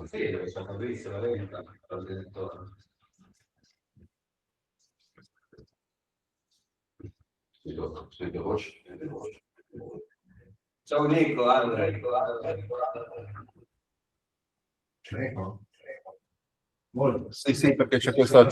Sì, dove c'è Fabrizio, la verità, il direttore. Ciao Nico, Andre. Sì, perché c'è questo.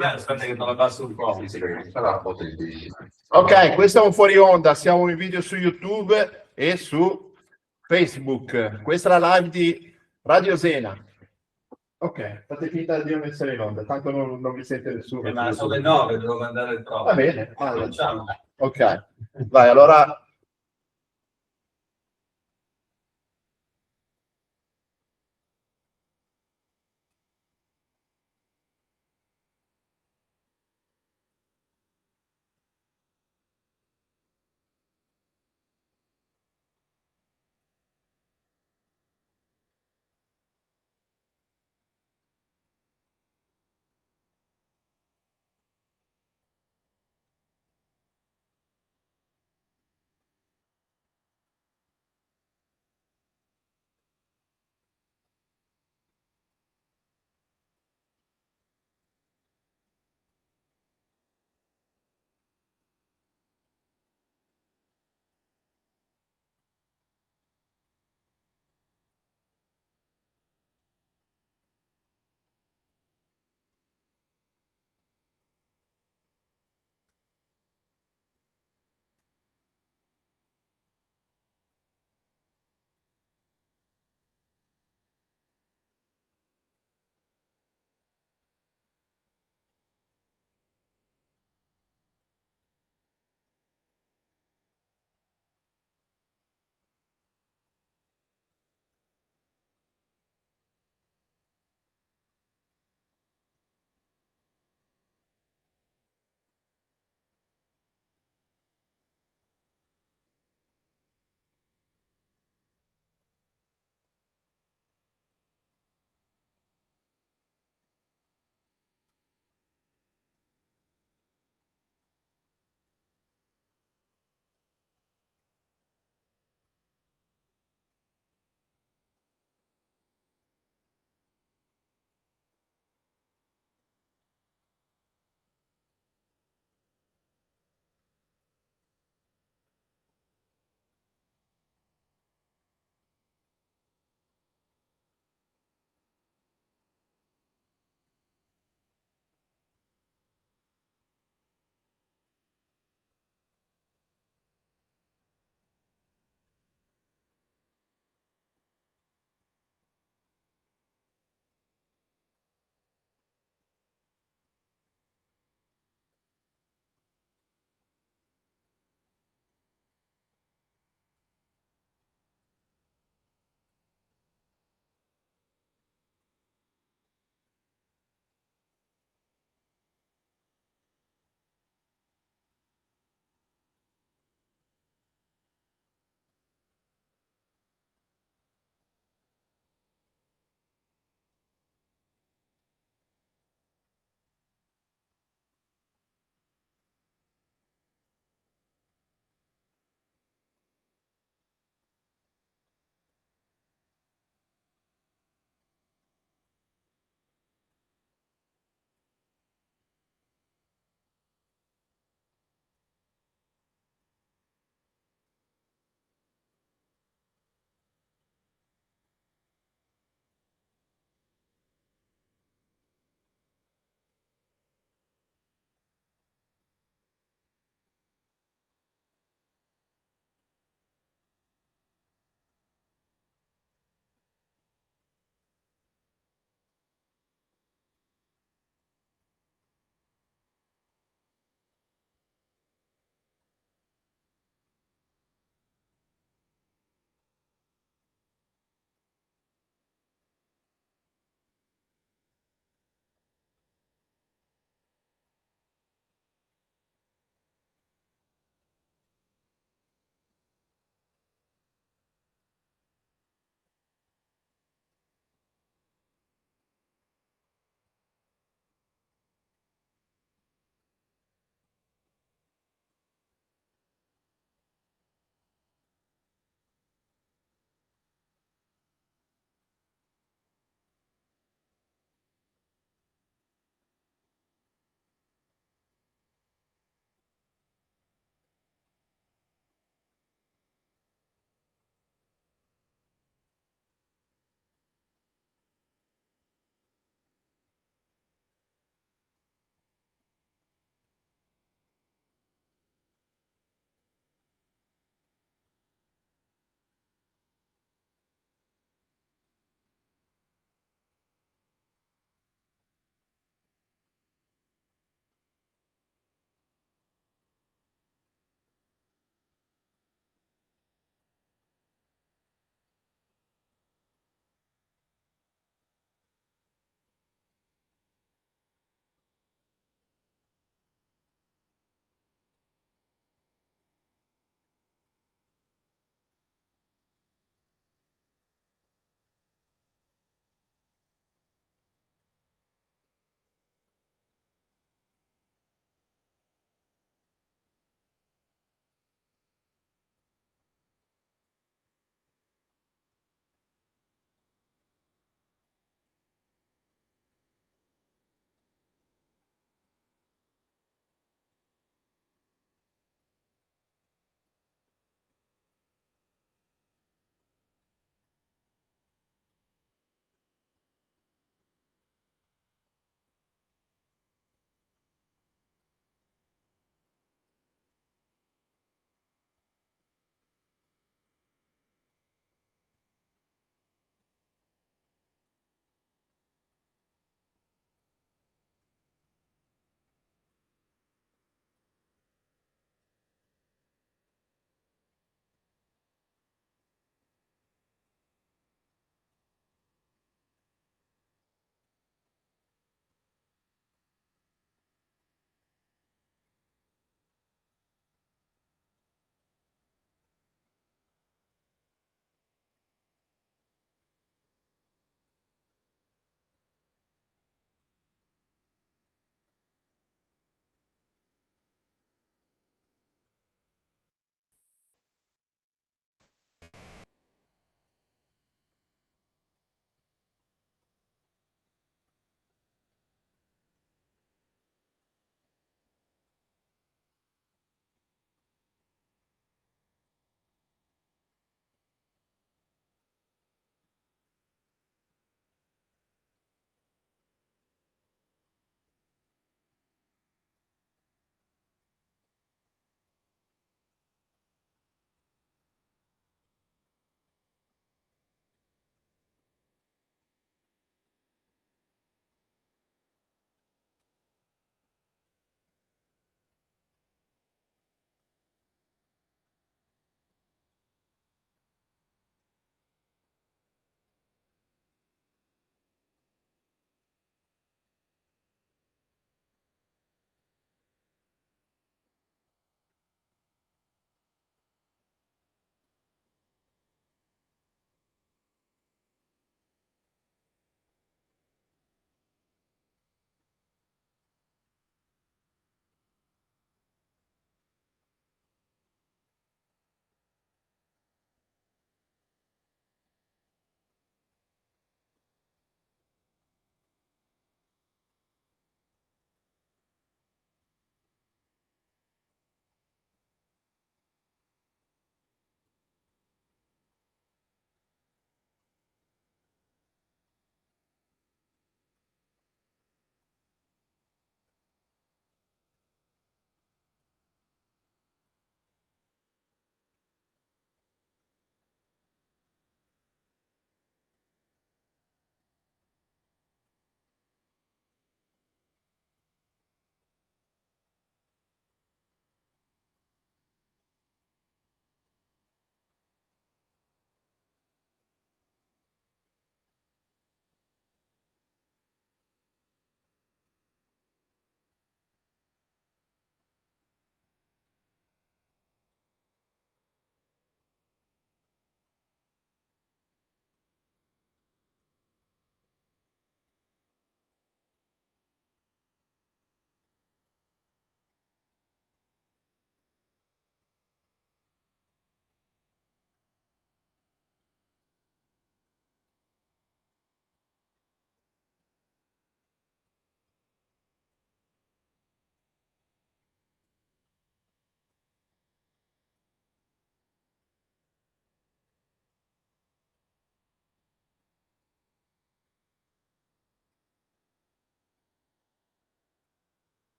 Aspetta che te la passo un po'. Ok, questo è un fuori onda, siamo in video su YouTube e su Facebook. Questa è la live di Radio Sena. Ok, fate finta di non essere in onda, tanto non vi sente nessuno. Ma sono le 9, devo mandare il pro. Va bene, vale. Facciamo. Ok, vai, allora.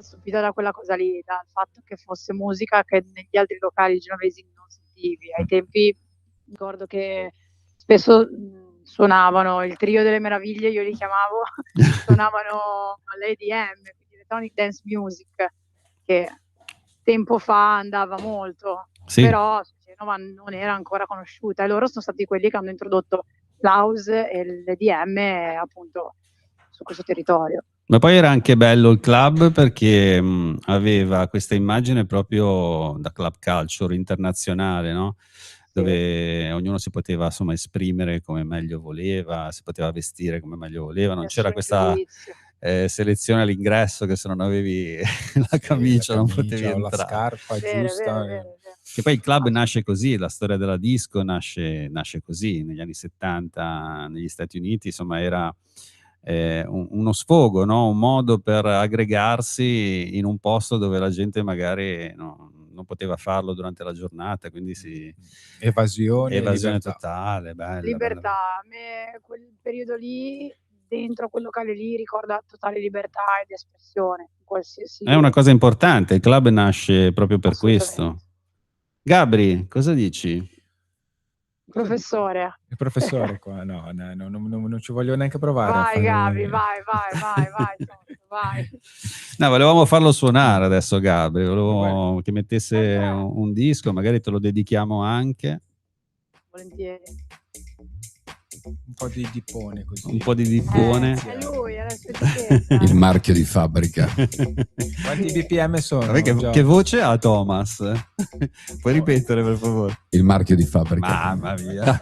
stupita da quella cosa lì, dal fatto che fosse musica che negli altri locali genovesi non sentivi. Ai tempi ricordo che spesso suonavano il Trio delle Meraviglie, io li chiamavo, suonavano l'EDM, quindi Electronic Dance Music, che tempo fa andava molto, Sì. però Genova non era ancora conosciuta e loro sono stati quelli che hanno introdotto l'house e l'EDM appunto su questo territorio. Ma poi era anche bello il club perché aveva questa immagine proprio da club culture internazionale, no? Dove ognuno si poteva insomma esprimere come meglio voleva, si poteva vestire come meglio voleva, non c'era questa selezione all'ingresso che se non avevi la camicia non potevi o la entrare. scarpa giusta. Vero. Che poi il club nasce così, la storia della disco nasce così, negli anni 70 negli Stati Uniti, insomma era uno sfogo, no? Un modo per aggregarsi in un posto dove la gente magari non poteva farlo durante la giornata, quindi evasione libertà. totale, bella. Libertà, a me quel periodo lì, dentro quel locale lì, ricorda totale libertà ed espressione. Qualsiasi... È una cosa importante, il club nasce proprio per questo. Gabri, cosa dici? Professore. Il professore qua, no, non ci voglio neanche provare. Vai Gabri, vai. No, volevamo farlo suonare adesso Gabri, volevo che mettesse un disco, magari te lo dedichiamo anche. Volentieri. Un po' di dippone così. Un po' di dippone. È lui, è la sua etichetta. Il marchio di fabbrica. Quanti BPM sono? Che voce ha Thomas? Puoi ripetere per favore? Il marchio di fabbrica. Mamma mia.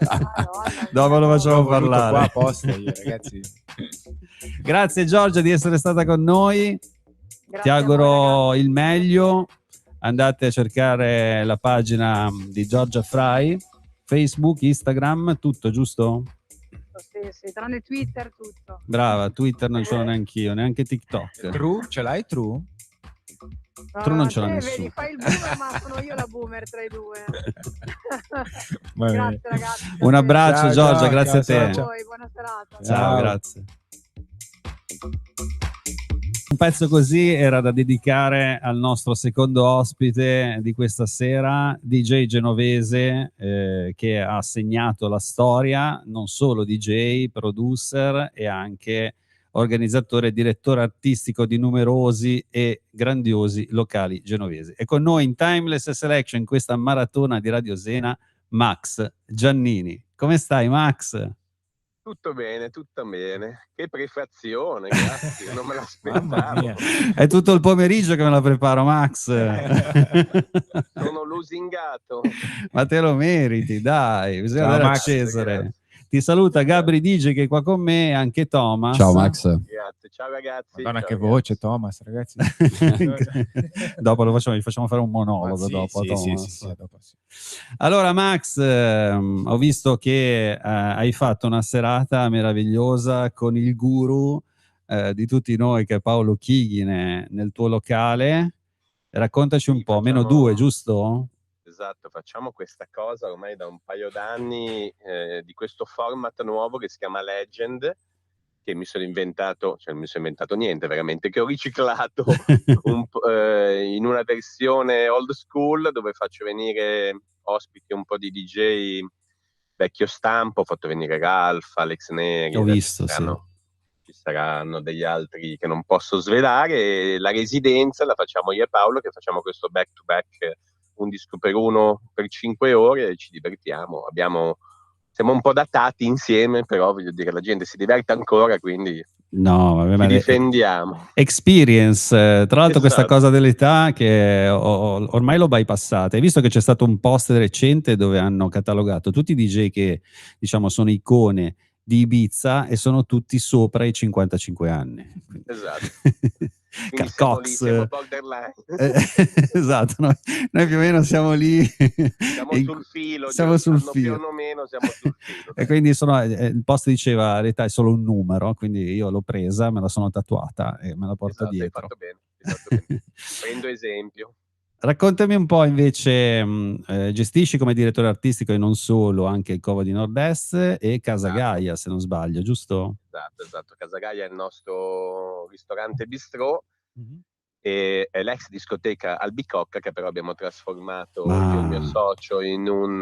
Dopo lo facciamo parlare. Qua apposta io, ragazzi. Grazie Giorgia di essere stata con noi. Grazie Ti auguro il meglio. Andate a cercare la pagina di Giorgia Fry, Facebook, Instagram, tutto giusto? Sì, tranne Twitter tutto. Brava, Twitter non ce l'ho neanch'io, neanche TikTok. True? Ce l'hai True? True non ce l'ha nessuno. Vedi, fai il boomer, ma sono io la boomer tra i due. Grazie ragazzi. Un abbraccio Ciao, Giorgia, ciao, grazie a te. Grazie a voi, buona serata. Ciao, grazie. Un pezzo così era da dedicare al nostro secondo ospite di questa sera, DJ genovese, che ha segnato la storia, non solo DJ, producer e anche organizzatore e direttore artistico di numerosi e grandiosi locali genovesi. E con noi in Timeless Selection, in questa maratona di Radio Zena, Max Giannini. Come stai Max? Tutto bene. Che prefazione, grazie, non me l'aspettavo. È tutto il pomeriggio che me la preparo, Max. Sono lusingato. Ma te lo meriti, dai, bisogna dare a Cesare. Grazie. Ti saluta Gabri DJ che è qua con me e anche Thomas. Ciao Max. Grazie, ciao ragazzi. Madonna, ciao, che ragazzi. voce Thomas, ragazzi. Dopo gli facciamo fare un monologo dopo a Thomas. Sì, dopo sì. Allora Max, ho visto che hai fatto una serata meravigliosa con il guru di tutti noi che è Paolo Chighine nel tuo locale. Raccontaci un po', facciamo- -2, giusto? Esatto, facciamo questa cosa ormai da un paio d'anni di questo format nuovo che si chiama Legend, che mi sono inventato, cioè non mi sono inventato niente veramente, che ho riciclato in una versione old school dove faccio venire ospiti un po' di DJ vecchio stampo, ho fatto venire Ralph, Alex Neri, Ho visto, sì. ci saranno degli altri che non posso svelare, e la residenza la facciamo io e Paolo, che facciamo questo back to back, un disco per uno per 5 ore e ci divertiamo. Siamo un po' datati insieme, però voglio dire, la gente si diverte ancora, quindi No, vabbè, ma ci difendiamo. Experience, tra l'altro questa Esatto. cosa dell'età che ormai l'ho bypassata. Hai visto che c'è stato un post recente dove hanno catalogato tutti i DJ che diciamo sono icone di Ibiza e sono tutti sopra i 55 anni. Esatto. Quindi Carl siamo Cox. lì, siamo borderline. Esatto, noi più o meno siamo lì. Siamo sul filo, siamo sul più filo. o meno siamo sul filo. E quindi il post diceva l'età è solo un numero, quindi io l'ho presa, me la sono tatuata e me la porto Esatto, dietro. Hai fatto bene. Prendo esempio. Raccontami un po' invece, gestisci come direttore artistico e non solo anche il Covo di Nord-Est e Casa Gaia, se non sbaglio, giusto? Esatto. Casa Gaia è il nostro ristorante bistrò. e è l'ex discoteca Albicocca, che però abbiamo trasformato Ah. io e il mio socio in un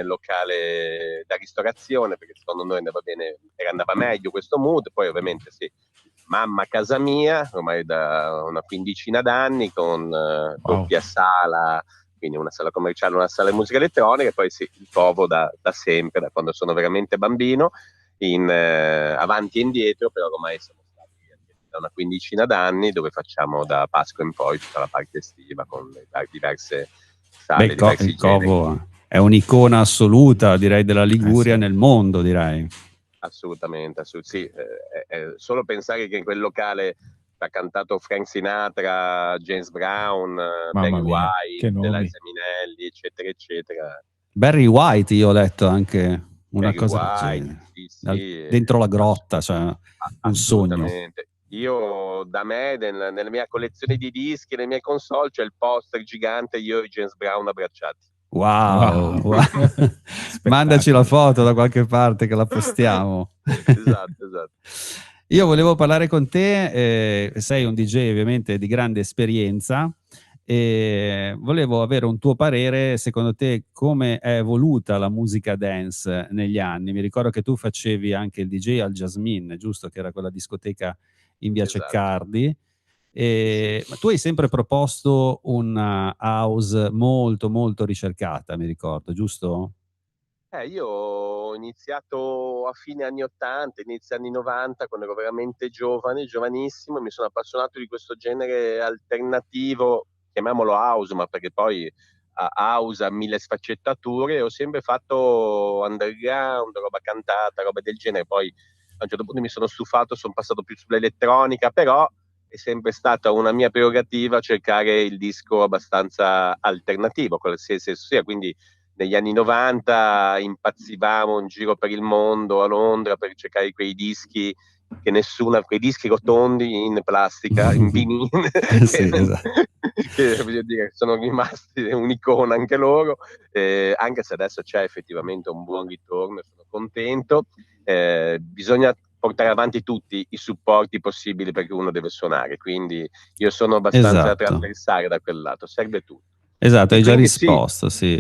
locale da ristorazione, perché secondo noi andava meglio questo mood. Poi ovviamente sì, mamma casa mia, ormai da una quindicina d'anni, con doppia sala, quindi una sala commerciale, una sala di musica elettronica, e poi sì, il covo da sempre, da quando sono veramente bambino, in avanti e indietro, però ormai siamo stati da una quindicina d'anni, dove facciamo da Pasqua in poi tutta la parte estiva con le diverse sale, diversi il generi. Covo è un'icona assoluta, direi, della Liguria sì. nel mondo, direi. Assolutamente, sì. Solo pensare che in quel locale ha cantato Frank Sinatra, James Brown, Mamma Barry mia, che White, nomi. Liza Minnelli, eccetera, eccetera. Barry White, io ho letto anche una Barry cosa del White, genere. sì, Dentro la grotta, cioè un sogno. assolutamente. Io, da me, nella mia collezione di dischi, nelle mie console, c'è il poster gigante, io e James Brown abbracciati. Wow. Wow. Mandaci la foto da qualche parte che la postiamo. Esatto. Io volevo parlare con te, sei un DJ ovviamente di grande esperienza, e volevo avere un tuo parere. Secondo te come è evoluta la musica dance negli anni? Mi ricordo che tu facevi anche il DJ al Jasmine, giusto? Che era quella discoteca in via Esatto. Ceccardi. Sì. Ma tu hai sempre proposto una house molto molto ricercata, mi ricordo, giusto? Io ho iniziato a fine anni 80, inizio anni 90, quando ero veramente giovanissimo, e mi sono appassionato di questo genere alternativo, chiamiamolo house, ma perché poi house ha mille sfaccettature, e ho sempre fatto underground, roba cantata, roba del genere. Poi a un certo punto mi sono stufato, sono passato più sull'elettronica, però è sempre stata una mia prerogativa cercare il disco abbastanza alternativo, qualsiasi esso sia, quindi negli anni 90 impazzivamo in giro per il mondo, a Londra, per cercare quei dischi quei dischi rotondi in plastica, in vinile, Sì, esatto. che voglio dire, sono rimasti un'icona anche loro, anche se adesso c'è effettivamente un buon ritorno, sono contento. Bisogna portare avanti tutti i supporti possibili, perché uno deve suonare, quindi io sono abbastanza Esatto. trasversale da quel lato, serve tutto. Esatto, E hai già quindi sì, risposto, sì.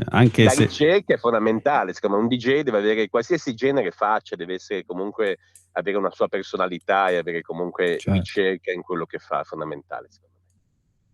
Anche la se ricerca è fondamentale. Secondo me un DJ deve avere, qualsiasi genere faccia, deve essere comunque, avere una sua personalità e avere comunque Certo. ricerca in quello che fa, è fondamentale secondo me.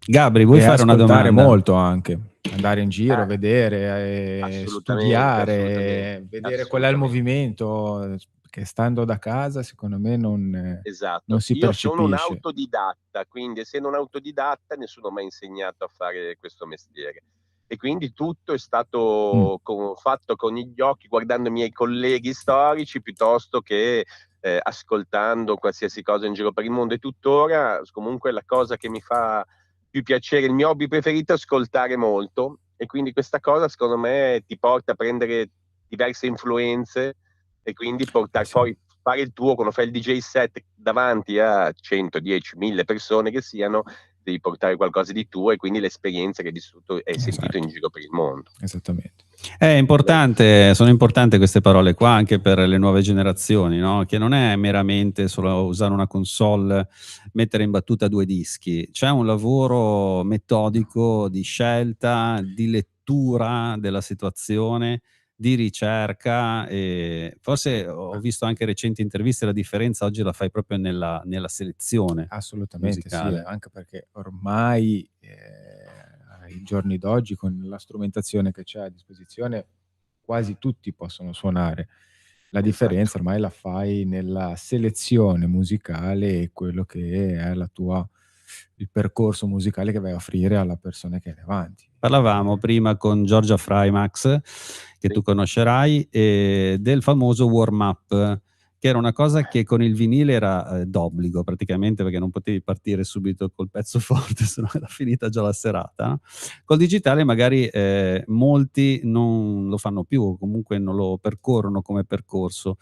Gabri, vuoi E fare una ascoltare domanda? molto anche, andare in giro, vedere, Assolutamente, studiare, vedere qual è il assolutamente. movimento, che stando da casa secondo me non Esatto. si Io sono un percepisce. autodidatta, quindi essendo un autodidatta nessuno mi ha insegnato a fare questo mestiere. E quindi tutto è stato fatto con gli occhi, guardando i miei colleghi storici, piuttosto che ascoltando qualsiasi cosa in giro per il mondo. E tuttora, comunque, la cosa che mi fa più piacere, il mio hobby preferito è ascoltare molto, e quindi questa cosa secondo me ti porta a prendere diverse influenze, e quindi portare Sì. poi fare il tuo. Quando fai il DJ set davanti a 110, 1000 persone che siano, devi portare qualcosa di tuo, e quindi l'esperienza che hai vissuto e sentito in giro per il mondo. Esattamente. È importante, sono importanti queste parole qua anche per le nuove generazioni, no? Che non è meramente solo usare una console, mettere in battuta due dischi, c'è un lavoro metodico di scelta, di lettura della situazione, di ricerca, e forse ho visto anche recenti interviste, la differenza oggi la fai proprio nella selezione Assolutamente musicale. sì, anche perché ormai ai giorni d'oggi, con la strumentazione che c'è a disposizione, quasi tutti possono suonare. La differenza ormai la fai nella selezione musicale e quello che è il percorso musicale che vai a offrire alla persona che hai davanti. Parlavamo prima con Giorgia Freimax, che tu conoscerai, del famoso warm-up, che era una cosa che con il vinile era d'obbligo praticamente, perché non potevi partire subito col pezzo forte, se no era finita già la serata. Col digitale magari molti non lo fanno più, o comunque non lo percorrono come percorso.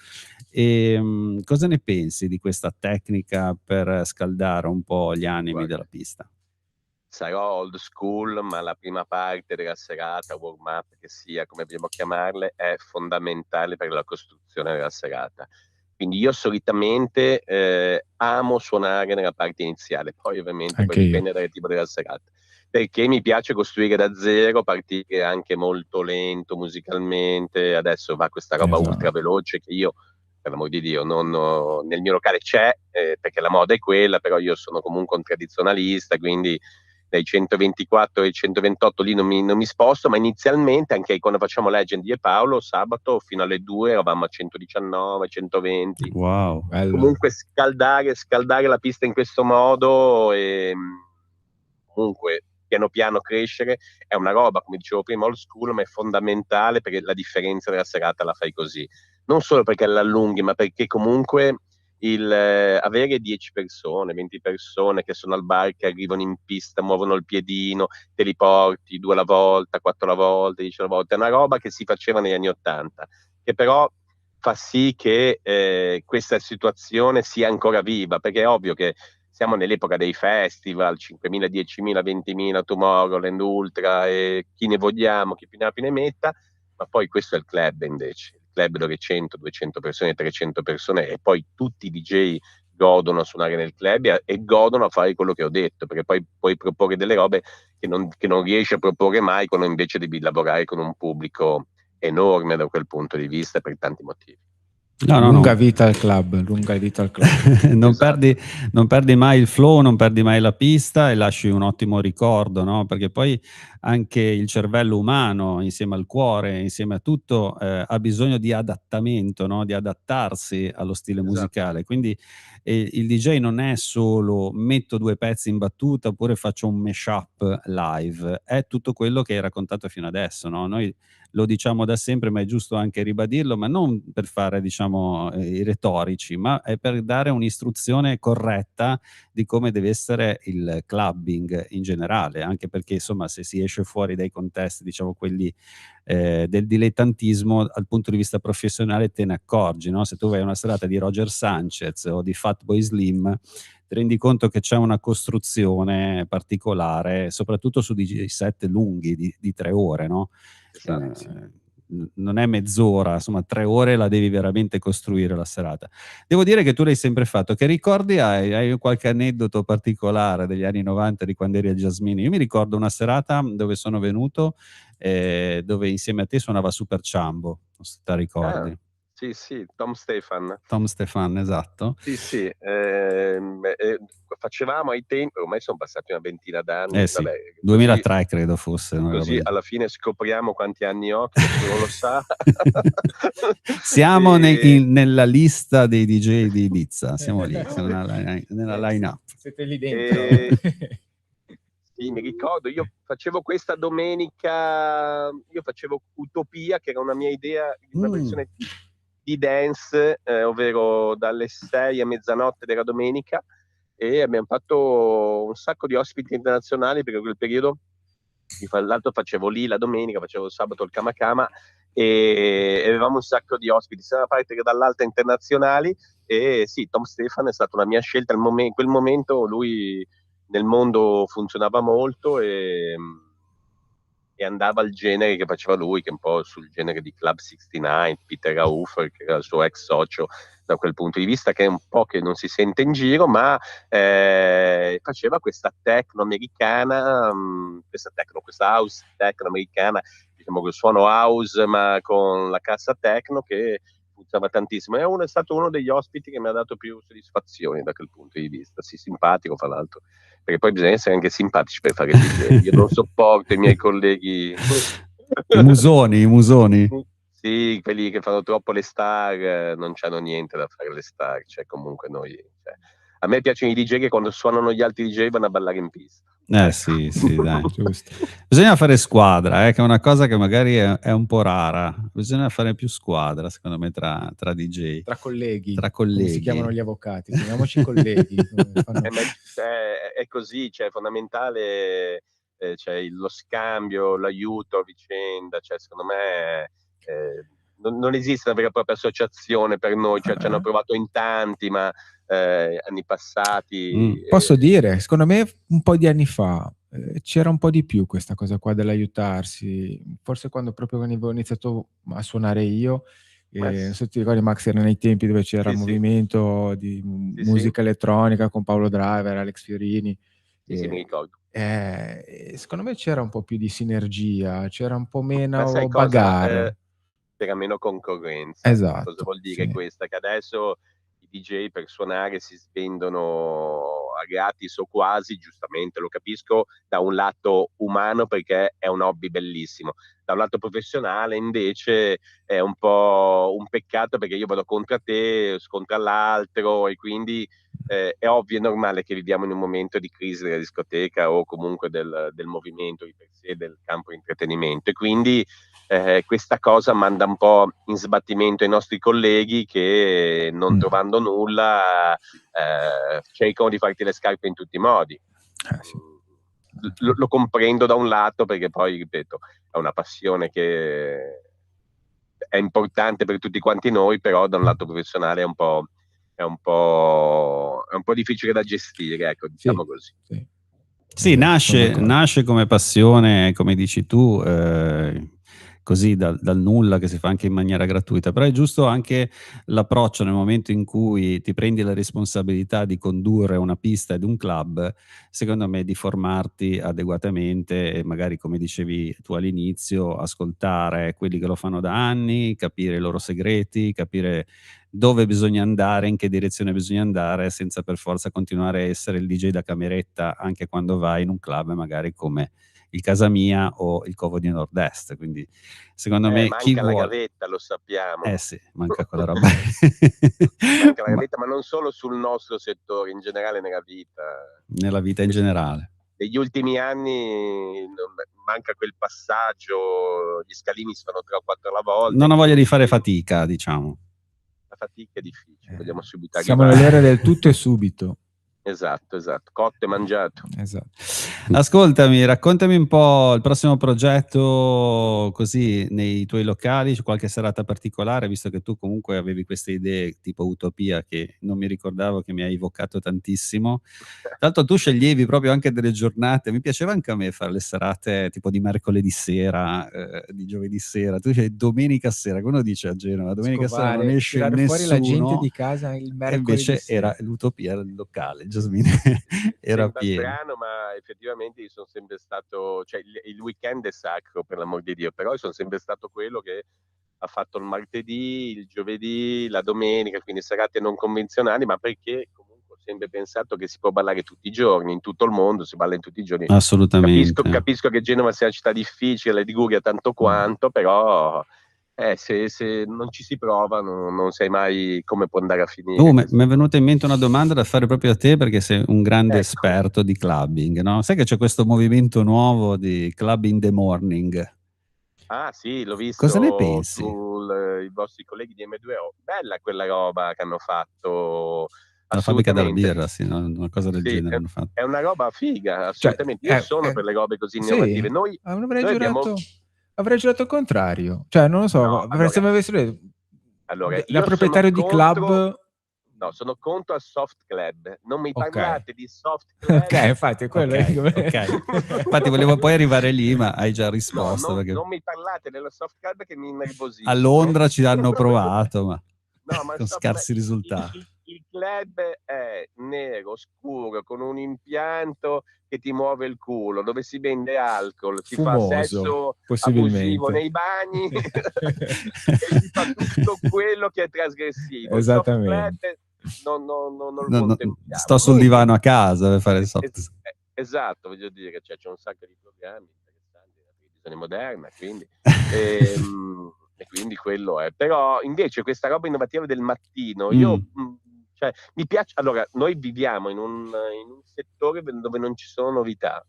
Cosa ne pensi di questa tecnica per scaldare un po' gli animi della pista? Sarò old school, ma la prima parte della serata, warm up che sia, come vogliamo chiamarle, è fondamentale per la costruzione della serata. Quindi io solitamente amo suonare nella parte iniziale, poi ovviamente poi Anche io. dipende dal tipo della serata, perché mi piace costruire da zero, partire anche molto lento musicalmente. Adesso va questa roba Esatto. ultra veloce che io, per l'amor di Dio, nel mio locale c'è, perché la moda è quella, però io sono comunque un tradizionalista, quindi dai 124 ai 128 lì non mi sposto, ma inizialmente, anche quando facciamo Legend io e Paolo, sabato fino alle 2 eravamo a 119, 120. Wow. Bello. Comunque scaldare la pista in questo modo e comunque piano piano crescere è una roba, come dicevo prima, old school, ma è fondamentale, perché la differenza della serata la fai così. Non solo perché la allunghi, ma perché comunque avere 10 persone, 20 persone che sono al bar, che arrivano in pista, muovono il piedino, te li porti 2 alla volta, 4 alla volta, 10 alla volta, è una roba che si faceva negli anni '80, che però fa sì che questa situazione sia ancora viva, perché è ovvio che siamo nell'epoca dei festival, 5.000, 10.000, 20.000, Tomorrowland, Ultra, e chi ne vogliamo, chi più ne ha più ne metta, ma poi questo è il club invece, il club dove 100, 200 persone, 300 persone, e poi tutti i DJ godono a suonare nel club e godono a fare quello che ho detto, perché poi puoi proporre delle robe che non riesci a proporre mai quando invece devi lavorare con un pubblico enorme da quel punto di vista, per tanti motivi. No, no, lunga no. vita al club, lunga vita al club. non, Esatto. non perdi mai il flow, non perdi mai la pista e lasci un ottimo ricordo, no? Perché poi anche il cervello umano, insieme al cuore, insieme a tutto, ha bisogno di adattamento, no? Di adattarsi allo stile Esatto. musicale. Quindi il DJ non è solo metto 2 pezzi in battuta oppure faccio un mashup live, è tutto quello che hai raccontato fino adesso, no? Noi lo diciamo da sempre, ma è giusto anche ribadirlo, ma non per fare, diciamo, i retorici, ma è per dare un'istruzione corretta di come deve essere il clubbing in generale, anche perché, insomma, se si esce fuori dai contesti, diciamo, quelli del dilettantismo, dal punto di vista professionale te ne accorgi, no? Se tu vai a una serata di Roger Sanchez o di Fatboy Slim, ti rendi conto che c'è una costruzione particolare, soprattutto su DJ set lunghi di 3 ore, no? Esatto. Non è mezz'ora, insomma 3 ore la devi veramente costruire la serata. Devo dire che tu l'hai sempre fatto. Che ricordi hai? Hai qualche aneddoto particolare degli anni 90 di quando eri a Jasmine? Io mi ricordo una serata dove sono venuto, dove insieme a te suonava Super Ciambo, non so se te la ricordi. Sì, Tom Stefan. Tom Stefan, esatto. Sì, facevamo ai tempi, ormai sono passati una ventina d'anni, Sì, vabbè, 2003 credo fosse. così alla fine scopriamo quanti anni ho, che nessuno lo sa. Siamo E- nella lista dei DJ di Ibiza, siamo lì, siamo nella line-up. Siete lì dentro. Sì, mi ricordo, io facevo questa domenica, io facevo Utopia, che era una mia idea, una versione di dance, ovvero dalle 6 a mezzanotte della domenica, e abbiamo fatto un sacco di ospiti internazionali, perché quel periodo, l'altro facevo lì la domenica, facevo il sabato il Kama Kama, e avevamo un sacco di ospiti sia da una parte che dall'altra internazionali, e sì, Tom Stefan è stata una mia scelta. In quel momento lui nel mondo funzionava molto e andava al genere che faceva lui, che è un po' sul genere di Club 69, Peter Rauffer, che era il suo ex socio da quel punto di vista, che è un po' che non si sente in giro, ma faceva questa techno americana, questa house techno americana, diciamo che suono house ma con la cassa techno, che funzionava tantissimo. È stato uno degli ospiti che mi ha dato più soddisfazioni da quel punto di vista. Sì, simpatico fra l'altro, perché poi bisogna essere anche simpatici per fare il DJ. Io non sopporto i miei colleghi I musoni. Sì, quelli che fanno troppo le star, non c'hanno niente da fare le star, cioè comunque noi, a me piacciono i DJ che quando suonano gli altri DJ vanno a ballare in pista. Sì, dai. Giusto. Bisogna fare squadra, che è una cosa che magari è un po' rara. Bisogna fare più squadra, secondo me, tra DJ. Tra colleghi. Tra Come si colleghi. chiamano gli avvocati? Chiamiamoci colleghi. Ma è così, cioè, è fondamentale, lo scambio, l'aiuto a vicenda, cioè, secondo me non esiste una vera e propria associazione per noi, cioè, ci hanno provato in tanti, ma anni passati. Posso dire, secondo me un po' di anni fa c'era un po' di più questa cosa qua dell'aiutarsi, forse quando avevo iniziato a suonare io, Non so se ti ricordi, Max, era nei tempi dove c'era il movimento di musica elettronica con Paolo Driver, Alex Fiorini. Sì, mi ricordo. Secondo me c'era un po' più di sinergia, c'era un po' meno Ma sai bagarre. C'era meno concorrenza. Esatto. Cosa vuol dire questa? Che adesso i DJ per suonare si svendono a gratis o quasi, giustamente, lo capisco, da un lato umano perché è un hobby bellissimo. Da un lato professionale invece è un po' un peccato perché io vado contro te, scontro l'altro, e quindi è ovvio e normale che viviamo in un momento di crisi della discoteca o comunque del movimento di per sé, del campo di intrattenimento, e quindi questa cosa manda un po' in sbattimento i nostri colleghi che, non trovando nulla, cercano di farti le scarpe in tutti i modi. Lo comprendo da un lato perché poi, ripeto, è una passione che è importante per tutti quanti noi, però da un lato professionale è un po' difficile da gestire, ecco, diciamo così. Sì, nasce come passione, come dici tu, così dal nulla, che si fa anche in maniera gratuita, però è giusto anche l'approccio nel momento in cui ti prendi la responsabilità di condurre una pista ed un club, secondo me di formarti adeguatamente e magari, come dicevi tu all'inizio, ascoltare quelli che lo fanno da anni, capire i loro segreti, capire dove bisogna andare, in che direzione bisogna andare, senza per forza continuare a essere il DJ da cameretta anche quando vai in un club magari come il Casa Mia o il Covo di Nord-Est. Quindi secondo me chi manca la vuole... gavetta, lo sappiamo. Sì, manca quella roba. Manca la gavetta, ma non solo sul nostro settore, in generale nella vita. Nella vita in generale. Negli ultimi anni manca quel passaggio, gli scalini si fanno 3 o 4 alla volta. Non ho voglia di fare fatica, diciamo. La fatica è difficile, vogliamo subito Siamo arrivare. nell'era del tutto e subito. Esatto, cotto e mangiato. Esatto. Ascoltami, raccontami un po' il prossimo progetto, così nei tuoi locali, c'è qualche serata particolare, visto che tu comunque avevi queste idee tipo Utopia che non mi ricordavo, che mi hai evocato tantissimo. Tanto tu sceglievi proprio anche delle giornate, mi piaceva anche a me fare le serate tipo di mercoledì sera, di giovedì sera, tu c'hai domenica sera, uno dice a Genova, domenica sera non esce tirare nessuno, fuori la gente di casa il mercoledì e invece sera. era l'Utopia, era il locale, Jasmine era Sembra pieno. strano, ma effettivamente io sono sempre stato, cioè il weekend è sacro, per l'amor di Dio, però io sono sempre stato quello che ha fatto il martedì, il giovedì, la domenica, quindi serate non convenzionali, ma perché comunque ho sempre pensato che si può ballare tutti i giorni, in tutto il mondo si balla in tutti i giorni. Assolutamente. Capisco che Genova sia una città difficile, la Liguria tanto quanto, però se non ci si prova non sai mai come può andare a finire. Mi è venuta in mente una domanda da fare proprio a te, perché sei un grande esperto di clubbing, no? Sai che c'è questo movimento nuovo di Club in the Morning? Ah sì, l'ho visto. Cosa ne pensi? I vostri colleghi di M2O. Bella quella roba che hanno fatto. La fabbrica della birra, sì, no? Una cosa del genere hanno fatto. È una roba figa, assolutamente. Io sono per le robe così innovative. Noi avrei giurato il contrario. Cioè, non lo so, No, allora, da proprietario di club... No, sono contro al soft club. Non mi parlate di soft club. Ok, infatti è quello. Infatti volevo poi arrivare lì, ma hai già risposto. Perché... non mi parlate dello soft club che mi innervosisce. A Londra ci hanno provato, ma, ma con scarsi risultati. Il club è nero, scuro, con un impianto che ti muove il culo, dove si vende alcol, si fa sesso abusivo nei bagni e si fa tutto quello che è trasgressivo. Esattamente. Non lo contempliamo. Sto sul divano a casa per fare il soft. Esatto, voglio dire, c'è un sacco di programmi interessanti nella televisione moderna, quindi e quindi quello è. Però invece questa roba innovativa del mattino, io cioè, mi piace. Allora, noi viviamo in un settore dove non ci sono novità,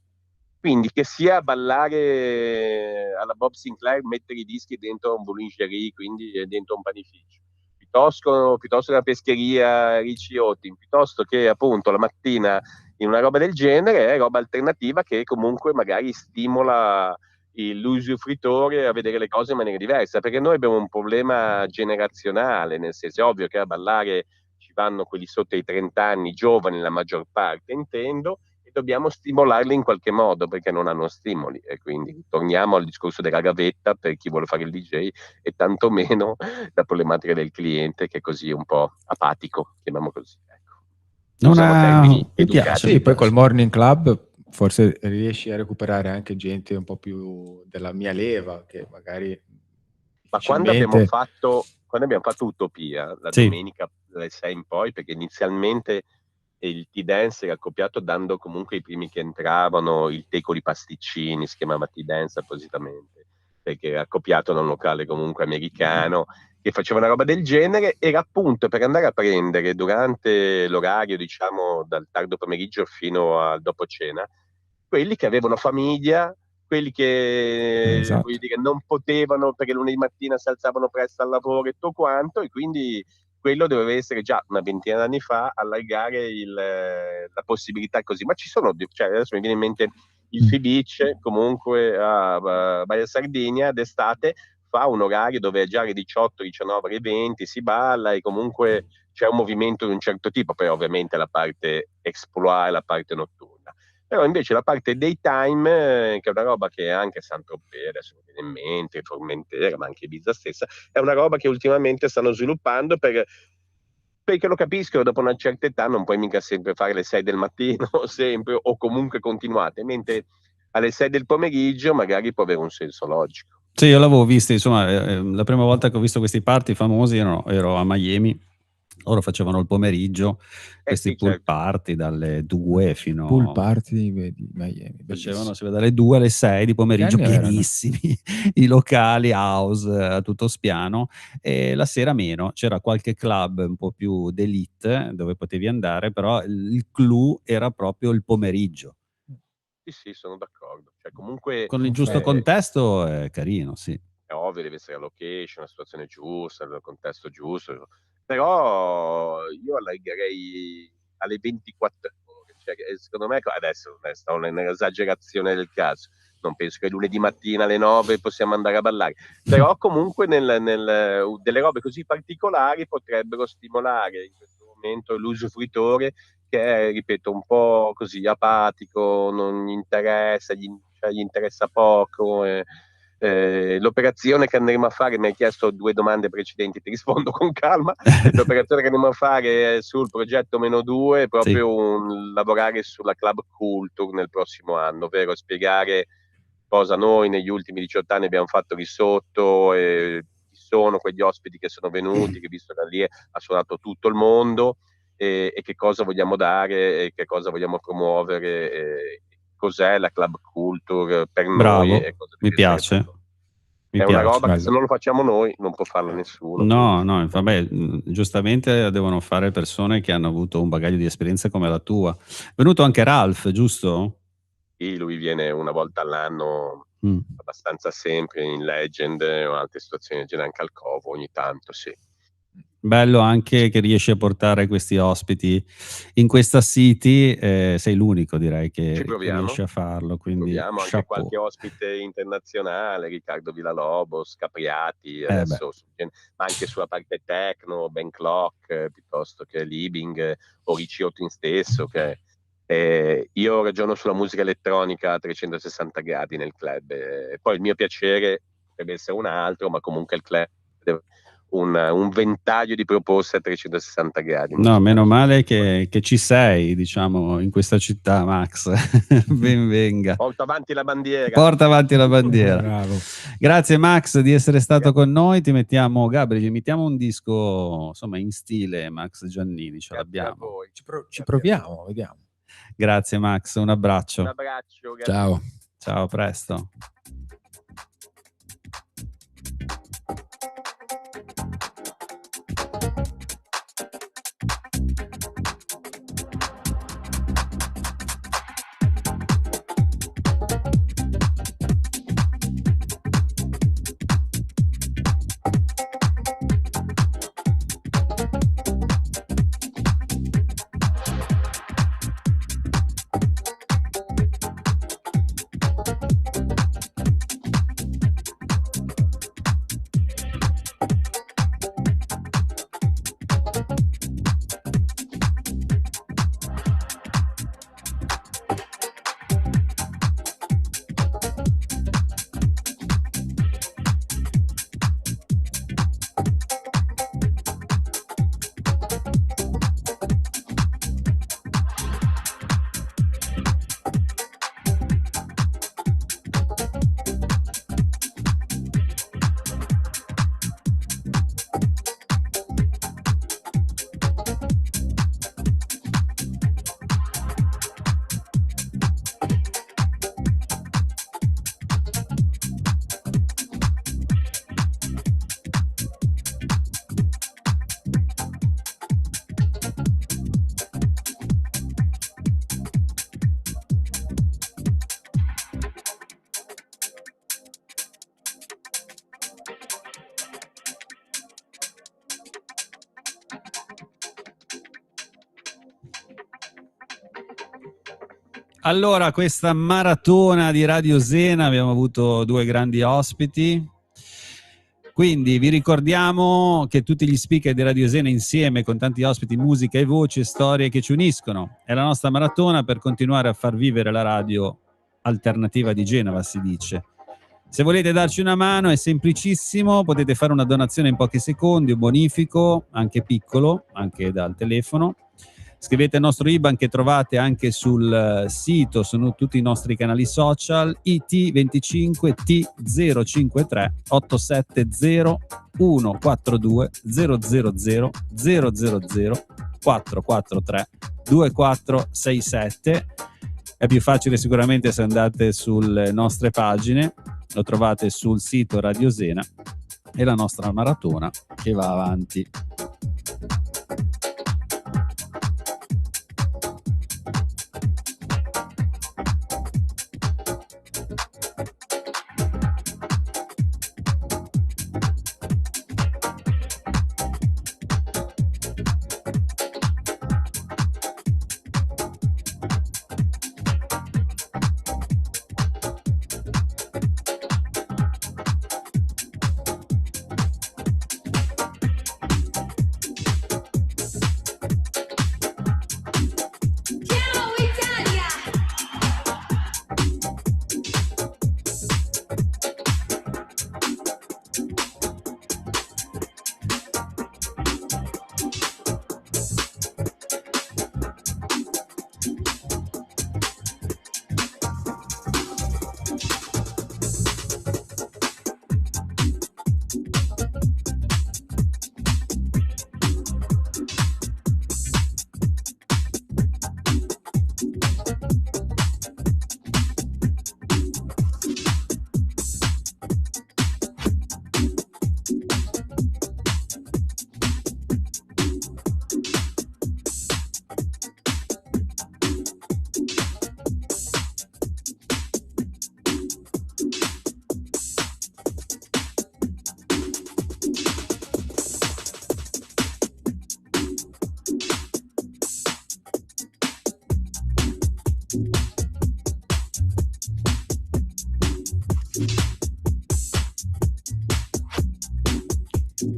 quindi che sia ballare alla Bob Sinclair, mettere i dischi dentro un boulangerie, quindi dentro un panificio, piuttosto che una pescheria Ricciotti, piuttosto che appunto la mattina in una roba del genere, è roba alternativa che comunque magari stimola l'usufruitore a vedere le cose in maniera diversa, perché noi abbiamo un problema generazionale, nel senso, è ovvio che a ballare ci vanno quelli sotto i 30 anni, giovani la maggior parte, intendo, e dobbiamo stimolarli in qualche modo perché non hanno stimoli, e quindi torniamo al discorso della gavetta per chi vuole fare il DJ e tantomeno la problematica del cliente che è così un po' apatico, chiamiamo così. Ecco. Usiamo termini mi educati. piace. Sì, poi col Morning Club forse riesci a recuperare anche gente un po' più della mia leva, che magari Ma quando abbiamo fatto Utopia, la Sì. domenica alle 6 in poi, perché inizialmente il T-Dance era accoppiato dando comunque i primi che entravano, il tè con i pasticcini, si chiamava T-Dance appositamente, perché era accoppiato da un locale comunque americano che faceva una roba del genere, era appunto per andare a prendere durante l'orario, diciamo dal tardo pomeriggio fino al dopo cena, quelli che avevano famiglia, quelli che Esatto. voglio dire, non potevano perché lunedì mattina si alzavano presto al lavoro e tutto quanto, e quindi quello doveva essere già una ventina d'anni fa, allargare la possibilità così. Ma ci sono, cioè adesso mi viene in mente il Fibice, comunque a Baia Sardegna d'estate fa un orario dove è già alle 18, 19, alle 20 si balla e comunque c'è un movimento di un certo tipo, poi ovviamente la parte exploit e la parte notturna. Però invece la parte daytime, che è una roba che anche Saint-Tropez, adesso mi viene in mente, Formentera, ma anche Ibiza stessa, è una roba che ultimamente stanno sviluppando perché lo capiscono, dopo una certa età non puoi mica sempre fare le 6 del mattino, sempre, o comunque continuate, mentre alle 6 del pomeriggio magari può avere un senso logico. Sì, io l'avevo visto, insomma, la prima volta che ho visto questi party famosi ero a Miami. Loro facevano il pomeriggio, questi sì, pool certo. party dalle 2 fino Pool party di Miami. facevano dalle 2 alle 6 di pomeriggio, Che anni erano? pienissimi i locali house a tutto spiano, e la sera meno, c'era qualche club un po' più d'elite dove potevi andare, però il clou era proprio il pomeriggio. Sì, sono d'accordo. Cioè, comunque Con il giusto contesto è carino, sì. è ovvio, deve essere la location, la situazione giusta, il contesto giusto, però io allargherei alle 24 ore, cioè, secondo me adesso sta un'esagerazione del caso, non penso che lunedì mattina alle 9 possiamo andare a ballare, però comunque delle robe così particolari potrebbero stimolare in questo momento l'usufruitore che è, ripeto, un po' così apatico, non gli interessa, gli interessa poco. L'operazione che andremo a fare, mi hai chiesto 2 domande precedenti, ti rispondo con calma. L'operazione che andremo a fare sul progetto -2 è proprio lavorare sulla club culture nel prossimo anno, ovvero spiegare cosa noi negli ultimi 18 anni abbiamo fatto lì sotto, chi sono quegli ospiti che sono venuti, che visto da lì ha suonato tutto il mondo, e che cosa vogliamo dare e che cosa vogliamo promuovere, cos'è la club culture per Bravo, noi e cosa mi deve essere piace. per noi. È una roba che se non lo facciamo noi non può farla nessuno. No, vabbè, giustamente devono fare persone che hanno avuto un bagaglio di esperienza come la tua. È venuto anche Ralph, giusto? Sì, lui viene una volta all'anno, abbastanza sempre in Legend o altre situazioni del genere, anche al Covo ogni tanto, sì. Bello anche che riesci a portare questi ospiti in questa city, sei l'unico direi che riesce a farlo, quindi proviamo anche qualche ospite internazionale, Riccardo Villalobos, Capriati, adesso ma anche sulla parte techno, Ben Clock, piuttosto che Libing o Ricci Otin stesso, che io ragiono sulla musica elettronica a 360 gradi nel club, poi il mio piacere potrebbe essere un altro, ma comunque il club un ventaglio di proposte a 360 gradi. No, meno male che ci sei, diciamo, in questa città, Max. Ben venga. Porta avanti la bandiera. Porta avanti la bandiera. Bravo. Grazie Max di essere stato con noi. Ti mettiamo, Gabriele, ci mettiamo un disco, insomma, in stile Max Giannini, ce l'abbiamo. Ci proviamo, vediamo. Grazie Max, un abbraccio. Un abbraccio. Ciao. Ciao, a presto. Allora, questa maratona di Radio Zena abbiamo avuto 2 grandi ospiti. Quindi vi ricordiamo che tutti gli speaker di Radio Zena insieme con tanti ospiti, musica e voci e storie che ci uniscono. È la nostra maratona per continuare a far vivere la radio alternativa di Genova, si dice. Se volete darci una mano è semplicissimo, potete fare una donazione in pochi secondi, un bonifico, anche piccolo, anche dal telefono. Scrivete il nostro IBAN che trovate anche sul sito, sono tutti i nostri canali social, IT25 T053 870 142 000 000 443 2467. È più facile sicuramente se andate sulle nostre pagine, lo trovate sul sito Radio Zena e la nostra maratona che va avanti.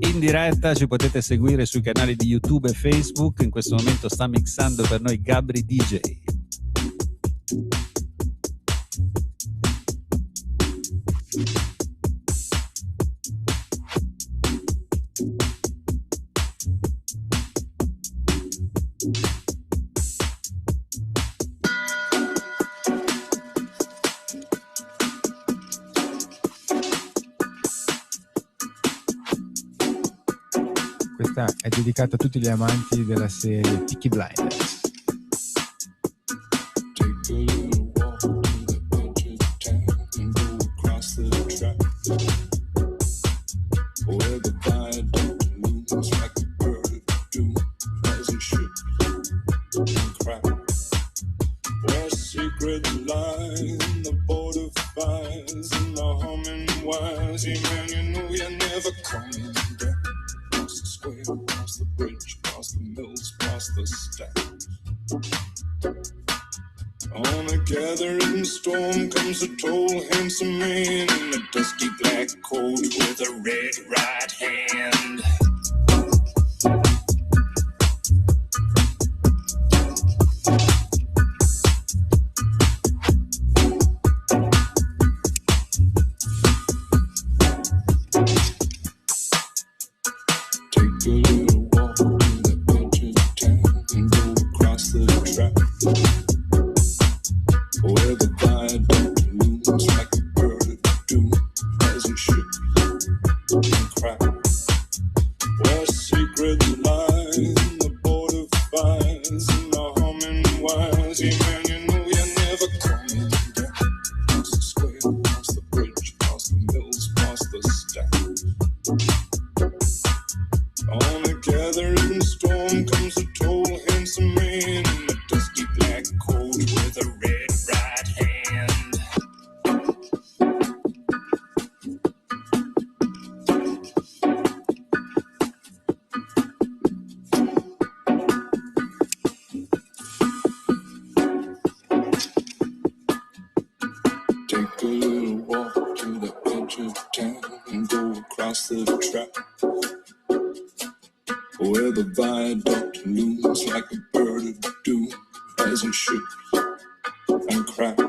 In diretta ci potete seguire sui canali di YouTube e Facebook. In questo momento sta mixando per noi Gabri DJ. Questa è dedicata a tutti gli amanti della serie Peaky Blinders. On a gathering storm comes a tall, handsome man in a dusty black coat with a red right hand. Take a little walk to the edge of town and go across the track. Where the viaduct looms like a bird of doom as it ships and cracks. Where secrets lie in the border fires and the humming wires. Yeah, man, you know you're never coming back. Across the square, across the bridge, across the mills, across the stacks. On a gathering storm comes a tall, handsome man in a dusty black coat with a red right hand. Take a little walk to the edge of town and go across the track where the viaduct looms like a bird of doom as it shifts and cracks.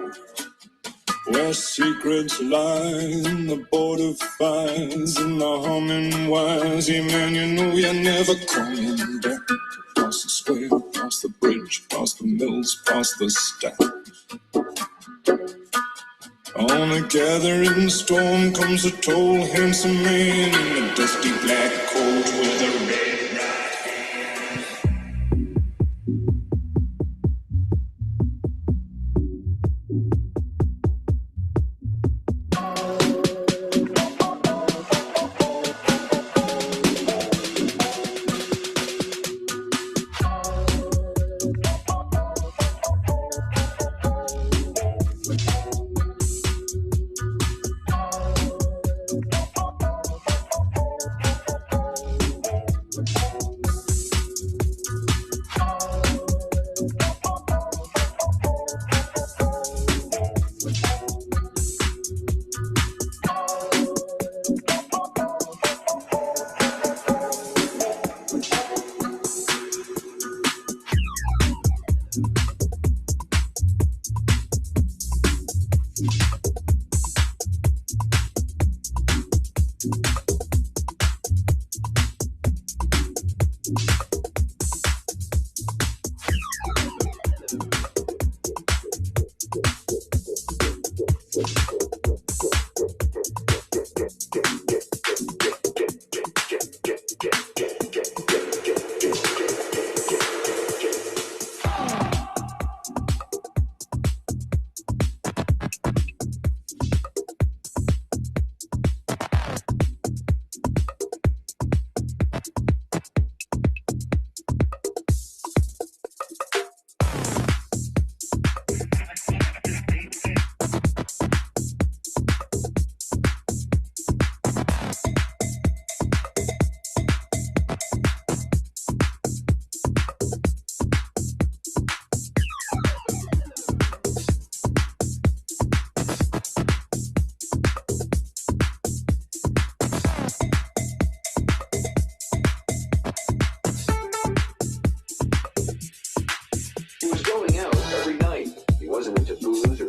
Where secrets lie in the border fires and the humming wires. Yeah, man, you know you're never coming back. Past the square, past the bridge, past the mills, past the stacks. On a gathering storm comes a tall, handsome man in a dusty black coat with a red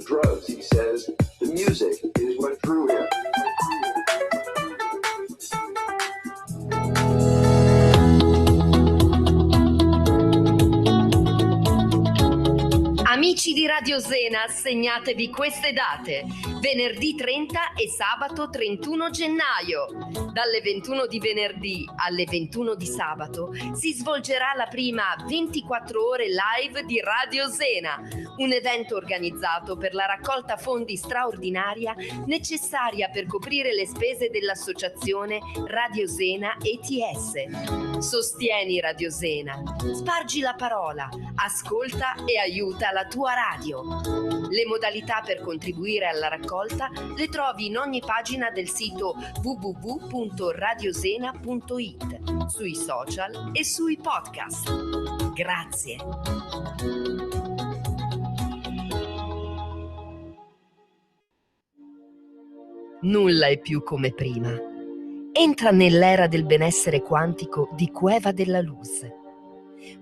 right hand. Amici di Radio Zena, segnatevi queste date: venerdì 30 e sabato 31 gennaio. Dalle 21 di venerdì alle 21 di sabato si svolgerà la prima 24 ore live di Radio Zena, un evento organizzato per la raccolta fondi straordinaria necessaria per coprire le spese dell'associazione Radio Zena ETS. Sostieni Radio Zena, spargi la parola, ascolta e aiuta la tua radio. Le modalità per contribuire alla raccolta le trovi in ogni pagina del sito www.radiosena.it, sui social e sui podcast. Grazie. Nulla è più come prima. Entra nell'era del benessere quantico di Cueva della Luz.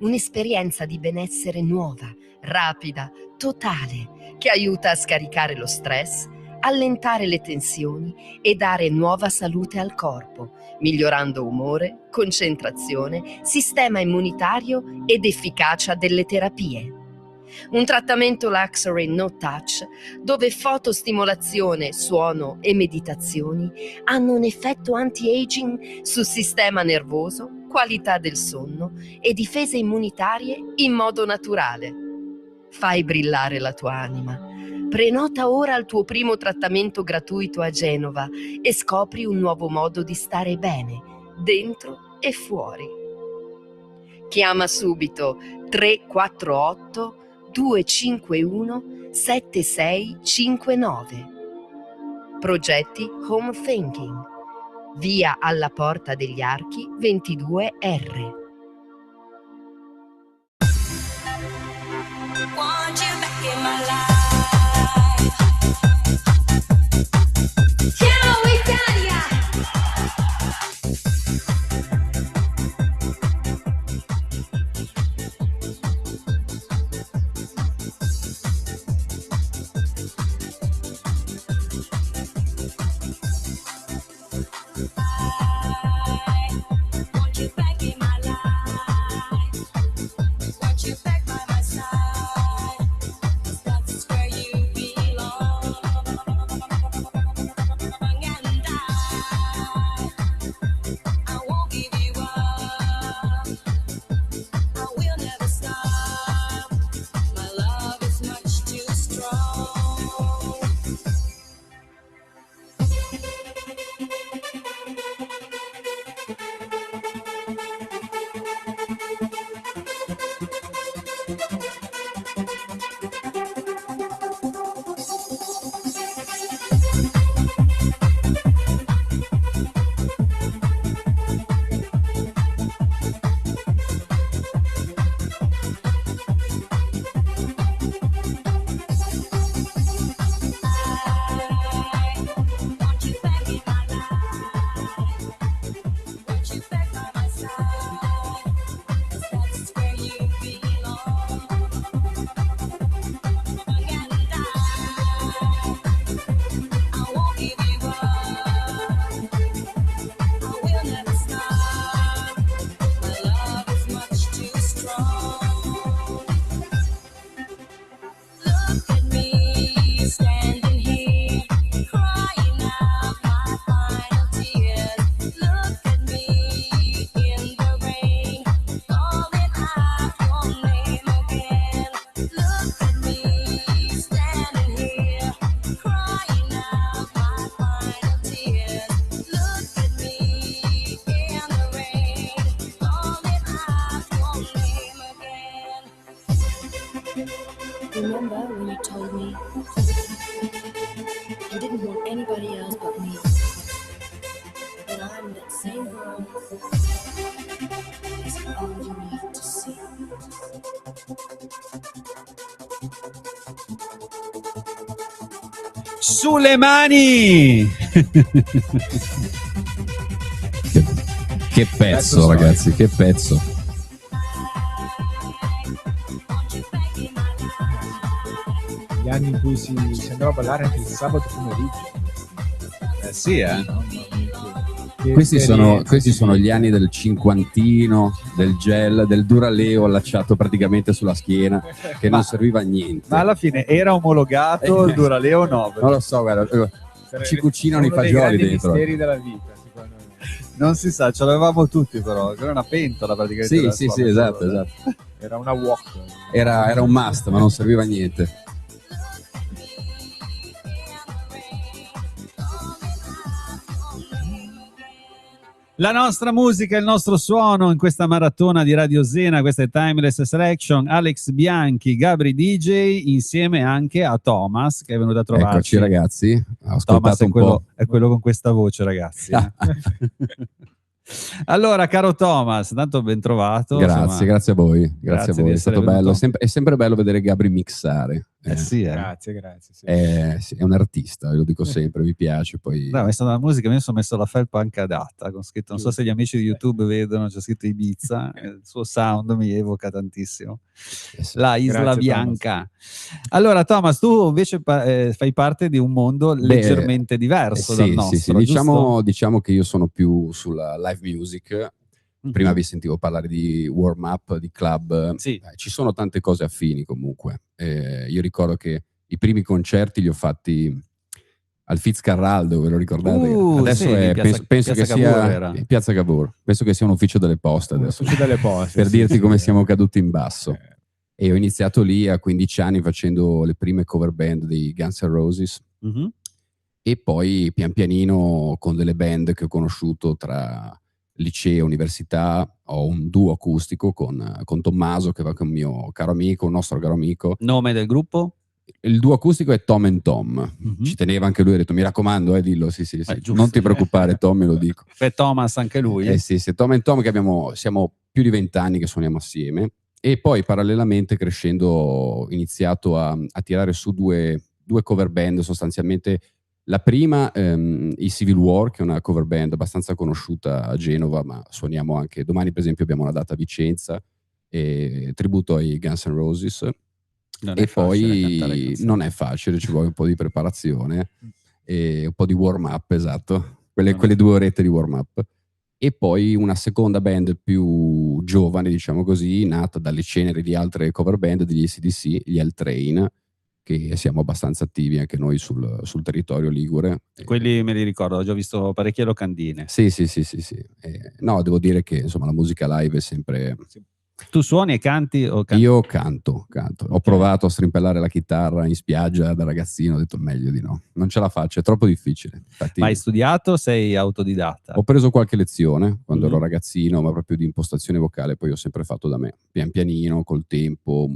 Un'esperienza di benessere nuova, rapida, totale, che aiuta a scaricare lo stress, allentare le tensioni e dare nuova salute al corpo, migliorando umore, concentrazione, sistema immunitario ed efficacia delle terapie. Un trattamento Luxury No Touch, dove fotostimolazione, suono e meditazioni hanno un effetto anti-aging sul sistema nervoso, qualità del sonno e difese immunitarie in modo naturale. Fai brillare la tua anima. Prenota ora il tuo primo trattamento gratuito a Genova e scopri un nuovo modo di stare bene, dentro e fuori. Chiama subito 348 251 7659. Progetti Home Thinking. Via alla Porta degli Archi 22R. Want you back in my life. Remember when you told me you didn't want anybody else but me? And I'm that same girl. Is all you need to see. Sulle mani! Che pezzo, ragazzi, che pezzo. Gli anni in cui si andava a ballare anche il sabato pomeriggio. Sì, Questi sono gli anni del cinquantino, del gel, del Duraleo allacciato praticamente sulla schiena, che non serviva a niente. Ma alla fine era omologato il Duraleo o no? Non lo so, guarda, ci cucinano i fagioli dentro. Misteri della vita, secondo me. Non si sa, ce l'avevamo tutti però, era una pentola praticamente. Sì, esatto. Era una wok. Era un must, ma non serviva a niente. La nostra musica, il nostro suono in questa maratona di Radio Zena, questa è Timeless Selection, Alex Bianchi, Gabri DJ, insieme anche a Thomas che è venuto a trovarci. Eccoci ragazzi, ho ascoltato Thomas un po'. è quello con questa voce, ragazzi. Allora, caro Thomas, tanto ben trovato. Grazie a voi. Grazie a voi, è stato bello. venuto. È sempre bello vedere Gabri mixare. Sì, Grazie. Sì. Sì, è un artista, lo dico sempre, mi piace. Poi... No, è stata la musica, io mi sono messo la felpa anche adatta, con scritto, non so se gli amici di YouTube vedono, c'è scritto Ibiza, il suo sound mi evoca tantissimo. La Isla Grazie, Bianca. Thomas. Allora, Thomas, tu invece fai parte di un mondo leggermente diverso dal nostro, giusto? Diciamo che io sono più sulla live music. Prima vi sentivo parlare di warm up, di club. Sì. Ci sono tante cose affini comunque. Io ricordo che i primi concerti li ho fatti al Fitzcarraldo, ve lo ricordate? Adesso sì, è, Piazza penso che Cavour sia era. Piazza Cavour. Penso che sia un ufficio delle poste adesso. Ufficio delle poste, per sì, dirti sì, come sì. siamo caduti in basso. E ho iniziato lì a 15 anni facendo le prime cover band dei Guns N' Roses. E poi pian pianino con delle band che ho conosciuto tra liceo, università, ho un duo acustico con Tommaso, che va con un mio caro amico, un nostro caro amico. Nome del gruppo? Il duo acustico è Tom and Tom. Ci teneva anche lui, ha detto mi raccomando, dillo, sì. Giusto. Non ti preoccupare Tom, me lo dico. Per Thomas anche lui? Sì, Tom and Tom, che siamo più di 20 anni che suoniamo assieme, e poi parallelamente crescendo ho iniziato a tirare su due cover band sostanzialmente. La prima, i Civil War, che è una cover band abbastanza conosciuta a Genova, ma suoniamo anche domani, per esempio, abbiamo una data a Vicenza, tributo ai Guns N' Roses. E poi non è facile, ci vuole un po' di preparazione e un po' di warm up, esatto, quelle 2 orette di warm up. E poi una seconda band più giovane, diciamo così, nata dalle ceneri di altre cover band degli AC/DC, gli L-Train, che siamo abbastanza attivi anche noi sul territorio ligure. Quelli me li ricordo, ho già visto parecchie locandine. Sì. No, devo dire che insomma la musica live è sempre... Tu suoni e canti? Io canto. Ho provato a strimpellare la chitarra in spiaggia da ragazzino, ho detto meglio di no, non ce la faccio, è troppo difficile. Infatti, ma hai studiato o sei autodidatta? Ho preso qualche lezione quando ero ragazzino, ma proprio di impostazione vocale, poi ho sempre fatto da me, pian pianino, col tempo, ho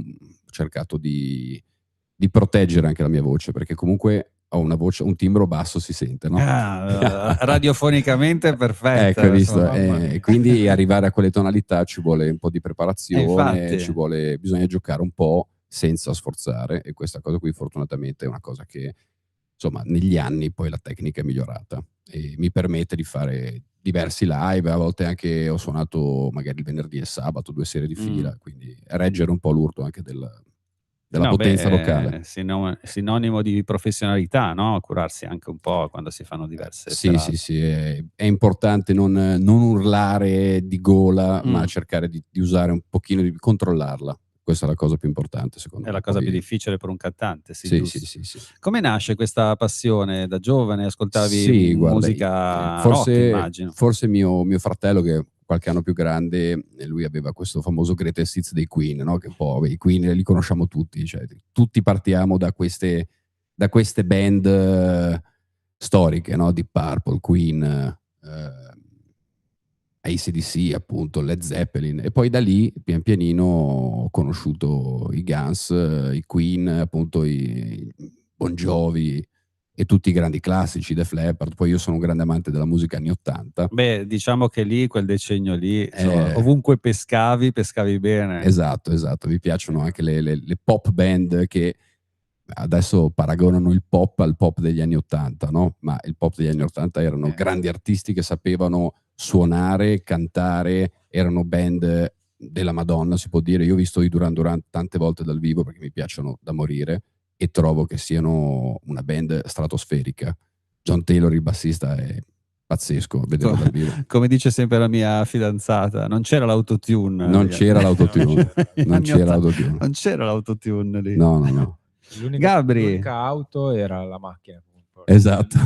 cercato di proteggere anche la mia voce, perché comunque ho una voce, un timbro basso si sente, no? Radiofonicamente perfetto. Ecco, visto? Quindi arrivare a quelle tonalità ci vuole un po' di preparazione, bisogna giocare un po' senza sforzare, e questa cosa qui fortunatamente è una cosa che insomma negli anni poi la tecnica è migliorata e mi permette di fare diversi live. A volte anche ho suonato magari il venerdì e sabato 2 sere di fila, quindi reggere un po' l'urto anche della No, potenza beh, locale. sinonimo di professionalità, no? Curarsi anche un po' quando si fanno diverse Sì, serate. sì, sì, è importante non urlare di gola, ma Mm. cercare di usare un pochino, di controllarla. Questa è la cosa più importante, secondo È me. la cosa Poi- più difficile per un cantante, sì, Sì, giusto. sì, sì, sì. Come nasce questa passione? Da giovane ascoltavi Sì, guarda, musica rock, immagino. forse mio fratello, che è qualche anno più grande, lui aveva questo famoso Greatest Hits dei Queen, no? Che un po', i Queen li conosciamo tutti, cioè, tutti partiamo da queste band storiche, no? Deep Purple, Queen, AC/DC, appunto, Led Zeppelin, e poi da lì pian pianino ho conosciuto i Guns, i Queen, appunto i Bon Jovi e tutti i grandi classici, Def Leppard. Poi io sono un grande amante della musica anni 80. Beh, diciamo che lì, quel decennio lì, insomma, ovunque pescavi bene. Esatto, mi piacciono anche le pop band che adesso paragonano il pop al pop degli anni 80, no? Ma il pop degli anni 80 erano grandi artisti che sapevano suonare, cantare, erano band della Madonna, si può dire. Io ho visto i Duran Duran tante volte dal vivo perché mi piacciono da morire e trovo che siano una band stratosferica. John Taylor, il bassista, è pazzesco a vederlo dal vivo. Come dice sempre la mia fidanzata, non c'era l'autotune. Non c'era l'autotune. Non c'era l'autotune lì. No. Gabri. L'unica auto era la macchina. Esatto.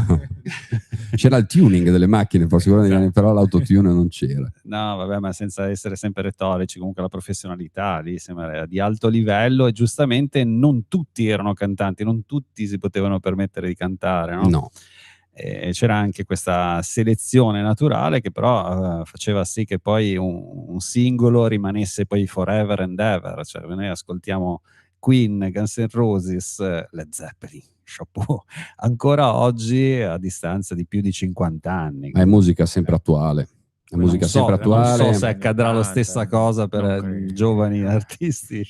C'era il tuning delle macchine, però l'autotune non c'era. No, vabbè, ma senza essere sempre retorici, comunque la professionalità lì sembra di alto livello e giustamente non tutti erano cantanti, non tutti si potevano permettere di cantare, no? No. C'era anche questa selezione naturale che però faceva sì che poi un singolo rimanesse poi forever and ever. Cioè, noi ascoltiamo Queen, Guns N' Roses, Led Zeppelin, chapeau, ancora oggi a distanza di più di 50 anni. Ma è musica sempre attuale. È musica sempre attuale. Non so se accadrà la stessa cosa per giovani artisti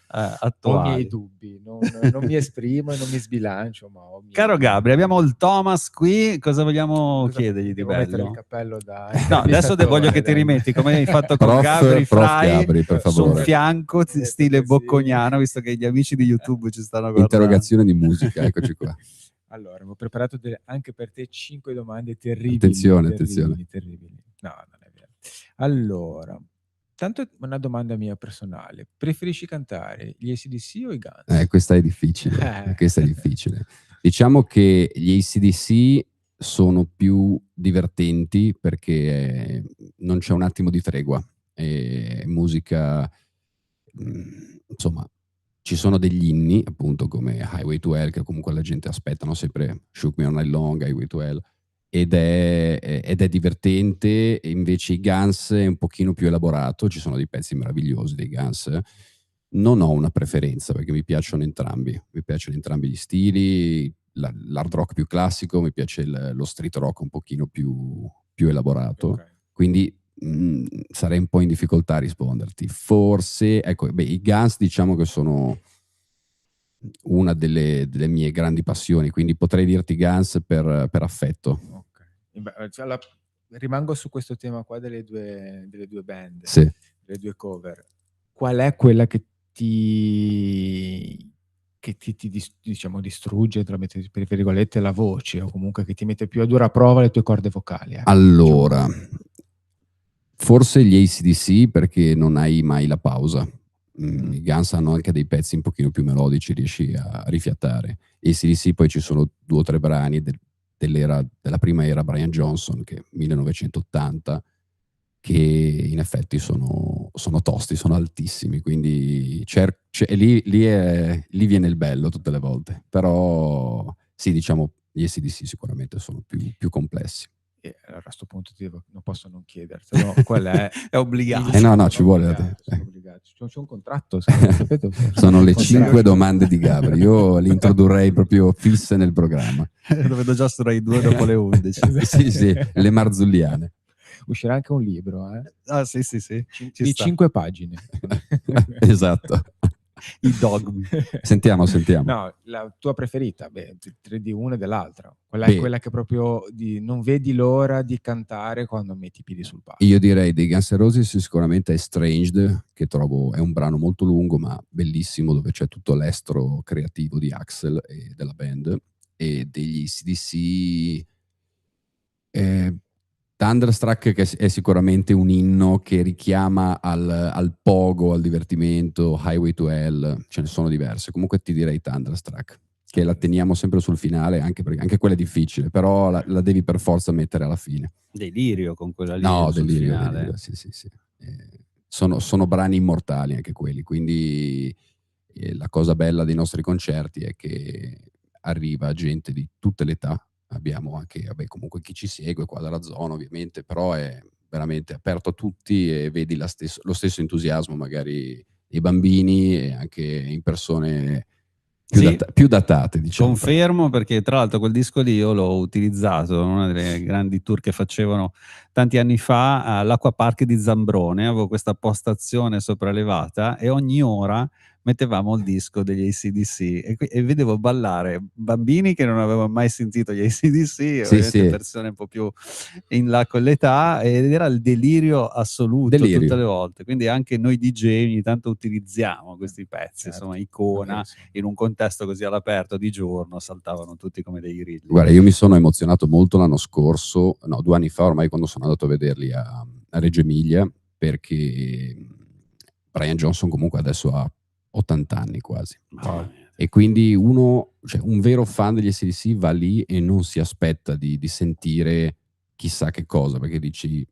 attuali. Ho i miei dubbi, non mi esprimo e non mi sbilancio. Ma Caro Gabri, abbiamo il Thomas qui, cosa vogliamo chiedergli di bello? Mettere il cappello da... No, adesso voglio che ti rimetti, come hai fatto con Gabri Fry, su un fianco, stile bocconiano, visto che gli amici di YouTube ci stanno guardando. Interrogazione di musica, eccoci qua. Allora, avevo preparato anche per te 5 domande terribili. Attenzione. Terribili. No, non è vero. Allora, tanto una domanda mia personale. Preferisci cantare gli AC/DC o i Guns? Questa è difficile. Diciamo che gli AC/DC sono più divertenti perché non c'è un attimo di tregua. È musica, insomma, ci sono degli inni, appunto, come Highway to Hell, che comunque la gente aspetta, no? Sempre Shook Me All Night Long, Highway to Hell, ed è divertente. E invece i Guns è un pochino più elaborato, ci sono dei pezzi meravigliosi dei Guns. Non ho una preferenza perché mi piacciono entrambi gli stili, l'hard rock più classico, mi piace lo street rock un pochino più elaborato, quindi sarei un po' in difficoltà a risponderti. Forse, ecco, i Guns diciamo che sono una delle mie grandi passioni, quindi potrei dirti Guns per affetto. Cioè, rimango su questo tema qua delle due band, sì. Delle due cover. Qual è quella che ti diciamo distrugge, tra virgolette, la voce, o comunque che ti mette più a dura prova le tue corde vocali? Allora, forse gli AC/DC, perché non hai mai la pausa. I Guns hanno anche dei pezzi un pochino più melodici, riesci a rifiatare. AC/DC poi ci sono 2 o 3 brani della prima era Brian Johnson, che è 1980, che in effetti sono tosti, sono altissimi, quindi lì viene il bello tutte le volte. Però sì, diciamo gli AC/DC sicuramente sono più complessi. E allora a questo punto non posso non chiedertelo, qual è? È obbligato. No, ci vuole. C'è un contratto, sapete? Sono le 5 domande di Gabri, io li introdurrei proprio fisse nel programma. Lo vedo già su Rai 2 dopo le 11. sì, le marzulliane. Uscirà anche un libro, Ah, sì. di 5 pagine. Esatto. I dogmi. Sentiamo. No, la tua preferita? Beh, tre di una e dell'altra. Quella Beh. è quella che proprio non vedi l'ora di cantare quando metti i piedi sul palco. Io direi dei Guns N' Roses sicuramente Estranged, che trovo è un brano molto lungo ma bellissimo, dove c'è tutto l'estro creativo di Axl e della band, e degli AC/DC Thunderstruck, che è sicuramente un inno che richiama al pogo, al divertimento, Highway to Hell, ce ne sono diverse. Comunque ti direi Thunderstruck, che la teniamo sempre sul finale, anche perché anche quella è difficile, però la devi per forza mettere alla fine. Delirio con quella lì No, sul delirio, finale. sì. Sono brani immortali anche quelli, quindi la cosa bella dei nostri concerti è che arriva gente di tutte le età. Abbiamo anche, comunque chi ci segue qua dalla zona ovviamente, però è veramente aperto a tutti e vedi lo stesso entusiasmo magari nei bambini e anche in persone Sì, più datate, diciamo. confermo, perché tra l'altro quel disco lì io l'ho utilizzato in una delle grandi tour che facevano tanti anni fa all'Acquapark di Zambrone. Avevo questa postazione sopraelevata e ogni ora mettevamo il disco degli AC/DC e vedevo ballare bambini che non avevano mai sentito gli AC/DC, ovviamente persone un po' più in là con l'età, ed era il delirio assoluto tutte le volte. Quindi anche noi DJ ogni tanto utilizziamo questi pezzi, insomma, Icona, in un contesto così all'aperto di giorno saltavano tutti come dei grilli. Guarda, io mi sono emozionato molto l'anno scorso, no, 2 anni fa ormai, quando sono andato a vederli a Reggio Emilia, perché Brian Johnson comunque adesso ha 80 anni quasi. E quindi un vero fan degli AC/DC va lì e non si aspetta di sentire chissà che cosa, perché dici,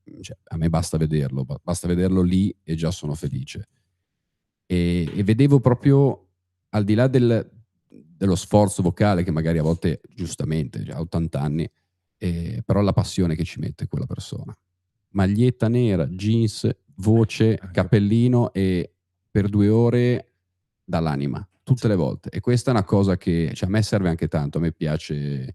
a me basta vederlo lì e già sono felice. E vedevo proprio, al di là dello sforzo vocale, che magari a volte giustamente già a 80 anni, però la passione che ci mette quella persona. Maglietta nera, jeans, voce, cappellino, e per 2 ore dall'anima, tutte le volte. E questa è una cosa che a me serve anche tanto, a me piace.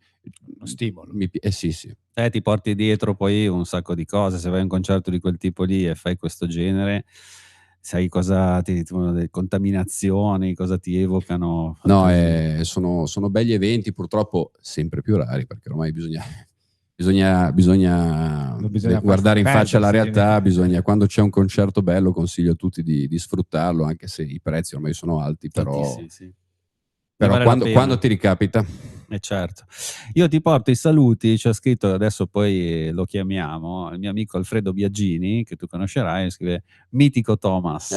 Uno stimolo. Sì. Ti porti dietro poi un sacco di cose. Se vai a un concerto di quel tipo lì e fai questo genere, sai cosa delle contaminazioni, cosa ti evocano. No, sono begli eventi, purtroppo sempre più rari, perché ormai bisogna guardare in faccia la realtà. Quando c'è un concerto bello, consiglio a tutti di sfruttarlo, anche se i prezzi ormai sono alti, però vale la pena. quando ti ricapita. Certo. Io ti porto i saluti, c'è scritto, adesso poi lo chiamiamo, il mio amico Alfredo Biagini, che tu conoscerai, scrive mitico Thomas.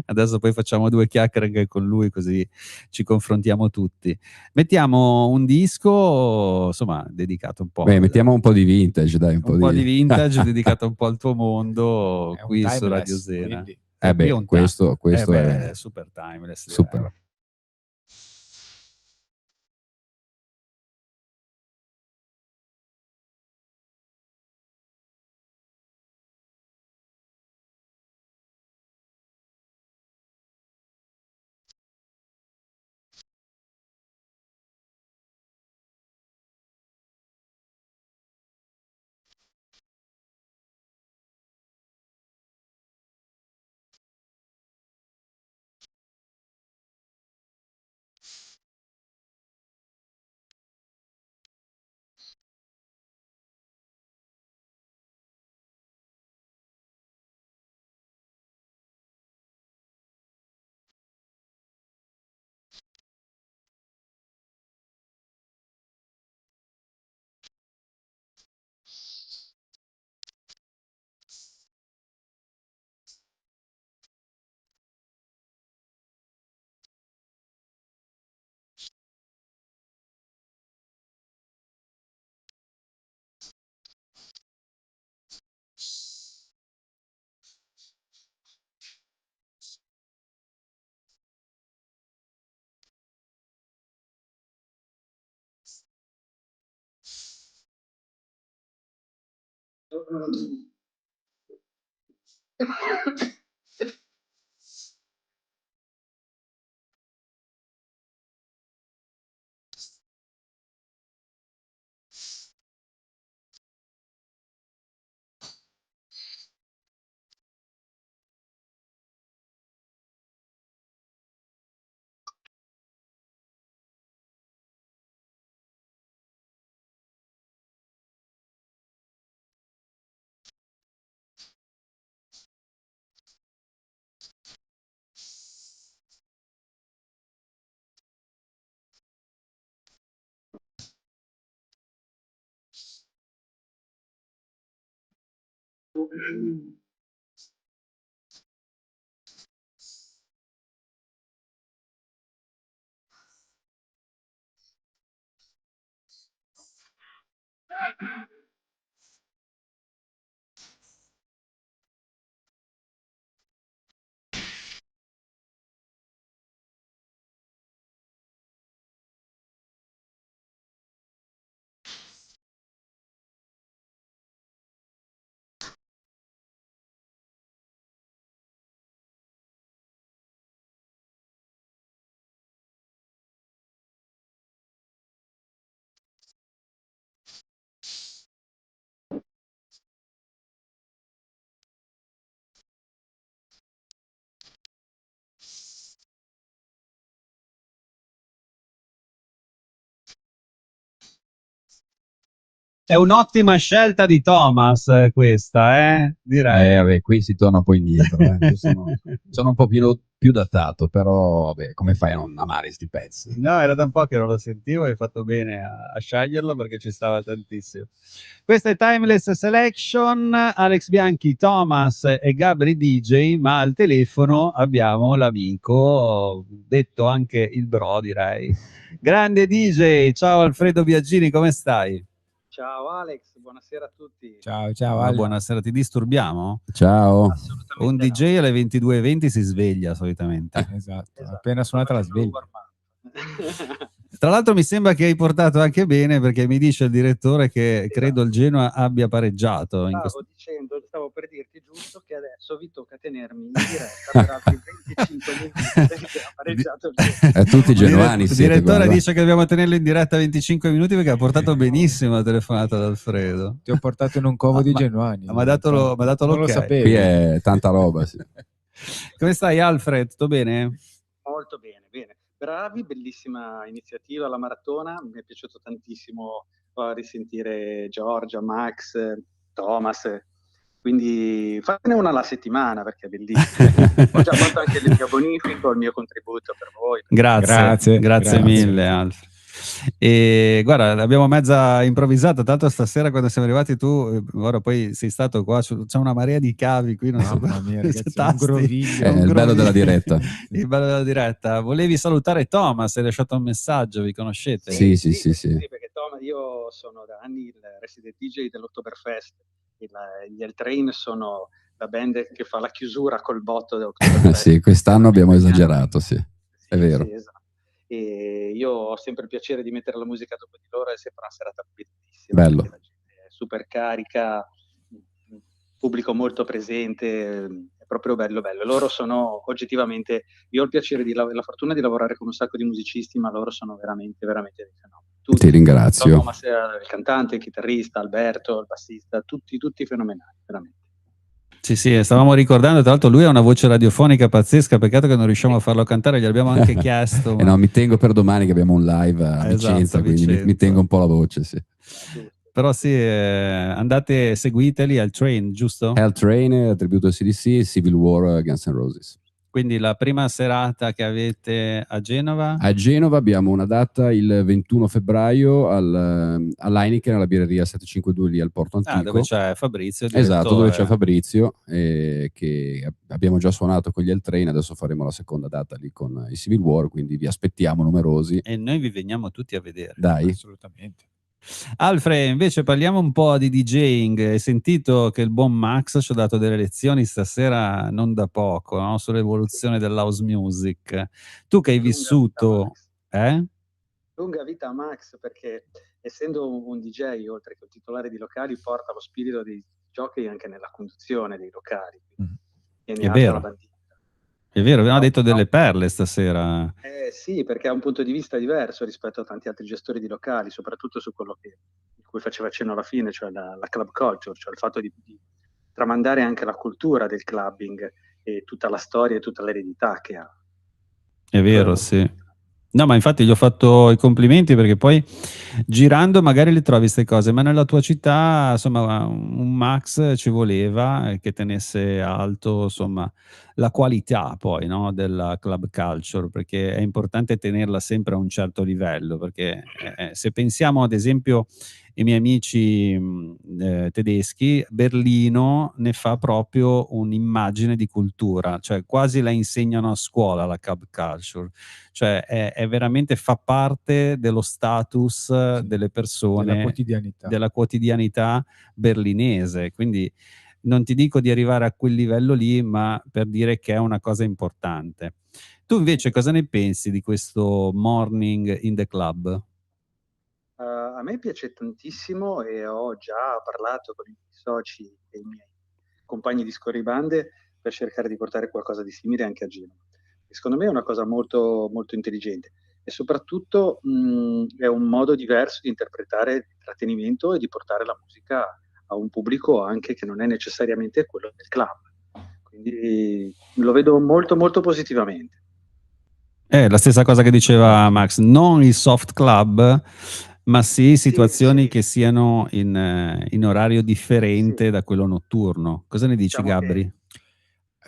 Adesso poi facciamo 2 chiacchiere anche con lui, così ci confrontiamo tutti. Mettiamo un disco, insomma, dedicato un po'. Mettiamo un po' di vintage, dai. Un po' di vintage dedicato un po' al tuo mondo, È qui su Radio timeless, Zena. quindi. Questo è super timeless. super. È un'ottima scelta di Thomas questa, direi. Vabbè, qui si torna poi indietro. Io sono un po' più datato, però vabbè, come fai a non amare sti pezzi? No, era da un po' che non lo sentivo e hai fatto bene a sceglierlo perché ci stava tantissimo. Questa è Timeless Selection, Alex Bianchi, Thomas e Gabri DJ, ma al telefono abbiamo l'amico, detto anche il bro, direi. Grande DJ, ciao Alfredo Biagini, come stai? Ciao Alex, buonasera a tutti. Ciao, Buonasera, ti disturbiamo? Ciao. Un DJ alle 22:20 si sveglia solitamente. Esatto, appena suonata la sveglia. Tra l'altro mi sembra che hai portato anche bene, perché mi dice il direttore che credo il Genoa abbia pareggiato. Stavo per dirti giusto che adesso vi tocca tenermi in diretta per altri 25 minuti perché ha pareggiato il Genoa. Tutti genoani Il siete, direttore guarda. dice che dobbiamo tenerlo in diretta 25 minuti perché ha portato benissimo la telefonata ad Alfredo. Ti ho portato in un covo di genuani. Mi ha dato Non lo l'ok. sapevi. Qui è tanta roba, sì. Come stai Alfred? Tutto bene? Molto bene, bene. Bravi, bellissima iniziativa la maratona, mi è piaciuto tantissimo risentire Giorgia, Max, Thomas, quindi fatene una alla settimana perché è bellissima. Ho già fatto anche il mio bonifico, il mio contributo per voi. Grazie mille Alfred. E guarda, l'abbiamo mezza improvvisata, tanto stasera quando siamo arrivati tu, ora poi sei stato qua, c'è una marea di cavi qui, non so, Mamma mia, ragazzi, tasti, un groviglio. È il bello della diretta. Il bello della diretta. Volevi salutare Thomas, hai lasciato un messaggio, vi conoscete? Sì. Perché Tom, io sono da anni il resident DJ dell'Oktoberfest, gli L-Train sono la band che fa la chiusura col botto dell'Oktoberfest. Sì, quest'anno abbiamo esagerato, sì, è vero. Sì, esatto. E io ho sempre il piacere di mettere la musica dopo di loro, è sempre una serata bellissima. Bello. La gente è super carica, pubblico molto presente, è proprio bello. Loro sono oggettivamente, io ho il piacere la fortuna di lavorare con un sacco di musicisti, ma loro sono veramente dei fenomeni. Tutti, Ti ringrazio. Thomas, il cantante, il chitarrista, Alberto, il bassista, tutti fenomenali, veramente. Sì, stavamo ricordando, tra l'altro lui ha una voce radiofonica pazzesca, peccato che non riusciamo a farlo cantare, gli abbiamo anche chiesto. No, mi tengo per domani che abbiamo un live a Vicenza, quindi mi tengo un po' la voce, sì. Però sì, andate, seguiteli al Train, giusto? Hell Train, tributo al CDC, Civil War, Guns N' Roses. Quindi la prima serata che avete a Genova? A Genova abbiamo una data il 21 febbraio all'Heineken, alla birreria 752 lì al Porto Antico. Dove c'è Fabrizio. Esatto, dove c'è Fabrizio, che abbiamo già suonato con gli L-Train, adesso faremo la seconda data lì con i Civil War, quindi vi aspettiamo numerosi. E noi vi veniamo tutti a vedere. Dai. Assolutamente. Alfred, invece parliamo un po' di DJing. Hai sentito che il buon Max ci ha dato delle lezioni stasera non da poco, no? Sull'evoluzione dell'house music. Tu che hai vissuto... Lunga vita a Max, perché essendo un DJ, oltre che un titolare di locali, porta lo spirito dei giochi anche nella conduzione dei locali. È vero. È vero, abbiamo detto delle perle stasera. Sì, perché ha un punto di vista diverso rispetto a tanti altri gestori di locali, soprattutto su quello di cui faceva cenno alla fine, cioè la club culture, cioè il fatto di tramandare anche la cultura del clubbing e tutta la storia e tutta l'eredità che ha. È vero, sì. No, ma infatti gli ho fatto i complimenti perché poi girando magari le trovi queste cose, ma nella tua città, insomma, un Max ci voleva che tenesse alto, insomma, la qualità poi, no, della club culture, perché è importante tenerla sempre a un certo livello, perché se pensiamo ad esempio i miei amici tedeschi, Berlino ne fa proprio un'immagine di cultura, cioè quasi la insegnano a scuola la club culture, cioè è veramente, fa parte dello status delle persone, della quotidianità berlinese, quindi non ti dico di arrivare a quel livello lì, ma per dire che è una cosa importante. Tu invece cosa ne pensi di questo morning in the club? A me piace tantissimo e ho già parlato con i miei soci e i miei compagni di scorribande per cercare di portare qualcosa di simile anche a Genova. E secondo me è una cosa molto, molto intelligente e soprattutto è un modo diverso di interpretare l'intrattenimento e di portare la musica a un pubblico anche che non è necessariamente quello del club. Quindi lo vedo molto, molto positivamente. È la stessa cosa che diceva Max, non il soft club, ma sì situazioni che siano in orario differente da quello notturno. Cosa ne dici, Diciamo Gabri?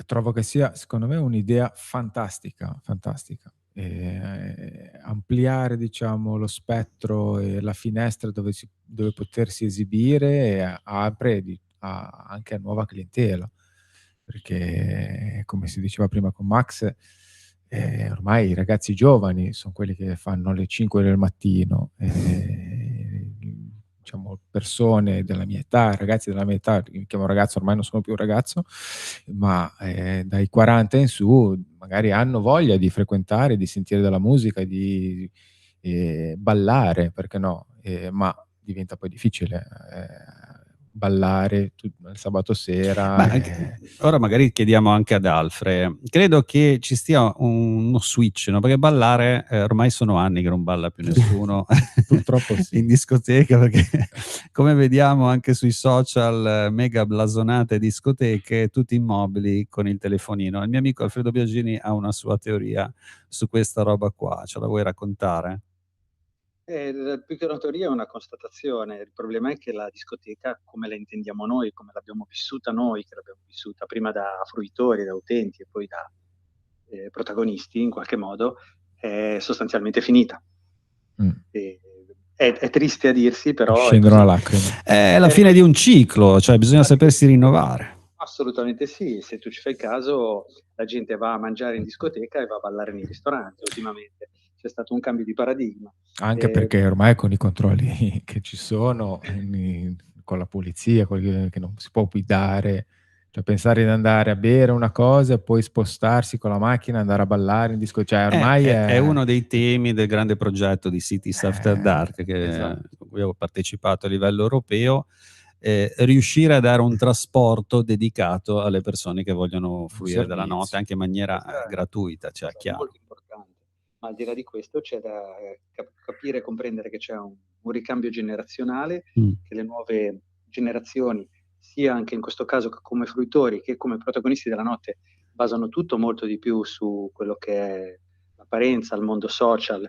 Trovo che sia, secondo me, un'idea fantastica. Ampliare, diciamo, lo spettro e la finestra dove potersi esibire apre anche a nuova clientela, perché, come si diceva prima con Max, ormai i ragazzi giovani sono quelli che fanno le 5 del mattino, diciamo persone della mia età, ragazzi della mia età, mi chiamo ragazzo, ormai non sono più un ragazzo, ma dai 40 in su magari hanno voglia di frequentare, di sentire della musica, di ballare, perché no? Ma diventa poi difficile ballare il sabato sera. Ora magari chiediamo anche ad Alfre, credo che ci stia uno switch, no? Perché ballare, ormai sono anni che non balla più nessuno purtroppo sì. in discoteca, perché come vediamo anche sui social, mega blasonate discoteche, tutti immobili con il telefonino. Il mio amico Alfredo Biagini ha una sua teoria su questa roba qua, ce la vuoi raccontare? Più che una teoria è una constatazione. Il problema è che la discoteca, come la intendiamo noi, come l'abbiamo vissuta noi, che l'abbiamo vissuta prima da fruitori, da utenti e poi da protagonisti in qualche modo, è sostanzialmente finita. È triste a dirsi, però scendono la lacrima. È la fine di un ciclo, cioè bisogna sapersi rinnovare. Assolutamente sì, se tu ci fai caso la gente va a mangiare in discoteca e va a ballare nei ristoranti ultimamente. C'è stato un cambio di paradigma. Anche perché ormai con i controlli che ci sono, con la polizia, che non si può guidare, cioè pensare di andare a bere una cosa e poi spostarsi con la macchina e andare a ballare in discoteca, cioè ormai è uno dei temi del grande progetto di Cities After Dark esatto. con cui ho partecipato a livello europeo. Riuscire a dare un trasporto dedicato alle persone che vogliono fruire della notte anche in maniera gratuita, cioè chiaro. Molto importante. Ma al di là di questo c'è da capire e comprendere che c'è un ricambio generazionale, che le nuove generazioni, sia anche in questo caso come fruitori che come protagonisti della notte, basano tutto molto di più su quello che è l'apparenza, il mondo social,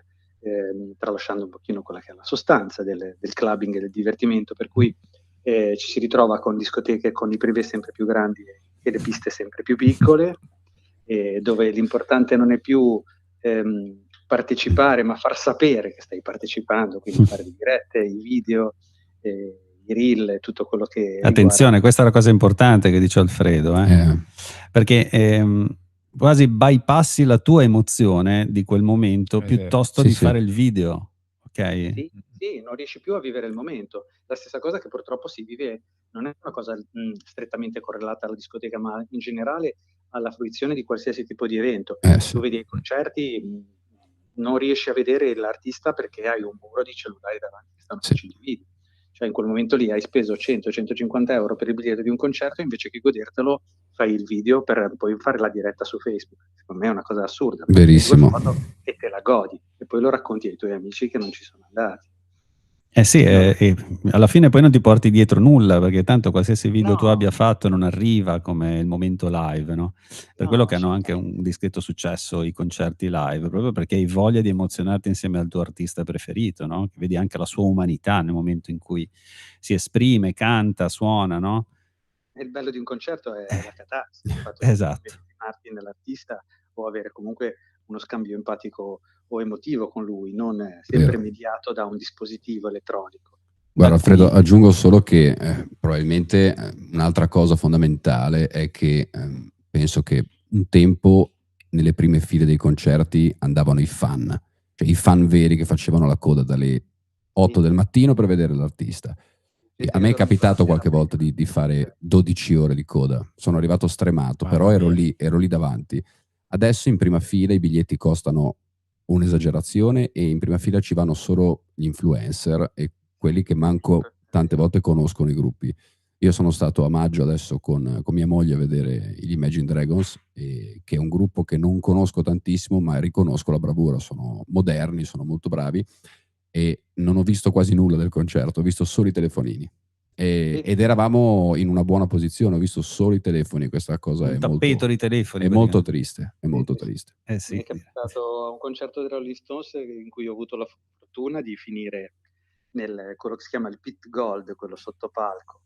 tralasciando un pochino quella che è la sostanza del clubbing e del divertimento, per cui ci si ritrova con discoteche con i privé sempre più grandi e le piste sempre più piccole, dove l'importante non è più partecipare, ma far sapere che stai partecipando, quindi fare le dirette, i video, i reel, tutto quello che attenzione, questa è la cosa importante che dice Alfredo, perché quasi bypassi la tua emozione di quel momento piuttosto di fare il video, ok? Sì, non riesci più a vivere il momento. La stessa cosa che purtroppo si vive, non è una cosa strettamente correlata alla discoteca, ma in generale alla fruizione di qualsiasi tipo di evento. Tu vedi i concerti, non riesci a vedere l'artista perché hai un muro di cellulari davanti che stanno facendo i video. Cioè in quel momento lì hai speso 100-150 euro per il biglietto di un concerto, invece che godertelo fai il video per poi fare la diretta su Facebook. Secondo me è una cosa assurda. Verissimo. E te la godi e poi lo racconti ai tuoi amici che non ci sono andati. Sì, e alla fine poi non ti porti dietro nulla, perché tanto qualsiasi video tu abbia fatto non arriva come il momento live, no? Per quello che hanno anche un discreto successo i concerti live, proprio perché hai voglia di emozionarti insieme al tuo artista preferito, no? Che vedi anche la sua umanità nel momento in cui si esprime, canta, suona, no? E il bello di un concerto è la catarsi, il fatto esatto. di immersimarti nell'artista o avere comunque uno scambio empatico o emotivo con lui, non sempre mediato da un dispositivo elettronico. Guarda Alfredo, aggiungo solo che probabilmente un'altra cosa fondamentale è che penso che un tempo nelle prime file dei concerti andavano i fan, cioè i fan veri che facevano la coda dalle 8 del mattino per vedere l'artista. E a me è capitato qualche volta di fare 12 ore di coda, sono arrivato stremato, però ero lì davanti. Adesso in prima fila i biglietti costano un'esagerazione e in prima fila ci vanno solo gli influencer e quelli che manco tante volte conoscono i gruppi. Io sono stato a maggio adesso con mia moglie a vedere gli Imagine Dragons, che è un gruppo che non conosco tantissimo, ma riconosco la bravura, sono moderni, sono molto bravi, e non ho visto quasi nulla del concerto, ho visto solo i telefonini. Ed eravamo in una buona posizione, ho visto solo i telefoni, questa cosa Un tappeto di telefoni. è molto triste, è molto triste. Mi è capitato a un concerto dei Rolling Stones in cui ho avuto la fortuna di finire nel quello che si chiama il Pit Gold, quello sottopalco,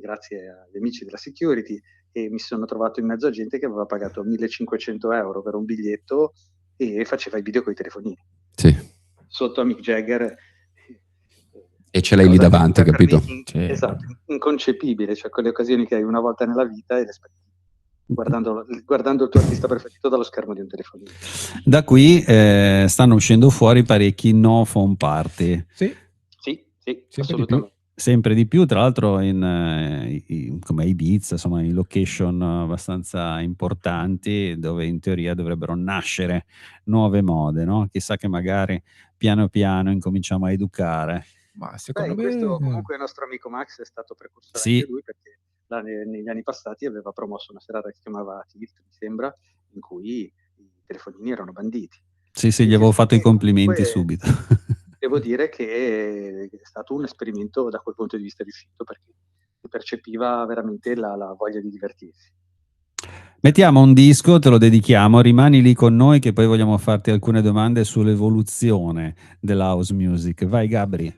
grazie agli amici della security, e mi sono trovato in mezzo a gente che aveva pagato 1.500 euro per un biglietto e faceva i video con i telefonini. Sì. Sotto a Mick Jagger. E ce l'hai lì davanti, capito? Esatto, inconcepibile, cioè quelle occasioni che hai una volta nella vita e le aspetti guardando il tuo artista preferito dallo schermo di un telefonino. Da qui stanno uscendo fuori parecchi no phone party. Sì, assolutamente. Sempre di più, tra l'altro come Ibiza, insomma in location abbastanza importanti dove in teoria dovrebbero nascere nuove mode, no? Chissà che magari piano piano incominciamo a educare. Ma secondo me questo comunque il nostro amico Max è stato precursore Sì. anche lui, perché negli anni passati aveva promosso una serata che si chiamava Tilt, mi sembra, in cui i telefonini erano banditi. Sì, gli avevo fatto i complimenti subito. Devo dire che è stato un esperimento da quel punto di vista riuscito, perché si percepiva veramente la voglia di divertirsi. Mettiamo un disco, te lo dedichiamo, rimani lì con noi che poi vogliamo farti alcune domande sull'evoluzione della house music. Vai Gabri.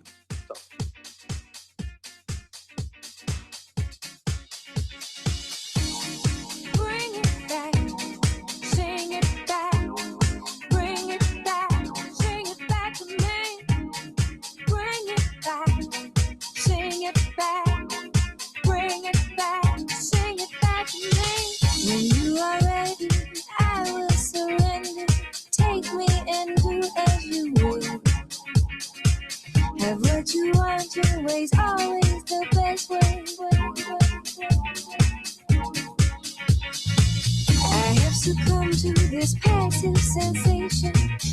Succumb to this passive sensation,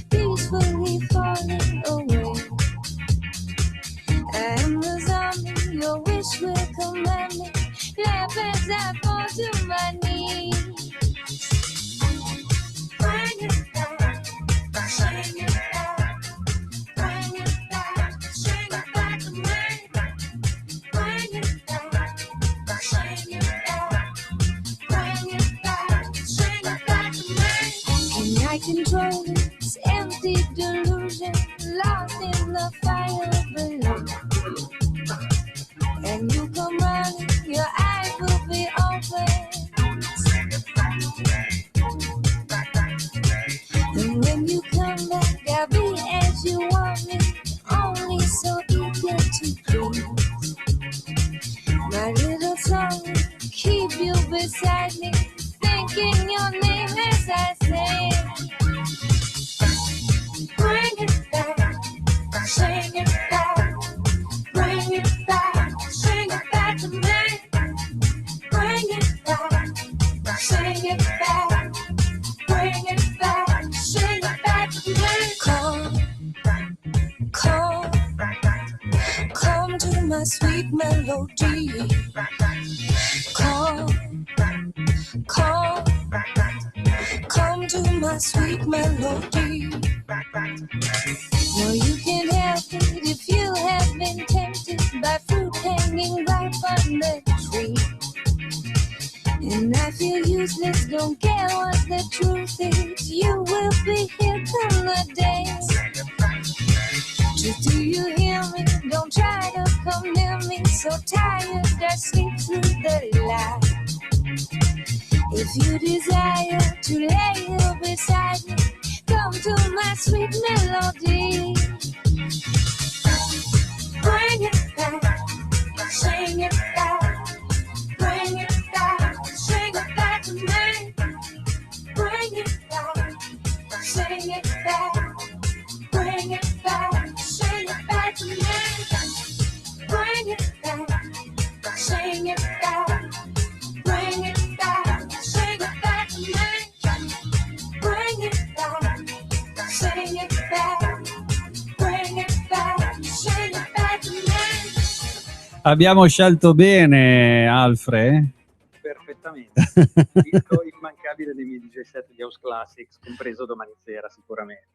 peacefully falling away. I am the zombie, your wish will command me. Laugh as I fall to my knees. Bring it back, bring it back, bring it back, bring it back to me. Bring it back, bring it back, bring it back, bring it back to me. Can I control this empty delusion, lost in the fire below? And you come running, your eyes will be open. And when you come back, I'll be as you want me, only so eager to please. My little song will keep you beside me, thinking your name as I sing. Bring it back, sing it back, bring it back, sing it back to me. Bring it back, sing it back, bring it back, sing it back to me. Come to my sweet melody. Come to my sweet melody. No, you can't help it if you have been tempted by fruit hanging ripe on the tree. And I feel useless, don't care what the truth is. You will be here come the day. Just do you hear me? Don't try to come near me. So tired I sleep through the light. If you desire to lay here beside me, come to my sweet melody. Bring Abbiamo scelto bene, Alfred? Perfettamente. Disco immancabile dei miei DJ set di House Classics, compreso domani sera sicuramente.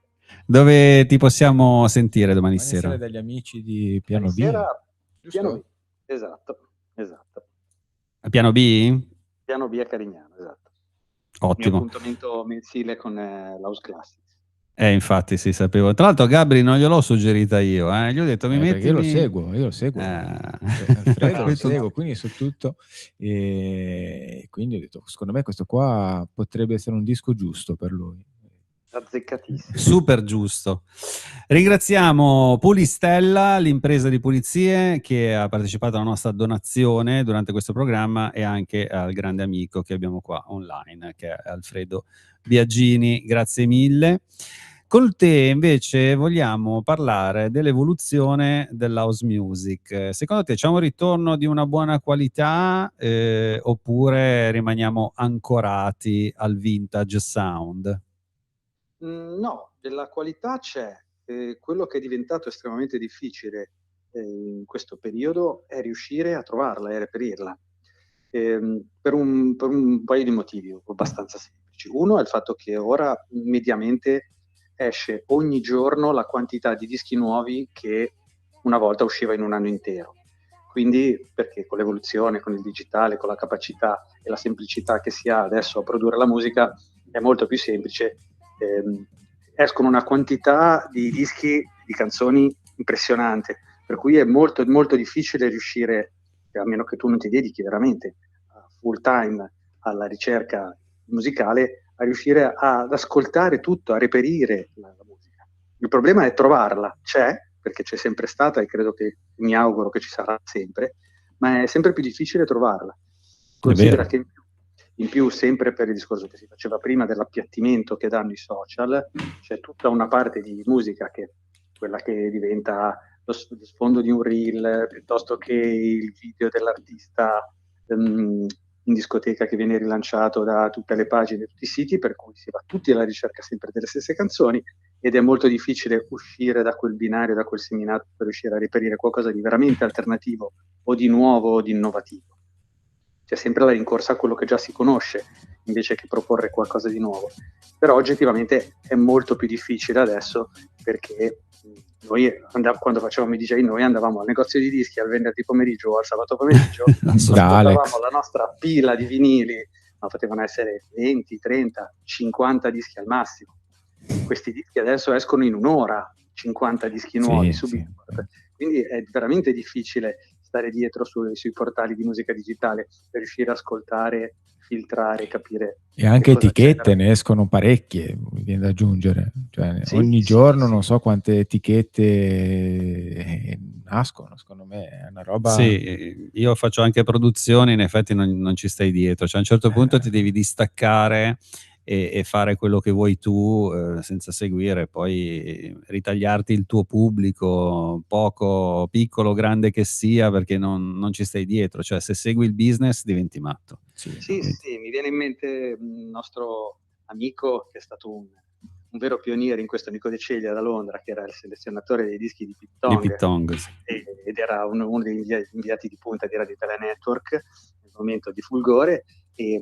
Dove ti possiamo sentire domani Domani sera sera? dagli amici di Piano Domani B. sera, giusto? Piano B. Esatto. A piano B? Piano B a Carignano, esatto. Il mio Ottimo. appuntamento mensile con l'House Classics. Infatti, sì, sapevo. Tra l'altro, Gabri non gliel'ho suggerita io, Gli ho detto, mi Perché metti. io lo seguo. Alfredo lo Tu- seguo, quindi su tutto. E quindi ho detto, secondo me questo qua potrebbe essere un disco giusto per lui. Azzeccatissimo. Super giusto. Ringraziamo Pulistella, l'impresa di pulizie che ha partecipato alla nostra donazione durante questo programma, e anche al grande amico che abbiamo qua online, che è Alfredo Biagini. Grazie mille. Con te invece vogliamo parlare dell'evoluzione dell'house music. Secondo te c'è un ritorno di una buona qualità oppure rimaniamo ancorati al vintage sound? No, della qualità c'è. Quello che è diventato estremamente difficile in questo periodo è riuscire a trovarla e a reperirla. Per un paio di motivi abbastanza semplici. Uno è il fatto che ora mediamente esce ogni giorno la quantità di dischi nuovi che una volta usciva in un anno intero. Quindi, perché con l'evoluzione, con il digitale, con la capacità e la semplicità che si ha adesso a produrre la musica, è molto più semplice. Escono una quantità di dischi, di canzoni impressionante, per cui è molto, molto difficile riuscire, a meno che tu non ti dedichi veramente full time alla ricerca musicale, a riuscire ad ascoltare tutto, a reperire la musica. Il problema è trovarla, c'è, perché c'è sempre stata e credo che, mi auguro che ci sarà sempre, ma è sempre più difficile trovarla. Considera che in più, sempre per il discorso che si faceva prima dell'appiattimento che danno i social, c'è tutta una parte di musica che è quella che diventa lo sfondo di un reel, piuttosto che il video dell'artista in discoteca che viene rilanciato da tutte le pagine, tutti i siti, per cui si va tutti alla ricerca sempre delle stesse canzoni, ed è molto difficile uscire da quel binario, da quel seminato, per riuscire a reperire qualcosa di veramente alternativo o di nuovo o di innovativo. C'è sempre la rincorsa a quello che già si conosce, invece che proporre qualcosa di nuovo. Però oggettivamente è molto più difficile adesso, perché noi quando facevamo i DJ noi andavamo al negozio di dischi al venerdì pomeriggio o al sabato pomeriggio, ascoltavamo la nostra pila di vinili, ma potevano essere 20, 30, 50 dischi al massimo. Questi dischi adesso escono in un'ora, 50 dischi nuovi subito. Quindi è veramente difficile stare dietro sui portali di musica digitale per riuscire a ascoltare, filtrare, capire. E anche etichette ne escono parecchie, mi viene da aggiungere. Cioè, ogni giorno non so quante etichette nascono, secondo me è una roba. Sì, io faccio anche produzioni, in effetti non ci stai dietro, cioè a un certo punto ti devi distaccare e fare quello che vuoi tu, senza seguire, poi ritagliarti il tuo pubblico, poco, piccolo, grande che sia, perché non ci stai dietro, cioè se segui il business diventi matto. Sì, mi viene in mente un nostro amico che è stato un vero pioniere in questo, Nico De Ceglia da Londra, che era il selezionatore dei dischi di Pete Tong, ed era uno degli inviati di punta di Radio Italia Network nel momento di fulgore, e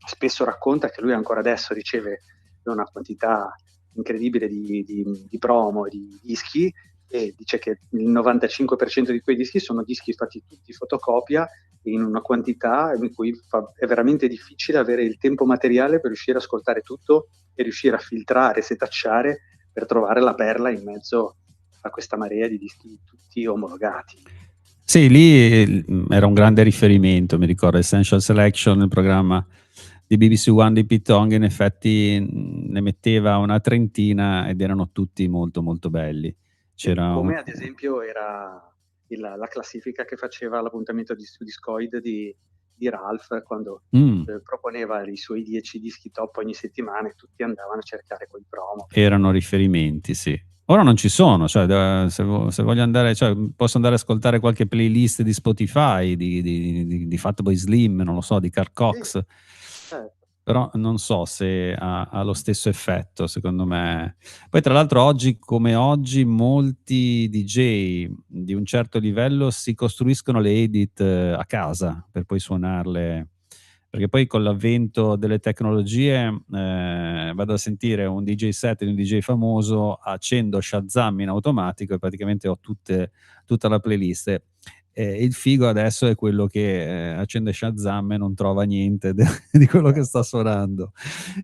spesso racconta che lui ancora adesso riceve una quantità incredibile di promo, di dischi, e dice che il 95% di quei dischi sono dischi fatti tutti fotocopia in una quantità in cui è veramente difficile avere il tempo materiale per riuscire a ascoltare tutto e riuscire a filtrare, setacciare per trovare la perla in mezzo a questa marea di dischi tutti omologati. Sì, lì era un grande riferimento, mi ricordo Essential Selection, il programma di BBC One di Pete Tong, in effetti ne metteva una trentina ed erano tutti molto molto belli. Come ad esempio era la classifica che faceva l'appuntamento di Studiscoid di Ralph, quando proponeva i suoi 10 dischi top ogni settimana e tutti andavano a cercare quei promo. Erano riferimenti, sì. Ora non ci sono, cioè, se voglio andare, cioè, posso andare ad ascoltare qualche playlist di Spotify di Fatboy Slim, non lo so, di Carl Cox. Sì, certo. però non so se ha lo stesso effetto, secondo me. Poi tra l'altro oggi come oggi molti DJ di un certo livello si costruiscono le edit a casa per poi suonarle, perché poi con l'avvento delle tecnologie vado a sentire un DJ set di un DJ famoso, accendo Shazam in automatico e praticamente ho tutta la playlist. Il figo adesso è quello che accende Shazam e non trova niente di quello che sta suonando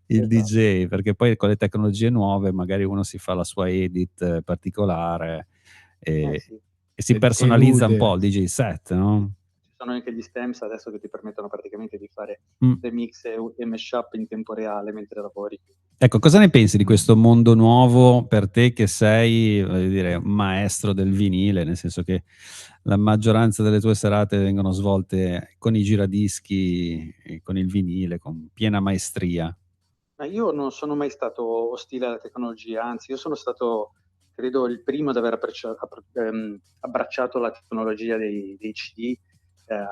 il DJ, perché poi con le tecnologie nuove magari uno si fa la sua edit particolare e, Sì. e si Ed personalizza un elude. po' il DJ set, no? Ci sono anche gli stems adesso che ti permettono praticamente di fare Mm. remix e mashup in tempo reale mentre lavori. Ecco, cosa ne pensi di questo mondo nuovo per te che sei, voglio dire, un maestro del vinile, nel senso che la maggioranza delle tue serate vengono svolte con i giradischi, e con il vinile, con piena maestria. Ma io non sono mai stato ostile alla tecnologia, anzi io sono stato, credo, il primo ad aver abbracciato la tecnologia dei CD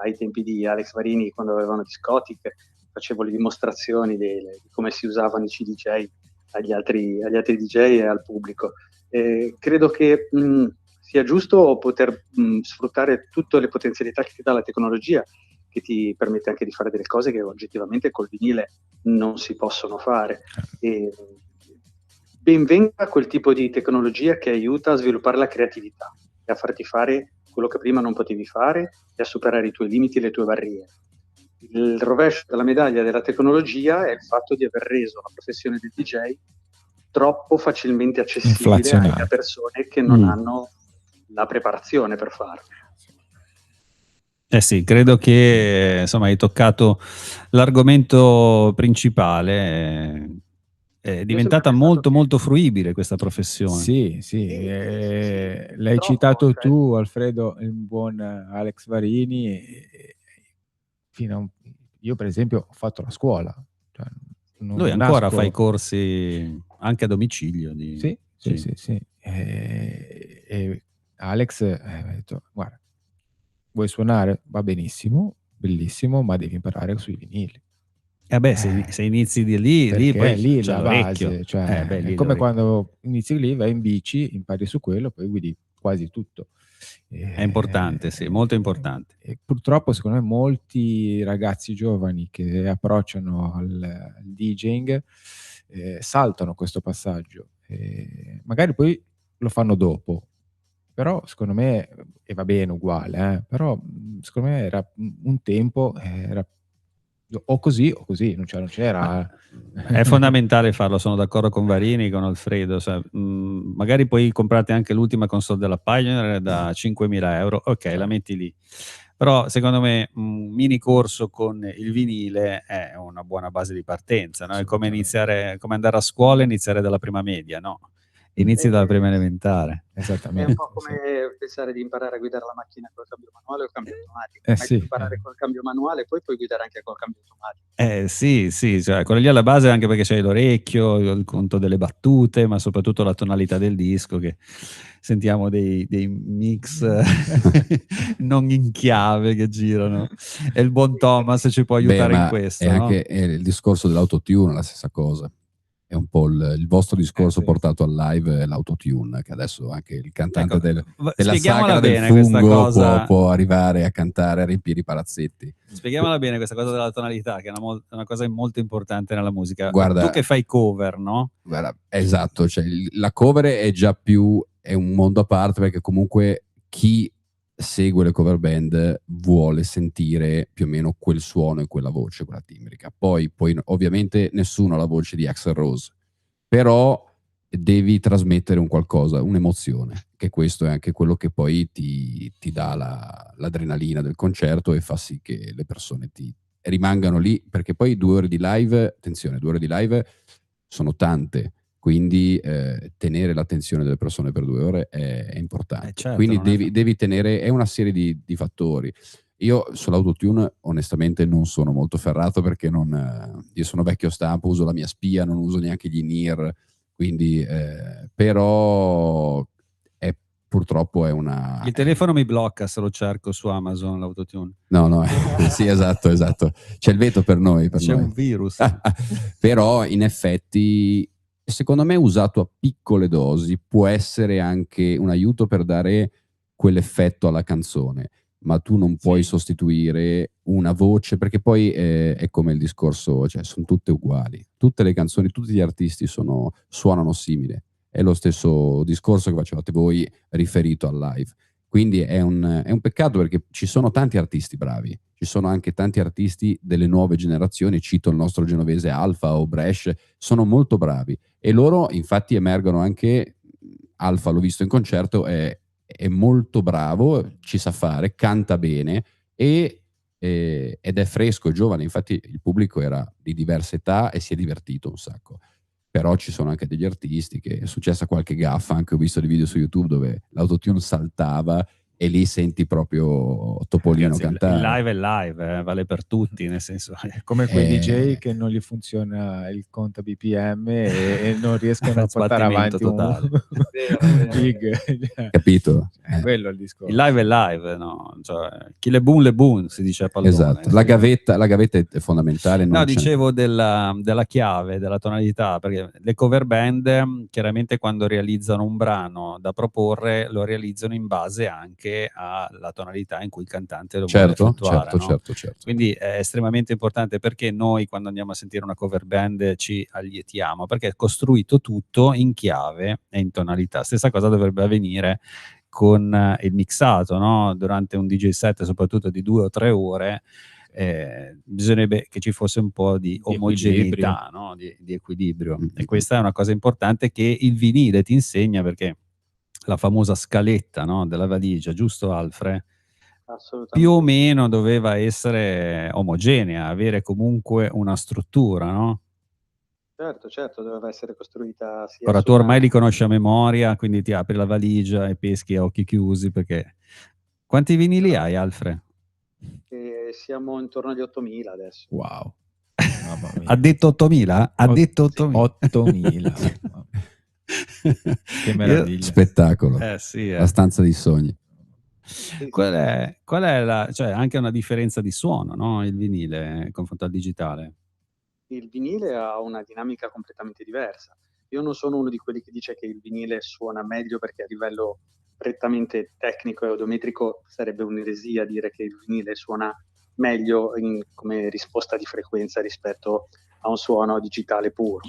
ai tempi di Alex Varini, quando avevano Discotic, facevo le dimostrazioni di come si usavano i CDJ agli altri DJ e al pubblico. Credo che sia giusto poter sfruttare tutte le potenzialità che ti dà la tecnologia, che ti permette anche di fare delle cose che oggettivamente col vinile non si possono fare. E ben venga quel tipo di tecnologia che aiuta a sviluppare la creatività e a farti fare quello che prima non potevi fare e a superare i tuoi limiti e le tue barriere. Il rovescio della medaglia della tecnologia è il fatto di aver reso la professione del DJ troppo facilmente accessibile Inflazionata. anche a persone che non hanno la preparazione per farlo. Eh sì, credo che insomma hai toccato l'argomento principale. È diventata molto molto fruibile questa professione. Sì, l'hai citato tu, Alfredo, il buon Alex Varini. Io per esempio ho fatto la scuola. Cioè, Lui ancora fa i corsi anche a domicilio. Sì. E Alex ha detto, guarda, vuoi suonare? Va benissimo, bellissimo, ma devi imparare sui vinili. Se inizi di lì poi lì c'è la l'orecchio. base, cioè, Lì è come l'orecchio. quando inizi lì, vai in bici, impari su quello, poi guidi quasi tutto. È importante, sì, molto importante. E purtroppo secondo me molti ragazzi giovani che approcciano al DJing saltano questo passaggio, magari poi lo fanno dopo, però secondo me, e va bene uguale, però secondo me era un tempo, era o così, non c'era. È fondamentale farlo, sono d'accordo con Varini, con Alfredo. Magari poi comprate anche l'ultima console della Pioneer da 5.000 euro, ok, la metti lì. Però secondo me un mini corso con il vinile è una buona base di partenza, no? È come andare a scuola e iniziare dalla prima media, no? Inizi dalla prima elementare. È un po' come pensare di imparare a guidare la macchina col cambio manuale o cambio automatico. sì. Imparare col cambio manuale, poi puoi guidare anche col cambio automatico. Sì, cioè, quello lì alla base anche perché c'hai l'orecchio, il conto delle battute, ma soprattutto la tonalità del disco, che sentiamo dei mix non in chiave che girano. E il buon Thomas ci può aiutare in questo. È no? anche il discorso dell'autotune, la stessa cosa. È un po' il vostro discorso portato al live, l'autotune, che adesso anche il cantante della sagra del fungo può arrivare a cantare, a riempire i palazzetti. Spieghiamola bene questa cosa della tonalità, che è una cosa molto importante nella musica. Guarda, tu che fai cover, no? Guarda, esatto, cioè la cover è già è un mondo a parte, perché comunque chi segue le cover band vuole sentire più o meno quel suono e quella voce, quella timbrica. Poi ovviamente nessuno ha la voce di Axl Rose, però devi trasmettere un qualcosa, un'emozione, che questo è anche quello che poi ti dà l'adrenalina del concerto e fa sì che le persone ti rimangano lì, perché poi 2 ore di live, attenzione, 2 ore di live sono tante, quindi tenere l'attenzione delle persone per 2 ore è importante. Certo, quindi devi tenere, è una serie di fattori. Io sull'autotune onestamente non sono molto ferrato, perché io sono vecchio stampo, uso la mia spia, non uso neanche gli in-ear, quindi però purtroppo è una... Il telefono mi blocca se lo cerco su Amazon, l'autotune. No, sì, esatto. C'è il veto per noi. C'è un virus. Però in effetti, secondo me, usato a piccole dosi, può essere anche un aiuto per dare quell'effetto alla canzone, ma tu non puoi sostituire una voce, perché poi è come il discorso, cioè sono tutte uguali. Tutte le canzoni, tutti gli artisti suonano simile. È lo stesso discorso che facevate voi riferito al live. Quindi è un peccato, perché ci sono tanti artisti bravi, ci sono anche tanti artisti delle nuove generazioni, cito il nostro genovese Alfa o Bresh, sono molto bravi e loro infatti emergono anche. Alfa l'ho visto in concerto, è molto bravo, ci sa fare, canta bene ed è fresco e giovane, infatti il pubblico era di diversa età e si è divertito un sacco. Però ci sono anche degli artisti che è successa qualche gaffa, anche ho visto dei video su YouTube dove l'autotune saltava e lì senti proprio Topolino Ragazzi, cantare. il live è live, vale per tutti, nel senso... Come quei DJ che non gli funziona il conto BPM e non riescono a portare Sbattimento avanti totale. un gig. Capito? Quello è il discorso. Il live è live, no? Cioè, chi le boon se dice a pallone. Esatto, la gavetta è fondamentale. No, non c'è- dicevo della chiave, della tonalità, perché le cover band chiaramente quando realizzano un brano da proporre lo realizzano in base anche alla tonalità in cui il cantante lo vuole effettuare, no? certo. Quindi è estremamente importante, perché noi quando andiamo a sentire una cover band ci allietiamo, perché è costruito tutto in chiave e in tonalità. Stessa cosa dovrebbe avvenire con il mixato, no? Durante un DJ set, soprattutto di 2 o 3 ore, bisognerebbe che ci fosse un po' di omogeneità, no? di equilibrio. E questa è una cosa importante che il vinile ti insegna, perché la famosa scaletta, no? Della valigia, giusto Alfred? Assolutamente. Più o meno doveva essere omogenea, avere comunque una struttura, no? Certo, doveva essere costruita sia Ora su tu ormai una- li conosci a memoria, quindi ti apri la valigia e peschi a occhi chiusi, perché... Quanti vinili hai, Alfred? siamo intorno agli 8.000 adesso. Wow. Ha detto 8.000? Ha detto 8.000. 8.000. Che meraviglia. Spettacolo. Sì, La stanza dei sogni. Qual è cioè anche una differenza di suono, no? Il vinile in confronto al digitale. Il vinile ha una dinamica completamente diversa. Io non sono uno di quelli che dice che il vinile suona meglio, perché a livello prettamente tecnico e odometrico sarebbe un'eresia dire che il vinile suona meglio come risposta di frequenza rispetto a un suono digitale puro.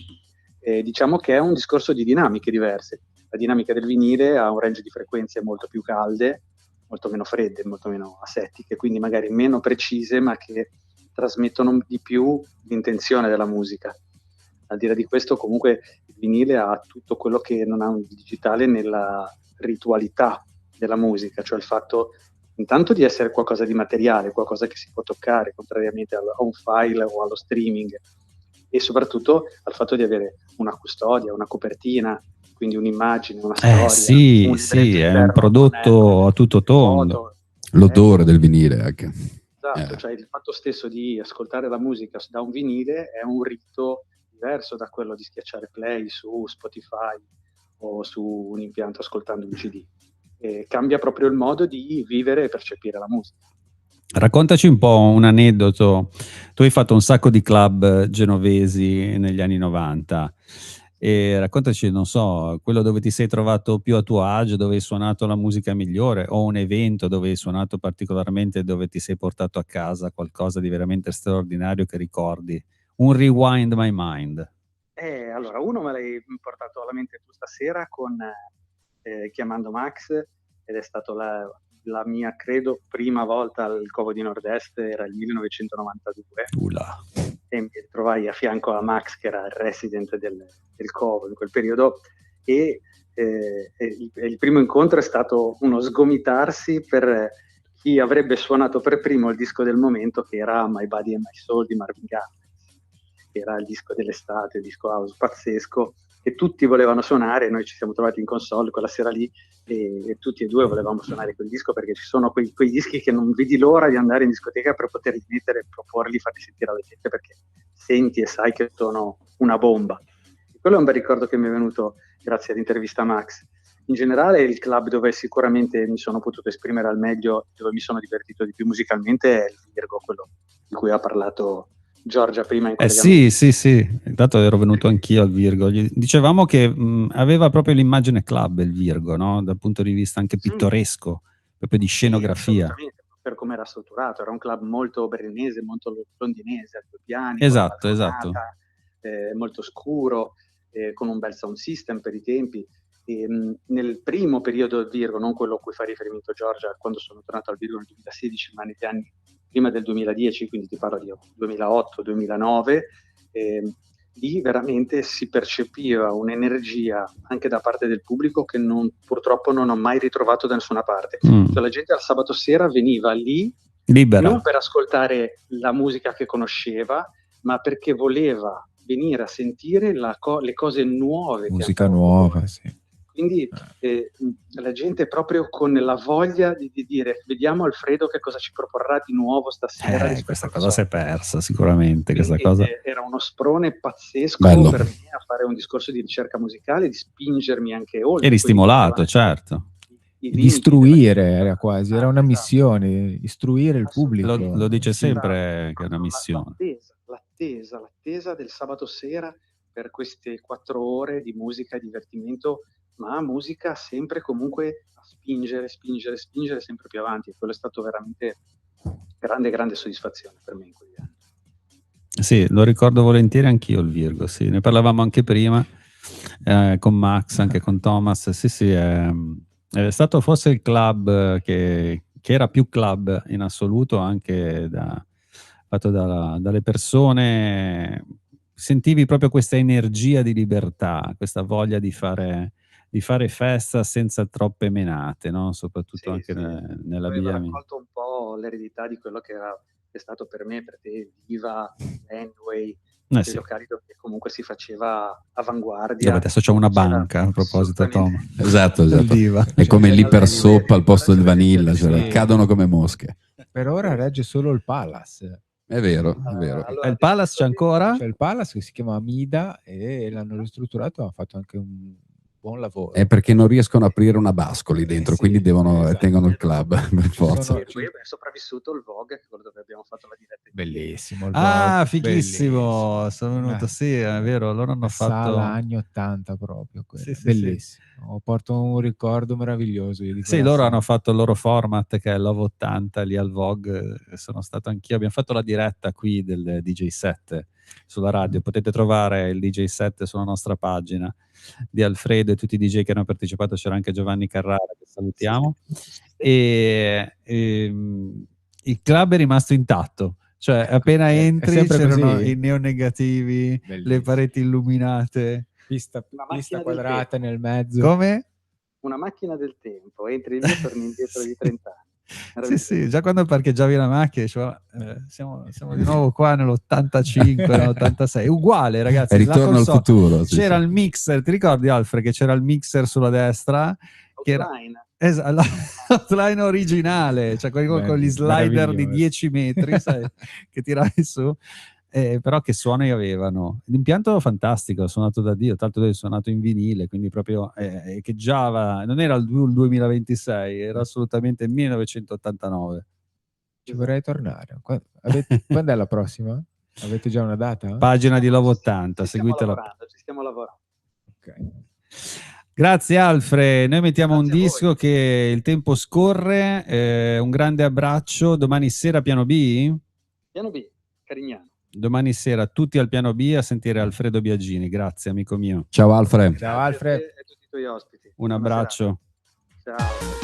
Diciamo che è un discorso di dinamiche diverse. La dinamica del vinile ha un range di frequenze molto più calde, molto meno fredde, molto meno asettiche, quindi magari meno precise, ma che trasmettono di più l'intenzione della musica. Al di là di questo, comunque, il vinile ha tutto quello che non ha un digitale nella ritualità della musica, cioè il fatto intanto di essere qualcosa di materiale, qualcosa che si può toccare, contrariamente a un file o allo streaming, e soprattutto al fatto di avere una custodia, una copertina, quindi un'immagine, una storia. Sì, un sì, libretto è un interno prodotto a tutto tondo. foto. L'odore del vinile anche. Esatto, cioè il fatto stesso di ascoltare la musica da un vinile è un rito diverso da quello di schiacciare play su Spotify o su un impianto ascoltando un CD. E cambia proprio il modo di vivere e percepire la musica. Raccontaci un po' un aneddoto. Tu hai fatto un sacco di club genovesi negli anni 90 e raccontaci, non so, quello dove ti sei trovato più a tuo agio, dove hai suonato la musica migliore, o un evento dove hai suonato particolarmente, dove ti sei portato a casa qualcosa di veramente straordinario che ricordi. Un rewind my mind. Allora, uno me l'hai portato alla mente tu stasera con Chiamando Max, ed è stato la mia, credo, prima volta al Covo di Nord-Est, era il 1992. E mi trovai a fianco a Max, che era il resident del Covo in quel periodo, e il primo incontro è stato uno sgomitarsi per chi avrebbe suonato per primo il disco del momento, che era My Body and My Soul di Marvin Gaye, che era il disco dell'estate, il disco house pazzesco, che tutti volevano suonare. Noi ci siamo trovati in console quella sera lì e tutti e due volevamo suonare quel disco, perché ci sono quei dischi che non vedi l'ora di andare in discoteca per poterli mettere, proporli, farli sentire alla gente, perché senti e sai che sono una bomba. E quello è un bel ricordo che mi è venuto grazie all'intervista a Max. in generale il club dove sicuramente mi sono potuto esprimere al meglio, dove mi sono divertito di più musicalmente, è il Virgo, quello di cui ha parlato Giorgia prima in collegamento. Sì, intanto ero venuto anch'io al Virgo. Dicevamo che aveva proprio l'immagine club il Virgo, no? Dal punto di vista anche Sì. pittoresco, proprio di Sì, scenografia. assolutamente, per come era strutturato, era un club molto berlinese, molto londinese, a 2 piani, con la Esatto. balconata, molto scuro, con un bel sound system per i tempi. Nel primo periodo del Virgo, non quello a cui fa riferimento Giorgia, quando sono tornato al Virgo nel 2016, ma negli anni prima del 2010, quindi ti parlo di 2008-2009, lì veramente si percepiva un'energia anche da parte del pubblico che purtroppo non ho mai ritrovato da nessuna parte. Cioè, la gente al sabato sera veniva lì Libera. non per ascoltare la musica che conosceva, ma perché voleva venire a sentire le cose nuove. Musica nuova, sì. Quindi la gente proprio con la voglia di dire vediamo Alfredo che cosa ci proporrà di nuovo stasera. rispetto Questa a cosa si è persa sicuramente. Questa cosa. Era uno sprone pazzesco Bello. per me a fare un discorso di ricerca musicale, di spingermi anche oltre. Eri quelli che stimolato, erano certo. i Di limiti istruire della- era quasi, era una esatto. missione, istruire il pubblico. Lo dice Sì. sempre che è una missione. L'attesa del sabato sera per queste 4 ore di musica e divertimento, ma musica sempre comunque a spingere sempre più avanti. E quello è stato veramente grande soddisfazione per me in quegli anni. Sì, lo ricordo volentieri anch'io il Virgo, sì. Ne parlavamo anche prima con Max, anche con Thomas. Sì, è stato forse il club che era più club in assoluto, anche fatto dalle persone. Sentivi proprio questa energia di libertà, questa voglia di fare festa senza troppe menate, no? Soprattutto anche Aveva nell'abbigliamento. raccolto un po' l'eredità di quello che è stato per me, per te, Viva, Enway, quei Sì. locali dove comunque si faceva avanguardia. Dove adesso c'è una C'era banca, a proposito, Tom. Esatto. Il Diva. È come l'iper soppa al posto del vanilla, cioè Sì. cadono come mosche. Per ora regge solo il Palace. È vero, è vero. Allora, Il Palace c'è ancora? C'è il Palace che si chiama Amida e l'hanno ristrutturato, ha fatto anche un buon lavoro. È perché non riescono a aprire una Bascoli dentro, Sì, quindi esatto. tengono il club per forza. E poi è sopravvissuto il Vogue, che è quello dove abbiamo fatto la diretta. Bellissimo. il Ah, Vogue, fighissimo, bellissimo. sono venuto, Eh, sì, è vero, loro hanno Sala fatto... anni 80 proprio, quella. Sì, sì, bellissimo. Porto un ricordo meraviglioso. Io di Sì, quella loro sala. hanno fatto il loro format che è Love 80 lì al Vogue, sono stato anch'io, abbiamo fatto la diretta qui del DJ set sulla radio, potete trovare il DJ set sulla nostra pagina di Alfredo e tutti i DJ che hanno partecipato, c'era anche Giovanni Carrara che salutiamo, e il club è rimasto intatto, cioè appena è entri sempre c'erano così. i neonegativi, le Bellissimo. pareti illuminate. Pista Una macchina del quadrata nel mezzo. Come? Una macchina del tempo, entri lì e torni indietro di 30 anni. Sì, sì, già quando parcheggiavi la macchina diceva, siamo di nuovo qua nell'85, nell'86, uguale ragazzi, È la ritorno al console. futuro. sì, C'era sì. il mixer, ti ricordi Alfred che c'era il mixer sulla destra? Che era Outline. l'outline originale, cioè quelli con gli slider di Meraviglioso. 10 metri, sai, che tiravi su. Però che suoni avevano. L'impianto fantastico, suonato da Dio, tanto è suonato in vinile, quindi proprio echeggiava, non era il 2026, era assolutamente il 1989. Ci vorrei tornare. Quando è la prossima? Avete già una data? Pagina di Love 80, Ci seguitela. stiamo lavorando. Ok. Grazie Alfred, noi mettiamo Grazie un a voi. disco che il tempo scorre, un grande abbraccio, domani sera piano B? Piano B, Carignano. Domani sera tutti al piano B a sentire Alfredo Biagini, grazie amico mio. Ciao Alfred. Ciao Grazie a Alfred. te e a tutti i tuoi ospiti. Un Buona abbraccio. serata. Ciao.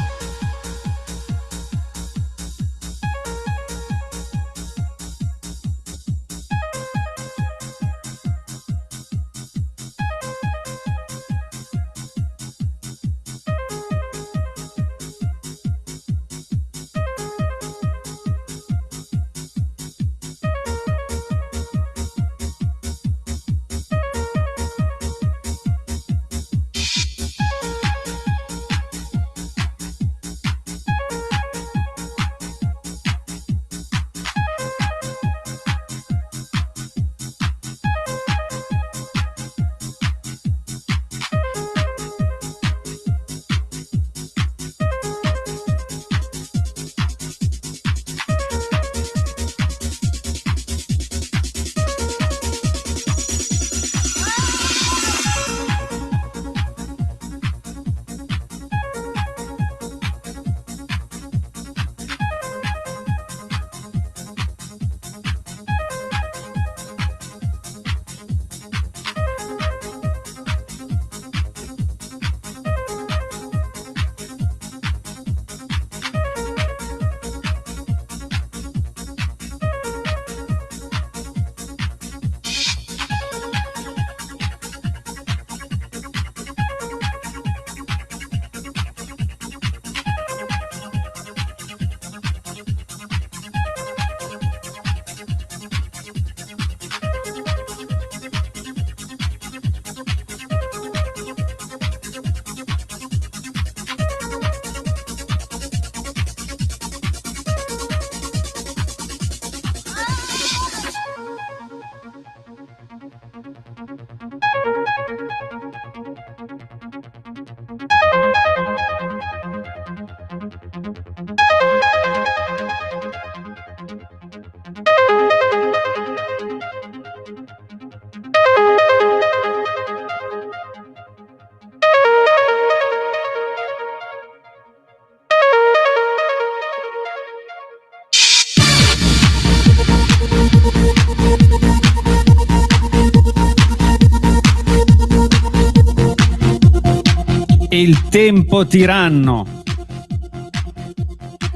e il tempo tiranno.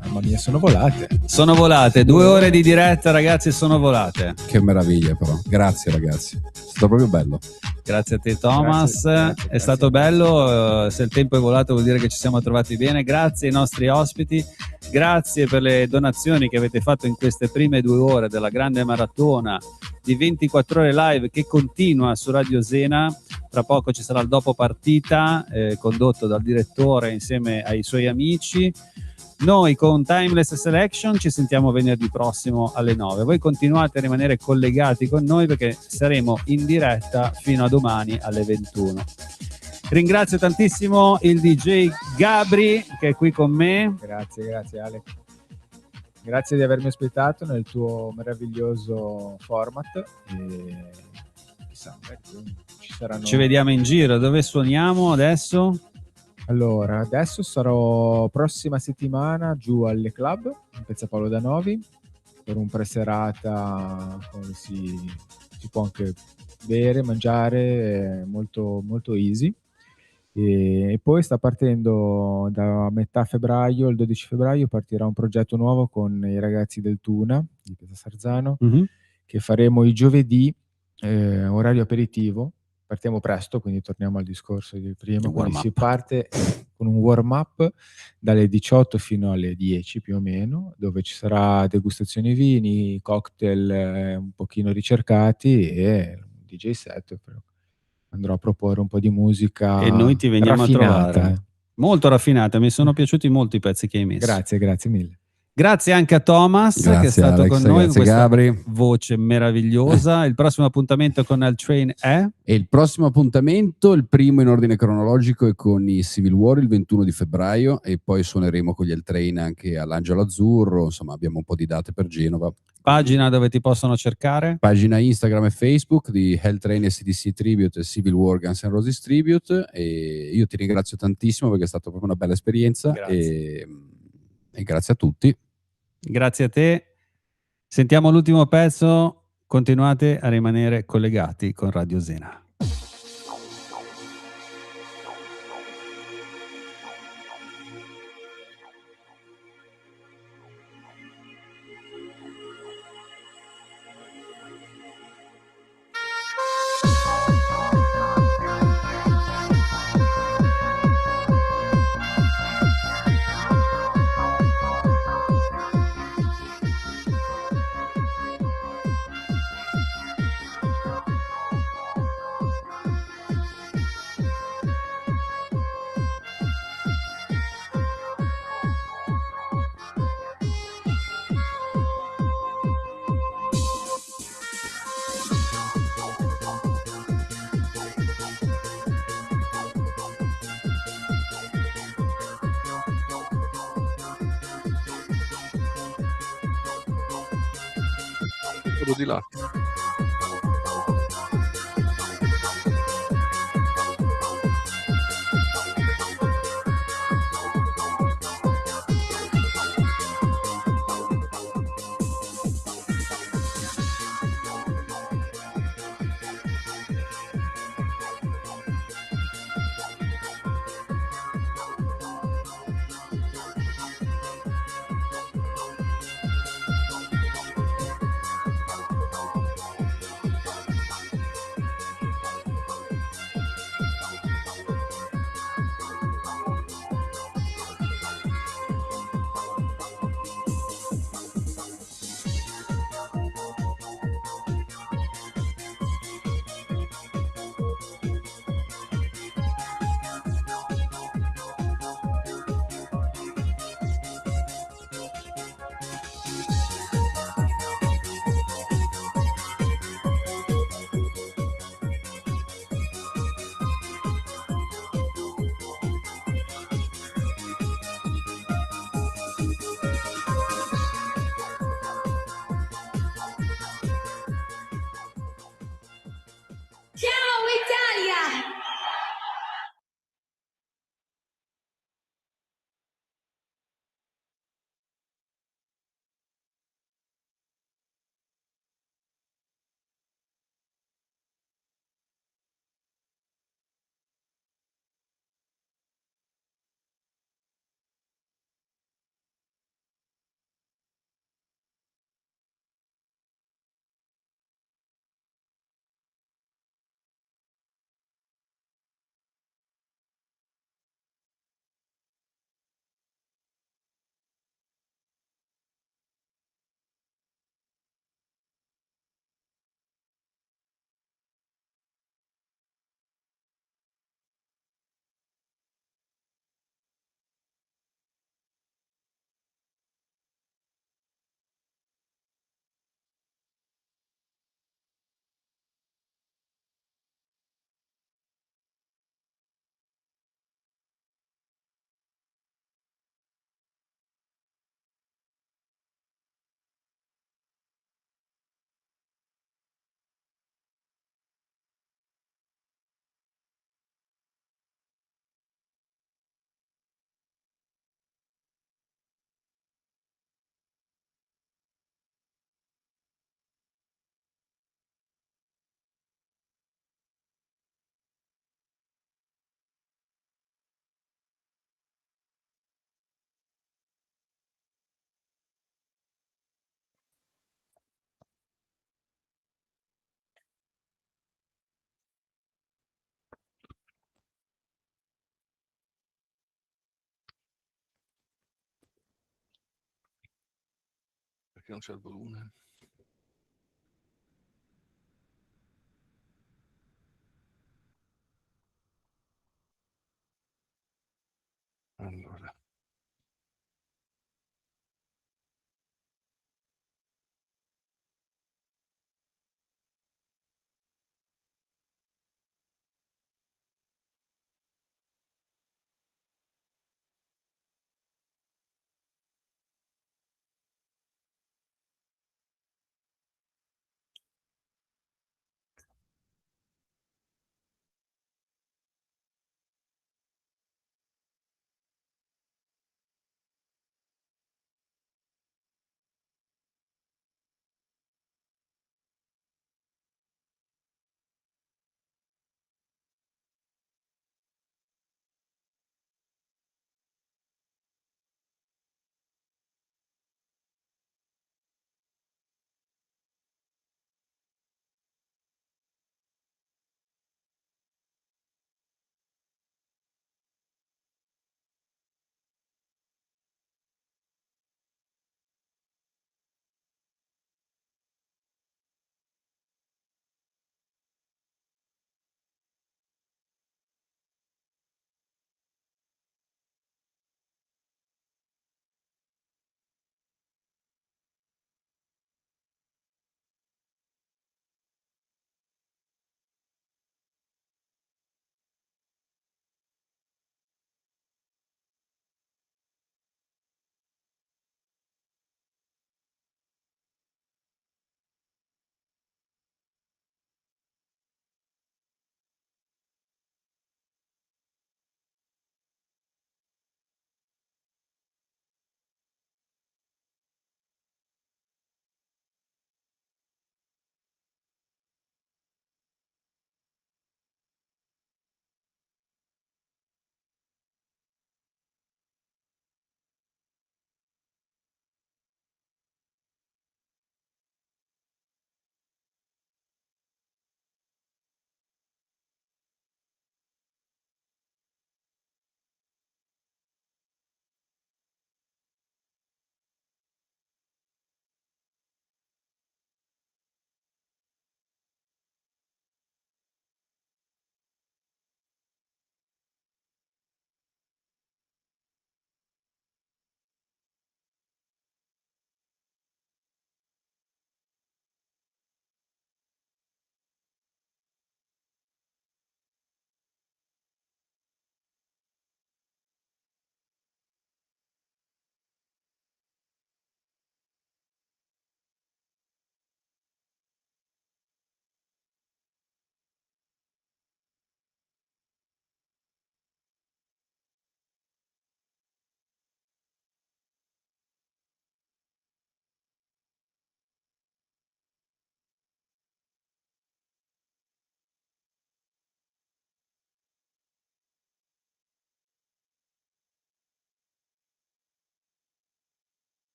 Mamma mia, sono volate. Sono volate, 2 ore di diretta, ragazzi, sono volate. Che meraviglia, però. Grazie, ragazzi. È stato proprio bello. Grazie a te, Thomas. Grazie, È stato bello. Se il tempo è volato vuol dire che ci siamo trovati bene. Grazie ai nostri ospiti. Grazie per le donazioni che avete fatto in queste prime 2 ore della grande maratona di 24 ore live che continua su Radio Zena. Tra poco ci sarà il dopo partita condotto dal direttore insieme ai suoi amici. Noi con Timeless Selection ci sentiamo venerdì prossimo alle 9. Voi continuate a rimanere collegati con noi perché saremo in diretta fino a domani alle 21. Ringrazio tantissimo il DJ Gabri che è qui con me. Grazie Ale. Grazie di avermi ospitato nel tuo meraviglioso format. E chissà, ci saranno... Ci vediamo in giro. Dove suoniamo adesso? Allora, adesso sarò prossima settimana giù alle club in Piazza Paolo da Novi per un preserata dove si può anche bere, mangiare, molto, molto easy. E poi sta partendo da metà febbraio, il 12 febbraio, partirà un progetto nuovo con i ragazzi del Tuna di Piazza Sarzano, che faremo i giovedì, orario aperitivo. Partiamo presto, quindi torniamo al discorso del primo. Quindi si parte con un warm up dalle 18 fino alle 10 più o meno, dove ci sarà degustazioni vini, cocktail un pochino ricercati e un DJ set. Andrò a proporre un po' di musica e noi ti veniamo raffinata. A trovare. Molto raffinata, mi sono piaciuti molto i pezzi che hai messo. Grazie mille. Grazie anche a Thomas che è stato Alex, con noi grazie con questa Gabri. voce meravigliosa. Il prossimo appuntamento con Al Train è? E il prossimo appuntamento, il primo in ordine cronologico, è con i Civil War il 21 di febbraio e poi suoneremo con gli Al Train anche all'Angelo Azzurro. Insomma, abbiamo un po' di date per Genova. Pagina dove ti possono cercare? Pagina Instagram e Facebook di Hell Train e CDC Tribute e Civil War Guns N' Roses Tribute. E io ti ringrazio tantissimo perché è stata proprio una bella esperienza. E grazie a tutti. Grazie a te. Sentiamo l'ultimo pezzo. Continuate a rimanere collegati con Radio Zena. Di là. perché non c'è il volume. Allora.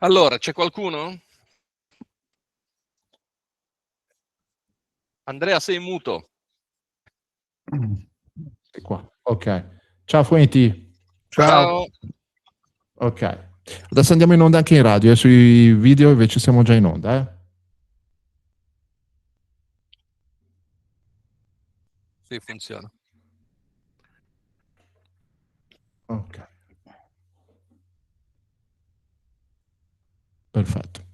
Allora, c'è qualcuno? Andrea, sei muto. È qua. Ok. Ciao Fuenti. Ciao. Ok. Adesso andiamo in onda anche in radio, sui video invece siamo già in onda, eh? Sì, funziona. Ok. Perfetto.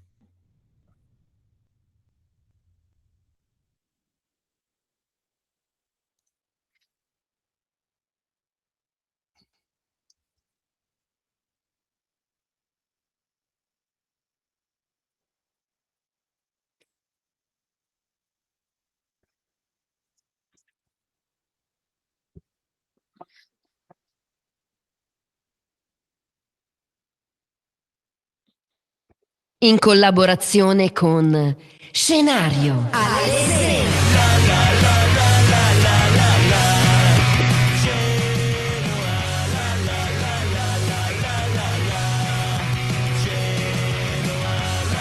In collaborazione con Scenario.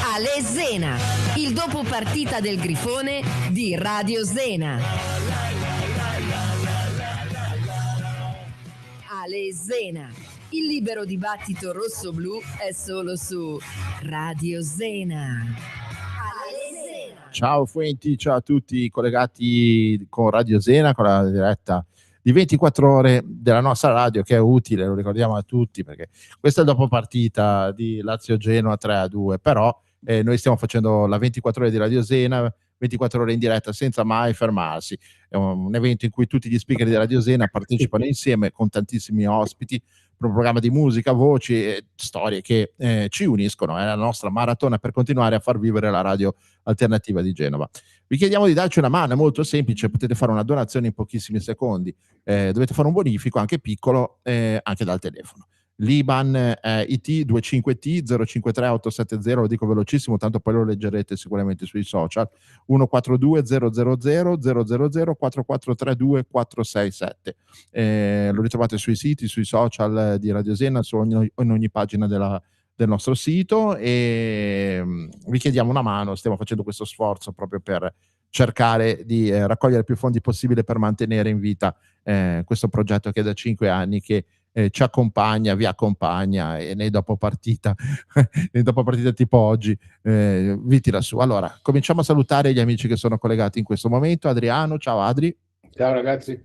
Ale Zena, il dopo partita del Grifone di Radio Zena. Ale Zena, il libero dibattito rosso-blu è solo su Radio Zena. Ale Zena. Ciao Fuenti, ciao a tutti collegati con Radio Zena, con la diretta di 24 ore della nostra radio che è utile, lo ricordiamo a tutti perché questa è il dopo partita di Lazio-Genoa 3-2, però noi stiamo facendo la 24 ore di Radio Zena, 24 ore in diretta senza mai fermarsi. È un evento in cui tutti gli speaker di Radio Zena partecipano insieme con tantissimi ospiti, un programma di musica, voci e storie che ci uniscono. È la nostra maratona per continuare a far vivere la radio alternativa di Genova. Vi chiediamo di darci una mano, è molto semplice, potete fare una donazione in pochissimi secondi, dovete fare un bonifico anche piccolo, anche dal telefono. L'Iban IT 25T 053870, lo dico velocissimo, tanto poi lo leggerete sicuramente sui social, 142 000 000 4432 467. Lo ritrovate sui siti, sui social di Radio Zena, in ogni pagina del nostro sito, e vi chiediamo una mano, stiamo facendo questo sforzo proprio per cercare di raccogliere più fondi possibile per mantenere in vita questo progetto che è da 5 anni che ci accompagna, vi accompagna, e nei dopo partita tipo oggi vi tira su. Allora, cominciamo a salutare gli amici che sono collegati in questo momento. Adriano, ciao Adri. Ciao ragazzi.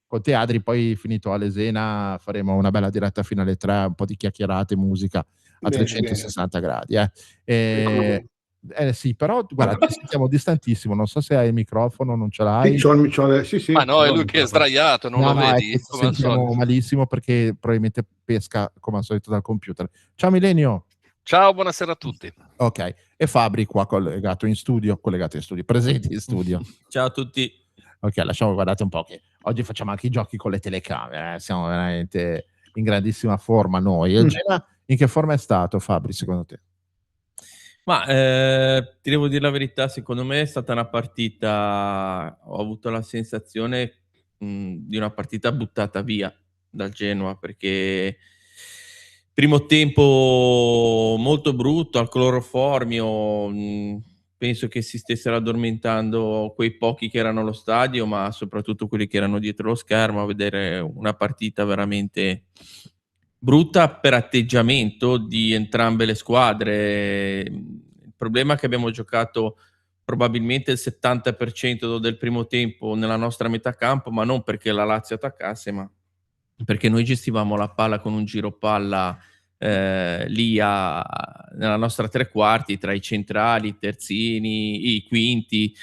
Con te Adri, poi finito a Lesena faremo una bella diretta fino alle 3, un po' di chiacchierate, musica a Bene, 360 gradi. Sì, però guarda, ti sentiamo distantissimo, non so se hai il microfono, non ce l'hai. Sì, Ma no, ce è l'ho lui il che è microfono. sdraiato, non lo vedi? Ti Come al sentiamo solito. malissimo perché probabilmente pesca come al solito dal computer. Ciao Milenio. Ciao, buonasera a tutti. Ok, e Fabri qua collegato in studio, presenti in studio. Ciao a tutti. Ok, lasciamo, guardate un po' che oggi facciamo anche i giochi con le telecamere, siamo veramente in grandissima forma noi. E il Genoa in che forma è stato, Fabri, secondo te? Ma ti devo dire la verità, secondo me è stata una partita, ho avuto la sensazione di una partita buttata via dal Genoa, perché primo tempo molto brutto, al cloroformio, penso che si stessero addormentando quei pochi che erano allo stadio, ma soprattutto quelli che erano dietro lo schermo, a vedere una partita veramente brutta per atteggiamento di entrambe le squadre. Il problema è che abbiamo giocato probabilmente il 70% del primo tempo nella nostra metà campo, ma non perché la Lazio attaccasse, ma perché noi gestivamo la palla con un giro palla lì nella nostra tre quarti, tra i centrali, i terzini, i quinti.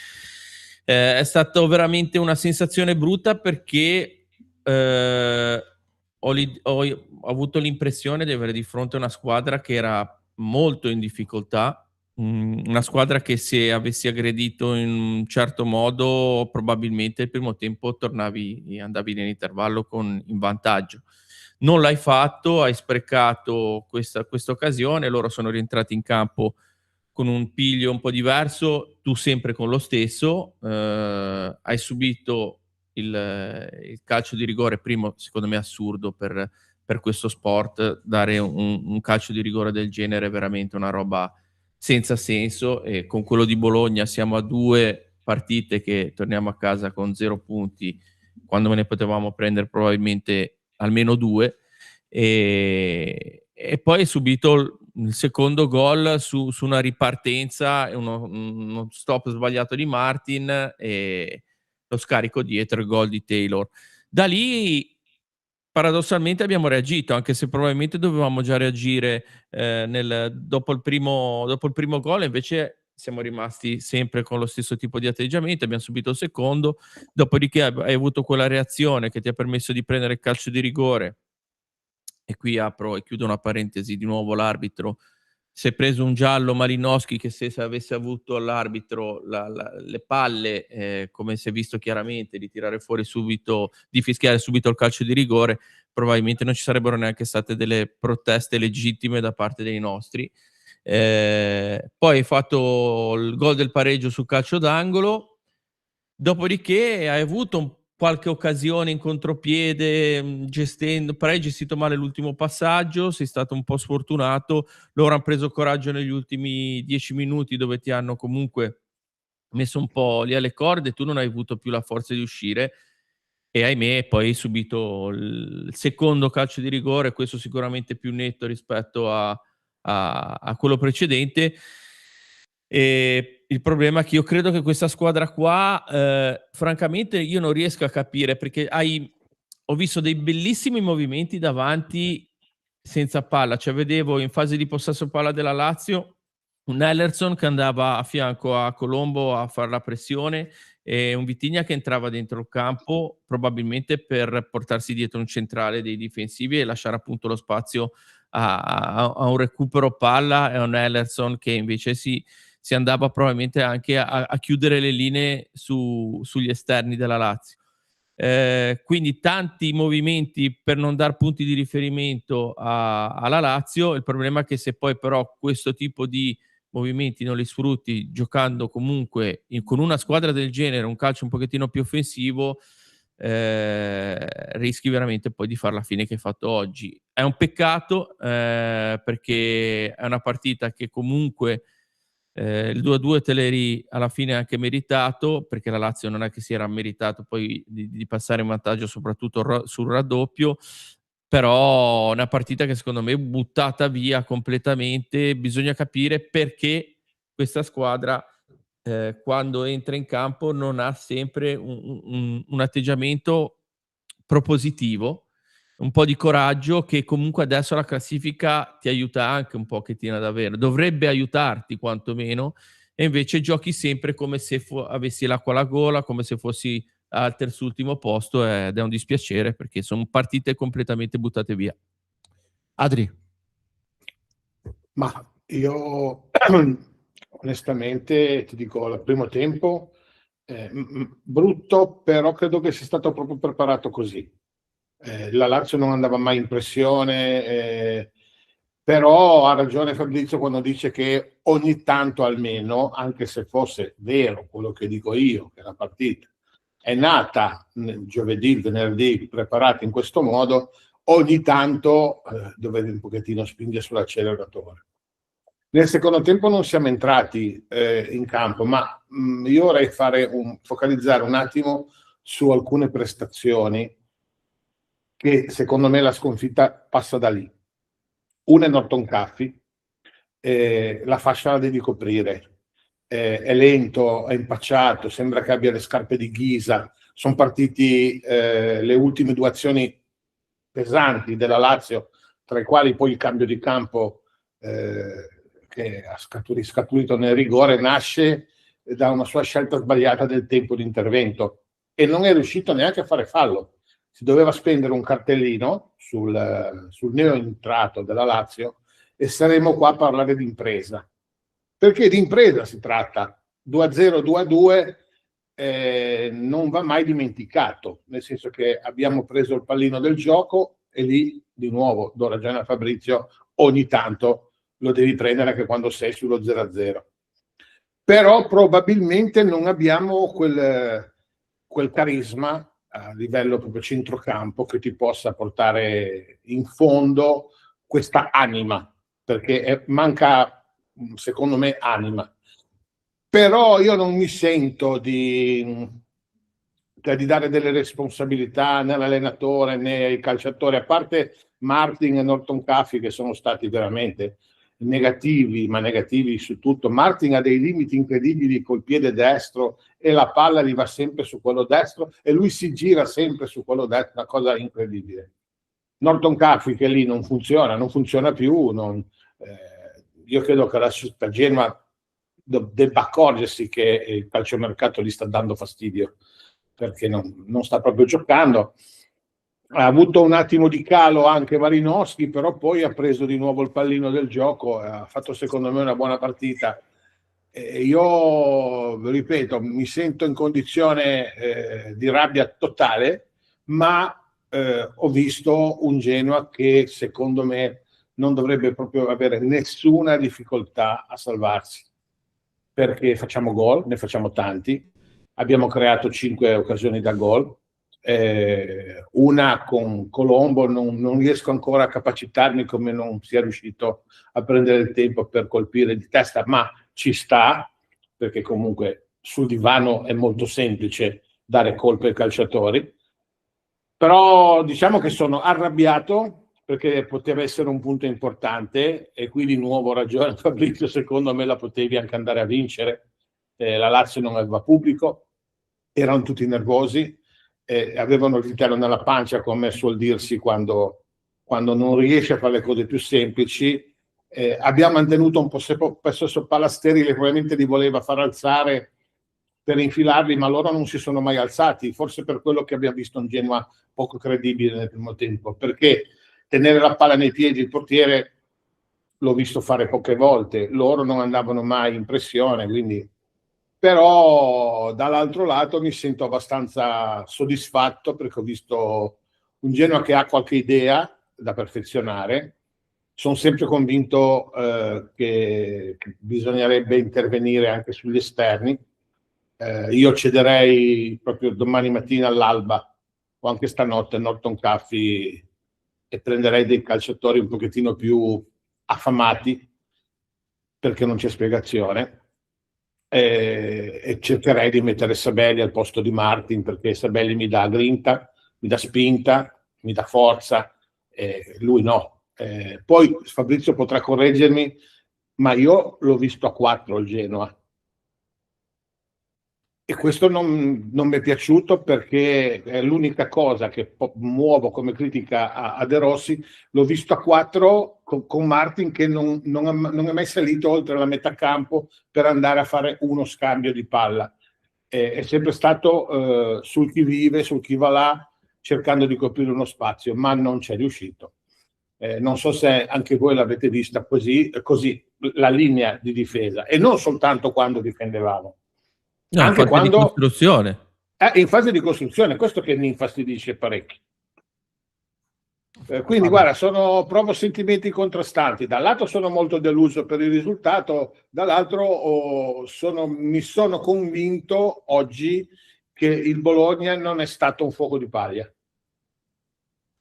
È stata veramente una sensazione brutta perché ho avuto l'impressione di avere di fronte una squadra che era molto in difficoltà, una squadra che se avessi aggredito in un certo modo probabilmente il primo tempo andavi nell'intervallo in vantaggio. Non l'hai fatto, hai sprecato questa occasione, loro sono rientrati in campo con un piglio un po' diverso, tu sempre con lo stesso, hai subito il calcio di rigore, primo secondo me assurdo per questo sport, dare un calcio di rigore del genere è veramente una roba senza senso, e con quello di Bologna siamo a 2 partite che torniamo a casa con 0 punti, quando ne potevamo prendere probabilmente almeno 2, e poi hai subito il secondo gol su una ripartenza, uno stop sbagliato di Martin e lo scarico dietro, il gol di Taylor. Da lì paradossalmente abbiamo reagito, anche se probabilmente dovevamo già reagire dopo il primo gol, invece siamo rimasti sempre con lo stesso tipo di atteggiamento, abbiamo subito il secondo, dopodiché hai avuto quella reazione che ti ha permesso di prendere il calcio di rigore, e qui apro e chiudo una parentesi, di nuovo l'arbitro si è preso un giallo Malinowski che se avesse avuto all'arbitro le palle, come si è visto chiaramente, di tirare fuori subito, di fischiare subito il calcio di rigore, probabilmente non ci sarebbero neanche state delle proteste legittime da parte dei nostri. Poi hai fatto il gol del pareggio sul calcio d'angolo, dopodiché hai avuto qualche occasione in contropiede, però hai gestito male l'ultimo passaggio, sei stato un po' sfortunato, loro hanno preso coraggio negli ultimi 10 minuti dove ti hanno comunque messo un po' lì alle corde, tu non hai avuto più la forza di uscire e ahimè poi hai subito il secondo calcio di rigore, questo sicuramente più netto rispetto a quello precedente. E il problema è che io credo che questa squadra qua, francamente, io non riesco a capire perché ho visto dei bellissimi movimenti davanti senza palla, cioè vedevo in fase di possesso palla della Lazio un Ellerson che andava a fianco a Colombo a fare la pressione e un Vitinha che entrava dentro il campo probabilmente per portarsi dietro un centrale dei difensivi e lasciare appunto lo spazio a un recupero palla, e un Ellerson che invece si andava probabilmente anche a chiudere le linee sugli esterni della Lazio. Quindi tanti movimenti per non dar punti di riferimento alla Lazio. Il problema è che se poi però questo tipo di movimenti non li sfrutti giocando comunque con una squadra del genere, un calcio un pochettino più offensivo, rischi veramente poi di fare la fine che hai fatto oggi. È un peccato perché è una partita che comunque il 2-2 te l'eri alla fine anche meritato, perché la Lazio non è che si era meritato poi di passare in vantaggio soprattutto sul raddoppio, però una partita che secondo me è buttata via completamente. Bisogna capire perché questa squadra quando entra in campo non ha sempre un atteggiamento propositivo, un po' di coraggio che comunque adesso la classifica ti aiuta anche un pochettino ad avere, dovrebbe aiutarti quantomeno, e invece giochi sempre come se avessi l'acqua alla gola, come se fossi al terzultimo posto, ed è un dispiacere perché sono partite completamente buttate via. Adri. Ma io onestamente ti dico, al primo tempo brutto, però credo che sia stato proprio preparato così. La Lazio non andava mai in pressione, però ha ragione Fabrizio quando dice che ogni tanto almeno, anche se fosse vero quello che dico io, che la partita è nata giovedì, il venerdì, preparata in questo modo, ogni tanto dovevi un pochettino spingere sull'acceleratore. Nel secondo tempo non siamo entrati in campo, ma io vorrei focalizzare un attimo su alcune prestazioni che secondo me la sconfitta passa da lì. Una è Norton Caffi, la fascia la devi coprire, è lento, è impacciato, sembra che abbia le scarpe di ghisa, sono partiti le ultime 2 azioni pesanti della Lazio, tra i quali poi il cambio di campo che ha scaturito nel rigore, nasce da una sua scelta sbagliata del tempo di intervento e non è riuscito neanche a fare fallo. Si doveva spendere un cartellino sul neoentrato della Lazio e saremo qua a parlare di impresa. Perché di impresa si tratta. 2-0, 2-2 non va mai dimenticato, nel senso che abbiamo preso il pallino del gioco e lì, di nuovo, do ragione a Fabrizio, ogni tanto lo devi prendere anche quando sei sullo 0-0. Però probabilmente non abbiamo quel carisma a livello proprio centrocampo che ti possa portare in fondo questa anima, perché manca, secondo me, anima. Però io non mi sento di dare delle responsabilità né all'allenatore né ai calciatori, a parte Martin e Norton Caffey che sono stati veramente negativi, ma negativi su tutto. Martin ha dei limiti incredibili col piede destro e la palla arriva sempre su quello destro e lui si gira sempre su quello destro, una cosa incredibile. Norton Caffey che lì non funziona più. Io credo che la Genoa debba accorgersi che il calciomercato gli sta dando fastidio perché non sta proprio giocando. Ha avuto un attimo di calo anche Malinowski, però poi ha preso di nuovo il pallino del gioco, ha fatto secondo me una buona partita. Io, ripeto, mi sento in condizione di rabbia totale, ma ho visto un Genoa che secondo me non dovrebbe proprio avere nessuna difficoltà a salvarsi, perché facciamo gol, ne facciamo tanti, abbiamo creato 5 occasioni da gol, una con Colombo non riesco ancora a capacitarmi come non sia riuscito a prendere il tempo per colpire di testa, ma ci sta, perché comunque sul divano è molto semplice dare colpe ai calciatori. Però diciamo che sono arrabbiato perché poteva essere un punto importante e qui di nuovo ragione Fabrizio, secondo me la potevi anche andare a vincere. La Lazio non aveva pubblico, erano tutti nervosi, avevano il vitello nella pancia, come suol dirsi quando non riesce a fare le cose più semplici. Abbiamo mantenuto un possesso palla sterile, probabilmente li voleva far alzare per infilarli, ma loro non si sono mai alzati, forse per quello che abbiamo visto in Genoa poco credibile nel primo tempo, perché tenere la palla nei piedi il portiere l'ho visto fare poche volte, loro non andavano mai in pressione, quindi. Però dall'altro lato mi sento abbastanza soddisfatto perché ho visto un Genoa che ha qualche idea da perfezionare. Sono sempre convinto che bisognerebbe intervenire anche sugli esterni. Io cederei proprio domani mattina all'alba o anche stanotte Norton Caffey e prenderei dei calciatori un pochettino più affamati, perché non c'è spiegazione. E cercherei di mettere Sabelli al posto di Martin, perché Sabelli mi dà grinta, mi dà spinta, mi dà forza, lui no. Poi Fabrizio potrà correggermi, ma io l'ho visto a 4 il Genoa e questo non mi è piaciuto, perché è l'unica cosa che muovo come critica a De Rossi. L'ho visto a 4 con Martin che non è mai salito oltre la metà campo per andare a fare uno scambio di palla. È sempre stato sul chi vive, sul chi va là, cercando di coprire uno spazio, ma non c'è riuscito. Non so se anche voi l'avete vista così la linea di difesa, e non soltanto quando difendevamo. No, Anche in fase di quando costruzione. in fase di costruzione, questo che mi infastidisce parecchio. Quindi guarda, provo sentimenti contrastanti. Da un lato sono molto deluso per il risultato, dall'altro mi sono convinto oggi che il Bologna non è stato un fuoco di paglia.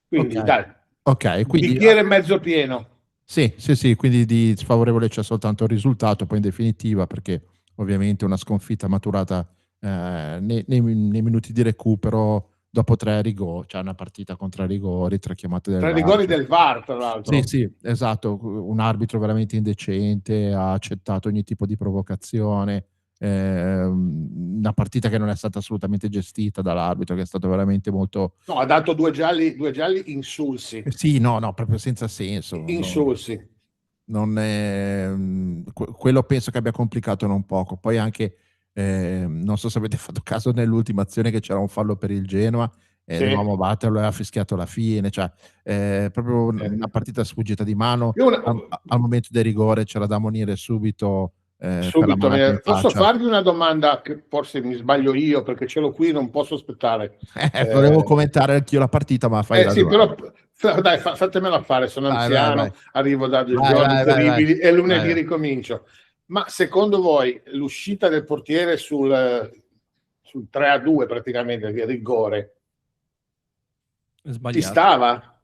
Quindi dai, quindi bicchiere mezzo pieno. Sì, quindi di sfavorevole c'è soltanto il risultato, poi in definitiva, perché ovviamente una sconfitta maturata nei minuti di recupero dopo 3 rigori, cioè una partita con 3 rigori, 3 chiamate del 3 VAR. rigori del VAR, tra l'altro. Sì, esatto, un arbitro veramente indecente, ha accettato ogni tipo di provocazione, una partita che non è stata assolutamente gestita dall'arbitro, che è stato veramente molto... No, ha dato due gialli insulsi. Sì, no, proprio senza senso. Insulsi. Quello penso che abbia complicato non poco. Poi anche, non so se avete fatto caso nell'ultima azione che c'era un fallo per il Genoa, Sì. dovevamo batterlo e ha fischiato la fine, cioè proprio una partita sfuggita di mano. Al momento del rigore c'era da ammonire subito. Per la manata in Posso faccia. farvi una domanda che forse mi sbaglio io perché ce l'ho qui, non posso aspettare. Volevo commentare anch'io la partita, ma fai la Sì, domanda. però dai, fatemela fare, sono Vai, anziano, vai. arrivo da due Vai, giorni vai, terribili vai. e lunedì Vai. ricomincio. Ma secondo voi l'uscita del portiere sul 3-2 praticamente, il rigore, È ci sbagliato. stava?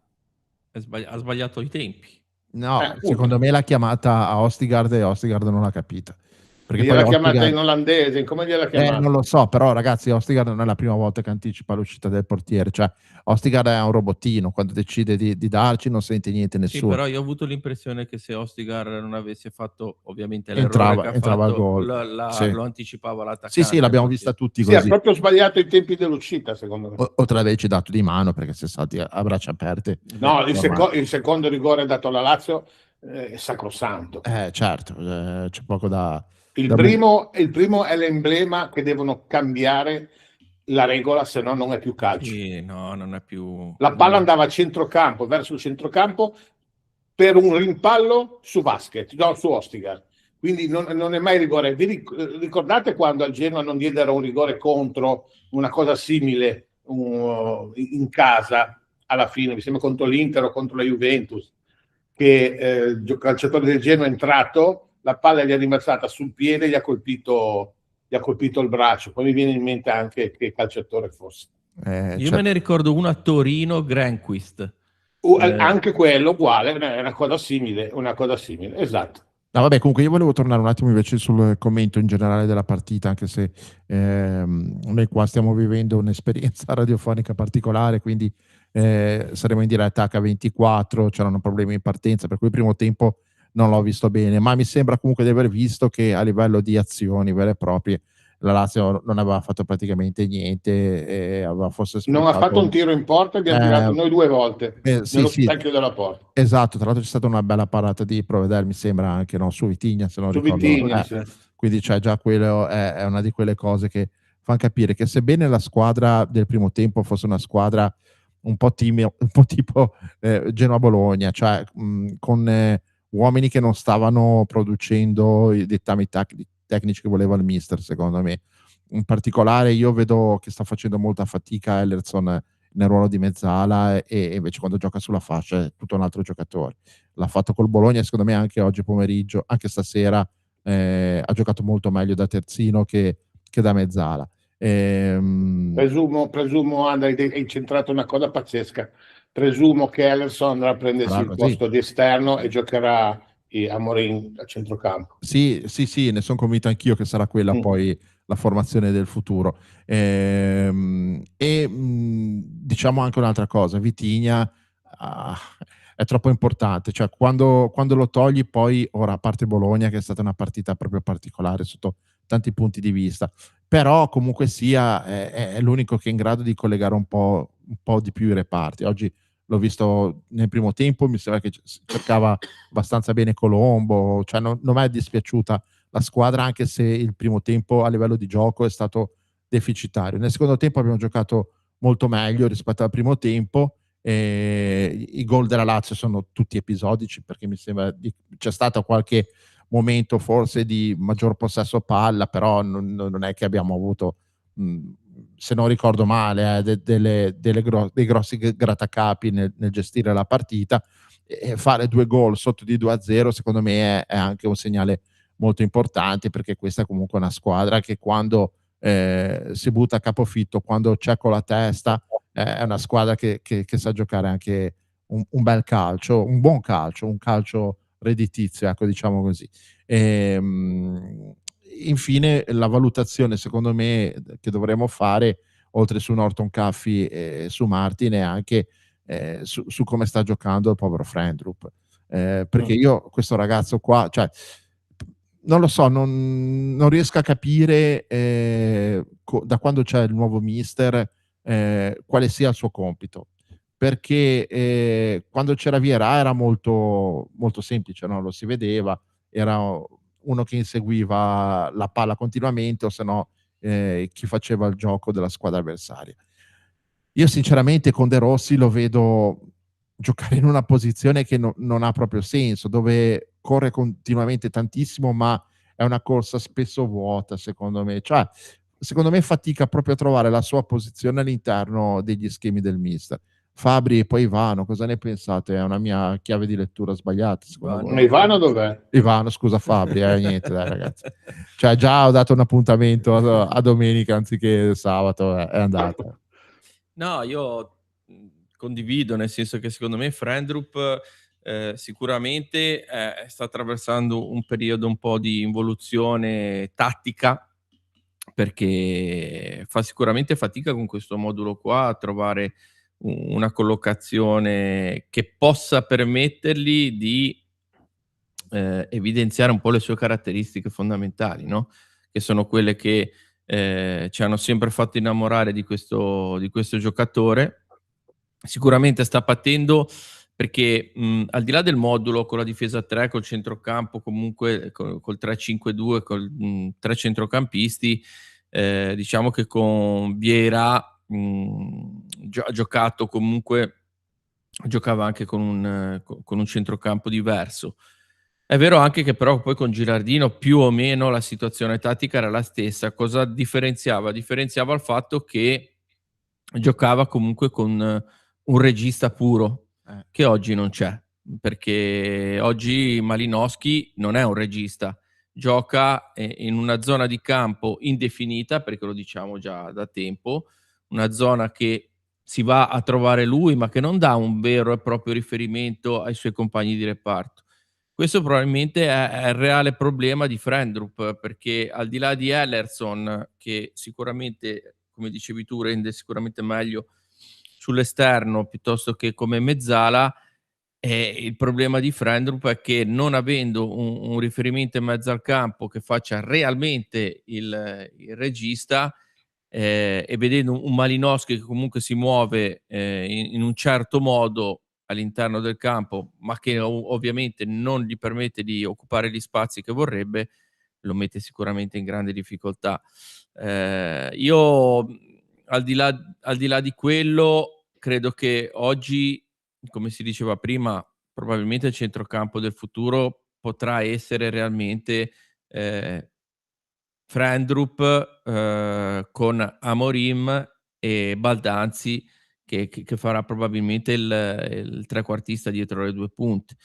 Ha sbagliato i tempi. No, appunto. secondo me l'ha chiamata a Ostigard e Ostigard non l'ha capita. Perché Gliel'ha poi chiamata Ostigard- in olandese, come gliel'ha chiamata? non lo so, però ragazzi, Ostigard non è la prima volta che anticipa l'uscita del portiere, cioè Ostigard è un robottino, quando decide di darci non sente niente Sì, nessuno. però io ho avuto l'impressione che se Ostigar non avesse fatto ovviamente l'errore Entrava- che ha entrava fatto, al gol. Sì. lo anticipava l'attaccante. Sì, sì, l'abbiamo vista tutti Sì, ha così. proprio sbagliato i tempi dell'uscita, secondo me. Oltre ad averci dato di mano, perché si è stati a braccia aperte. No, Ormai. il secondo rigore dato alla Lazio è sacrosanto. Certo, c'è poco da... Il da- primo è l'emblema che devono cambiare la regola, se no non è più calcio. Sì, no, non è più... La palla andava a centrocampo, verso il centrocampo, per un rimpallo su Vasquez, no, su Ostigar. Quindi non è mai rigore. Vi ricordate quando al Genoa non diedero un rigore contro una cosa simile in casa alla fine, mi sembra contro l'Inter o contro la Juventus, che il calciatore del Genoa è entrato, la palla gli è rimbalzata sul piede e gli ha colpito il braccio. Poi mi viene in mente anche che calciatore fosse. Io me ne ricordo uno a Torino, Granquist. Anche quello uguale, è una cosa simile, esatto. No, vabbè, comunque io volevo tornare un attimo invece sul commento in generale della partita, anche se noi qua stiamo vivendo un'esperienza radiofonica particolare, quindi saremo in diretta H24, c'erano problemi in partenza, per cui il primo tempo non l'ho visto bene, ma mi sembra comunque di aver visto che a livello di azioni vere e proprie la Lazio non aveva fatto praticamente niente e aveva forse Non ha fatto un tiro in porta e abbiamo tirato noi 2 volte sì, nello sì. specchio della porta. Esatto, tra l'altro c'è stata una bella parata di Provedel, mi sembra anche, no? Su Vitigna, se non Su ricordo. Vitigna, sì. Quindi cioè, già quello è una di quelle cose che fanno capire che sebbene la squadra del primo tempo fosse una squadra un po' tipo Genoa-Bologna, cioè con uomini che non stavano producendo i dettami tecnici che voleva il mister, secondo me. In particolare io vedo che sta facendo molta fatica Ellerson nel ruolo di mezzala e invece quando gioca sulla fascia è tutto un altro giocatore. L'ha fatto col Bologna e secondo me anche oggi pomeriggio, anche stasera ha giocato molto meglio da terzino che da mezzala. Presumo Andrea, hai centrato una cosa pazzesca. Presumo che Ellerson andrà a prendersi il posto di esterno e giocherà a Morin a centrocampo. Sì, ne sono convinto anch'io che sarà quella poi la formazione del futuro. Diciamo anche un'altra cosa, Vitigna è troppo importante, cioè quando lo togli poi, ora a parte Bologna che è stata una partita proprio particolare sotto tanti punti di vista, però comunque sia è l'unico che è in grado di collegare un po' di più i reparti. Oggi l'ho visto nel primo tempo, mi sembra che cercava abbastanza bene Colombo, cioè non mi è dispiaciuta la squadra, anche se il primo tempo a livello di gioco è stato deficitario. Nel secondo tempo abbiamo giocato molto meglio rispetto al primo tempo. I gol della Lazio sono tutti episodici, perché mi sembra c'è stato qualche momento forse di maggior possesso palla, però non è che abbiamo avuto, se non ricordo male, dei grossi grattacapi nel gestire la partita. E fare 2 gol sotto di 2-0 secondo me è anche un segnale molto importante, perché questa è comunque una squadra che quando si butta a capofitto, quando c'è con la testa, è una squadra che sa giocare anche un bel calcio, un buon calcio, un calcio redditizio, ecco, diciamo così. Infine la valutazione secondo me che dovremmo fare, oltre su Norton Caffi e su Martin, è anche su come sta giocando il povero Frendrup, perché io questo ragazzo qua, cioè non lo so, non riesco a capire da quando c'è il nuovo mister quale sia il suo compito. Perché quando c'era Vieira era molto, molto semplice, no? Lo si vedeva, era uno che inseguiva la palla continuamente, o se no chi faceva il gioco della squadra avversaria. Io sinceramente con De Rossi lo vedo giocare in una posizione che non ha proprio senso, dove corre continuamente tantissimo, ma è una corsa spesso vuota, secondo me. Cioè, secondo me fatica proprio a trovare la sua posizione all'interno degli schemi del mister. Fabri e poi Ivano, cosa ne pensate? È una mia chiave di lettura sbagliata, secondo voi? Ma Ivano dov'è? Ivano, scusa, Fabri, niente, dai ragazzi. Cioè, già ho dato un appuntamento a domenica anziché sabato, è andato. No, io condivido, nel senso che secondo me Frendrup sicuramente sta attraversando un periodo un po' di involuzione tattica, perché fa sicuramente fatica con questo modulo qua a trovare una collocazione che possa permettergli di evidenziare un po' le sue caratteristiche fondamentali, no? Che sono quelle che ci hanno sempre fatto innamorare di questo giocatore. Sicuramente sta patendo perché al di là del modulo con la difesa a 3, col centrocampo, comunque col 3-5-2, con 3 centrocampisti, diciamo che con Vieira ha giocato comunque, giocava anche con un centrocampo diverso. È vero anche che però poi con Gilardino più o meno la situazione tattica era la stessa. Cosa differenziava? Differenziava il fatto che giocava comunque con un regista puro, che oggi non c'è, perché oggi Malinowski non è un regista, gioca in una zona di campo indefinita, perché lo diciamo già da tempo, una zona che si va a trovare lui, ma che non dà un vero e proprio riferimento ai suoi compagni di reparto. Questo probabilmente è il reale problema di Frendrup, perché al di là di Ellerson, che sicuramente, come dicevi tu, rende sicuramente meglio sull'esterno piuttosto che come mezzala, il problema di Frendrup è che non avendo un riferimento in mezzo al campo che faccia realmente il regista, e vedendo un Malinowski che comunque si muove in un certo modo all'interno del campo, ma che ovviamente non gli permette di occupare gli spazi che vorrebbe, lo mette sicuramente in grande difficoltà. Io al di là di quello, credo che oggi, come si diceva prima, probabilmente il centrocampo del futuro potrà essere realmente Frendrup con Amorim e Baldanzi, che farà probabilmente il trequartista dietro le due punte.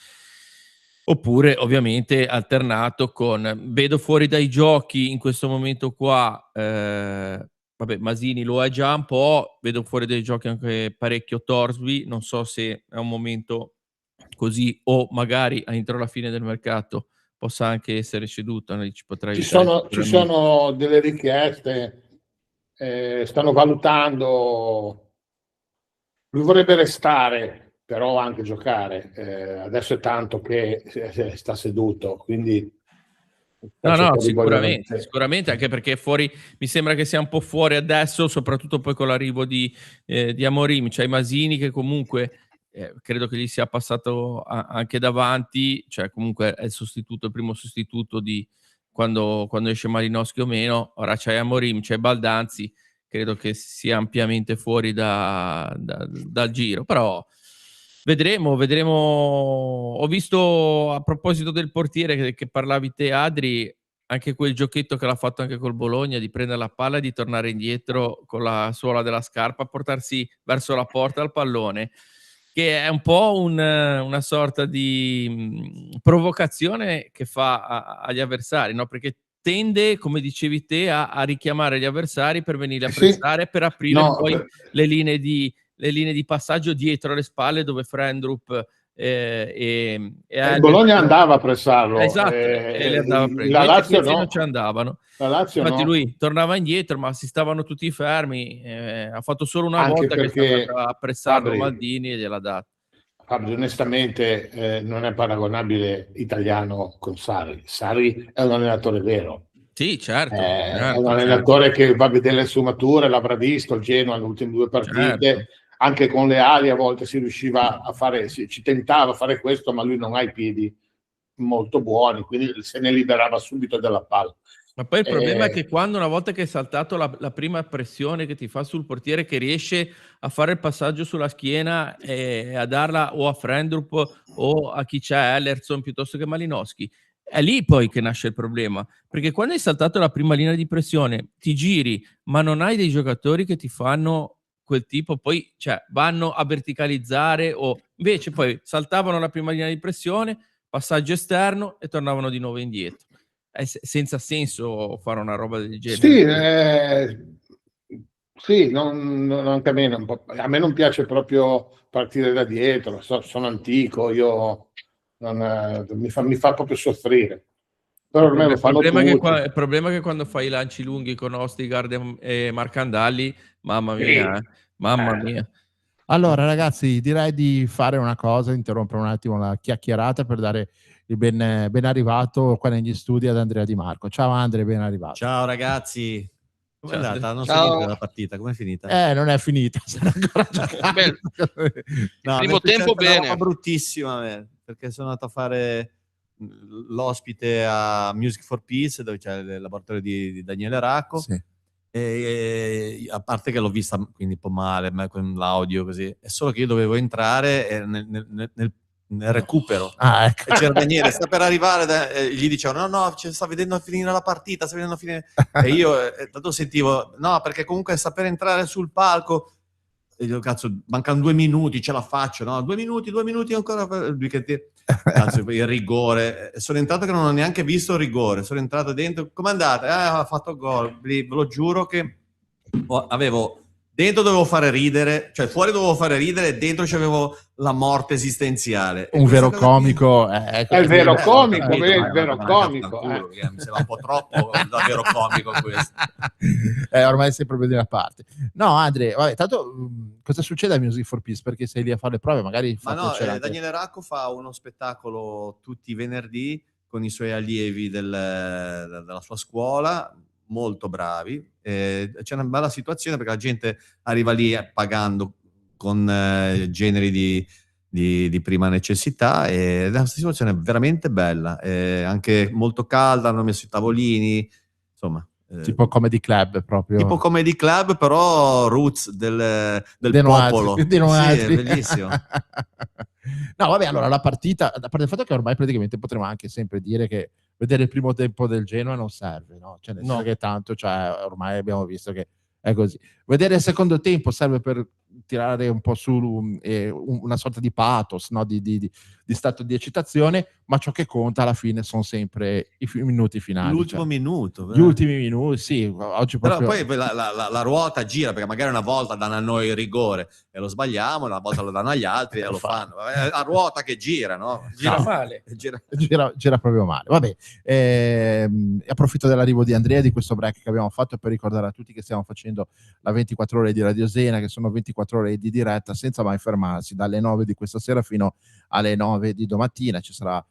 Oppure ovviamente alternato con, vedo fuori dai giochi in questo momento qua, vabbè, Masini lo è già un po', vedo fuori dai giochi anche parecchio Torsby, non so se è un momento così o magari entro la fine del mercato possa anche essere ceduto, ci potrà Ci aiutare sono sicuramente. delle richieste, stanno valutando, lui vorrebbe restare, però anche giocare. Adesso è tanto che sta seduto, quindi No, sicuramente, anche perché fuori, mi sembra che sia un po' fuori adesso, soprattutto poi con l'arrivo di Amorim, c'hai Masini che comunque credo che gli sia passato anche davanti, cioè comunque è il primo sostituto di quando esce Malinowski o meno. Ora c'hai Amorim, c'è Baldanzi, credo che sia ampiamente fuori dal giro, però vedremo. Ho visto, a proposito del portiere che parlavi te, Adri, anche quel giochetto che l'ha fatto anche col Bologna, di prendere la palla e di tornare indietro con la suola della scarpa, portarsi verso la porta il pallone, che è un po' una sorta di provocazione che fa agli avversari, no? Perché tende, come dicevi te, a richiamare gli avversari per venire a pressare, per aprire poi le linee di passaggio dietro le spalle, dove Frendrup e il Bologna andava a pressarlo, esatto, e le andava a prendere. la Lazio questi no. non ci andavano. La Lazio Infatti no. lui tornava indietro, ma si stavano tutti fermi, ha fatto solo una Anche volta che è perché, stato a pressarlo Fabri, Maldini e gliel'ha dato. Fabio, onestamente non è paragonabile Italiano con Sarri. Sarri è un allenatore vero. Sì, certo, È certo, un certo, allenatore che va a vedere le sfumature, l'avrà visto il Genoa alle ultime 2 partite, certo. anche con le ali a volte si riusciva a fare, ci tentava a fare questo, ma lui non ha i piedi molto buoni, quindi se ne liberava subito della palla. Ma poi il problema è che quando una volta che hai saltato la prima pressione che ti fa sul portiere, che riesce a fare il passaggio sulla schiena e a darla o a Frendrup o a chi c'è, Ellerson piuttosto che Malinowski, è lì poi che nasce il problema, perché quando hai saltato la prima linea di pressione ti giri, ma non hai dei giocatori che ti fanno quel tipo, poi cioè, vanno a verticalizzare o invece poi saltavano la prima linea di pressione, passaggio esterno e tornavano di nuovo indietro. È senza senso fare una roba del genere. Sì, anche a me non piace proprio partire da dietro, sono antico, io mi fa proprio soffrire. Però ormai lo fanno tutti. Il problema è che quando fai i lanci lunghi con Ostigard e Marcandalli, mamma mia, mamma mia. Allora ragazzi, direi di fare una cosa, interrompere un attimo la chiacchierata per dare il ben arrivato qua negli studi ad Andrea Di Marco. Ciao Andrea, ben arrivato. Ciao ragazzi. Come è Ciao. andata? Non so Ciao. niente della partita, com'è finita? Non è finita, stanno ancora giocando. No, primo tempo una bene. roba bruttissima, perché sono andato a fare l'ospite a Music for Peace, dove c'è il laboratorio di Daniele Racco. Sì. E a parte che l'ho vista quindi un po' male con l'audio così, è solo che io dovevo entrare nel recupero. Ecco. E c'era Daniele, sta per arrivare, gli dicevano no, sta vedendo finire la partita, sta vedendo finire. E io tanto sentivo no, perché comunque sta per entrare sul palco. E io cazzo, mancano 2 minuti, ce la faccio, no? 2 minuti ancora per cazzo, il rigore. Sono entrato che non ho neanche visto il rigore, sono entrato dentro, com'è andata? Ha fatto gol. Ve lo giuro che avevo dentro dovevo fare ridere, cioè fuori dovevo fare ridere e dentro c'avevo la morte esistenziale. Un vero comico. È il vero comico, capito, il ma vero ma comico. culo, che mi sembra un po' troppo davvero comico questo. Ormai sei proprio di una parte. No, Andrea, vabbè, tanto cosa succede a Music for Peace? Perché sei lì a fare le prove, magari Ma fa no, piacere anche- Daniele Racco fa uno spettacolo tutti i venerdì con i suoi allievi della sua scuola, molto bravi. C'è una bella situazione perché la gente arriva lì pagando con generi di prima necessità ed è una situazione veramente bella, anche molto calda, hanno messo i tavolini, insomma. tipo comedy club proprio. Tipo comedy club, però roots del Dei noati, popolo. dei noati. Sì, è bellissimo. No, vabbè, allora la partita, a parte il fatto che ormai praticamente potremmo anche sempre dire che vedere il primo tempo del Genoa non serve, no? Cioè, nel senso che tanto, cioè, ormai abbiamo visto che è così. Vedere il secondo tempo serve per tirare un po' su una sorta di pathos, no? di stato di eccitazione, ma ciò che conta alla fine sono sempre i minuti finali. L'ultimo cioè. minuto. Gli ultimi minuti, sì. Oggi Però proprio... poi la ruota gira, perché magari una volta danno a noi il rigore e lo sbagliamo, una volta lo danno agli altri e lo fanno. È la ruota che gira, no? Gira No. male. Gira proprio male. Vabbè, approfitto dell'arrivo di Andrea, di questo break che abbiamo fatto, per ricordare a tutti che stiamo facendo la 24 ore di Radiosena, che sono 24 ore di diretta senza mai fermarsi, dalle 9 di questa sera fino alle 9 di domattina. Ci sarà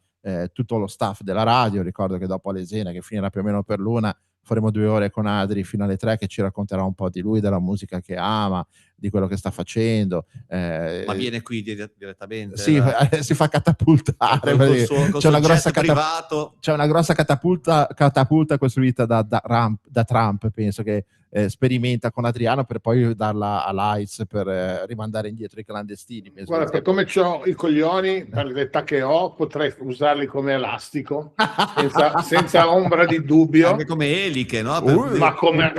tutto lo staff della radio. Ricordo che dopo Alesena, che finirà più o meno per l'una, faremo 2 ore con Adri fino alle 3, che ci racconterà un po' di lui, della musica che ama, di quello che sta facendo. Ma viene qui direttamente? Sì, si fa catapultare. Col C'è una grossa privato. c'è una grossa catapulta costruita da Trump, penso, che sperimenta con Adriano per poi darla a Lights per rimandare indietro i clandestini. Penso Guarda, per come ho i coglioni, per l'età che ho, potrei usarli come elastico, senza ombra di dubbio. Anche come eliche, no? Ma come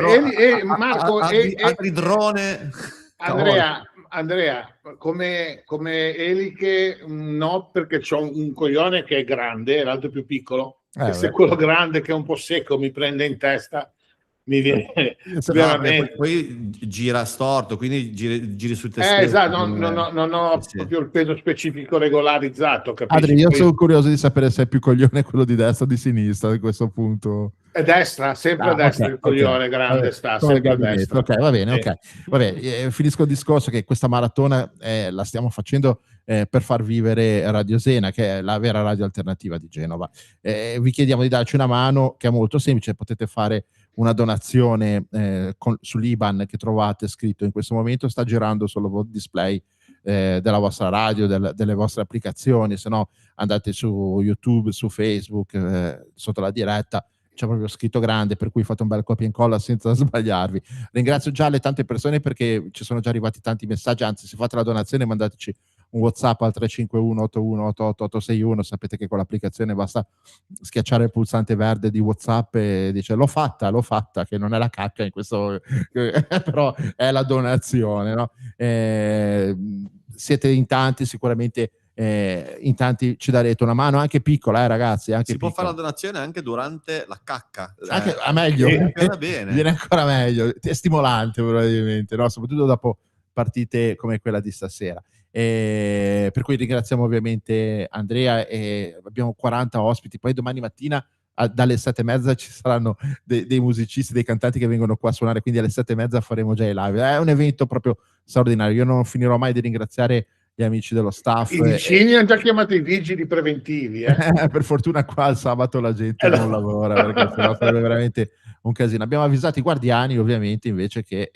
Marco, altri drone. Andrea, come eliche no, perché c'ho un coglione che è grande e l'altro è più piccolo. E se beh. quello grande che è un po' secco mi prende in testa, mi viene No, perché veramente. poi gira storto, quindi giri su te stesso. Esatto, non ho Sì, sì. proprio il peso specifico regolarizzato, capisci? Adri, io Poi- sono curioso di sapere se è più coglione quello di destra o di sinistra a questo punto. È destra, sempre a destra il coglione grande Vabbè, sta, come il sempre a gabinetto. destra. Ok, va bene, Sì. ok. Vabbè, finisco il discorso che questa maratona la stiamo facendo per far vivere Radio Sena, che è la vera radio alternativa di Genova. Vi chiediamo di darci una mano, che è molto semplice, potete fare una donazione sull'IBAN che trovate scritto in questo momento, sta girando sul display della vostra radio, delle vostre applicazioni, se no andate su YouTube, su Facebook, sotto la diretta, c'è proprio scritto grande, per cui fate un bel copia e incolla senza sbagliarvi. Ringrazio già le tante persone perché ci sono già arrivati tanti messaggi, anzi se fate la donazione mandateci un WhatsApp al 351 81 88 861, sapete che con l'applicazione basta schiacciare il pulsante verde di WhatsApp e dice l'ho fatta, che non è la cacca in questo però è la donazione, no? Siete in tanti sicuramente, in tanti ci darete una mano anche piccola, ragazzi, anche Si può piccola. fare la donazione anche durante la cacca. Anche a meglio, Funziona bene. viene ancora meglio, è stimolante probabilmente, no? Soprattutto dopo partite come quella di stasera. Per cui ringraziamo ovviamente Andrea e abbiamo 40 ospiti, poi domani mattina dalle 7:30 ci saranno dei musicisti, dei cantanti che vengono qua a suonare, quindi alle 7:30 faremo già i live. È un evento proprio straordinario, io non finirò mai di ringraziare gli amici dello staff. I vicini hanno già chiamato i vigili preventivi. Per fortuna qua il sabato la gente non lavora, perché sennò sarebbe veramente un casino. Abbiamo avvisato i guardiani ovviamente invece che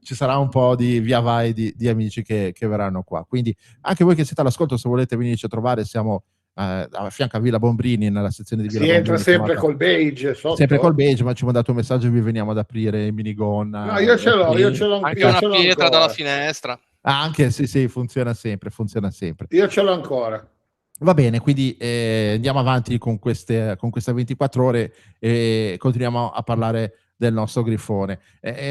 ci sarà un po' di via vai di amici che verranno qua, quindi anche voi che siete all'ascolto, se volete venirci a trovare, siamo a fianco a Villa Bombrini, nella sezione di Villa Si Bombrini, entra sempre chiamata- col beige sotto. sempre col beige, ma ci ha mandato un messaggio e vi veniamo ad aprire in minigonna. No, io ce l'ho, io ce l'ho Anche io una ce l'ho pietra ancora. dalla finestra. Anche sì, funziona sempre. Io ce l'ho ancora. Va bene, quindi andiamo avanti con queste 24 ore e continuiamo a parlare del nostro Grifone.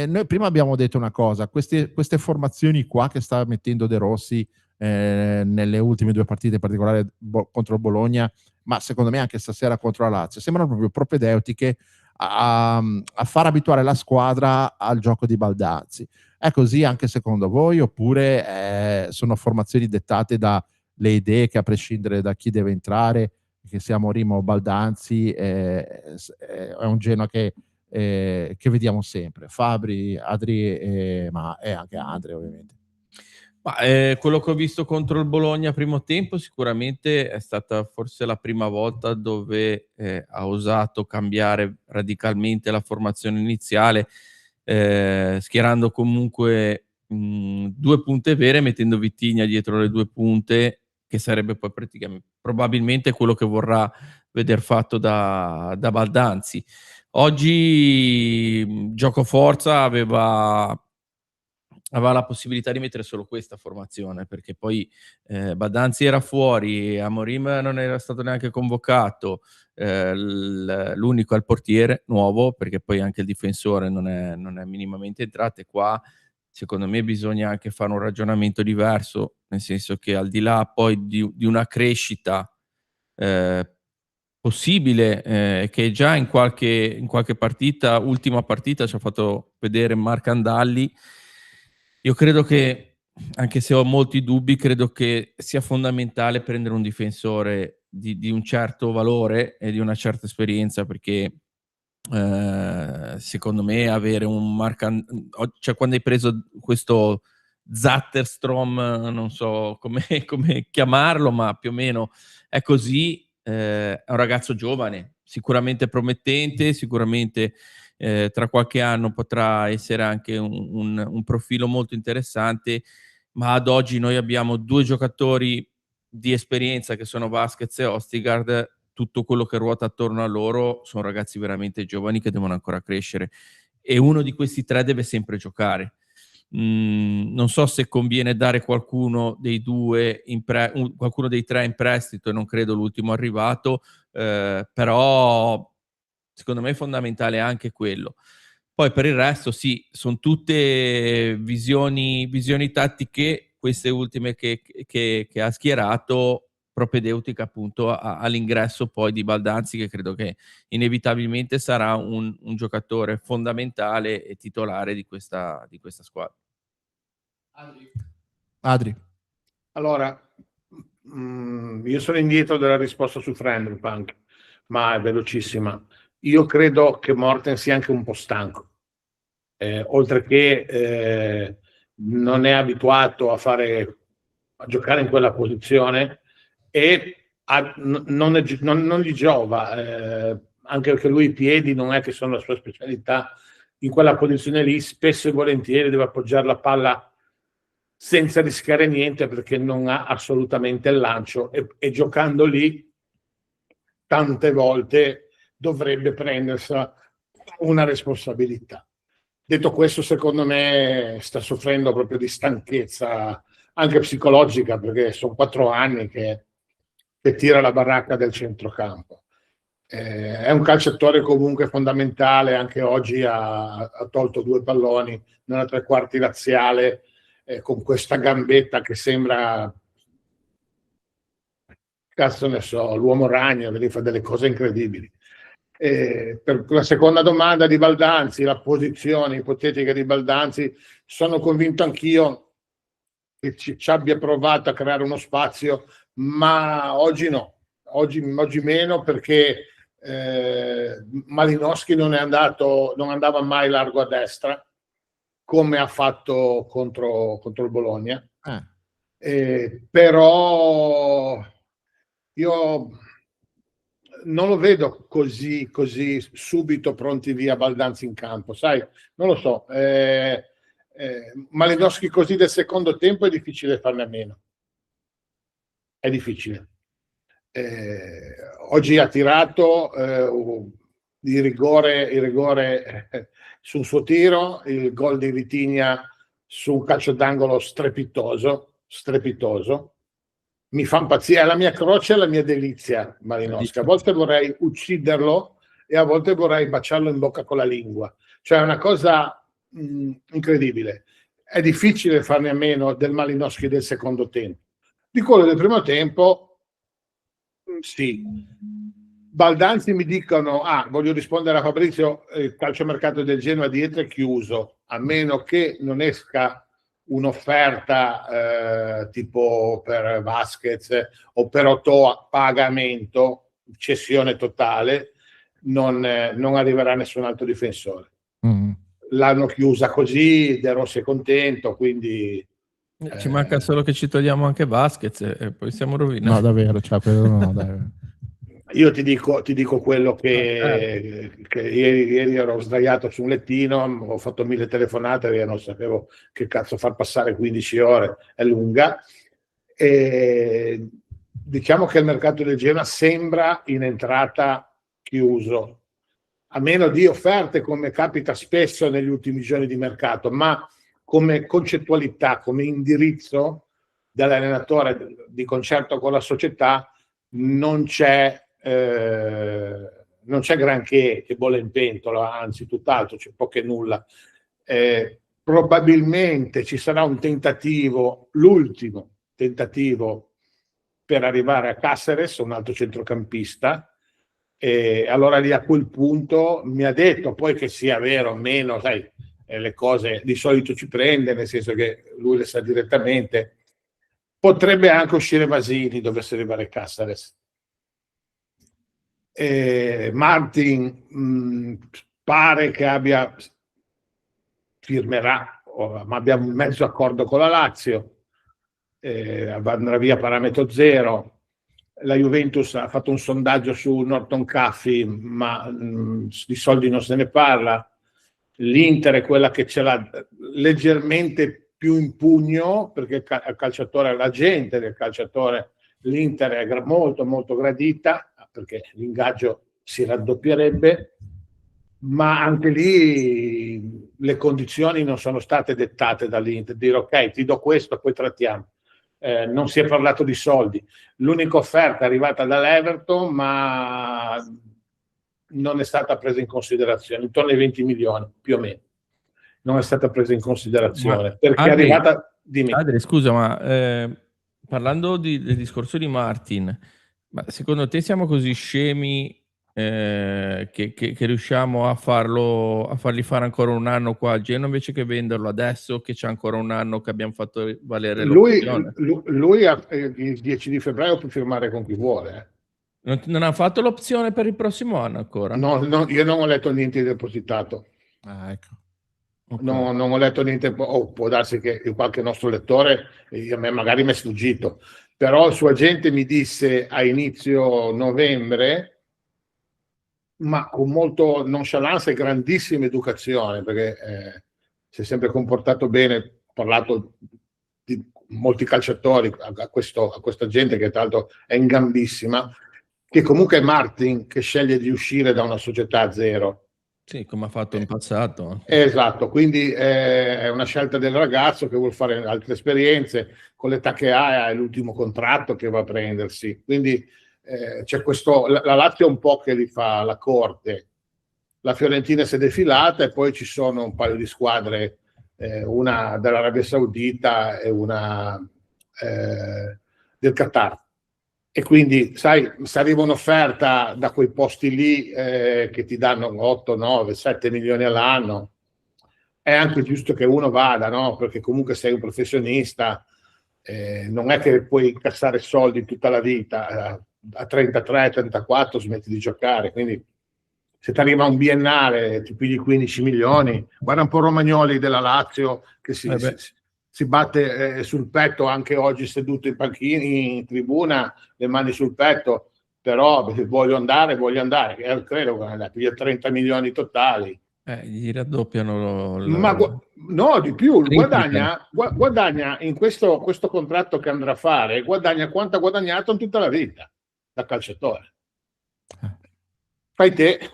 Noi prima abbiamo detto una cosa, queste formazioni qua che sta mettendo De Rossi nelle ultime due partite, in particolare contro il Bologna, ma secondo me anche stasera contro la Lazio, sembrano proprio propedeutiche a far abituare la squadra al gioco di Baldazzi. È così anche secondo voi, oppure sono formazioni dettate dalle idee che, a prescindere da chi deve entrare, che sia Mourinho o Baldanzi, è un Genoa che vediamo sempre? Fabri, Adri e anche Andre ovviamente. Ma, quello che ho visto contro il Bologna primo tempo sicuramente è stata forse la prima volta dove ha osato cambiare radicalmente la formazione iniziale, schierando comunque due punte vere, mettendo Vitigna dietro le due punte, che sarebbe poi probabilmente quello che vorrà veder fatto da Baldanzi. Oggi gioco forza aveva la possibilità di mettere solo questa formazione, perché poi Baldanzi era fuori, Amorim non era stato neanche convocato, l'unico è il portiere nuovo, perché poi anche il difensore non è minimamente entrato, e qua secondo me bisogna anche fare un ragionamento diverso, nel senso che al di là poi di una crescita possibile, che già in qualche partita, ultima partita, ci ha fatto vedere Marc Andalli. Io credo che, anche se ho molti dubbi, credo che sia fondamentale prendere un difensore di un certo valore e di una certa esperienza, perché secondo me avere un cioè quando hai preso questo Zatterstrom, non so come chiamarlo, ma più o meno è così, è un ragazzo giovane, sicuramente promettente, sicuramente tra qualche anno potrà essere anche un profilo molto interessante, ma ad oggi noi abbiamo due giocatori di esperienza che sono Vasquez e Ostigard. Tutto quello che ruota attorno a loro sono ragazzi veramente giovani che devono ancora crescere, e uno di questi tre deve sempre giocare. Non so se conviene dare qualcuno dei due qualcuno dei tre in prestito, e non credo l'ultimo arrivato, però secondo me è fondamentale anche quello. Poi per il resto sì, sono tutte visioni tattiche, queste ultime che ha schierato, propedeutica appunto all'ingresso poi di Baldanzi, che credo che inevitabilmente sarà un giocatore fondamentale e titolare di questa squadra. Adri. Allora, io sono indietro della risposta su Friendly Punk, ma è velocissima. Io credo che Morten sia anche un po' stanco, oltre che non è abituato a giocare in quella posizione e non gli giova, anche perché lui i piedi non è che sono la sua specialità. In quella posizione lì spesso e volentieri deve appoggiare la palla senza rischiare niente, perché non ha assolutamente il lancio e giocando lì tante volte dovrebbe prendersi una responsabilità. Detto questo, secondo me sta soffrendo proprio di stanchezza anche psicologica, perché sono 4 anni che tira la baracca del centrocampo. È un calciatore comunque fondamentale, anche oggi ha tolto 2 palloni nella tre quarti laziale, con questa gambetta che sembra, cazzo ne so, l'uomo ragno, che fa delle cose incredibili. Per la seconda domanda di Baldanzi, la posizione ipotetica di Baldanzi, sono convinto anch'io che ci abbia provato a creare uno spazio, ma oggi no, oggi meno, perché Malinowski non andava mai largo a destra, come ha fatto contro il Bologna. Però io non lo vedo così subito pronti via Baldanzi in campo, sai, non lo so. Malinowski così del secondo tempo è difficile farne a meno, è difficile. Oggi ha tirato il rigore su un suo tiro, il gol di Vitinha su un calcio d'angolo strepitoso. Mi fa impazzire, è la mia croce e la mia delizia Malinowski. A volte vorrei ucciderlo e a volte vorrei baciarlo in bocca con la lingua, cioè è una cosa incredibile. È difficile farne a meno del Malinowski del secondo tempo. Di quello del primo tempo sì. Baldanzi mi dicono, voglio rispondere a Fabrizio, il calciomercato del Genoa dietro è chiuso, a meno che non esca un'offerta tipo per Vasquez o per Otto a pagamento, cessione totale, non arriverà nessun altro difensore. L'hanno chiusa così, De Rossi è contento, quindi ci manca solo che ci togliamo anche Vasquez e poi siamo rovinati. No, davvero, cioè, quello no, dai. Io ti dico quello che ieri ero sdraiato su un lettino, ho fatto 1000 telefonate e non sapevo che cazzo far passare 15 ore, è lunga. E diciamo che il mercato del Genoa sembra in entrata chiuso, a meno di offerte, come capita spesso negli ultimi giorni di mercato, ma come concettualità, come indirizzo dell'allenatore di concerto con la società non c'è granché che bolle in pentola, anzi tutt'altro, c'è poco e nulla. Probabilmente ci sarà un tentativo, l'ultimo tentativo per arrivare a Cáceres, un altro centrocampista, e allora lì a quel punto mi ha detto, poi che sia vero o meno, sai, le cose di solito ci prende, nel senso che lui le sa direttamente, potrebbe anche uscire Vasini, dovesse arrivare Cáceres. Martin pare che firmerà, ma abbiamo un mezzo accordo con la Lazio, andrà via parametro zero. La Juventus ha fatto un sondaggio su Norton Caffey, ma di soldi non se ne parla. L'Inter è quella che ce l'ha leggermente più in pugno, perché il calciatore, la gente del calciatore, l'Inter è molto molto gradita, perché l'ingaggio si raddoppierebbe, ma anche lì le condizioni non sono state dettate dall'Inter, dire ok, ti do questo, poi trattiamo. Non si è parlato di soldi. L'unica offerta è arrivata dall'Everton, ma non è stata presa in considerazione, intorno ai 20 milioni più o meno. Non è stata presa in considerazione, perché Adri, è arrivata... Dimmi. Adri, scusa, ma parlando del discorso di Martin, ma secondo te siamo così scemi che riusciamo a fargli fare ancora un anno qua al Genoa invece che venderlo adesso che c'è ancora un anno che abbiamo fatto valere l'opzione? Lui il 10 di febbraio può firmare con chi vuole. Non ha fatto l'opzione per il prossimo anno ancora? No, io non ho letto niente di depositato. Ecco. Ok. No, non ho letto niente, può darsi che qualche nostro lettore, a me magari mi è sfuggito, però il suo agente mi disse a inizio novembre, ma con molto nonchalance e grandissima educazione, perché si è sempre comportato bene, ho parlato di molti calciatori a questa gente che tra l'altro è in gambissima, che comunque è Martin che sceglie di uscire da una società a zero. Sì, come ha fatto in passato. Esatto, quindi è una scelta del ragazzo che vuole fare altre esperienze, con l'età che ha è l'ultimo contratto che va a prendersi, quindi c'è questo, la Lazio un po' che gli fa la corte, la Fiorentina si è defilata e poi ci sono un paio di squadre, una dell'Arabia Saudita e una del Qatar. E quindi, sai, se arriva un'offerta da quei posti lì che ti danno 8, 9, 7 milioni all'anno, è anche giusto che uno vada, no? Perché comunque sei un professionista, non è che puoi incassare soldi tutta la vita, a 33, 34 smetti di giocare, quindi se ti arriva un biennale ti pigli 15 milioni, guarda un po' Romagnoli della Lazio che si batte sul petto anche oggi seduto in panchini, in tribuna, le mani sul petto, però voglio andare, credo che piglia 30 milioni totali. Gli raddoppiano Ma no, di più, guadagna in questo contratto che andrà a fare, guadagna quanto ha guadagnato in tutta la vita da calciatore. Fai te,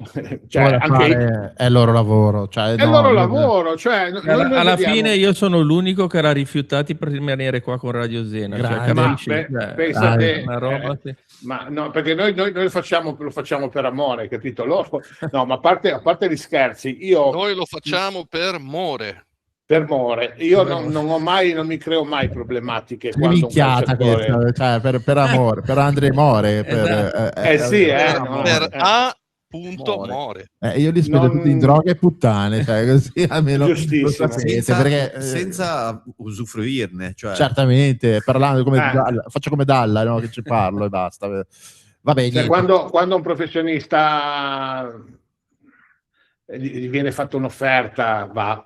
cioè, anche è il loro lavoro, cioè, è il loro lavoro, cioè, noi alla vediamo- fine io sono l'unico che l'ha rifiutati per rimanere qua con Radio Zena. Cioè, Ma capisci? pensa te, una roba sì. ma no, perché noi lo facciamo per amore, capito? Loro, no, ma a parte gli scherzi, Noi lo facciamo per more. per amore, io non mi creo mai problematiche Che quando un minchiata calciatore... questa, cioè, per amore, per Andre More. More. Io li spendo tutti in droga e puttane, cioè, così almeno lo Giustissimo. sapete, perché, senza usufruirne, cioè. Certamente, parlando come faccio come Dalla, no? Che ci parlo e basta. Vabbè, Cioè, niente. quando un professionista gli viene fatta un'offerta, va.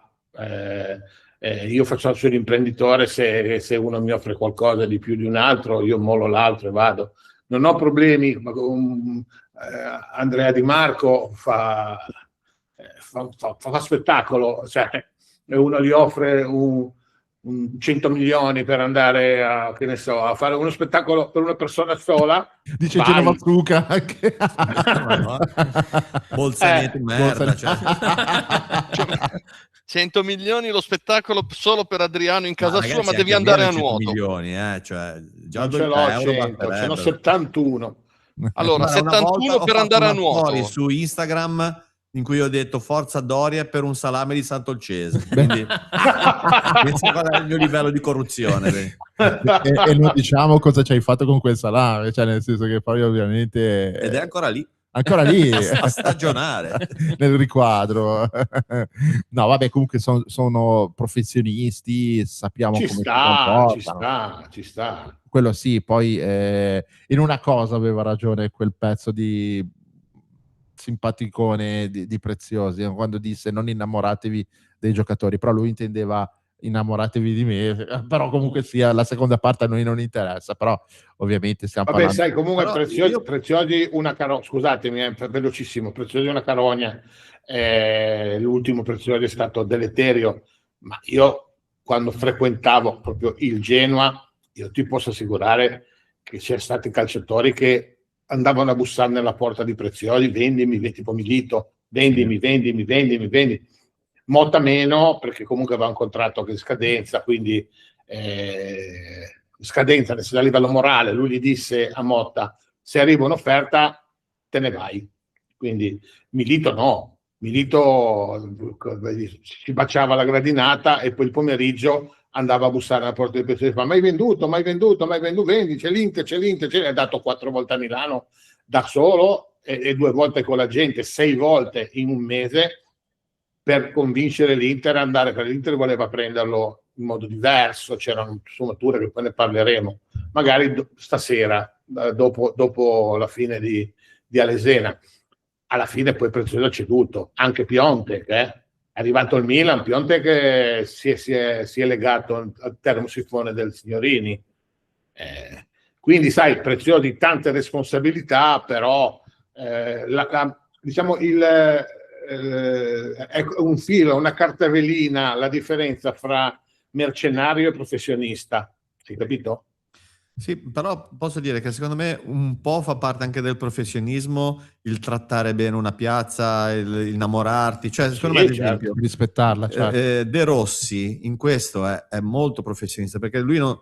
Io faccio solo l'imprenditore, se uno mi offre qualcosa di più di un altro, io mollo l'altro e vado. Non ho problemi. Andrea Di Marco fa spettacolo, cioè, e uno gli offre un 100 milioni per andare a fare uno spettacolo per una persona sola. Dice vai. Genova Zucca anche. Bolzanieri merda, cioè. 100 milioni lo spettacolo solo per Adriano in casa ragazzi, sua, ma devi anche andare a 100 nuoto. milioni, cioè, già Non ce 2 l'ho euro 100, ce basterebbero. n'ho 71. Allora, Guarda, una 71 volta per ho andare a fatto una nuoto. story su Instagram in cui ho detto forza Doria per un salame di Sant'Olcese, quindi pensa qual è il mio livello di corruzione. e non diciamo cosa ci hai fatto con quel salame, cioè nel senso che poi ovviamente Ed è ancora lì a stagionare nel riquadro. No, vabbè, comunque sono professionisti, sappiamo come si comportano. Ci sta. Quello sì, poi in una cosa aveva ragione quel pezzo di simpaticone di Preziosi, quando disse non innamoratevi dei giocatori, però lui intendeva innamoratevi di me, però comunque sia la seconda parte a noi non interessa, però ovviamente stiamo Vabbè, parlando... sai, comunque Però Preziosi una carogna, scusatemi, velocissimo, Preziosi una carogna, l'ultimo Preziosi è stato deleterio, ma io quando frequentavo proprio il Genoa, io ti posso assicurare che c'erano stati calciatori che andavano a bussare nella porta di Preziosi, vendimi, tipo Milito, vendimi. Motta meno, perché comunque aveva un contratto che è scadenza, quindi scadenza a livello morale. Lui gli disse a Motta: se arriva un'offerta te ne vai. Quindi Milito si baciava la gradinata e poi il pomeriggio andava a bussare alla porta del PC, ma mai venduto, vendi, c'è l'Inter, ha dato 4 volte a Milano da solo e 2 volte con la gente, 6 volte in un mese per convincere l'Inter ad andare, perché l'Inter voleva prenderlo in modo diverso, c'erano sfumature che poi ne parleremo, magari stasera, dopo la fine di Alesena. Alla fine poi Prezioso ha ceduto, anche Piontek, è arrivato al Milan, Piontek si è legato al termosifone del Signorini. Quindi sai, Prezioso di tante responsabilità, però diciamo è un filo, una cartellina, la differenza fra mercenario e professionista, hai capito? Sì, però posso dire che secondo me un po' fa parte anche del professionismo il trattare bene una piazza, il innamorarti, cioè secondo me ad esempio rispettarla, certo. De Rossi in questo è molto professionista, perché lui non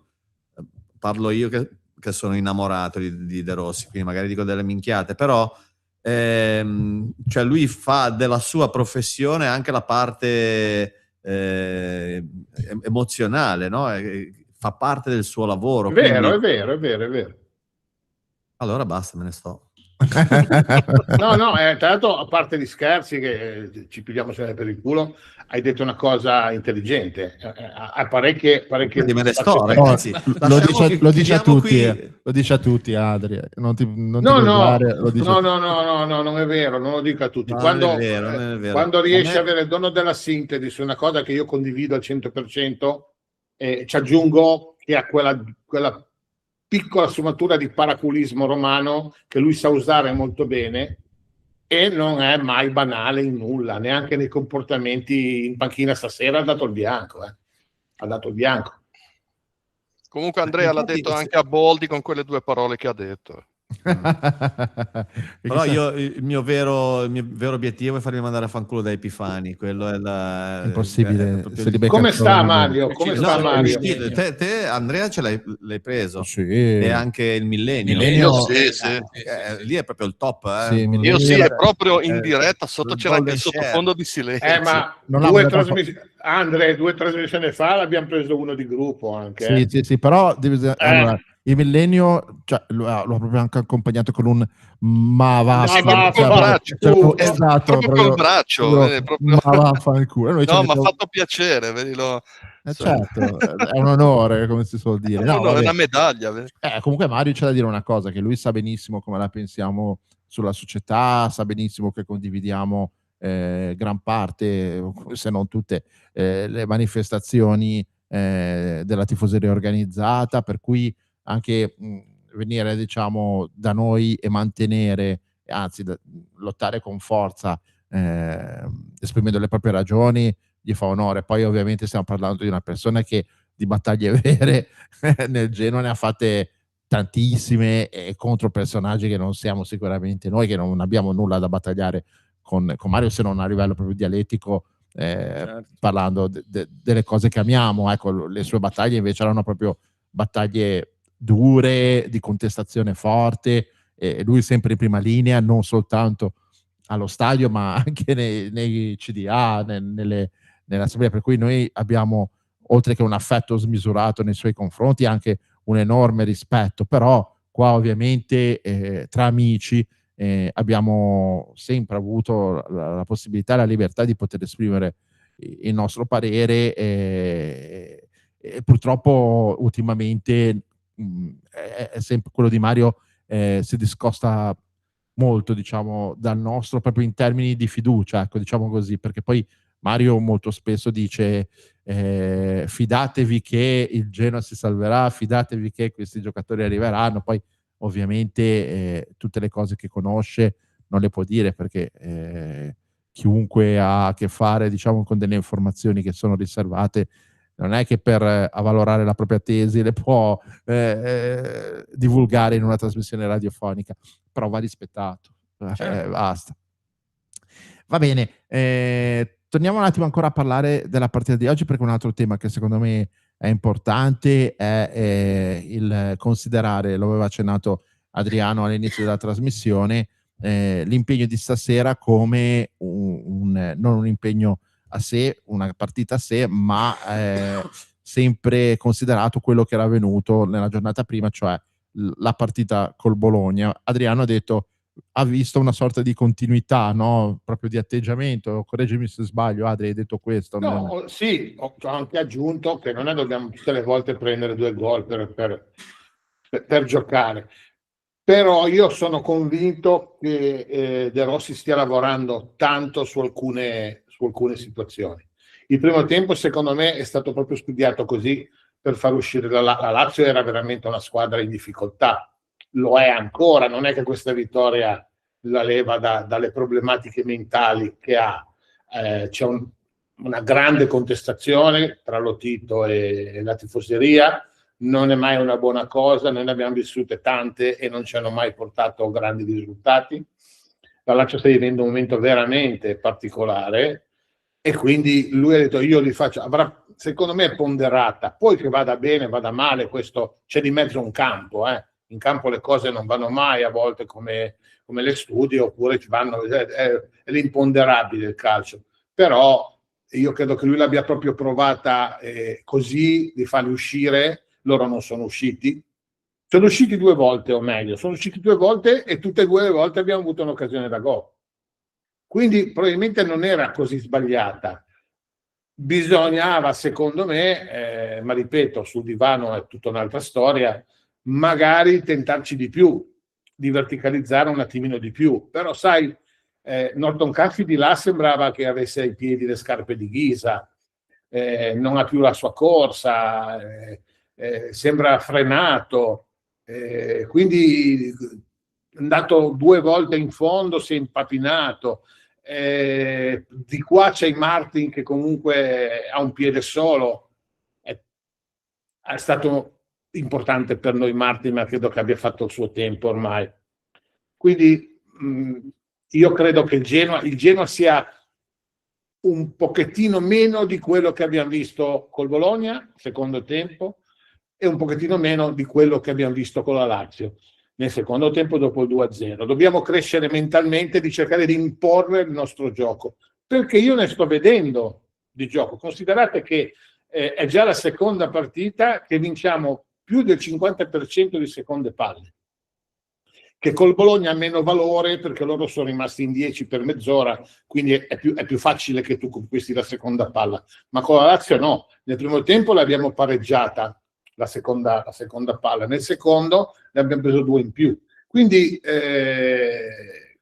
parlo io che sono innamorato di De Rossi, quindi magari dico delle minchiate, però cioè lui fa della sua professione anche la parte emozionale, no? Fa parte del suo lavoro. È vero, quindi... è vero. Allora basta, me ne sto. No, tra l'altro, a parte gli scherzi che ci pigliamo sempre per il culo, hai detto una cosa intelligente. Ha parecchie Quindi me ne sto, ragazzi. Lo dice a tutti, Adri. Non ti preoccupare, lo dice a tutti. No, non è vero, non lo dico a tutti. No, Quando, non è vero. quando riesci ad avere il dono della sintesi su una cosa che io condivido al 100%, ci aggiungo che ha quella piccola sfumatura di paraculismo romano che lui sa usare molto bene e non è mai banale in nulla, neanche nei comportamenti in panchina. Stasera ha dato il bianco. Ha dato il bianco. Comunque Andrea l'ha detto anche a Boldi con quelle 2 parole che ha detto. Però il mio vero obiettivo è farmi mandare a fanculo da Epifani, quello è impossibile. Come sta Mario? Te Andrea ce l'hai preso? Sì. E anche il Millennio, sì. Lì è proprio il top. Sì, Io sì, è proprio in diretta, sotto c'era anche il sottofondo di silenzio. Ma Andrea, 2 trasmissioni fa l'abbiamo preso uno di gruppo anche. Sì, però allora, il Millennio, cioè, lo ha proprio anche accompagnato con un ma va col braccio, ma vaffanculo. No, mi ha fatto piacere, vedilo. Certo, è un onore, come si suol dire. È una medaglia. Comunque Mario c'è da dire una cosa, che lui sa benissimo come la pensiamo sulla società, sa benissimo che condividiamo gran parte, se non tutte, le manifestazioni della tifoseria organizzata, per cui anche venire, diciamo, da noi e mantenere, anzi lottare con forza, esprimendo le proprie ragioni, gli fa onore. Poi ovviamente stiamo parlando di una persona che di battaglie vere nel Genoa ne ha fatte tantissime, e contro personaggi che non siamo sicuramente noi, che non abbiamo nulla da battagliare con Mario, se non a livello proprio dialettico, certo, parlando delle cose che amiamo. Ecco, le sue battaglie invece erano proprio battaglie dure, di contestazione forte, e lui sempre in prima linea, non soltanto allo stadio ma anche nei CDA, nell'assemblea, per cui noi abbiamo, oltre che un affetto smisurato nei suoi confronti, anche un enorme rispetto. Però qua ovviamente tra amici abbiamo sempre avuto la possibilità e la libertà di poter esprimere il nostro parere, e purtroppo ultimamente è sempre quello di Mario, si discosta molto, diciamo, dal nostro, proprio in termini di fiducia, ecco, diciamo così, perché poi Mario molto spesso dice fidatevi che il Genoa si salverà, fidatevi che questi giocatori arriveranno. Poi ovviamente tutte le cose che conosce non le può dire, perché chiunque ha a che fare, diciamo, con delle informazioni che sono riservate, non è che per avvalorare la propria tesi le può divulgare in una trasmissione radiofonica, però va rispettato. Certo. Basta. Va bene, torniamo un attimo ancora a parlare della partita di oggi, perché un altro tema che secondo me è importante è il considerare, lo aveva accennato Adriano all'inizio della trasmissione, l'impegno di stasera come non un impegno a sé, una partita a sé, ma sempre considerato quello che era avvenuto nella giornata prima, cioè la partita col Bologna. Adriano ha detto ha visto una sorta di continuità, no? Proprio di atteggiamento. Correggimi se sbaglio, Adri, hai detto questo. No, sì, ho anche aggiunto che non è dobbiamo tutte le volte prendere 2 gol per giocare. Però io sono convinto che De Rossi stia lavorando tanto su alcune situazioni. Il primo tempo, secondo me, è stato proprio studiato così per far uscire la Lazio era veramente una squadra in difficoltà. Lo è ancora, non è che questa vittoria la leva dalle problematiche mentali che ha. C'è una grande contestazione tra Lotito e la tifoseria, non è mai una buona cosa, noi ne abbiamo vissute tante e non ci hanno mai portato grandi risultati. La Lazio sta vivendo un momento veramente particolare e quindi lui ha detto io li faccio, secondo me è ponderata, poi che vada bene, vada male, questo c'è di mezzo un campo, in campo le cose non vanno mai a volte come le studi oppure ci vanno, è l'imponderabile il calcio, però io credo che lui l'abbia proprio provata così di farli uscire, loro non sono usciti. Sono usciti 2 volte, o meglio, sono usciti 2 volte e tutte e 2 le volte abbiamo avuto un'occasione da gol. Quindi probabilmente non era così sbagliata. Bisognava, secondo me, ma ripeto, sul divano è tutta un'altra storia, magari tentarci di più, di verticalizzare un attimino di più. Però sai, Norton Caffi di là sembrava che avesse ai piedi le scarpe di ghisa, non ha più la sua corsa, sembra frenato, quindi è andato 2 volte in fondo, si è impapinato. Di qua c'è Martin che comunque ha un piede solo, è stato importante per noi Martin, ma credo che abbia fatto il suo tempo ormai. Quindi io credo che il Genoa sia un pochettino meno di quello che abbiamo visto col Bologna, secondo tempo, e un pochettino meno di quello che abbiamo visto con la Lazio nel secondo tempo dopo il 2-0. Dobbiamo crescere mentalmente di cercare di imporre il nostro gioco, perché io ne sto vedendo di gioco. Considerate che è già la seconda partita che vinciamo più del 50% di seconde palle, che col Bologna ha meno valore perché loro sono rimasti in 10 per mezz'ora, quindi è più facile che tu conquisti la seconda palla. Ma con la Lazio no, nel primo tempo l'abbiamo pareggiata la seconda palla, nel secondo ne abbiamo preso 2 in più. Quindi,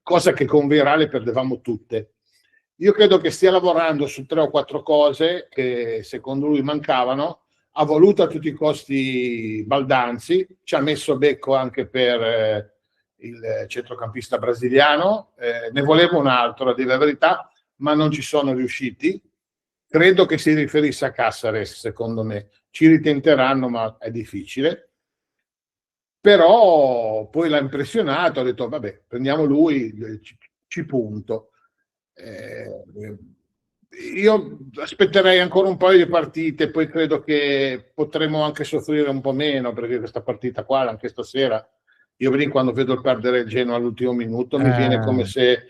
cosa che con Verale perdevamo tutte. Io credo che stia lavorando su 3 o 4 cose che secondo lui mancavano, ha voluto a tutti i costi Baldanzi, ci ha messo becco anche per il centrocampista brasiliano, ne volevo un altro a dire la verità, ma non ci sono riusciti. Credo che si riferisse a Caceres, secondo me. Ci ritenteranno, ma è difficile. Però poi l'ha impressionato, ha detto vabbè, prendiamo lui, ci punto. Io aspetterei ancora un paio di partite, poi credo che potremo anche soffrire un po' meno, perché questa partita qua, anche stasera, io quando vedo perdere il Genoa all'ultimo minuto mi viene come se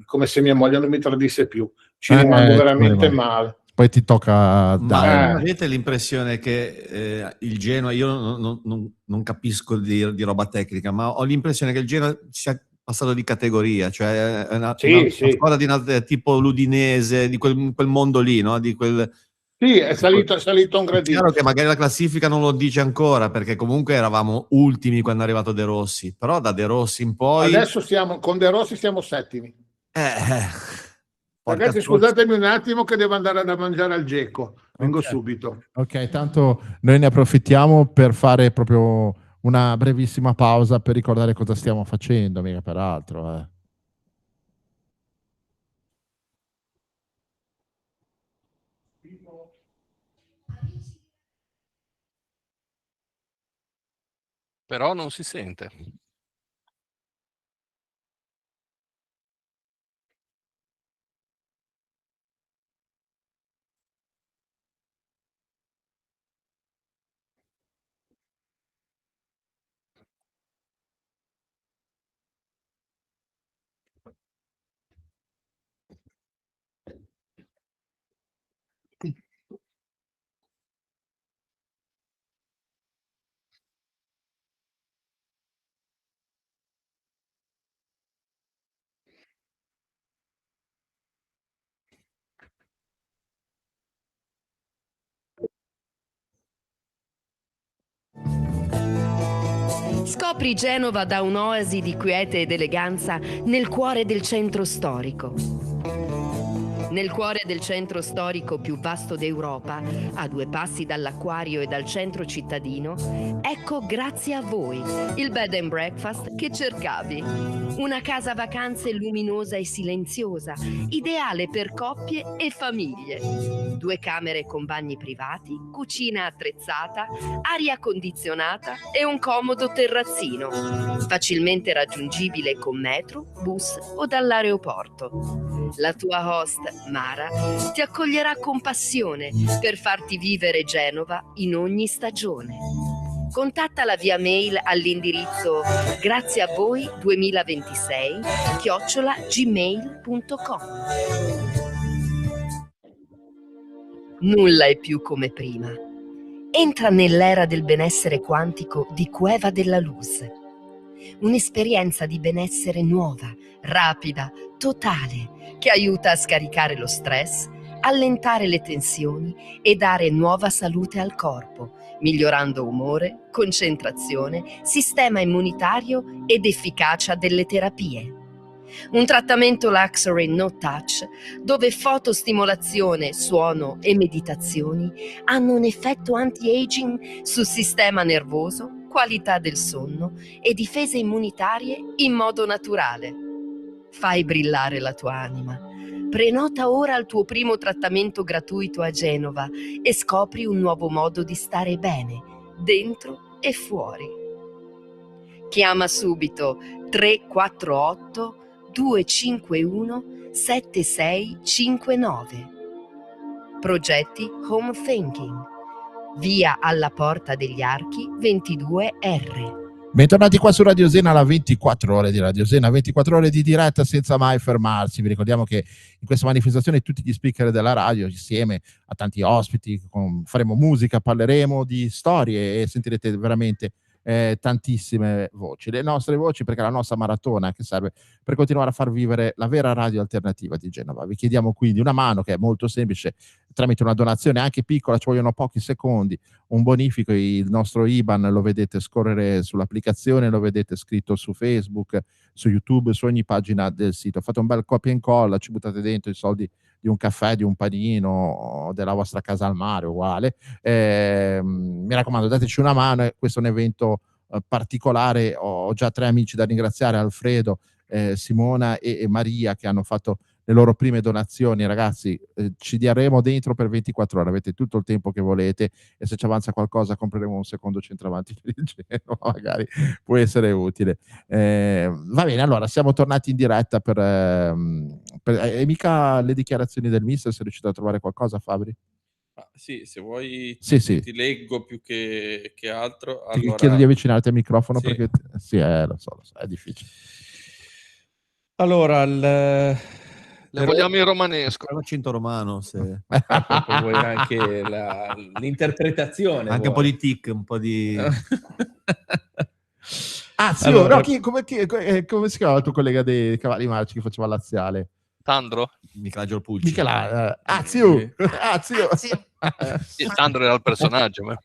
come se mia moglie non mi tradisse più, ci rimango veramente male. Poi ti tocca Ma dare. non avete l'impressione che il Genoa, io non capisco di roba tecnica, ma ho l'impressione che il Genoa sia passato di categoria, cioè è una squadra tipo l'Udinese, di quel mondo lì, no? Sì, è salito un È gradino. chiaro che magari la classifica non lo dice ancora, perché comunque eravamo ultimi quando è arrivato De Rossi, però da De Rossi in poi... Adesso con De Rossi siamo settimi. Ragazzi, scusatemi un attimo che devo andare a mangiare al Gecko. Vengo subito. Ok, tanto noi ne approfittiamo per fare proprio una brevissima pausa per ricordare cosa stiamo facendo, mica per altro. Però non si sente. Scopri Genova da un'oasi di quiete ed eleganza nel cuore del centro storico. Nel cuore del centro storico più vasto d'Europa, a 2 passi dall'acquario e dal centro cittadino, ecco grazie a voi il bed and breakfast che cercavi. Una casa vacanze luminosa e silenziosa, ideale per coppie e famiglie. 2 camere con bagni privati, cucina attrezzata, aria condizionata e un comodo terrazzino. Facilmente raggiungibile con metro, bus o dall'aeroporto. La tua host, Mara, ti accoglierà con passione per farti vivere Genova in ogni stagione. Contattala via mail all'indirizzo graziavoi2026@gmail.com. Nulla è più come prima. Entra nell'era del benessere quantico di Cueva della Luz. Un'esperienza di benessere nuova, rapida, totale, che aiuta a scaricare lo stress, allentare le tensioni e dare nuova salute al corpo, migliorando umore, concentrazione, sistema immunitario ed efficacia delle terapie. Un trattamento Luxury No Touch, dove fotostimolazione, suono e meditazioni hanno un effetto anti-aging sul sistema nervoso, qualità del sonno e difese immunitarie in modo naturale. Fai brillare la tua anima. Prenota ora il tuo primo trattamento gratuito a Genova e scopri un nuovo modo di stare bene, dentro e fuori. Chiama subito 348 251 7659. Progetti Home Thinking. Via alla Porta degli Archi 22R. Bentornati qua su Radio Zena, alla 24 ore di Radio Zena, 24 ore di diretta senza mai fermarsi. Vi ricordiamo che in questa manifestazione tutti gli speaker della radio, insieme a tanti ospiti, faremo musica, parleremo di storie e sentirete veramente tantissime voci, le nostre voci, perché la nostra maratona che serve per continuare a far vivere la vera radio alternativa di Genova. Vi chiediamo quindi una mano, che è molto semplice, tramite una donazione anche piccola, ci vogliono pochi secondi, un bonifico. Il nostro IBAN lo vedete scorrere sull'applicazione, lo vedete scritto su Facebook, su YouTube, su ogni pagina del sito. Fate un bel copia e incolla, ci buttate dentro i soldi di un caffè, di un panino, della vostra casa al mare, uguale. Mi raccomando, dateci una mano. Questo è un evento particolare. Ho già 3 amici da ringraziare: Alfredo, Simona e Maria, che hanno fatto le loro prime donazioni. Ragazzi, ci daremo dentro per 24 ore, avete tutto il tempo che volete, e se ci avanza qualcosa compreremo un secondo centravanti per il Genova, magari può essere utile. Va bene, allora siamo tornati in diretta per mica le dichiarazioni del mister. Sei riuscito a trovare qualcosa, Fabri? Sì, se vuoi Sì. ti leggo più che altro. Ti Allora, chiedo di avvicinarti al microfono, sì. perché sì, lo so, è difficile. Allora, Le vogliamo in romanesco. L'accento romano, se... proprio vuoi anche l'interpretazione. Anche un po' vuoi. di tic, un po' di... Sì, Allora- no, come si chiama il tuo collega dei Cavalli Marci che faceva laziale? Sandro? Michelangelo Pucci. Zio! Zio! Sì, Sandro era il personaggio. ma-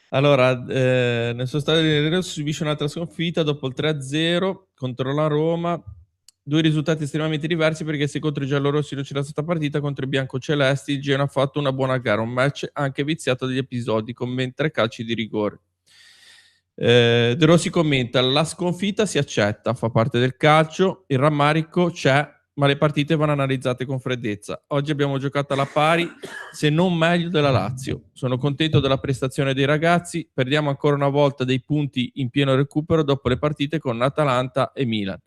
Allora, nel suo stadio di Nero subisce un'altra sconfitta dopo il 3-0 contro la Roma. 2 risultati estremamente diversi, perché se contro i giallorossi non c'era stata partita, contro i biancocelesti il Genoa ha fatto una buona gara, un match anche viziato dagli episodi con ben 3 calci di rigore. De Rossi commenta: la sconfitta si accetta, fa parte del calcio, il rammarico c'è, ma le partite vanno analizzate con freddezza. Oggi abbiamo giocato alla pari, se non meglio, della Lazio. Sono contento della prestazione dei ragazzi, perdiamo ancora una volta dei punti in pieno recupero dopo le partite con Atalanta e Milan.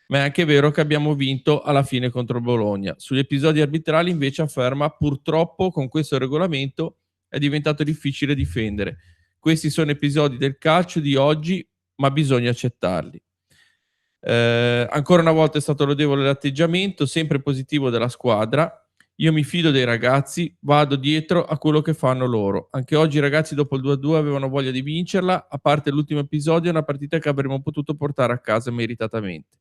Ma è anche vero che abbiamo vinto alla fine contro il Bologna. Sugli episodi arbitrali invece afferma: purtroppo con questo regolamento è diventato difficile difendere. Questi sono episodi del calcio di oggi, ma bisogna accettarli. Ancora una volta è stato lodevole l'atteggiamento, sempre positivo della squadra. Io mi fido dei ragazzi, vado dietro a quello che fanno loro. Anche oggi i ragazzi dopo il 2-2 avevano voglia di vincerla, a parte l'ultimo episodio, è una partita che avremmo potuto portare a casa meritatamente.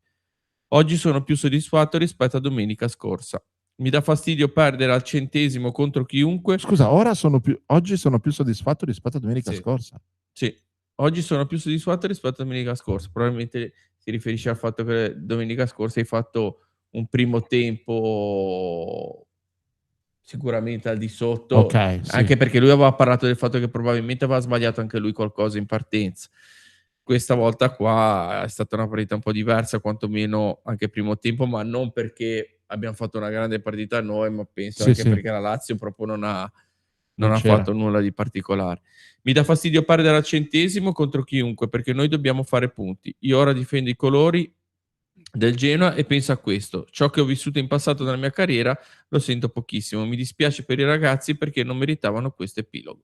Oggi sono più soddisfatto rispetto a domenica scorsa. Mi dà fastidio perdere al 100° contro chiunque. Scusa, oggi sono più soddisfatto rispetto a domenica scorsa. Sì. oggi sono più soddisfatto rispetto a domenica scorsa. Probabilmente si riferisce al fatto che domenica scorsa hai fatto un primo tempo sicuramente al di sotto, Ok, sì. anche perché lui aveva parlato del fatto che probabilmente aveva sbagliato anche lui qualcosa in partenza. Questa volta qua è stata una partita un po' diversa, quantomeno anche primo tempo, ma non perché abbiamo fatto una grande partita noi, ma penso Sì, anche sì. perché la Lazio proprio non ha Non c'era. fatto nulla di particolare. Mi dà fastidio perdere al centesimo contro chiunque, perché noi dobbiamo fare punti. Io ora difendo i colori del Genoa e penso a questo. Ciò che ho vissuto in passato nella mia carriera lo sento pochissimo. Mi dispiace per i ragazzi perché non meritavano questo epilogo.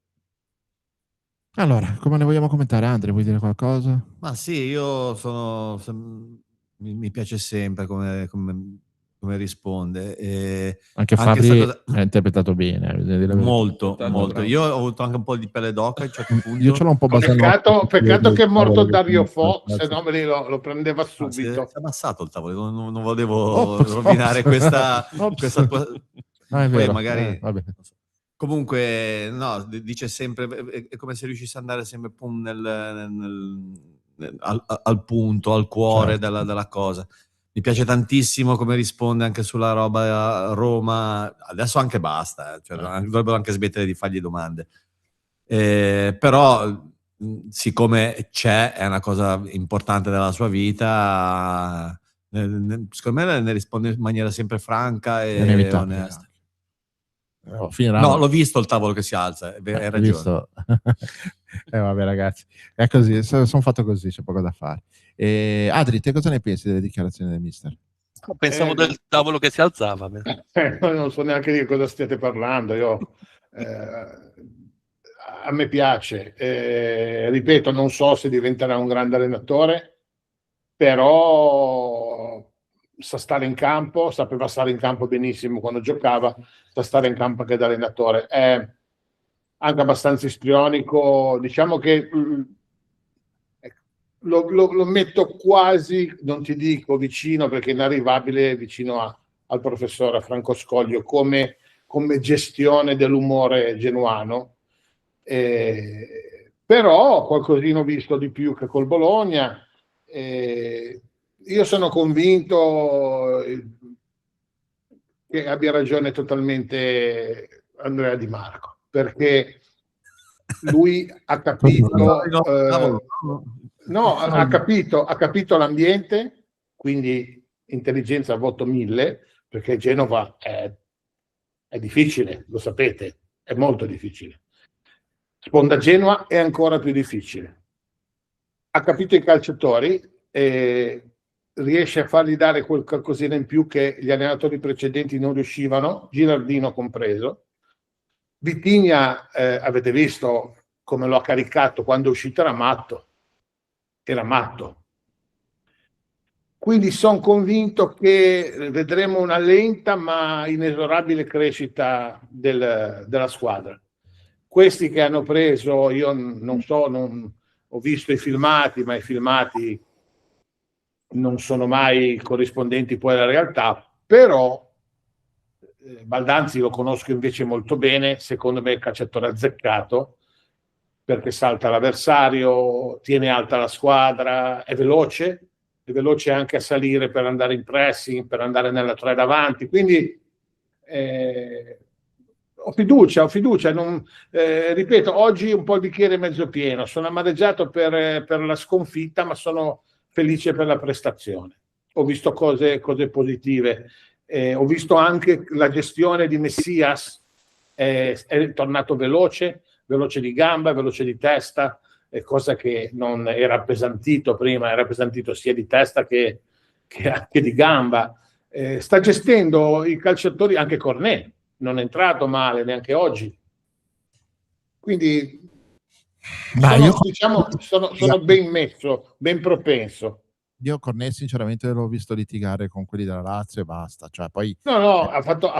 Allora, come ne vogliamo commentare? Andre, vuoi dire qualcosa? Ma sì, io mi piace sempre come risponde. Anche sta Fabri cosa- ha interpretato bene. Bisogna dire la verità. molto, molto. Io ho avuto anche un po' di pelle d'oca a un certo punto. Io ce l'ho un po' basato. Peccato che è morto Dario Fo, se no me lo prendeva Si è subito. abbassato il tavolo, non volevo Ops, rovinare ops. questa Ops. tua... Ah, è Poi vero. magari... Vabbè. Comunque, no, dice sempre, è come se riuscisse ad andare sempre al punto, al cuore Certo. della cosa. Mi piace tantissimo come risponde anche sulla roba a Roma. Adesso anche basta, cioè, dovrebbero anche smettere di fargli domande. Però, siccome è una cosa importante della sua vita, secondo me ne risponde in maniera sempre franca e Inevitabile. onesta. Finirà. No, l'ho visto il tavolo che si alza, hai Hai ragione. visto? Vabbè ragazzi, è così, sono fatto così, c'è poco da fare. Adri, te cosa ne pensi delle dichiarazioni del mister? Pensavo del tavolo che si alzava. Non so neanche di cosa stiate parlando. A me piace, ripeto, non so se diventerà un grande allenatore, però sa stare in campo, sapeva stare in campo benissimo quando giocava, sa stare in campo anche da allenatore. È anche abbastanza istrionico, diciamo che lo metto quasi, non ti dico vicino perché è inarrivabile, vicino al professore Franco Scoglio come gestione dell'umore genuano. Però qualcosina ho visto di più che col Bologna. Io sono convinto che abbia ragione totalmente Andrea Di Marco, perché lui ha capito ha capito l'ambiente, quindi intelligenza voto 1000, perché Genova è difficile, lo sapete, è molto difficile. Sponda Genoa è ancora più difficile. Ha capito i calciatori e riesce a fargli dare quel qualcosina in più che gli allenatori precedenti non riuscivano, Gilardino compreso. Vitigna, avete visto come lo ha caricato quando è uscito, era matto. Quindi sono convinto che vedremo una lenta ma inesorabile crescita della squadra. Questi che hanno preso, io non so, ho visto i filmati, ma i filmati non sono mai corrispondenti poi alla realtà, però Baldanzi lo conosco invece molto bene, secondo me è il calciatore azzeccato, perché salta l'avversario, tiene alta la squadra, è veloce anche a salire per andare in pressing, per andare nella 3 davanti, quindi ho fiducia, ripeto, oggi un po' il bicchiere mezzo pieno, sono amareggiato per la sconfitta, ma sono felice per la prestazione. Ho visto cose positive, ho visto anche la gestione di Messias, è tornato veloce di gamba, veloce di testa, cosa che non era appesantito prima, era appesantito sia di testa che anche di gamba. Sta gestendo i calciatori, anche Cornet non è entrato male neanche oggi, quindi sono ben messo, ben propenso. Io Cornet sinceramente l'ho visto litigare con quelli della Lazio e basta, cioè poi No, ha fatto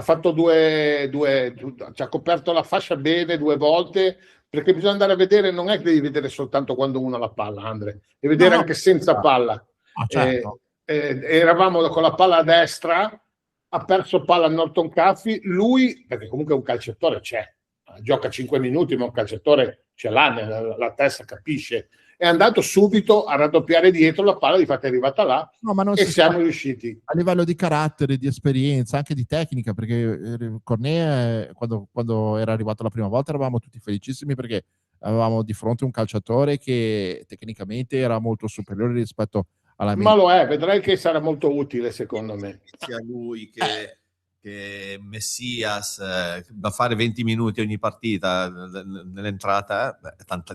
ci ha coperto la fascia bene 2 volte, perché bisogna andare a vedere, non è che devi vedere soltanto quando uno ha la palla, Andre, devi vedere anche senza palla. certo. Eravamo con la palla a destra, ha perso palla a Norton Caffi, lui, perché comunque un calciatore c'è, gioca 5 minuti, ma un calciatore ce l'ha nella testa, capisce, è andato subito a raddoppiare dietro la palla, difatti è arrivata là No, ma non e si siamo sa riusciti. a livello di carattere, di esperienza, anche di tecnica, perché Cornet, quando era arrivato la prima volta, eravamo tutti felicissimi perché avevamo di fronte un calciatore che tecnicamente era molto superiore rispetto alla Ma lo è, vedrai che sarà molto utile secondo me. Sia lui che Messias, da fare 20 minuti ogni partita nell'entrata,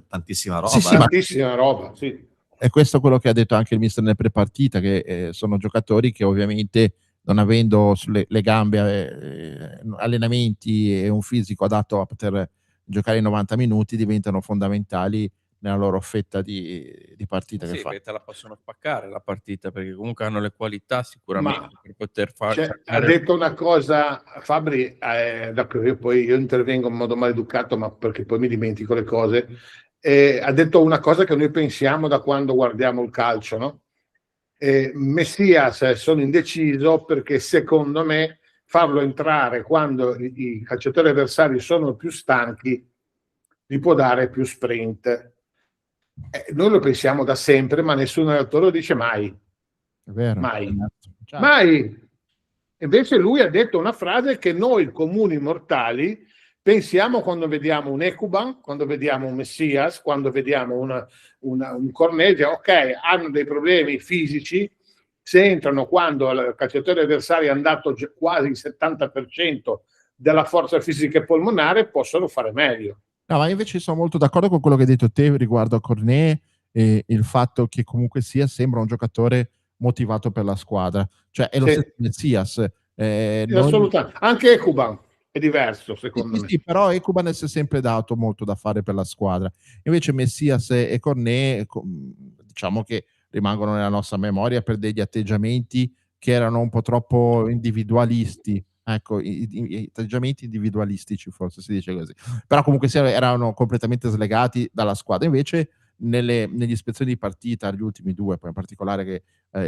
tantissima roba. Sì, sì, ma- Tantissima roba, sì. E questo è quello che ha detto anche il mister nel prepartita, che sono giocatori che ovviamente non avendo sulle le gambe allenamenti e un fisico adatto a poter giocare i 90 minuti diventano fondamentali nella loro fetta di partita che Sì, fa. perché te la possono spaccare la partita, perché comunque hanno le qualità sicuramente Ma per poter fare. Cioè, ha detto una cosa Fabri, io intervengo in modo maleducato, ma perché poi mi dimentico le cose. Ha detto una cosa che noi pensiamo da quando guardiamo il calcio, no? Messias, sono indeciso perché secondo me farlo entrare quando i calciatori avversari sono più stanchi gli può dare più sprint. Noi lo pensiamo da sempre, ma nessun allenatore lo dice mai. È vero. Mai. Certo. Mai. Invece lui ha detto una frase che noi comuni mortali pensiamo quando vediamo un Ekuban, quando vediamo un Messias, quando vediamo un Cornet, ok, hanno dei problemi fisici, se entrano quando il calciatore avversario è andato quasi il 70% della forza fisica e polmonare, possono fare meglio. No, ma invece sono molto d'accordo con quello che hai detto te riguardo a Cornet e il fatto che comunque sia sembra un giocatore motivato per la squadra. Cioè è lo Sì. stesso Messias. Assolutamente. Anche Ekuban è diverso, secondo me. Sì, però Ekuban si è sempre dato molto da fare per la squadra. Invece Messias e Cornet, diciamo che rimangono nella nostra memoria per degli atteggiamenti che erano un po' troppo individualisti. Ecco, i atteggiamenti individualistici, forse si dice così. Però comunque erano completamente slegati dalla squadra. Invece negli ispezioni di partita, gli ultimi due, poi in particolare che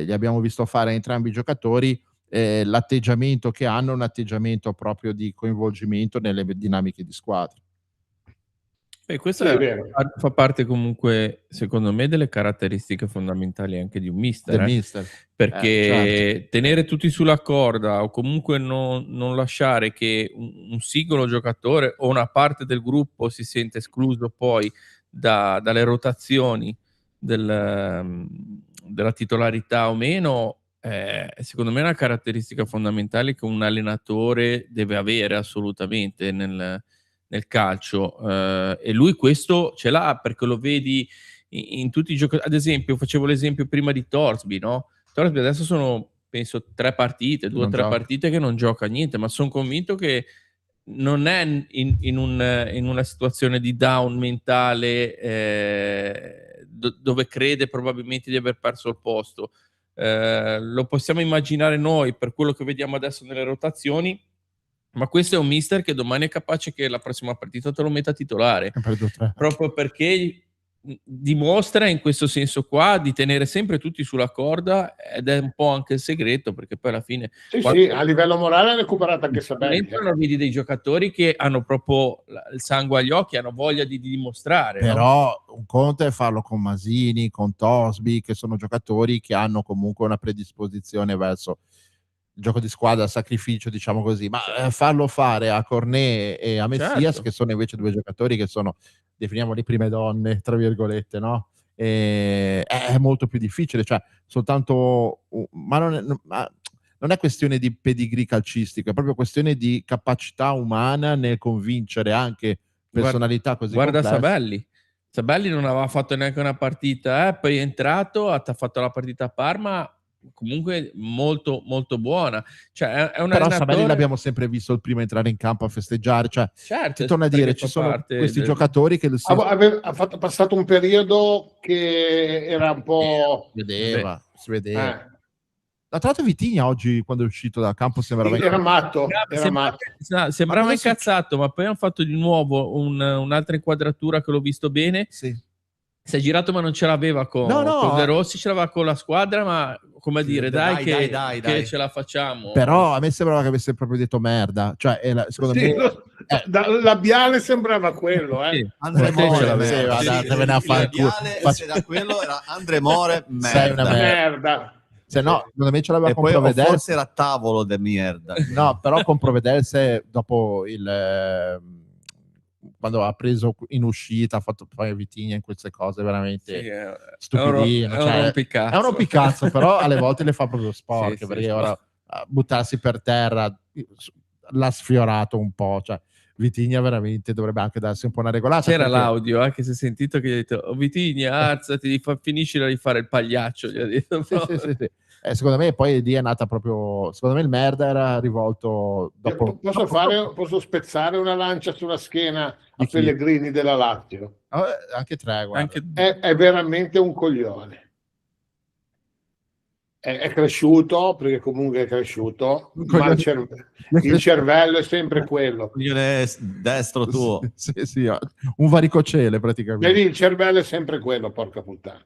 li abbiamo visto fare a entrambi i giocatori, l'atteggiamento che hanno è un atteggiamento proprio di coinvolgimento nelle dinamiche di squadra. E questo Sì, è vero. fa parte comunque, secondo me, delle caratteristiche fondamentali anche di un mister. Del mister. Perché Certo. tenere tutti sulla corda o comunque non lasciare che un singolo giocatore o una parte del gruppo si sente escluso poi dalle rotazioni della titolarità o meno, secondo me è una caratteristica fondamentale che un allenatore deve avere assolutamente nel calcio, e lui questo ce l'ha perché lo vedi in tutti i giocatori. Ad esempio, facevo l'esempio prima di Torsby, no? Torsby adesso sono, penso, 3 partite, 2 o Non 3 gioca. partite che non gioca niente, ma sono convinto che non è in una situazione di down mentale, dove crede probabilmente di aver perso il posto. Lo possiamo immaginare noi per quello che vediamo adesso nelle rotazioni, ma questo è un mister che domani è capace che la prossima partita te lo metta titolare, Sempre 2-3. proprio perché dimostra in questo senso qua di tenere sempre tutti sulla corda, ed è un po' anche il segreto, perché poi alla fine Sì, quando sì, a livello morale ha recuperato anche Sabelli. entrano vedi dei giocatori che hanno proprio il sangue agli occhi, hanno voglia di dimostrare, no? Però un conto è farlo con Masini, con Torsby, che sono giocatori che hanno comunque una predisposizione verso il gioco di squadra, sacrificio, diciamo così, ma farlo fare a Cornet e a Messias, Certo. che sono invece due giocatori che sono, definiamo, le prime donne, tra virgolette, no? È molto più difficile, cioè soltanto, ma non è questione di pedigree calcistico, è proprio questione di capacità umana nel convincere anche personalità così Guarda complesse. Sabelli non aveva fatto neanche una partita, poi è entrato, ha fatto la partita a Parma, comunque molto molto buona. Cioè è un Però Sabelli allenatore. l'abbiamo sempre visto il primo entrare in campo a festeggiare, cioè Certo, ti torno a dire, perché ci fa sono parte questi del- giocatori che Ha passato un periodo che era un po'... si vedeva. Tra l'altro Vitinha oggi, quando è uscito dal campo, sembrava Era matto, Sembrava Ma cosa incazzato, ma poi hanno fatto di nuovo un'altra inquadratura che l'ho visto bene. Sì. Si è girato, ma non ce l'aveva con De Rossi, ce l'aveva con la squadra, ma come a dire, dai, che ce la facciamo. Però a me sembrava che avesse proprio detto merda, cioè secondo Sì, me Dal labiale sembrava quello, Sì. Andre Te ce More, l'avevi. Sì, vattene a fare il culo. se da quello era Andre More, Sei una merda. merda. Se no, secondo me ce l'aveva E con poi o Provedel. forse era tavolo de merda. No, però con Provedel se dopo quando ha preso in uscita, ha fatto poi Vitigna in queste cose veramente Sì, è stupidino. un Cioè, rompicazzo. è un rompicazzo, però alle volte le fa proprio sporche, Sì, sì, perché sporco. ora buttarsi per terra l'ha sfiorato un po'. Cioè, Vitigna veramente dovrebbe anche darsi un po' una regolata. C'era perché- l'audio, anche se hai sentito che gli ha detto "Oh, Vitigna, alzati, finiscila di fare il pagliaccio", gli ha detto. Sì, sì, sì, sì. Secondo me poi lì è nata proprio, secondo me il merda era rivolto dopo. Posso spezzare una lancia sulla schiena a Di chi? Pellegrini della Lazio? Anche tre, guarda. È veramente un coglione. È cresciuto, perché comunque è cresciuto, ma il cervello è sempre quello. Coglione destro tuo. Sì, sì, un varicocele praticamente. Vedi, il cervello è sempre quello, porca puttana.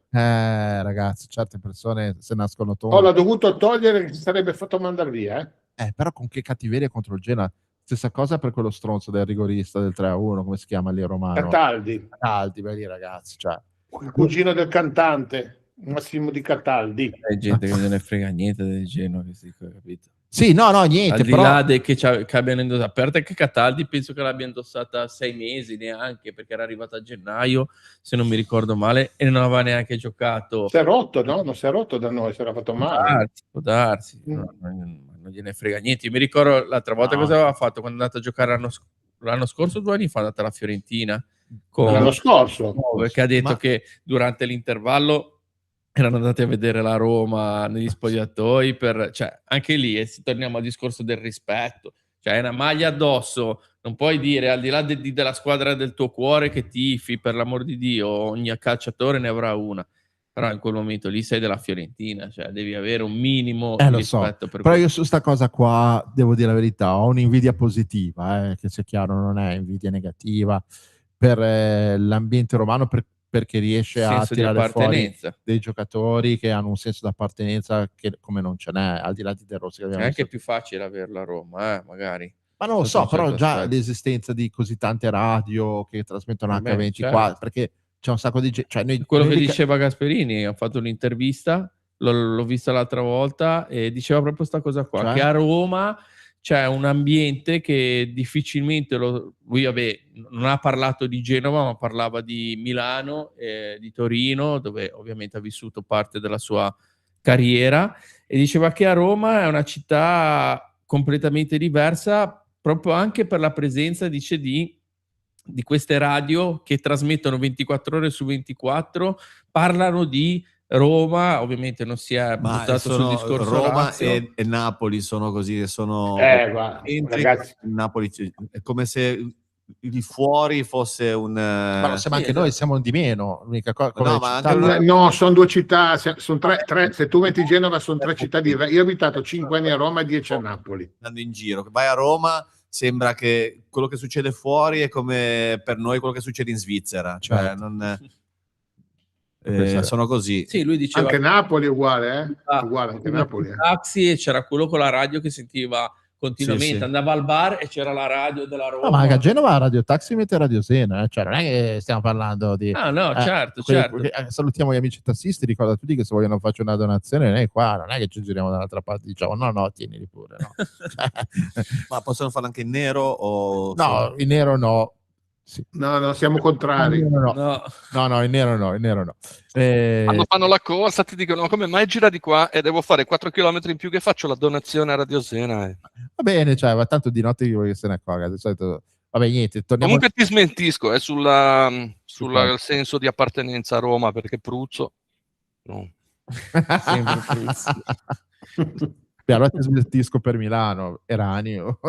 Ragazzi, certe persone se nascono Oh, tonde. l'ha dovuto togliere, che si sarebbe fatto mandare via, Però con che cattiveria contro il Genoa. Stessa cosa per quello stronzo del rigorista del 3-1, come si chiama lì romano? Cataldi. Cataldi, vedi ragazzi, cioè. Il cugino del cantante, Massimo Di Cataldi. È gente che non ne frega niente del Genoa, che si capito? Sì, no, niente, Al di però... là che abbiano indossato, a parte che Cataldi penso che l'abbia indossata 6 mesi neanche, perché era arrivato a gennaio, se non mi ricordo male, e non aveva neanche giocato. Si è rotto, no? Non si è rotto da noi, si era fatto male. Può darsi. Non gliene frega niente. Io mi ricordo l'altra volta No. cosa aveva fatto quando è andato a giocare l'anno scorso, 2 anni fa, è andata alla Fiorentina. L'anno scorso. Perché ha detto che durante l'intervallo erano andati a vedere la Roma negli spogliatoi, cioè anche lì torniamo al discorso del rispetto, cioè è una maglia addosso, non puoi dire al di là della squadra del tuo cuore che tifi, per l'amor di Dio, ogni calciatore ne avrà una, però in quel momento lì sei della Fiorentina, cioè devi avere un minimo di Lo so, rispetto per però io su sta cosa qua devo dire la verità, ho un'invidia positiva, che sia chiaro, non è invidia negativa per l'ambiente romano, perché riesce a senso di tirare fuori appartenenza. dei giocatori che hanno un senso di appartenenza che come non ce n'è, al di là di De Rossi che È abbiamo anche visto. più facile averla a Roma, magari. Ma non lo Sotto so, un però certo già aspetto. l'esistenza di così tante radio che trasmettono Beh, H24, certo. perché c'è un sacco di gente, cioè Quello che l'unica- diceva Gasperini, ha fatto un'intervista, l'ho vista l'altra volta, e diceva proprio questa cosa qua, Cioè? che a Roma c'è un ambiente che difficilmente lui non ha parlato di Genova, ma parlava di Milano, di Torino, dove ovviamente ha vissuto parte della sua carriera, e diceva che a Roma è una città completamente diversa, proprio anche per la presenza, dice, di queste radio che trasmettono 24 ore su 24, parlano di Roma, ovviamente non si è buttato sul discorso Roma Lazio. e Napoli sono così, sono Guarda, entri ragazzi. in Napoli, è come se il fuori fosse un Ma lo siamo anche noi, siamo di meno, l'unica cosa come No, ma città- anche No, sono due città, sono tre, se tu metti Genova sono tre città diverse. Io ho abitato 5 anni a Roma e 10 a Napoli. andando in giro, vai a Roma, sembra che quello che succede fuori è come per noi quello che succede in Svizzera, cioè Certo. non Pensare. sono così. Sì, lui diceva Anche Napoli è uguale, Ah, uguale anche Napoli. taxi, e c'era quello con la radio che sentiva continuamente, Sì, sì. andava al bar e c'era la radio della Roma. No, ma anche a Genova Radio Taxi mette Radio Sena, cioè non è che stiamo parlando di... Ah, no, certo. Salutiamo gli amici tassisti, ricorda a tutti che se vogliono fare una donazione, non è qua, non è che ci giriamo dall'altra parte, diciamo no, tienili pure, no. Ma possono farlo anche in nero o No, in nero no. Sì. No, siamo contrari. In nero no, in nero no. Quando fanno la corsa ti dicono come mai gira di qua e devo fare 4 km in più che faccio la donazione a Radio Sena. Va bene, cioè, va tanto di notte che se ne accorga, di solito... Vabbè, niente, torniamo... Comunque ti smentisco sul senso di appartenenza a Roma, perché Pruzzo no. Sempre Pruzzo. Beh, allora ti smentisco per Milano, Eranio.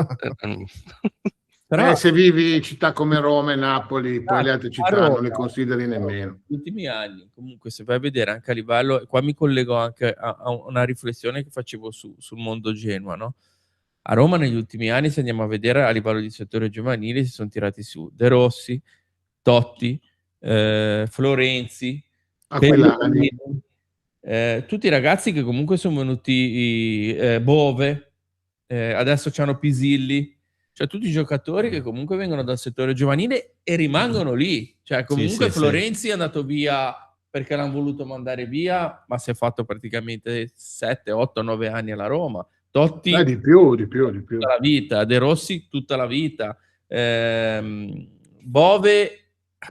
Però se vivi in città come Roma e Napoli, poi le altre a città Roma, non le consideri nemmeno. Negli ultimi anni, comunque, se vai a vedere anche a livello, e qua mi collego anche a una riflessione che facevo sul mondo Genoa, no? A Roma negli ultimi anni, se andiamo a vedere a livello di settore giovanile, si sono tirati su De Rossi, Totti, Florenzi, Aquilani. tutti i ragazzi che comunque sono venuti, Bove, adesso c'hanno Pisilli, cioè tutti i giocatori che comunque vengono dal settore giovanile e rimangono lì. Cioè comunque sì, sì. Florenzi è andato via perché l'hanno voluto mandare via, ma si è fatto praticamente 7, 8, 9 anni alla Roma. Totti Di più. tutta la vita, De Rossi tutta la vita, Bove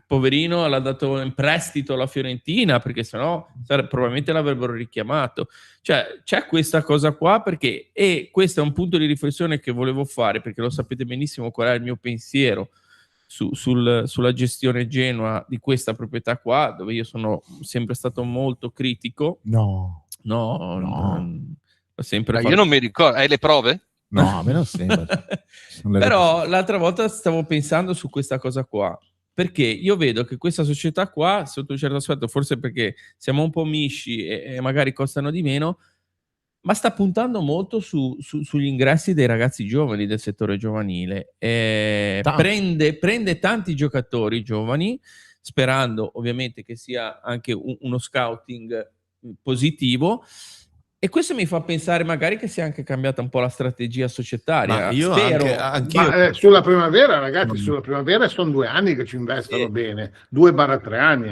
poverino l'ha dato in prestito alla Fiorentina perché sennò probabilmente l'avrebbero richiamato. Cioè c'è questa cosa qua e questo è un punto di riflessione che volevo fare, perché lo sapete benissimo qual è il mio pensiero sulla gestione Genoa di questa proprietà qua, dove io sono sempre stato molto critico. No. Ho sempre Io non mi ricordo, hai le prove? No, a me non sembra. Però l'altra volta stavo pensando su questa cosa qua, perché io vedo che questa società qua, sotto un certo aspetto, forse perché siamo un po' misci e magari costano di meno, ma sta puntando molto sugli ingressi dei ragazzi giovani del settore giovanile. Prende tanti giocatori giovani, sperando ovviamente che sia anche uno scouting positivo. E questo mi fa pensare magari che sia anche cambiata un po' la strategia societaria. Ma io Spero. Ma, sulla primavera, ragazzi, sulla primavera sono 2 anni che ci investono bene, 2-3 anni,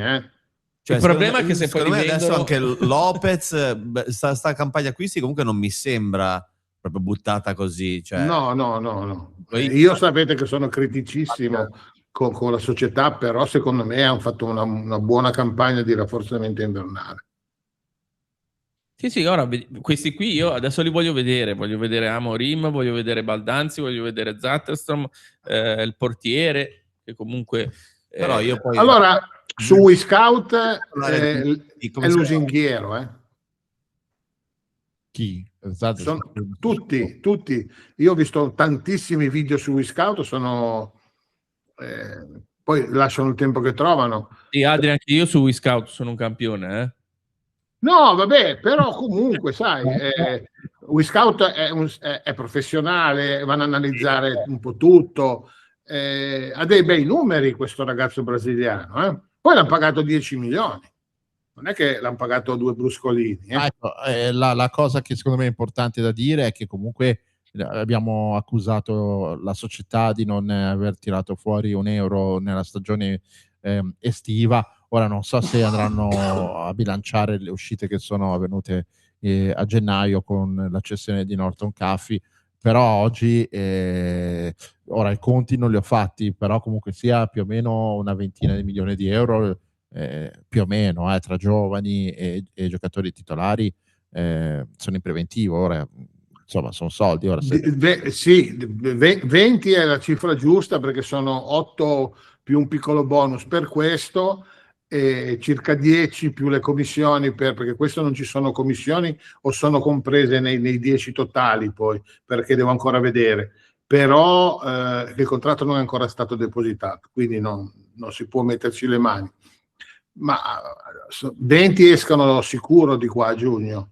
Cioè, il problema è che se poi secondo me adesso rivendono- anche Lopez, sta campagna acquisti comunque non mi sembra proprio buttata così. Cioè. No. Io sapete che sono criticissimo con la società, però secondo me hanno fatto una buona campagna di rafforzamento invernale. Sì, ora questi qui io adesso li voglio vedere Amorim, voglio vedere Baldanzi, voglio vedere Zatterstrom, il portiere, che comunque... Però io poi... Allora, su Wiscout è come si lusinghiero, Chi? Sono tutti. Io ho visto tantissimi video su Wiscout, poi lasciano il tempo che trovano. Sì, Adrian, anche io su Wiscout sono un campione, No, vabbè, però comunque, sai, Wiscout è professionale, vanno a analizzare un po' tutto, ha dei bei numeri questo ragazzo brasiliano, Poi l'hanno pagato 10 milioni, non è che l'hanno pagato 2 bruscolini. Ecco, la cosa che secondo me è importante da dire è che comunque abbiamo accusato la società di non aver tirato fuori €1 nella stagione estiva. Ora non so se andranno a bilanciare le uscite che sono avvenute a gennaio con la cessione di Norton Caffey, però oggi ora i conti non li ho fatti, però comunque sia più o meno una ventina di milioni di euro più o meno tra giovani e giocatori titolari sono in preventivo. Ora insomma sono soldi. Ora Sì, 20 è la cifra giusta perché sono 8 più un piccolo bonus per questo, e circa 10 più le commissioni perché questo non ci sono commissioni o sono comprese nei 10 totali, poi perché devo ancora vedere, però il contratto non è ancora stato depositato, quindi non si può metterci le mani, ma 20 escono sicuro di qua a giugno,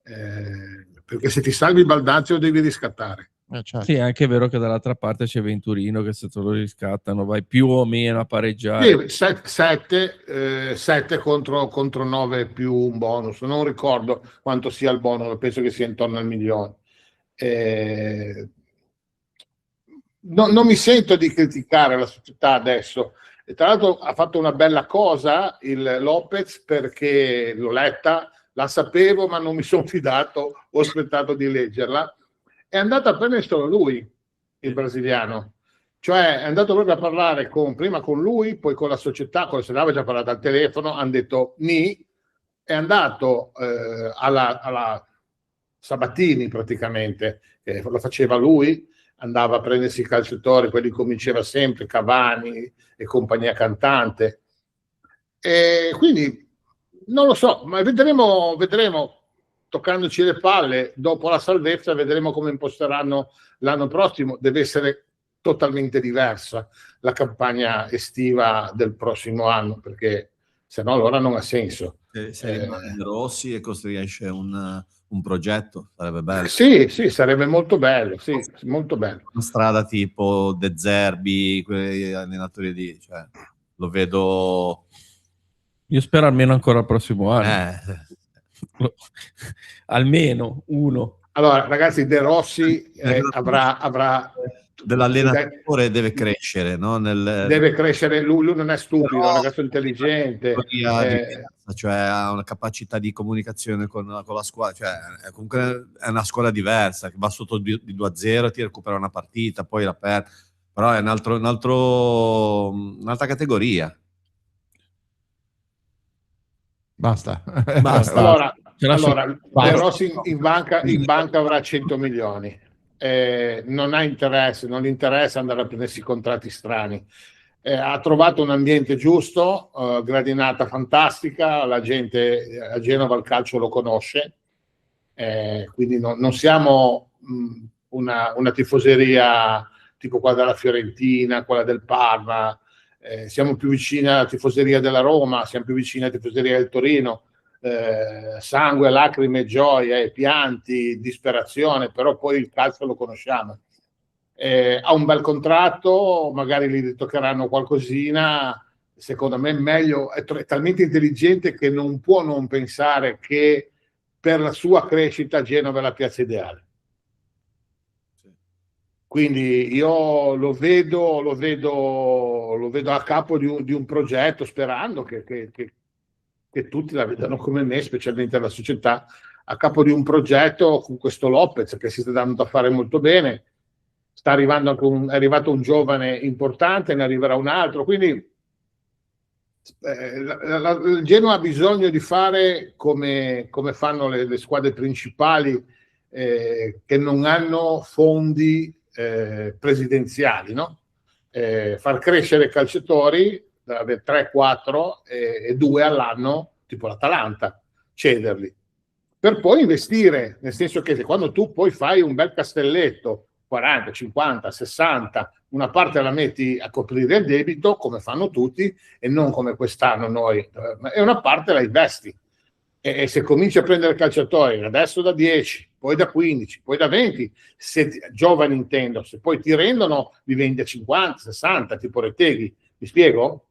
perché se ti salvi Baldanzi lo devi riscattare. Certo. Sì, è anche vero che dall'altra parte c'è Venturino che se te lo riscattano vai più o meno a pareggiare. 7 contro 9 più un bonus, non ricordo quanto sia il bonus, penso che sia intorno al milione. Non mi sento di criticare la società adesso, e tra l'altro ha fatto una bella cosa il Lopez, perché l'ho letta, la sapevo ma non mi sono fidato, ho aspettato di leggerla. È andato a prendere solo lui, il brasiliano, cioè è andato proprio a parlare prima con lui, poi con la società aveva già parlato al telefono, hanno detto ni, è andato alla Sabatini praticamente, lo faceva lui, andava a prendersi i calciatori, quelli cominciava sempre, Cavani e compagnia cantante, e quindi non lo so, ma vedremo. Toccandoci le palle, dopo la salvezza vedremo come imposteranno l'anno prossimo. Deve essere totalmente diversa la campagna estiva del prossimo anno, perché se no allora non ha senso. Se rimane De Rossi e costruisce un progetto, sarebbe bello. Sì, sarebbe molto bello, molto bello. Una strada tipo De Zerbi, quegli allenatori lì, cioè, lo vedo... Io spero almeno ancora il prossimo anno. Almeno uno. Allora, ragazzi, De Rossi avrà dell'allenatore deve crescere, no? Deve crescere, lui non è stupido, è un Però- ragazzo intelligente. Cioè ha una capacità di comunicazione con la squadra, cioè comunque è una squadra diversa che va sotto di 2-0 e ti recupera una partita, poi la perde, però è un'altra categoria. Basta. Allora, Basta. De Rossi in banca avrà 100 milioni. Non ha interesse, non gli interessa andare a prendersi contratti strani. Ha trovato un ambiente giusto, gradinata fantastica, la gente a Genova il calcio lo conosce, quindi non siamo una tifoseria tipo quella della Fiorentina, quella del Parma, siamo più vicini alla tifoseria della Roma, siamo più vicini alla tifoseria del Torino. Sangue, lacrime, gioia, pianti, disperazione, però poi il calcio lo conosciamo. Ha un bel contratto, magari gli ritoccheranno qualcosina, secondo me è meglio, è talmente intelligente che non può non pensare che per la sua crescita Genova è la piazza ideale. Quindi io lo vedo a capo di un progetto, sperando che tutti la vedano come me, specialmente la società, a capo di un progetto con questo Lopez che si sta dando a fare molto bene. È arrivato un giovane importante, ne arriverà un altro, quindi il Genoa ha bisogno di fare come fanno le squadre principali che non hanno fondi presidenziali, no? Far crescere i calciatori, avere 3-4 e 2 all'anno, tipo l'Atalanta, cederli, per poi investire, nel senso che quando tu poi fai un bel castelletto, 40, 50, 60, una parte la metti a coprire il debito, come fanno tutti, e non come quest'anno noi, e una parte la investi. E se cominci a prendere calciatori, adesso da 10, poi da 15, poi da 20, giovani intendo, se poi ti rendono, li vendi a 50, 60, tipo Retteghi, mi spiego?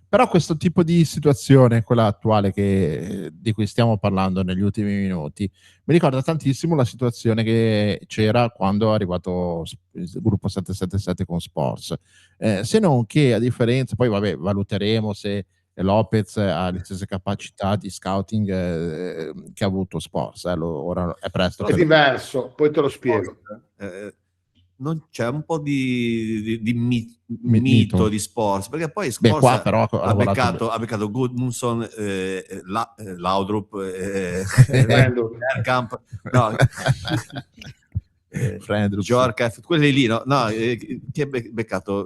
Però questo tipo di situazione, quella attuale di cui stiamo parlando negli ultimi minuti, mi ricorda tantissimo la situazione che c'era quando è arrivato il gruppo 777 con Sports. Se non che, a differenza, poi vabbè, valuteremo se Lopez ha le stesse capacità di scouting che ha avuto Sports. Ora è presto. È diverso, poi te lo spiego. Non c'è un po' di mito Mito. di Sports, perché poi Beh, Sports qua però ha ha lavorato beccato Gudmundsson, Laudrup, Frendrup. Bergkamp, no, Frendrup, Djorkaeff, quelli lì, no, chi ha beccato?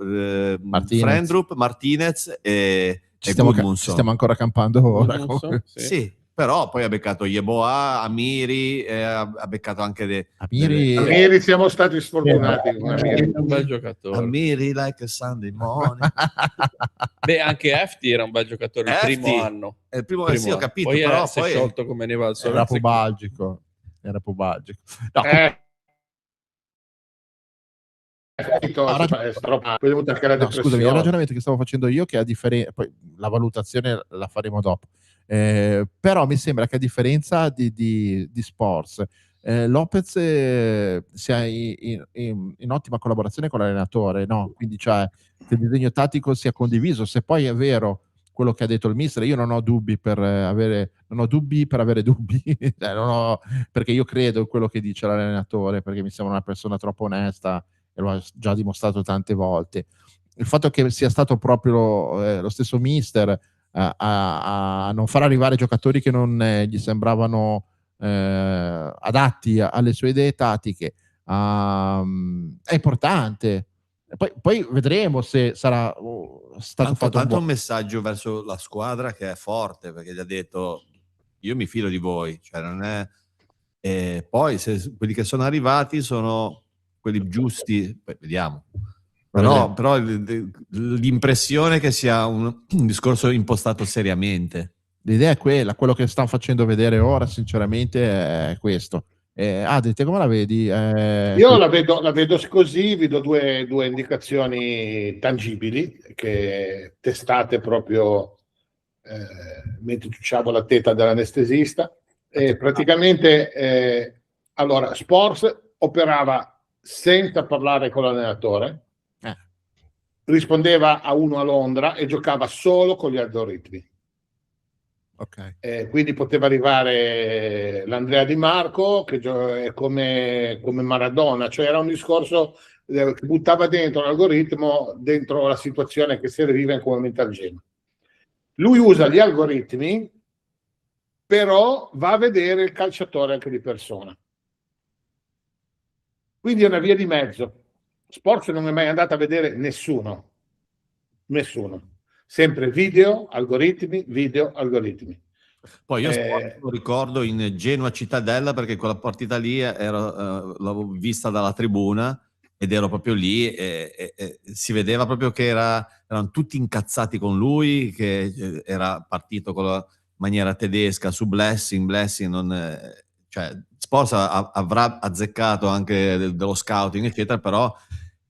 Martinez. Frendrup, Martinez e ci Gudmundsson. stiamo ancora campando ora. Gudmundsson, Sì, però poi ha beccato Yeboah, Amiri, ha beccato anche Amiri siamo stati sfortunati con Amiri. È un bel giocatore. Amiri like a Sunday morning. Beh, anche Efti era un bel giocatore il primo Efti, anno. il primo sì, ho capito, poi però si è poi sciolto come ne va al Era pubalgico. No, scusami, il ragionamento che stavo facendo io, che a differenza, poi la valutazione la faremo dopo, però mi sembra che a differenza di Sports, Lopez sia in ottima collaborazione con l'allenatore, no? Quindi cioè che il disegno tattico sia condiviso. Se poi è vero quello che ha detto il mister, io non ho dubbi per avere dubbi, cioè, perché io credo in quello che dice l'allenatore, perché mi sembra una persona troppo onesta e lo ha già dimostrato tante volte. Il fatto che sia stato proprio lo stesso mister a non far arrivare giocatori che non gli sembravano adatti alle sue idee tattiche è importante. Poi vedremo se sarà stato fatto un messaggio verso la squadra che è forte, perché gli ha detto io mi fido di voi, cioè non è poi se quelli che sono arrivati sono quelli giusti, poi vediamo. Però l'impressione che sia un discorso impostato seriamente. L'idea è quella, quello che stanno facendo vedere ora sinceramente è questo. Adri, te come la vedi? Io la vedo così, vi do due indicazioni tangibili che testate proprio mentre ciucciavo la teta dell'anestesista. Praticamente allora Sports operava senza parlare con l'allenatore, rispondeva a uno a Londra e giocava solo con gli algoritmi. Quindi poteva arrivare l'Andrea Di Marco è come Maradona, cioè era un discorso che buttava dentro l'algoritmo, dentro la situazione che serviva in quel momento al Genoa. Lui usa gli algoritmi, però va a vedere il calciatore anche di persona. Quindi è una via di mezzo. Sport non è mai andato a vedere nessuno. Sempre video, algoritmi. Poi io lo ricordo in Genoa Cittadella, perché quella partita lì l'avevo vista dalla tribuna ed ero proprio lì e si vedeva proprio che erano tutti incazzati con lui, che era partito con la maniera tedesca su Blessing cioè Sporza avrà azzeccato anche dello scouting eccetera, però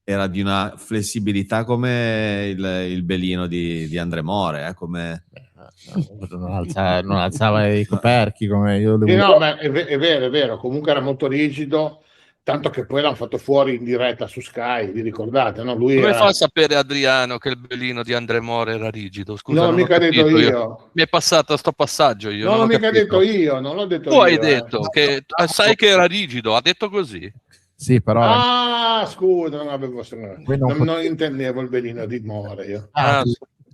era di una flessibilità come il belino di Andre More, come... non alzava i coperchi come io Sì, no, ma è vero, comunque era molto rigido, tanto che poi l'hanno fatto fuori in diretta su Sky, vi ricordate? No? Lui Come era... fa a sapere Adriano che il belino di Andre More era rigido? Scusa, Non non l'ho ho mica detto capito io. Mi è passato sto passaggio io. Non l'ho ho mica capito. detto io, non l'ho detto Tu io. hai detto che sai che era rigido, ha detto così. Sì, però Ah, scusa, non avevo Voi non non intendevo il belino di More io.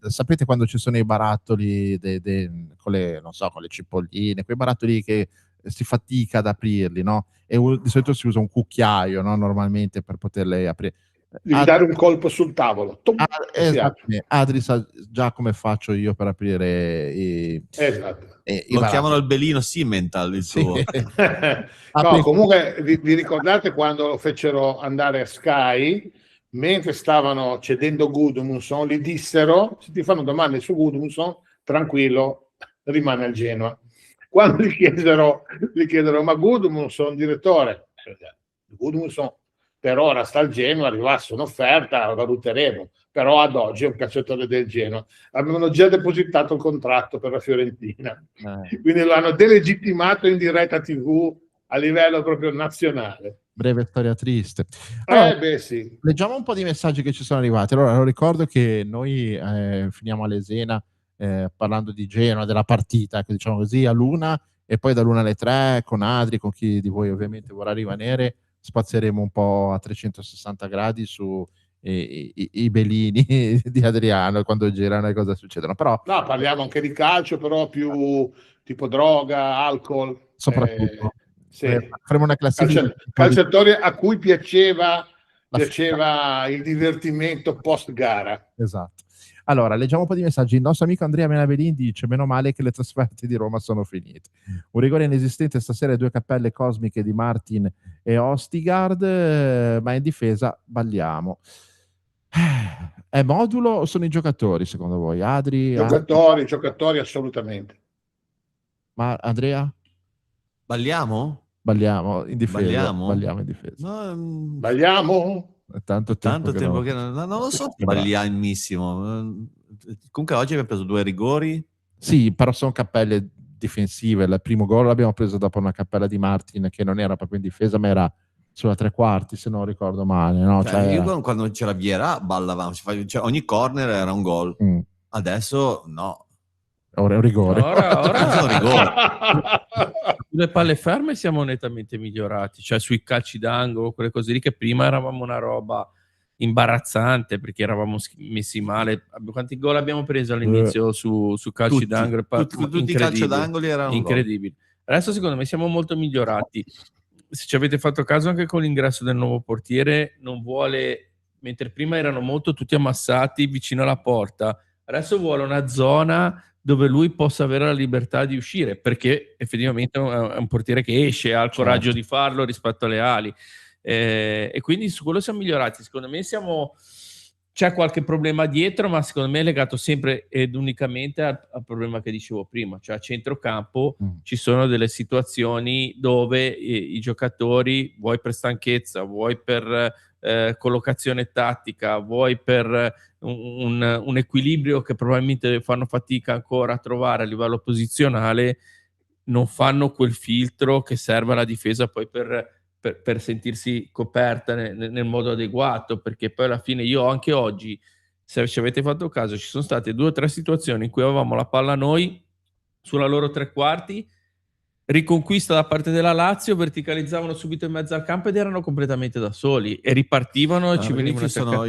sapete quando ci sono i barattoli con le, non so, con le cipolline, quei barattoli che si fatica ad aprirli, no? E di solito si usa un cucchiaio, no? Normalmente per poterle aprire. Devi dare un colpo sul tavolo. Esattamente. Adri sa già come faccio io per aprire i Esatto. i Lo barattoli. chiamano il belino Simmental, il suo. No, comunque vi ricordate quando lo fecero andare a Sky, mentre stavano cedendo Gudmundsson, gli dissero: se ti fanno domande su Gudmundsson, tranquillo, rimane al Genoa. Quando gli chiesero ma Gudmundsson, direttore, Gudmundsson per ora sta al Genoa, arrivasse un'offerta, la valuteremo, però ad oggi è un calciatore del Genoa. Avevano già depositato il contratto per la Fiorentina, quindi lo hanno delegittimato in diretta TV a livello proprio nazionale. Breve storia triste. Allora, Beh, sì. leggiamo un po' di messaggi che ci sono arrivati. Allora, lo ricordo che noi finiamo a Lesena parlando di Genoa, della partita, ecco, diciamo così, all'1 e poi dall'1 alle 3 con Adri, con chi di voi ovviamente vorrà rimanere, spazieremo un po' a 360 gradi su i belini di Adriano quando girano e cosa succedono. Però No, parliamo anche di calcio, però più tipo droga, alcol. soprattutto Sì. faremo una classifica Calciatori a cui piaceva il divertimento post gara. Esatto. Allora, leggiamo un po' di messaggi. Il nostro amico Andrea Menabelin dice: meno male che le trasferte di Roma sono finite. Un rigore inesistente stasera, 2 cappelle cosmiche di Martin e Ostigard, ma in difesa balliamo. È modulo o sono i giocatori secondo voi? Adri? Giocatori assolutamente. Ma Andrea? Balliamo? Balliamo in difesa. Balliamo? Balliamo in difesa. No, Balliamo? È tanto tempo che non lo so se balliamissimo. Comunque oggi abbiamo preso 2 rigori. Sì, però sono cappelle difensive. Il primo gol l'abbiamo preso dopo una cappella di Martin che non era proprio in difesa, ma era sulla 3/4, se non ricordo male. No? Io quando c'era Vieira ballavamo, cioè, ogni corner era un gol. Adesso no. Ora è un rigore. Ora è un rigore. Sulle palle ferme siamo nettamente migliorati, cioè sui calci d'angolo, quelle cose lì che prima eravamo una roba imbarazzante perché eravamo messi male. Quanti gol abbiamo preso all'inizio su calci Tutti. d'angolo? Tutti i calci d'angoli erano incredibili. Adesso secondo me siamo molto migliorati. Se ci avete fatto caso anche con l'ingresso del nuovo portiere, non vuole, mentre prima erano molto tutti ammassati vicino alla porta, adesso vuole una zona dove lui possa avere la libertà di uscire, perché effettivamente è un portiere che esce, ha il coraggio di farlo rispetto alle ali, e quindi su quello siamo migliorati. Secondo me c'è qualche problema dietro, ma secondo me è legato sempre ed unicamente al problema che dicevo prima, cioè a centrocampo ci sono delle situazioni dove i giocatori, vuoi per stanchezza, vuoi per collocazione tattica, vuoi per un equilibrio che probabilmente fanno fatica ancora a trovare a livello posizionale, non fanno quel filtro che serve alla difesa poi per per sentirsi coperta nel modo adeguato, perché poi alla fine io anche oggi, se ci avete fatto caso, ci sono state 2 o 3 situazioni in cui avevamo la palla noi sulla loro tre quarti, riconquista da parte della Lazio, verticalizzavano subito in mezzo al campo ed erano completamente da soli e ripartivano e ci Lì venivano ci sono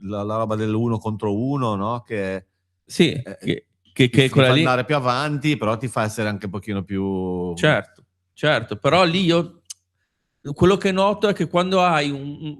la roba dell'1 contro 1, no? Che sì, che ti quella fa lì. andare più avanti, però ti fa essere anche un pochino più... Certo, però lì io quello che noto è che quando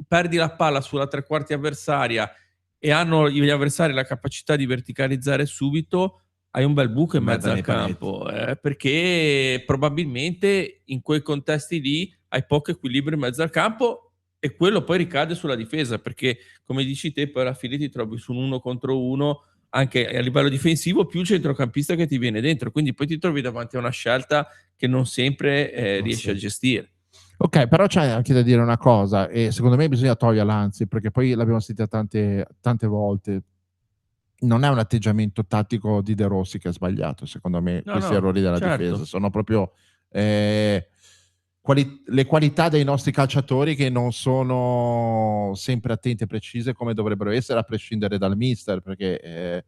perdi la palla sulla tre quarti avversaria e hanno gli avversari la capacità di verticalizzare subito, hai un bel buco in mezzo al campo, perché probabilmente in quei contesti lì hai poco equilibrio in mezzo al campo e quello poi ricade sulla difesa, perché come dici te poi alla fine ti trovi su un 1 contro 1 anche a livello difensivo, più il centrocampista che ti viene dentro, quindi poi ti trovi davanti a una scelta che non sempre riesci a gestire. Ok, però c'è anche da dire una cosa, e secondo me bisogna toglierla, anzi, perché poi l'abbiamo sentita tante volte. Non è un atteggiamento tattico di De Rossi che è sbagliato, secondo me, No, questi no, errori della certo. difesa. Sono proprio le qualità dei nostri calciatori che non sono sempre attenti e precise come dovrebbero essere, a prescindere dal mister, perché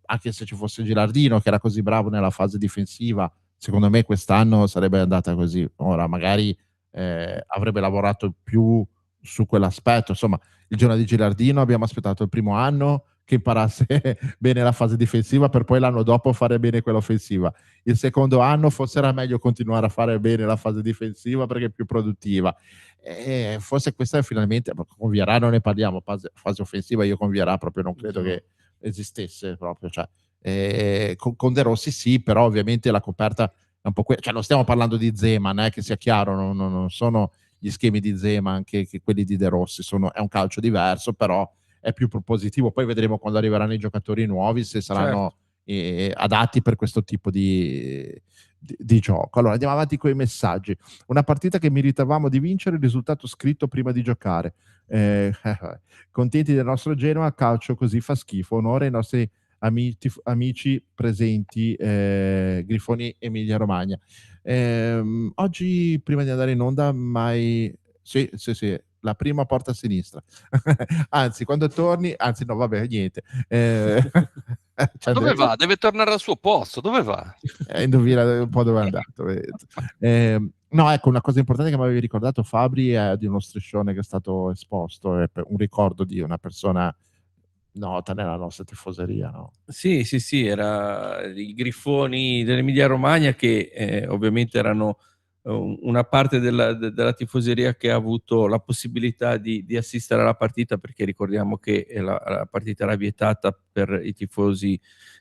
anche se ci fosse Gilardino, che era così bravo nella fase difensiva, secondo me quest'anno sarebbe andata così. Ora, magari avrebbe lavorato più su quell'aspetto. Insomma, il Genoa di Gilardino abbiamo aspettato il primo anno che imparasse bene la fase difensiva per poi l'anno dopo fare bene quella offensiva. Il secondo anno forse era meglio continuare a fare bene la fase difensiva perché è più produttiva. E forse questa è finalmente, con Vieira non ne parliamo, fase offensiva io con Vieira proprio non credo che esistesse proprio, cioè, con De Rossi sì, però ovviamente la coperta è un po' cioè non stiamo parlando di Zeman, che sia chiaro, non sono gli schemi di Zeman che quelli di De Rossi, è un calcio diverso, però è più propositivo. Poi vedremo quando arriveranno i giocatori nuovi se saranno adatti per questo tipo di gioco. Allora andiamo avanti con i messaggi. Una partita che meritavamo di vincere, il risultato scritto prima di giocare. Contenti del nostro Genoa, calcio così fa schifo. Onore ai nostri amici presenti, Grifoni Emilia Romagna. Oggi prima di andare in onda sì, la prima porta a sinistra. Anzi, quando torni, no, vabbè, niente. Dove va? Deve tornare al suo posto. Dove va? Indovina un po' dove è andato. No, ecco, una cosa importante che mi avevi ricordato, Fabri, è di uno striscione che è stato esposto, è un ricordo di una persona nota nella nostra tifoseria, no? Sì, era i Grifoni dell'Emilia Romagna che ovviamente erano una parte della tifoseria che ha avuto la possibilità di assistere alla partita, perché ricordiamo che la partita era vietata per i tifosi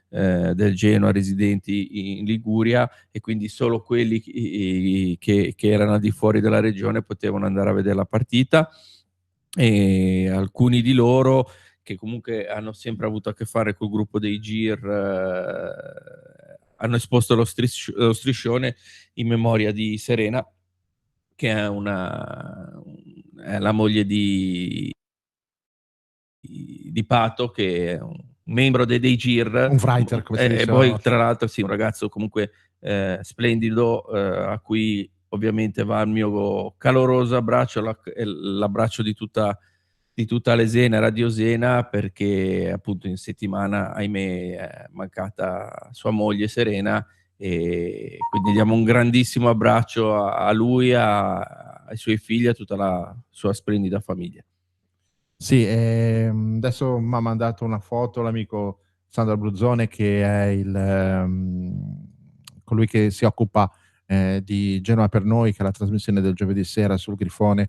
del Genoa residenti in Liguria e quindi solo quelli che erano al di fuori della regione potevano andare a vedere la partita, e alcuni di loro che comunque hanno sempre avuto a che fare col gruppo dei GIR hanno esposto lo striscione in memoria di Serena, che è la moglie di Pato, che è un membro dei GIR, un writer, come si dice, e poi no? tra l'altro sì, un ragazzo comunque splendido, a cui ovviamente va il mio caloroso abbraccio, l'abbraccio di tutta Lesena, Radio Sena, perché appunto in settimana, ahimè, è mancata sua moglie Serena, e quindi diamo un grandissimo abbraccio a lui, ai suoi figli, a tutta la sua splendida famiglia. Sì, adesso mi ha mandato una foto l'amico Sandro Abruzzone, che è colui che si occupa di Genoa per noi, che è la trasmissione del giovedì sera sul Grifone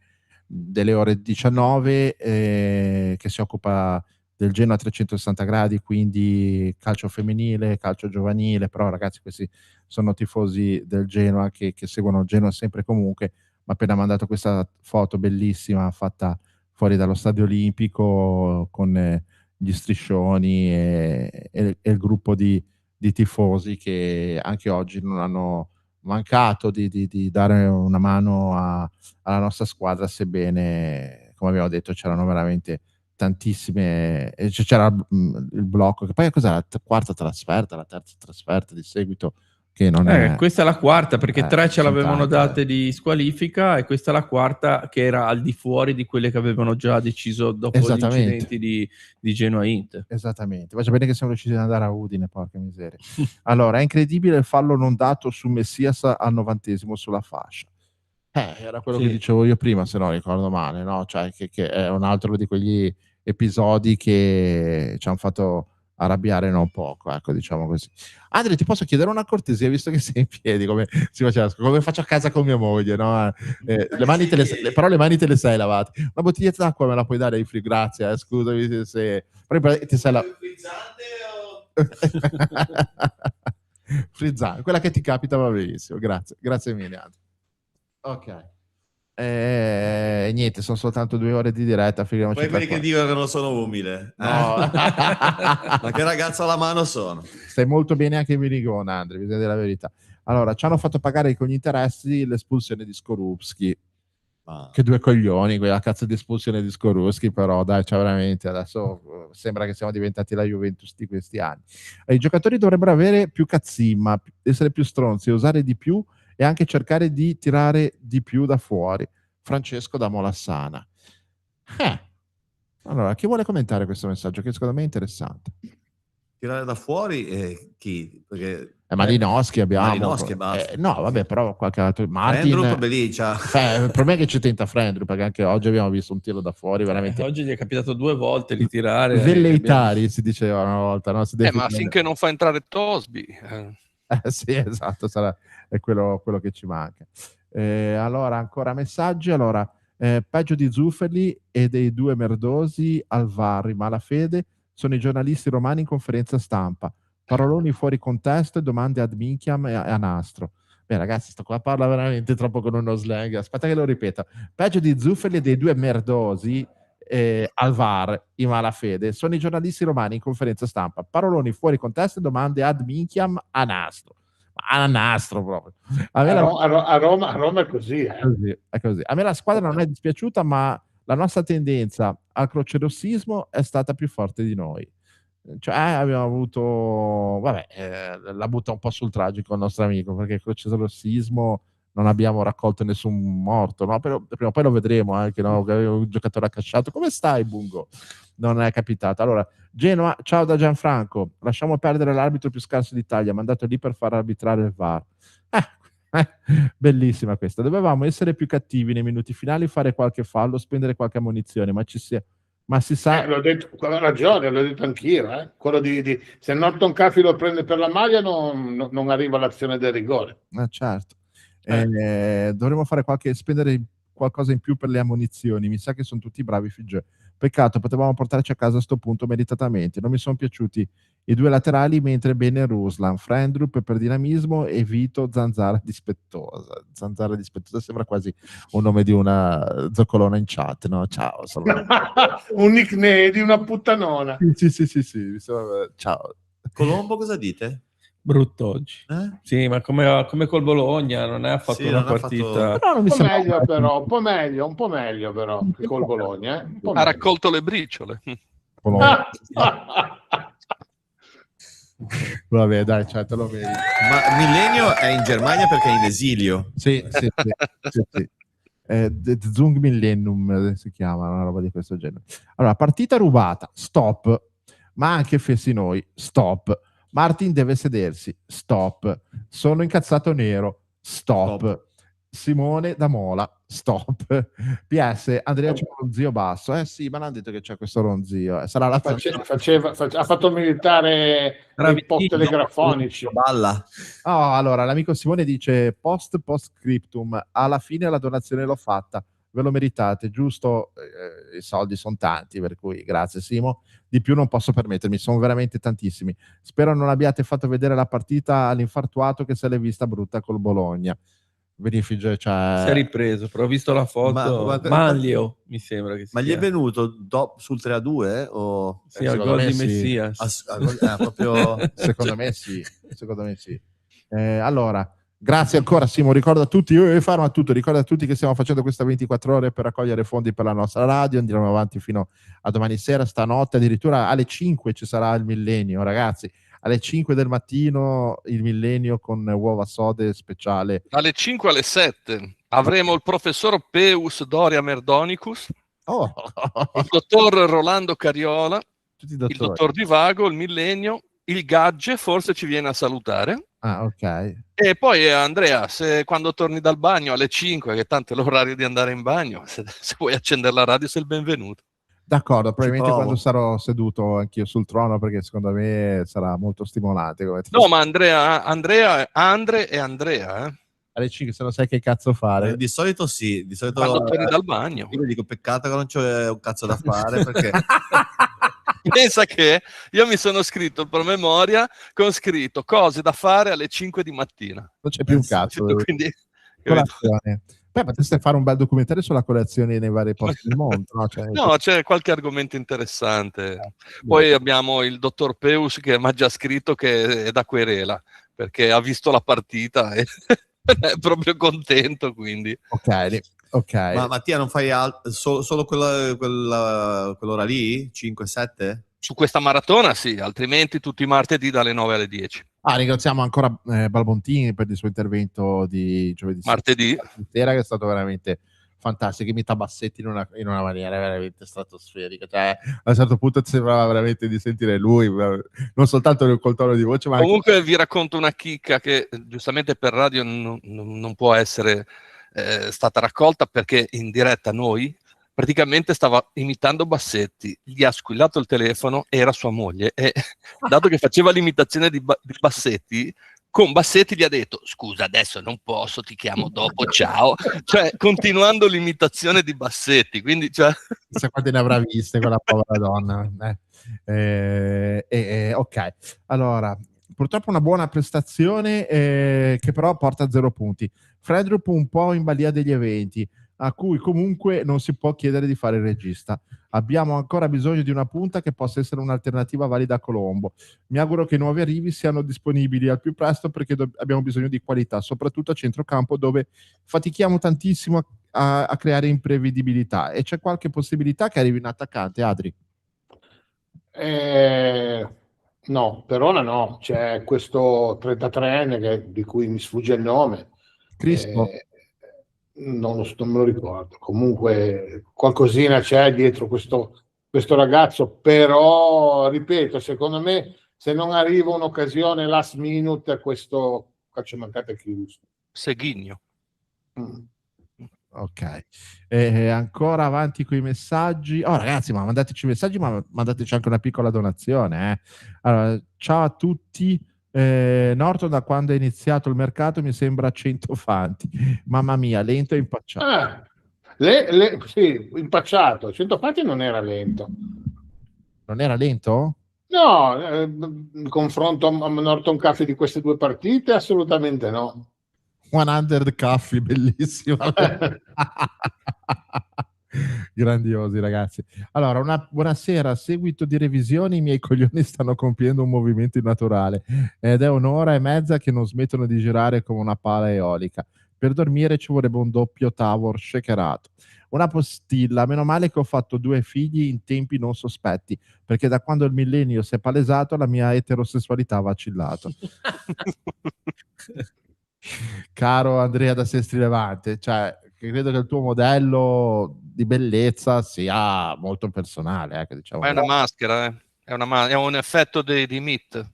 delle ore 19, che si occupa del Genoa a 360 gradi, quindi calcio femminile, calcio giovanile, però ragazzi questi sono tifosi del Genoa che seguono Genoa sempre e comunque. Mi ha appena mandato questa foto bellissima fatta fuori dallo Stadio Olimpico con gli striscioni e il gruppo di tifosi che anche oggi non hanno mancato di dare una mano alla nostra squadra, sebbene, come abbiamo detto, c'erano veramente tantissime, c'era il blocco, che poi cos'è la quarta trasferta, la terza trasferta di seguito che non è... Questa è la quarta, perché 3 ce sono l'avevano tante. date di squalifica e questa è la quarta che era al di fuori di quelle che avevano già deciso dopo gli Esattamente. incidenti di Genoa-Inter. Esattamente, faccia bene che siamo riusciti ad andare a Udine, porca miseria. Allora, è incredibile il fallo non dato su Messias al 90° sulla fascia. Era quello Sì. che dicevo io prima, se non ricordo male, no? Cioè, che è un altro di quegli episodi che ci hanno fatto arrabbiare non poco, ecco, diciamo così. Andrea, ti posso chiedere una cortesia, visto che sei in piedi, come si faceva, come faccio a casa con mia moglie, no? Le mani però le mani te le sei lavate. Una bottiglietta d'acqua me la puoi dare ai free, grazie, scusami se... Però ti sei frizzante, quella che ti capita va benissimo, grazie mille, Andrea. Ok. Niente, sono soltanto 2 ore di diretta. Figuriamoci Poi tra quelli che qua. dicono che non sono umile. No. Ma che ragazzo alla mano sono? Stai molto bene anche in minigonna, Andrea, bisogna dire la verità. Allora, ci hanno fatto pagare con gli interessi l'espulsione di Skorupski. Che 2 coglioni, quella cazzo di espulsione di Skorupski, però dai, cioè veramente, adesso sembra che siamo diventati la Juventus di questi anni. I giocatori dovrebbero avere più cazzimma, essere più stronzi, usare di più e anche cercare di tirare di più da fuori. Francesco da Molassana. Allora, chi vuole commentare questo messaggio? Che secondo me è interessante. Tirare da fuori chi? Perché Malinowski abbiamo. Malinowski e basta. No, vabbè, però qualche altro. Frendrup, beh, lì, Il problema è che ci tenta Frendrup, perché anche oggi abbiamo visto un tiro da fuori veramente. Oggi gli è capitato 2 volte di tirare. Velleitari si diceva una volta, no? Ma finché non fa entrare Tosby. Sì, esatto, è quello che ci manca. Allora, ancora messaggi. Allora, peggio di Zuffelli e dei 2 merdosi al VAR, in malafede, sono i giornalisti romani in conferenza stampa. Paroloni fuori contesto e domande ad minchiam e a nastro. Beh, ragazzi, sto qua parla veramente troppo con uno slang. Aspetta che lo ripeto. Peggio di Zuffelli e dei 2 merdosi al VAR, in malafede, sono i giornalisti romani in conferenza stampa. Paroloni fuori contesto e domande ad minchiam a nastro. A nastro proprio. A Roma è così, È così. A me la squadra non è dispiaciuta, ma la nostra tendenza al crocerossismo è stata più forte di noi. Cioè abbiamo avuto, la butta un po' sul tragico il nostro amico, perché il crocerossismo non abbiamo raccolto nessun morto, no? Però prima o poi lo vedremo anche, no? Un giocatore accasciato. Come stai, Bungo? Non è capitato. Allora, Genoa, ciao da Gianfranco. Lasciamo perdere l'arbitro più scarso d'Italia, mandato lì per far arbitrare il VAR. Bellissima questa. Dovevamo essere più cattivi nei minuti finali, fare qualche fallo, spendere qualche ammonizione, ma si sa. L'ho detto, ha ragione, l'ho detto anch'io. Quello di se Norton Caffey lo prende per la maglia non arriva l'azione del rigore. Certo. Dovremmo spendere qualcosa in più per le ammonizioni. Mi sa che sono tutti bravi Figge. Peccato, potevamo portarci a casa a sto punto meritatamente. Non mi sono piaciuti i 2 laterali, mentre bene Ruslan, Frendrup per dinamismo e Vito Zanzara dispettosa. Zanzara dispettosa sembra quasi un nome di una zoccolona in chat, no? Ciao. Un nickname di una puttanona. Sì. Ciao. Colombo, cosa dite? Brutto oggi. Sì, ma come col Bologna non è affatto Sì, una non ha partita. fatto- Un po' meglio però che col Bologna. Un po' Ha meglio. raccolto le briciole. Vabbè, dai, te lo vedi. Ma Millennio è in Germania perché è in esilio. Sì. Zung Millennium si chiama, una roba di questo genere. Allora, partita rubata, stop. Ma anche fessi noi, stop. Martin deve sedersi, stop. Sono incazzato nero, stop. Simone da Mola, stop. PS, Andrea c'è uno zio basso. Sì, ma l'hanno detto che c'è questo ronzio. Sarà la Ha fatto militare nei post telegrafonici. Balla. Allora, l'amico Simone dice post scriptum, alla fine la donazione l'ho fatta, ve lo meritate, giusto? I soldi sono tanti, per cui grazie Simo, di più non posso permettermi, sono veramente tantissimi. Spero non abbiate fatto vedere la partita all'infartuato che se l'è vista brutta col Bologna. Benefige, Si è ripreso, però ho visto la foto. Manlio, mi sembra che Ma gli è venuto sul 3-2? O... Sì, al gol di Messias. Proprio... Secondo me sì. Allora, grazie ancora Simo, ricorda a tutti, ricorda a tutti che stiamo facendo questa 24 ore per raccogliere fondi per la nostra radio, andremo avanti fino a domani sera, stanotte addirittura alle 5 ci sarà il Millennio, ragazzi. alle 5 del mattino il Millennio con uova sode speciale. Dalle 5 alle 7 avremo il professor Peus Doria Merdonicus, Oh. il dottor Rolando Cariola, Tutti i il dottori. dottor Divago, il Millennio, il Gagge forse ci viene a salutare. Ah, ok. E poi Andrea, se quando torni dal bagno alle 5, che tanto è l'orario di andare in bagno, se vuoi accendere la radio sei il benvenuto. D'accordo, probabilmente provo. quando sarò seduto anch'io sul trono, perché secondo me sarà molto stimolante. Come ti No, ma Andre e Andrea, alle 5 se non sai che cazzo fare. Di solito sì, di solito quando torni dal bagno. io dico peccato che non c'è un cazzo da fare perché Pensa che io mi sono scritto il promemoria con scritto cose da fare alle 5 di mattina. Non c'è più un cazzo. Quindi, Colazione. Beh, potreste fare un bel documentario sulla colazione nei vari posti del mondo, no? Cioè, no, c'è qualche argomento interessante. Poi abbiamo il dottor Peus che mi ha già scritto che è da querela, perché ha visto la partita e è proprio contento, quindi. Ok. Ma Mattia non fai solo quell'ora lì? 5-7? Su questa maratona sì, altrimenti tutti i martedì dalle 9 alle 10. Ringraziamo ancora Balbontini per il suo intervento di giovedì Martedì sera, che è stato veramente fantastico, imita Bassetti in una maniera veramente stratosferica, cioè a un certo punto ti sembrava veramente di sentire lui, non soltanto col tono di voce, ma Comunque vi racconto una chicca che giustamente per radio non può essere stata raccolta, perché in diretta noi praticamente stava imitando Bassetti, gli ha squillato il telefono, era sua moglie, e dato che faceva l'imitazione di Bassetti, con Bassetti gli ha detto scusa adesso non posso, ti chiamo dopo, ciao, cioè continuando l'imitazione di Bassetti, quindi cioè... chissà quante ne avrà viste quella povera donna. Ok, allora purtroppo una buona prestazione che però porta a 0 punti. Fredrup un po' in balia degli eventi, a cui comunque non si può chiedere di fare il regista. Abbiamo ancora bisogno di una punta che possa essere un'alternativa valida a Colombo. Mi auguro che i nuovi arrivi siano disponibili al più presto, perché abbiamo bisogno di qualità, soprattutto a centrocampo dove fatichiamo tantissimo a creare imprevedibilità. E c'è qualche possibilità che arrivi un attaccante, Adri? No, per ora no. C'è questo 33enne di cui mi sfugge il nome. Cristo? Non me lo ricordo. Comunque qualcosina c'è dietro questo ragazzo, però ripeto, secondo me se non arriva un'occasione last minute, questo calciomercato è chiuso. Seghigno. Ok, ancora avanti con i messaggi. Oh ragazzi, ma mandateci messaggi, ma mandateci anche una piccola donazione. Allora, ciao a tutti. Norton, da quando è iniziato il mercato mi sembra 100 fanti. Mamma mia, lento e impacciato. Sì, impacciato. 100 fatti non era lento. Non era lento? No, in confronto a Norton Caffey di queste due partite, assolutamente no. 100 Caffey, bellissima. Grandiosi ragazzi. Allora, buonasera. A seguito di revisioni i miei coglioni stanno compiendo un movimento innaturale ed è un'ora e mezza che non smettono di girare come una pala eolica. Per dormire ci vorrebbe un doppio tavor shakerato. Una postilla: meno male che ho fatto 2 figli in tempi non sospetti, perché da quando il millennio si è palesato la mia eterosessualità ha vacillato. Caro Andrea da Sestri Levante, cioè credo che il tuo modello di bellezza sia molto personale, diciamo. Ma è una maschera, è un effetto di Meet.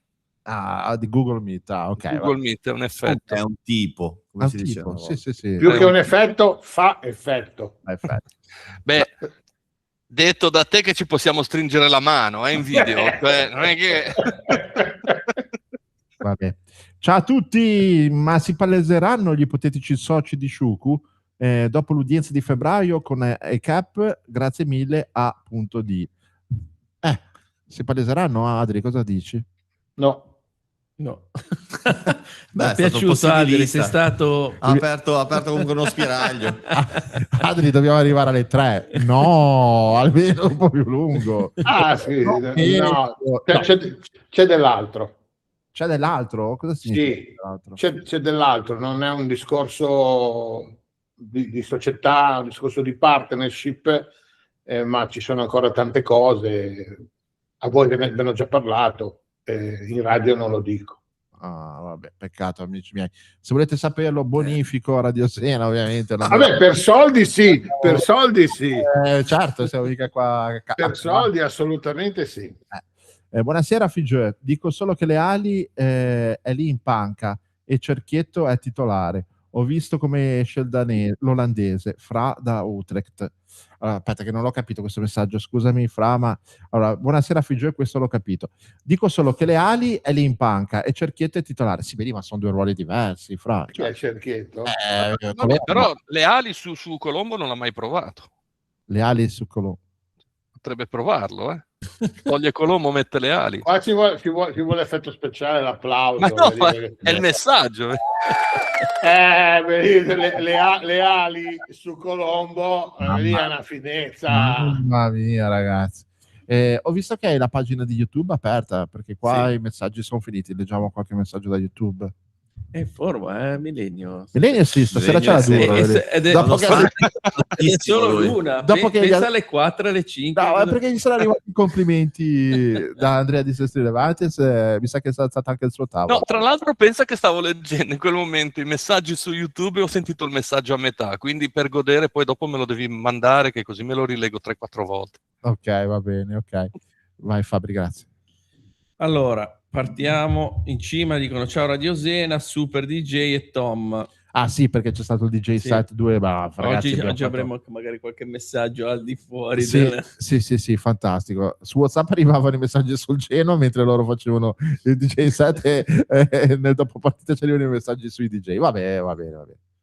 Di Google Meet, ok. Google Meet è un effetto. È un tipo, come si dice. Sì. Più che un effetto, fa effetto. Beh, detto da te che ci possiamo stringere la mano, in video, cioè, non è che... Vabbè. Ciao a tutti, ma si paleseranno gli ipotetici soci di Shuku dopo l'udienza di febbraio con ECAP? Grazie mille a punto D. Si paleseranno, Adri, cosa dici? No. No. Beh, Mi è è stato piaciuto, Adri, possibilista. sei stato... Ha aperto comunque uno spiraglio. Adri, dobbiamo arrivare alle 3. No, almeno un po' più lungo. Ah sì, No. C'è dell'altro. C'è dell'altro? Cosa significa Sì, dell'altro? c'è dell'altro, non è un discorso di società, un discorso di partnership, ma ci sono ancora tante cose. A voi ve ne ho già parlato. in radio non lo dico. Ah, vabbè, peccato, amici miei. Se volete saperlo, bonifico a Radiosena, ovviamente. Vabbè, per soldi sì, per soldi sì. Certo, siamo mica qua. Per soldi assolutamente sì. Buonasera Figgio, dico solo che le ali è lì in panca e Cerchietto è titolare. Ho visto come esce l'olandese, Fra da Utrecht. Allora, aspetta che non l'ho capito questo messaggio, scusami Fra, ma allora, buonasera Figgio, questo l'ho capito. Dico solo che le ali è lì in panca e Cerchietto è titolare. Sì, vedi, ma sono due ruoli diversi, Fra. Chi è Cerchietto? Vabbè, però le ali su Colombo non l'ha mai provato. Le ali su Colombo. Potrebbe provarlo, eh. Toglie Colombo, mette le ali. Qua ci vuole effetto speciale, l'applauso. Ma no, ma è il messaggio. Vedete, le ali su Colombo, lì è una finezza. Mamma mia, ragazzi. Ho visto che hai la pagina di YouTube aperta, perché qua i messaggi sono finiti. Leggiamo qualche messaggio da YouTube. È forma, Millennio. Millennio sì, stasera c'è la dura. Ed è Dopo che- è solo l'una. Dopo che Pensa gli- alle 4, alle 5. No, è perché gli sono arrivati i complimenti da Andrea di Sestri Levantes, mi sa che si è alzato anche il suo tavolo. No, tra l'altro pensa che stavo leggendo in quel momento i messaggi su YouTube e ho sentito il messaggio a metà, quindi per godere poi dopo me lo devi mandare che così me lo rilego 3-4 volte. Ok, va bene, ok. Vai Fabri, grazie. Allora, partiamo in cima, dicono ciao Radiosena, Super DJ e Tom. Ah sì, perché c'è stato il DJ Sì. set 2, ma ragazzi, Oggi abbiamo fatto- avremo magari qualche messaggio al di fuori Sì, del... sì, fantastico. Su WhatsApp arrivavano i messaggi sul Genoa mentre loro facevano il DJ set e nel dopo partita c'erano i messaggi sui DJ. Va bene.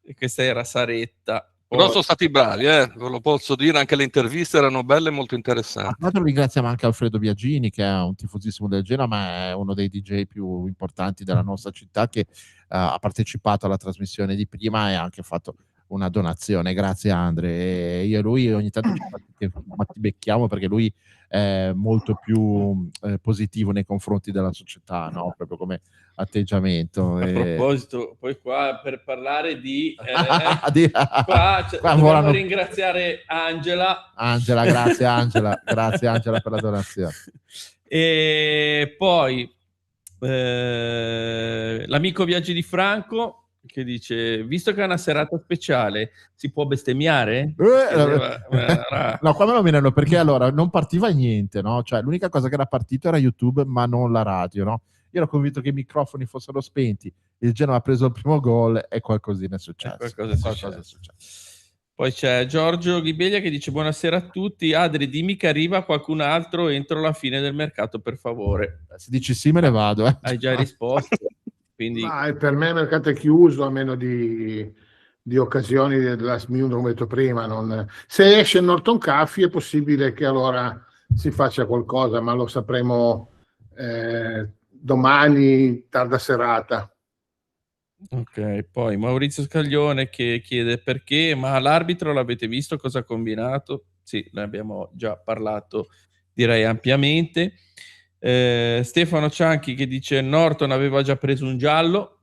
E questa era Saretta. Però sono stati bravi, ve lo posso dire, anche le interviste erano belle e molto interessanti. Tra l'altro ringraziamo anche Alfredo Biagini, che è un tifosissimo del Genoa, ma è uno dei DJ più importanti della nostra città, che ha partecipato alla trasmissione di prima e ha anche fatto una donazione. Grazie Andre. E io e lui ogni tanto ci becchiamo perché lui è molto più positivo nei confronti della società, no? Proprio come atteggiamento. A proposito, poi qua per parlare di... Qua dobbiamo volano- ringraziare Angela. Angela, grazie Angela, grazie Angela per la donazione. E poi l'amico Viaggi di Franco che dice: visto che è una serata speciale, si può bestemmiare? No, qua me lo mirano perché allora non partiva niente, no? Cioè l'unica cosa che era partito era YouTube, ma non la radio, no? Io ero convinto che i microfoni fossero spenti, il Genoa ha preso il primo gol e qualcosina è successo. Qualcosa è successo. Poi c'è Giorgio Ghibeglia che dice: buonasera a tutti, Adri dimmi che arriva qualcun altro entro la fine del mercato per favore. Se dici sì me ne vado. Hai già risposto. Quindi... Ma per me il mercato è chiuso, a meno di occasioni del last minute, come ho detto prima. Se esce Norton Caffey è possibile che allora si faccia qualcosa, ma lo sapremo domani, tarda serata. Ok, poi Maurizio Scaglione che chiede perché, ma l'arbitro l'avete visto cosa ha combinato? Sì, ne abbiamo già parlato direi ampiamente. Stefano Cianchi che dice Norton aveva già preso un giallo,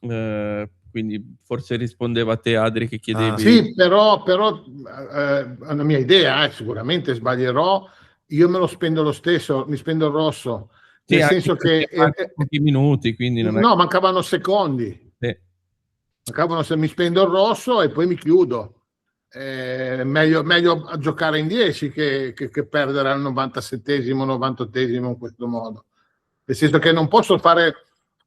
quindi forse rispondeva a te Adri che chiedevi. Sì, però è una mia idea, sicuramente sbaglierò, io me lo spendo lo stesso, mi spendo il rosso, Sì, nel anche senso che perché pochi minuti, quindi non è... no, mancavano secondi. Mi spendo il rosso e poi mi chiudo. Meglio giocare in 10 che perdere al 97esimo, 98esimo in questo modo. Nel senso che non posso fare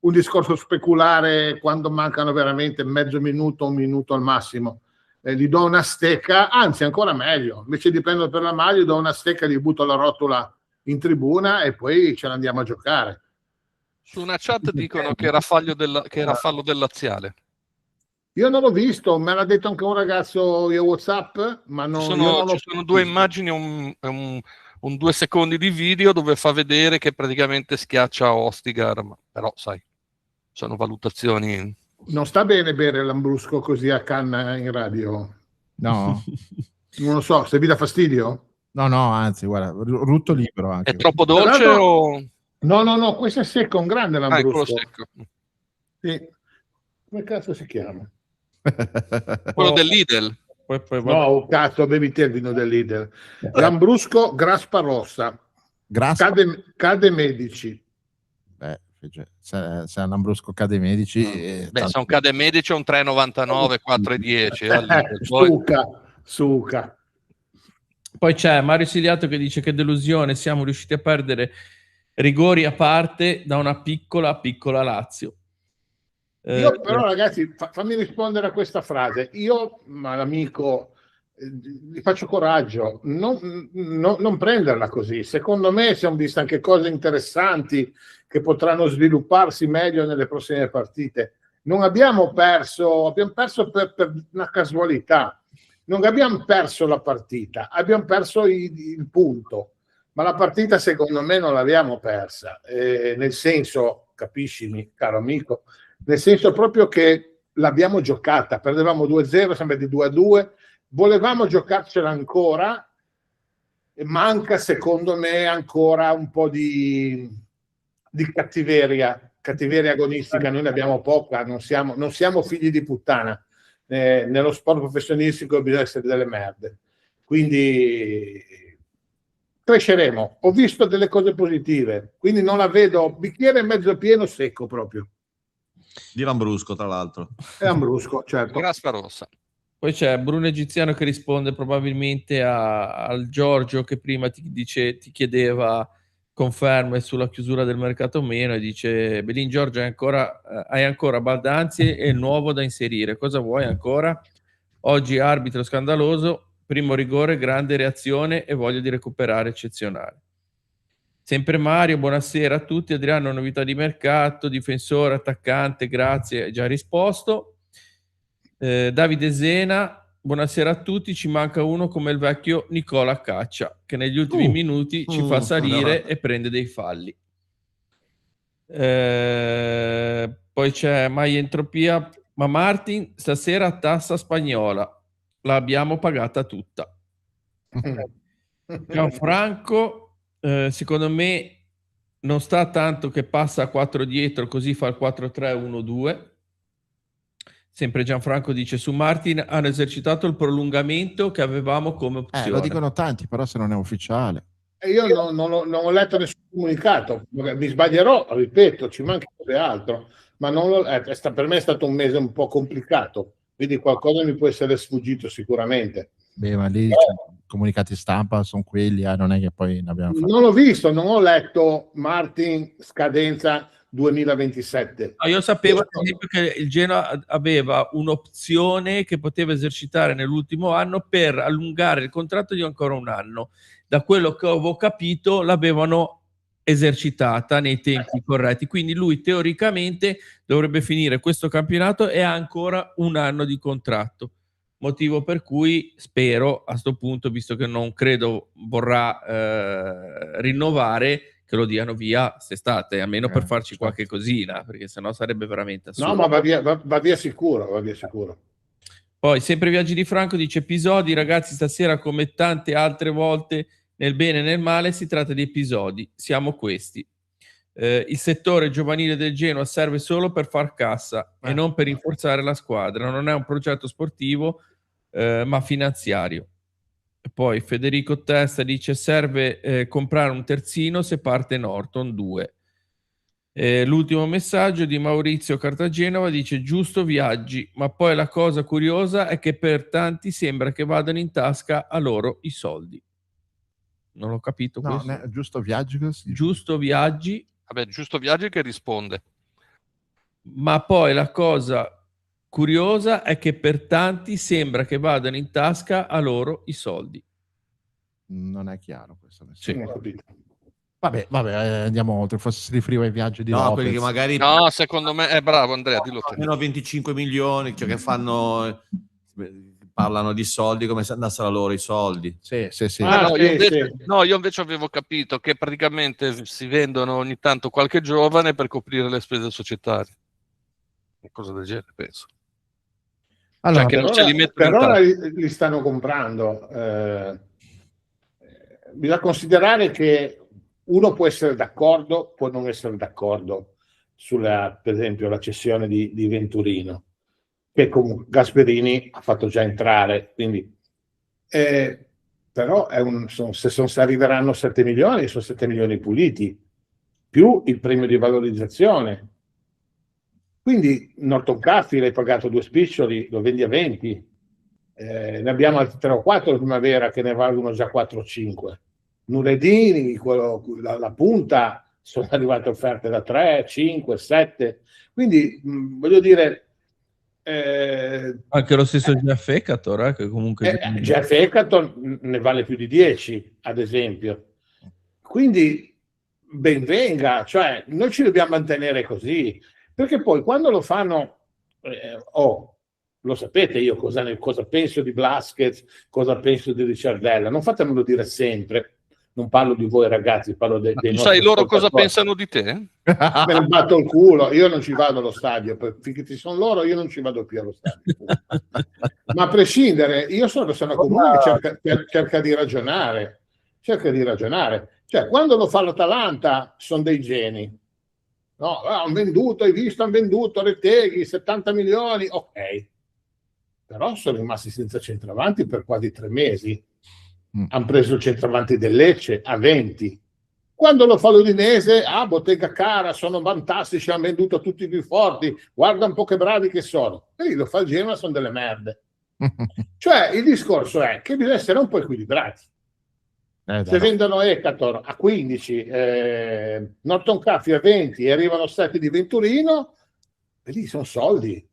un discorso speculare quando mancano veramente mezzo minuto, un minuto al massimo. Gli do una stecca, anzi ancora meglio, invece di prendere per la maglia, gli do una stecca, gli butto la rotola in tribuna e poi ce l'andiamo a giocare. Su una chat dicono che era fallo del Laziale. Io non l'ho visto, me l'ha detto anche un ragazzo via WhatsApp, ma non, Ci io non l'ho sono due immagini e un 2 secondi di video dove fa vedere che praticamente schiaccia Ostigar, però sai, sono valutazioni. Non sta bene bere l'ambrusco così a canna in radio? No. Non lo so, se vi dà fastidio? No, anzi, guarda, rutto libero anche. È troppo dolce o... No, questo è secco, un grande l'ambrusco. secco. Sì. Come cazzo si chiama? Quello del Lidl. No, cazzo, bevi te il vino del Lidl. Lambrusco Graspa Rossa. Cade Medici. Se Lambrusco cade Medici... Beh, se un cade Medici è un 3,99, 4,10. Poi... Suca. Poi c'è Mario Siliato che dice che delusione, siamo riusciti a perdere rigori a parte da una piccola Lazio. Io però ragazzi, fammi rispondere a questa frase. Io, ma l'amico, gli faccio coraggio, non prenderla così. Secondo me si sono viste anche cose interessanti che potranno svilupparsi meglio nelle prossime partite. Non abbiamo perso per una casualità. Non abbiamo perso la partita, abbiamo perso il punto, ma la partita secondo me non l'abbiamo persa, nel senso, capiscimi caro amico, nel senso proprio che l'abbiamo giocata, perdevamo 2-0, siamo andati 2-2, volevamo giocarcela ancora, e manca secondo me ancora un po' di cattiveria agonistica, noi ne abbiamo poca, non siamo figli di puttana. Nello sport professionistico bisogna essere delle merde, quindi cresceremo. Ho visto delle cose positive, quindi non la vedo bicchiere mezzo pieno, secco proprio. Di Lambrusco, tra l'altro. È Lambrusco, certo. Graspa rossa. Poi c'è Bruno Egiziano che risponde probabilmente al Giorgio che prima ti chiedeva conferme sulla chiusura del mercato o meno, e dice: Belin Giorgio, hai ancora Baldanzi e il nuovo da inserire, cosa vuoi ancora? Oggi arbitro scandaloso, primo rigore, grande reazione e voglia di recuperare eccezionale. Sempre Mario, buonasera a tutti. Adriano, novità di mercato, difensore, attaccante, grazie, già risposto. Davide Zena, buonasera a tutti, ci manca uno come il vecchio Nicola Caccia che negli ultimi minuti ci fa salire e prende dei falli. Poi c'è Mai Entropia, ma Martin stasera tassa spagnola, l'abbiamo pagata tutta. Gianfranco, secondo me non sta tanto che passa a 4 dietro così fa il 4-3-1-2. Sempre Gianfranco dice: su Martin hanno esercitato il prolungamento che avevamo come opzione. Lo dicono tanti, però se non è ufficiale. E io non ho letto nessun comunicato, mi sbaglierò, ripeto, ci manca altro, ma per me è stato un mese un po' complicato, quindi qualcosa mi può essere sfuggito sicuramente. Beh, ma lì comunicati stampa sono quelli, non è che poi ne abbiamo fatto. Non l'ho visto, non ho letto Martin scadenza 2027. Io sapevo ad esempio che il Genoa aveva un'opzione che poteva esercitare nell'ultimo anno per allungare il contratto di ancora un anno. Da quello che avevo capito l'avevano esercitata nei tempi corretti, quindi lui teoricamente dovrebbe finire questo campionato e ha ancora un anno di contratto, motivo per cui spero a sto punto, visto che non credo vorrà rinnovare, che lo diano via quest'estate, almeno per farci qualche cosina, perché sennò sarebbe veramente assurdo. No, ma va via sicuro, va via sicuro. Poi, sempre Viaggi di Franco dice: episodi, ragazzi, stasera come tante altre volte, nel bene e nel male, si tratta di episodi, siamo questi. Il settore giovanile del Genoa serve solo per far cassa e non per rinforzare la squadra, non è un progetto sportivo, ma finanziario. Poi Federico Testa dice: serve comprare un terzino se parte Norton 2. L'ultimo messaggio di Maurizio Cartagenova dice: giusto Viaggi, ma poi la cosa curiosa è che per tanti sembra che vadano in tasca a loro i soldi. Non ho capito questo. Giusto Viaggi. Giusto Viaggi. Vabbè, giusto Viaggi che risponde. Ma poi la cosa curiosa è che per tanti sembra che vadano in tasca a loro i soldi. Non è chiaro questo. Sì. Vabbè, andiamo oltre. Forse si riferiva ai viaggi di No, Lopez. quelli che magari No, secondo me è bravo Andrea, dillo te. meno 25 milioni, cioè che fanno, parlano di soldi come se andassero a loro i soldi. Sì. Io invece avevo capito che praticamente si vendono ogni tanto qualche giovane per coprire le spese societarie. Cosa del genere, penso. Allora, che non ce li mettono per in ora tasca. li stanno comprando. Bisogna considerare che uno può essere d'accordo, può non essere d'accordo sulla, per esempio, la cessione di Venturino, che comunque Gasperini ha fatto già entrare, quindi però se arriveranno 7 milioni, sono 7 milioni puliti. più il premio di valorizzazione. Quindi Norton Caffi l'hai pagato 2 spiccioli, lo vendi a 20. Ne abbiamo altri 3 o 4 primavera che ne valgono già 4 o 5. Nuredini, la punta, sono arrivate offerte da 3, 5, 7. Quindi voglio dire... Anche lo stesso Jeff Eckator, che comunque... Jeff Eckator ne vale più di 10, ad esempio. Quindi ben venga, cioè noi ci dobbiamo mantenere così, perché poi quando lo fanno, lo sapete io cosa penso di Blasquez, cosa penso di Ricciardella, non fatemelo dire sempre, non parlo di voi ragazzi, parlo dei Tu nostri sai loro cosa ascoltatori. pensano di te? Me ne batto il culo, io non ci vado allo stadio, finché ci sono loro io non ci vado più allo stadio. Ma a prescindere, io sono comune che cerca di ragionare, cioè quando lo fa l'Atalanta sono dei geni, no? Hanno venduto, hai visto, hanno venduto Retegui, 70 milioni, ok, però sono rimasti senza centravanti per quasi 3 mesi. Hanno preso il centravanti del Lecce a 20. Quando lo fa l'Udinese, bottega cara, sono fantastici, hanno venduto tutti i più forti, guarda un po' che bravi che sono. E lì lo fa il Genoa, sono delle merde. Cioè il discorso è che bisogna essere un po' equilibrati. Se vendono Eckator a 15, Norton Caffi a 20 e arrivano 7 di Venturino, e lì sono soldi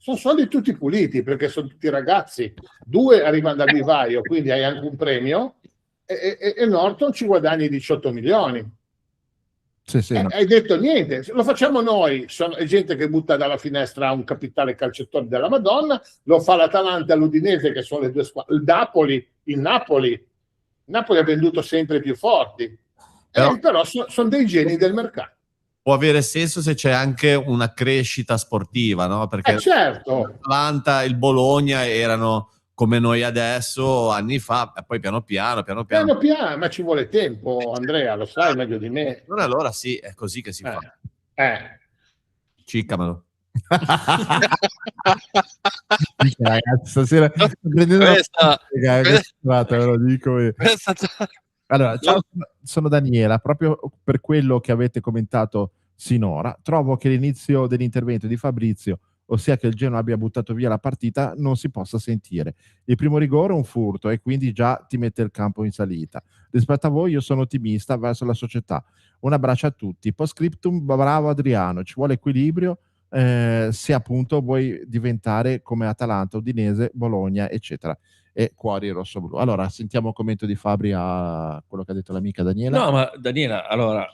tutti puliti, perché sono tutti ragazzi. 2 arrivano dal vivaio, quindi hai anche un premio, e Norton ci guadagni 18 milioni. No. Hai detto niente, lo facciamo noi, è gente che butta dalla finestra un capitale calciatore della Madonna, lo fa l'Atalanta e l'Udinese, che sono le 2 squadre, il Napoli ha venduto sempre più forti, però sono dei geni del mercato. Può avere senso se c'è anche una crescita sportiva, no? Perché certo. l'Atalanta e il Bologna erano come noi adesso anni fa, e poi piano piano, ma ci vuole tempo, Andrea, lo sai meglio di me. Allora sì, è così che si fa. Ciccamelo. Ragazzi, stasera ve lo dico. Allora, ciao, sono Daniela. Proprio per quello che avete commentato sinora, trovo che l'inizio dell'intervento di Fabrizio, ossia che il Genoa abbia buttato via la partita, non si possa sentire. Il primo rigore è un furto e quindi già ti mette il campo in salita. Rispetto a voi io sono ottimista verso la società. Un abbraccio a tutti. Post scriptum, bravo Adriano, ci vuole equilibrio se appunto vuoi diventare come Atalanta, Udinese, Bologna, eccetera. E cuori rosso-blu. Allora, sentiamo un commento di Fabri a quello che ha detto l'amica Daniela. No, ma Daniela, allora,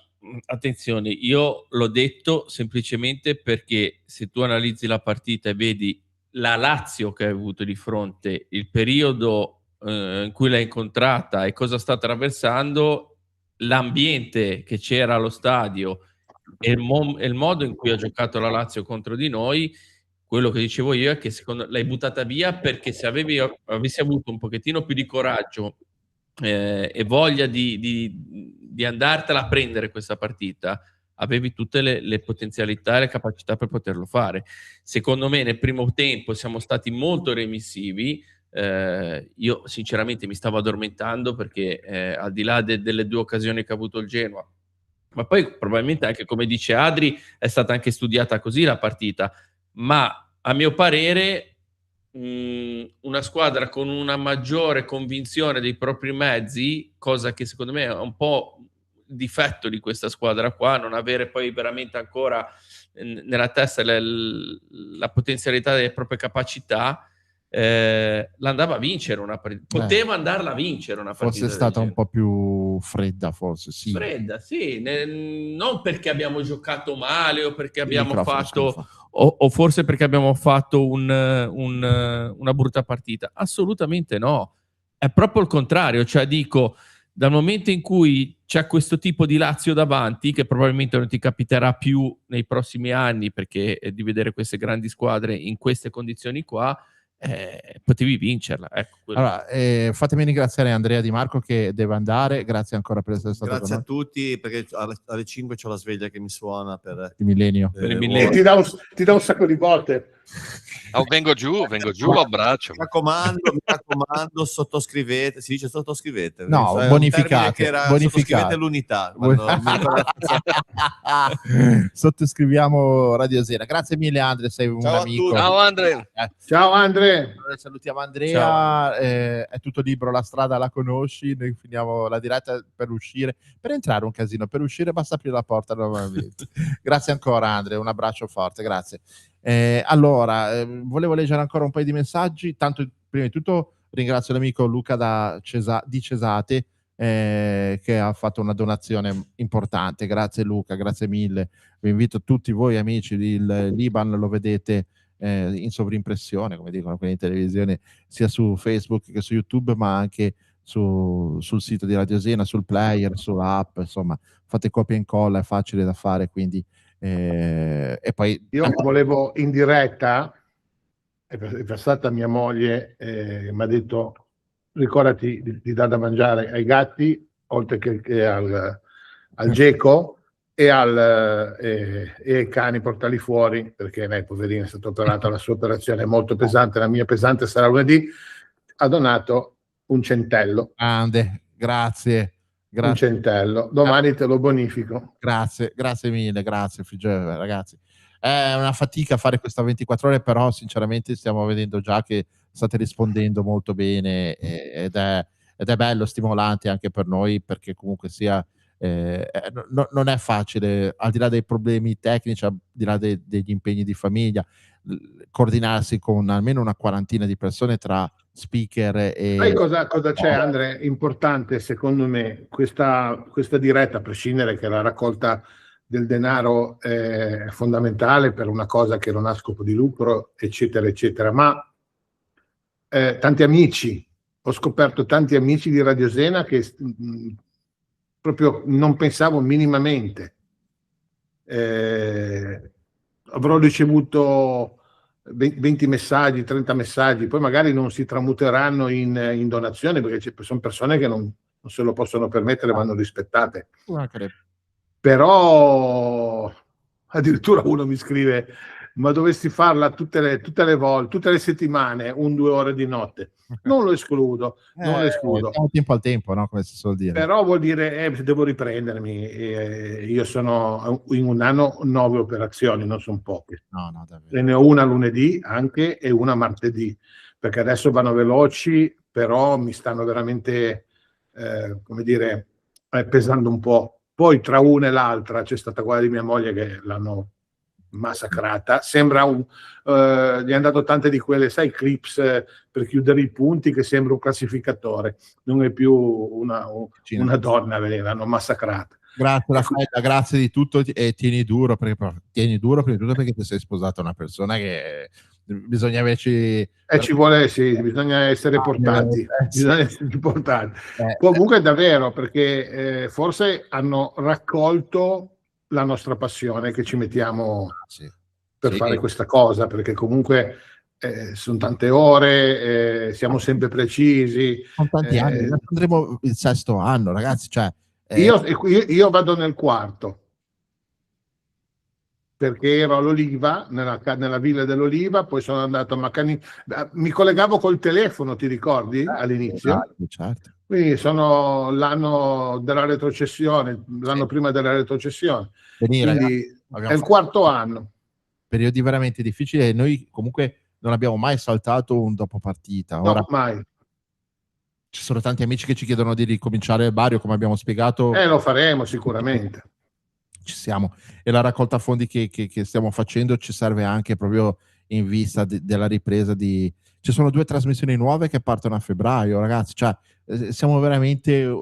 attenzione, io l'ho detto semplicemente perché se tu analizzi la partita e vedi la Lazio che hai avuto di fronte, il periodo in cui l'hai incontrata e cosa sta attraversando, l'ambiente che c'era allo stadio e il modo in cui ha giocato la Lazio contro di noi, quello che dicevo io è che secondo l'hai buttata via perché se avessi avuto un pochettino più di coraggio e voglia di andartela a prendere questa partita, avevi tutte le potenzialità e le capacità per poterlo fare. Secondo me nel primo tempo siamo stati molto remissivi. Io sinceramente mi stavo addormentando perché al di là delle 2 occasioni che ha avuto il Genoa, ma poi probabilmente anche come dice Adri è stata anche studiata così la partita, ma a mio parere una squadra con una maggiore convinzione dei propri mezzi, cosa che secondo me è un po' difetto di questa squadra qua, non avere poi veramente ancora nella testa la potenzialità delle proprie capacità, l'andava a vincere una partita, poteva andarla a vincere una partita. Forse è stata un po' più fredda, forse sì. Fredda, sì, non perché abbiamo giocato male o perché abbiamo microfono, fatto o forse perché abbiamo fatto una brutta partita. Assolutamente no, è proprio il contrario, cioè dico, dal momento in cui c'è questo tipo di Lazio davanti, che probabilmente non ti capiterà più nei prossimi anni, perché di vedere queste grandi squadre in queste condizioni qua, potevi vincerla. Ecco, quello. Allora, fatemi ringraziare Andrea Di Marco che deve andare, grazie ancora per essere stato Grazie a con tutti, perché alle 5 c'ho la sveglia che mi suona per il millennio. E ti dà un sacco di botte. Oh, vengo giù, lo abbraccio. Mi raccomando, sottoscrivete. Si dice sottoscrivete? No, È un bonificate, termine che era bonificate. sottoscrivete l'unità. quando mi ricordo- Sottoscriviamo Radio Zena. Grazie mille Andre, sei un Ciao a amico. tutti. Ciao Andre. Ciao Andre. Allora, salutiamo Andrea, Ciao. è tutto libero, la strada la conosci, noi finiamo la diretta per uscire, per entrare un casino, per uscire basta aprire la porta normalmente. Grazie ancora Andrea, un abbraccio forte, grazie. Allora, volevo leggere ancora un paio di messaggi, tanto prima di tutto ringrazio l'amico Luca di Cesate che ha fatto una donazione importante, grazie Luca, grazie mille, vi invito tutti voi amici, il Liban lo vedete in sovrimpressione, come dicono quelli in televisione, sia su Facebook che su YouTube, ma anche sul sito di Radio Zena, sul player, sull'app, insomma, fate copia e incolla, è facile da fare, quindi e poi Io volevo in diretta, è passata mia moglie, mi ha detto ricordati di dare da mangiare ai gatti, oltre che al geco e ai cani, portarli fuori, perché lei poverina è stata operata, la sua operazione è molto pesante, la mia pesante sarà lunedì, ha donato un centello. Grande, grazie. Un centello, domani te lo bonifico. Grazie mille, grazie ragazzi. È una fatica fare questa 24 ore, però sinceramente stiamo vedendo già che state rispondendo molto bene ed è bello, stimolante anche per noi, perché comunque sia non è facile, al di là dei problemi tecnici, al di là degli impegni di famiglia, coordinarsi con almeno una quarantina di persone tra speaker e... Sai cosa c'è, Andre? Importante secondo me questa diretta, a prescindere che la raccolta del denaro è fondamentale per una cosa che non ha scopo di lucro, eccetera, eccetera, ma tanti amici, ho scoperto tanti amici di Radio Zena che proprio non pensavo minimamente. Avrò ricevuto 20 messaggi, 30 messaggi, poi magari non si tramuteranno in donazione, perché sono persone che non se lo possono permettere, vanno rispettate. Però addirittura uno mi scrive: ma dovresti farla tutte le volte, tutte le settimane, 2 ore di notte. Non lo escludo, non lo escludo. Diamo tempo al tempo, no? Come si suol dire. Però vuol dire devo riprendermi. Io sono in un anno 9 operazioni, non sono poche. No, davvero. E ne ho una lunedì anche e una martedì, perché adesso vanno veloci, però mi stanno veramente, come dire, pesando un po'. Poi tra una e l'altra c'è stata quella di mia moglie che l'hanno massacrata. Sembra gli hanno dato tante di quelle, sai, clips per chiudere i punti, che sembra un classificatore, non è più una donna, l'hanno massacrata. Grazie Raffaella, grazie di tutto e tieni duro prima di tutto perché ti sei sposata una persona che bisogna averci ci vuole, sì, bisogna essere portati, bisogna essere portati. Comunque davvero, perché forse hanno raccolto la nostra passione che ci mettiamo per fare questa cosa, perché comunque sono tante ore, siamo sempre precisi. Sono tanti anni, adesso andremo il 6º anno, ragazzi, cioè io vado nel 4º, perché ero all'Oliva, nella villa dell'Oliva, poi sono andato a Maccani, mi collegavo col telefono, ti ricordi, all'inizio? Certo. Quindi sono l'anno della retrocessione, l'anno prima della retrocessione. Quindi Quindi ragazzi, è il 4º anno. Periodi veramente difficili e noi comunque non abbiamo mai saltato un dopo partita. Ora, No, mai. ci sono tanti amici che ci chiedono di ricominciare il Bario, come abbiamo spiegato. Lo faremo sicuramente. Ci siamo. E la raccolta fondi che stiamo facendo ci serve anche proprio in vista della ripresa di... Ci sono 2 trasmissioni nuove che partono a febbraio, ragazzi, cioè siamo veramente...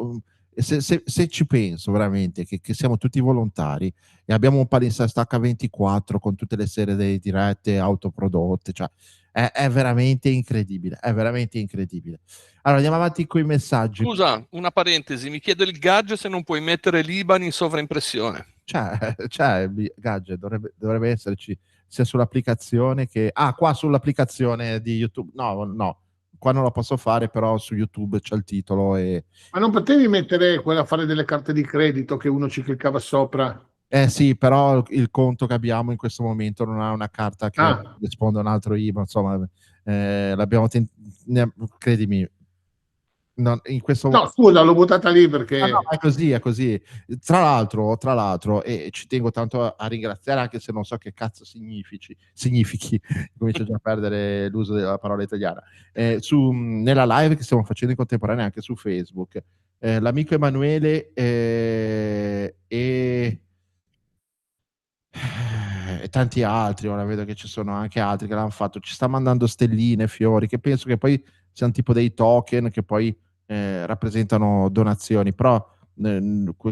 Se ci penso veramente che siamo tutti volontari e abbiamo un palinsesto H24 con tutte le serie delle dirette autoprodotte, cioè è veramente incredibile, è veramente incredibile. Allora andiamo avanti con i messaggi. Scusa, una parentesi, mi chiede il Gadget se non puoi mettere l'Iban in sovraimpressione. Gadget dovrebbe esserci sia sull'applicazione che... Ah, qua sull'applicazione di YouTube. No, qua non lo posso fare, però su YouTube c'è il titolo e... Ma non potevi mettere quella a fare delle carte di credito che uno ci cliccava sopra? Sì, però il conto che abbiamo in questo momento non ha una carta che risponde a un altro IBAN, insomma, l'abbiamo credimi, in questo No, scusa, l'ho buttata lì perché... No, è così. Tra l'altro, e ci tengo tanto a ringraziare, anche se non so che cazzo significhi, comincio già a perdere l'uso della parola italiana, nella live che stiamo facendo in contemporanea anche su Facebook, l'amico Emanuele e tanti altri, ora vedo che ci sono anche altri che l'hanno fatto, ci sta mandando stelline, fiori, che penso che poi siano tipo dei token che poi rappresentano donazioni, però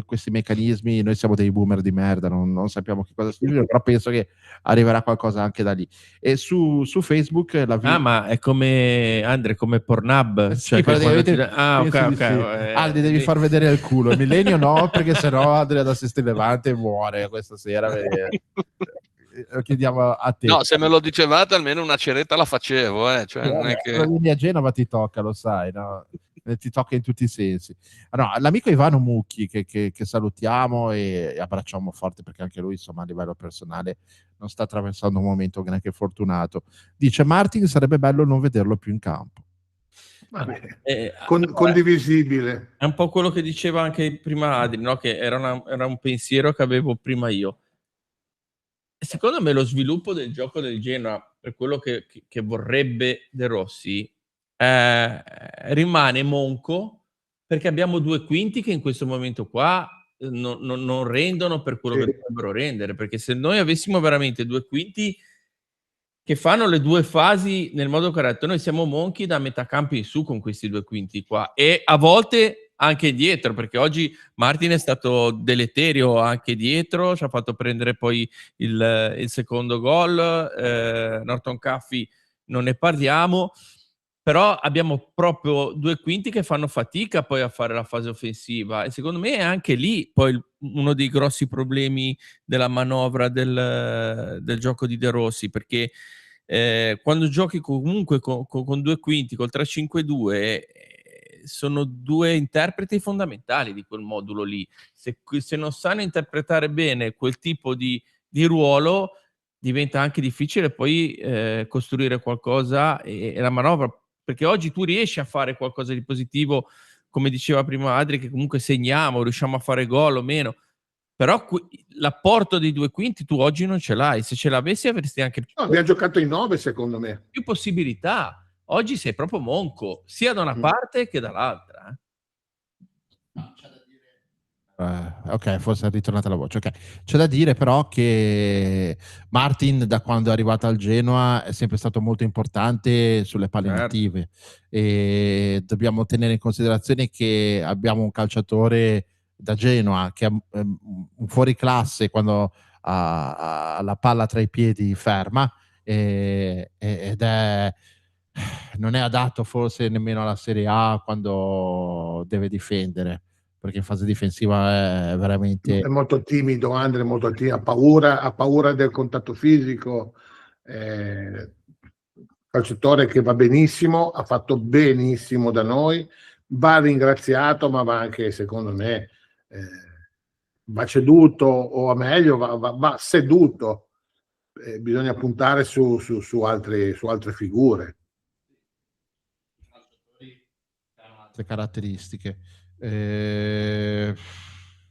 questi meccanismi, noi siamo dei boomer di merda, non sappiamo che cosa significa, però penso che arriverà qualcosa anche da lì. E su Facebook ma è come Andre, come Pornhub, sì, cioè che praticamente quando penso di sì. Aldi, devi far vedere il culo. Millennio no, perché sennò Andrea da Sestri Levante muore questa sera. Lo chiediamo a te. No, se me lo dicevate almeno una ceretta la facevo, cioè, non è che... Vieni a Genova ti tocca, lo sai, no? Ti tocca in tutti i sensi. No, l'amico Ivano Mucchi che salutiamo e abbracciamo forte, perché anche lui, insomma, a livello personale non sta attraversando un momento neanche fortunato. Dice: Martin, sarebbe bello non vederlo più in campo. Condivisibile. È un po' quello che diceva anche prima Adri, no? Che era un pensiero che avevo prima io. Secondo me lo sviluppo del gioco del Genoa, per quello che vorrebbe De Rossi, rimane monco, perché abbiamo due quinti che in questo momento qua non rendono per quello che dovrebbero rendere, perché se noi avessimo veramente due quinti che fanno le due fasi nel modo corretto, noi siamo monchi da metà campo in su con questi due quinti qua, e a volte anche dietro, perché oggi Martin è stato deleterio anche dietro, ci ha fatto prendere poi il secondo gol, Norton Caffey non ne parliamo, però abbiamo proprio due quinti che fanno fatica poi a fare la fase offensiva, e secondo me è anche lì poi uno dei grossi problemi della manovra del gioco di De Rossi, perché quando giochi comunque con due quinti, col 3-5-2, sono due interpreti fondamentali di quel modulo lì. Se non sanno interpretare bene quel tipo di ruolo, diventa anche difficile poi costruire qualcosa e la manovra, perché oggi tu riesci a fare qualcosa di positivo, come diceva prima Adri, che comunque segniamo, riusciamo a fare gol o meno, però l'apporto dei due quinti tu oggi non ce l'hai. Se ce l'avessi avresti anche abbiamo giocato in 9, secondo me, più possibilità. Oggi sei proprio monco, sia da una parte che dall'altra. Ok, forse è ritornata la voce. Ok, c'è da dire però che Martin, da quando è arrivato al Genoa, è sempre stato molto importante sulle palle native, e dobbiamo tenere in considerazione che abbiamo un calciatore da Genoa che è un fuoriclasse quando ha la palla tra i piedi ferma, ed è... non è adatto forse nemmeno alla Serie A quando deve difendere, perché in fase difensiva è veramente... È molto timido, Andre, molto timido, ha paura del contatto fisico. Calciatore che va benissimo, ha fatto benissimo da noi, va ringraziato, ma va anche, secondo me, va ceduto, o a meglio va seduto. Bisogna puntare su altre figure. Caratteristiche.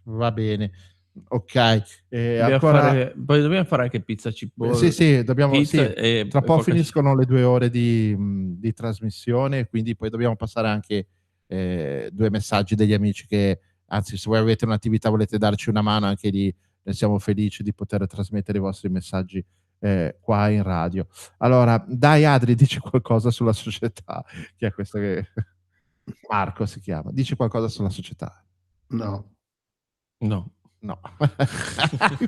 Va bene, ok. Poi dobbiamo fare anche pizza cipolla. Sì, dobbiamo, pizza sì. Tra poco finiscono le 2 ore di trasmissione, quindi poi dobbiamo passare anche 2 messaggi degli amici che, anzi, se voi avete un'attività, volete darci una mano, anche lì ne siamo felici di poter trasmettere i vostri messaggi qua in radio. Allora, dai Adri, dici qualcosa sulla società, che è questa che... Marco si chiama. Dici qualcosa sulla società? No. Mi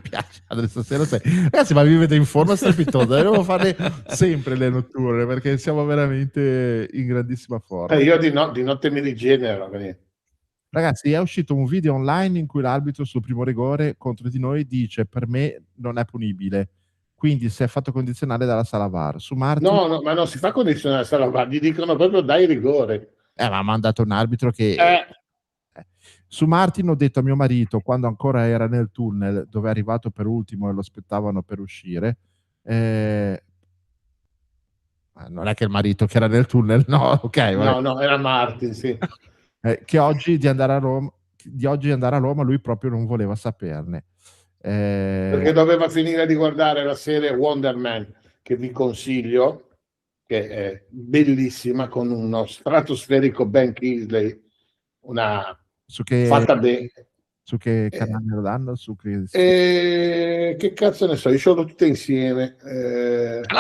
piace. Adesso stasera ragazzi, ma vi vedete in forma strepitosa. Devo farle sempre le notturne, perché siamo veramente in grandissima forma. Io di notte mi rigenero. Ragazzi, è uscito un video online in cui l'arbitro sul primo rigore contro di noi dice: per me non è punibile. quindi si è fatto condizionare dalla sala VAR. Su Martin, No, ma non si fa condizionare sala VAR, gli dicono proprio dai rigore. ma ha mandato un arbitro che... Su Martin ho detto a mio marito, quando ancora era nel tunnel, dove è arrivato per ultimo e lo aspettavano per uscire, non è che il marito che era nel tunnel, no, ok. Vabbè. No, era Martin, sì. Che oggi di andare a Roma lui proprio non voleva saperne. Perché doveva finire di guardare la serie Wonder Man, che vi consiglio, che è bellissima, con uno stratosferico Ben Kingsley, fatta bene. Su che canale lo danno? Che cazzo ne so, io ce l'ho tutte insieme.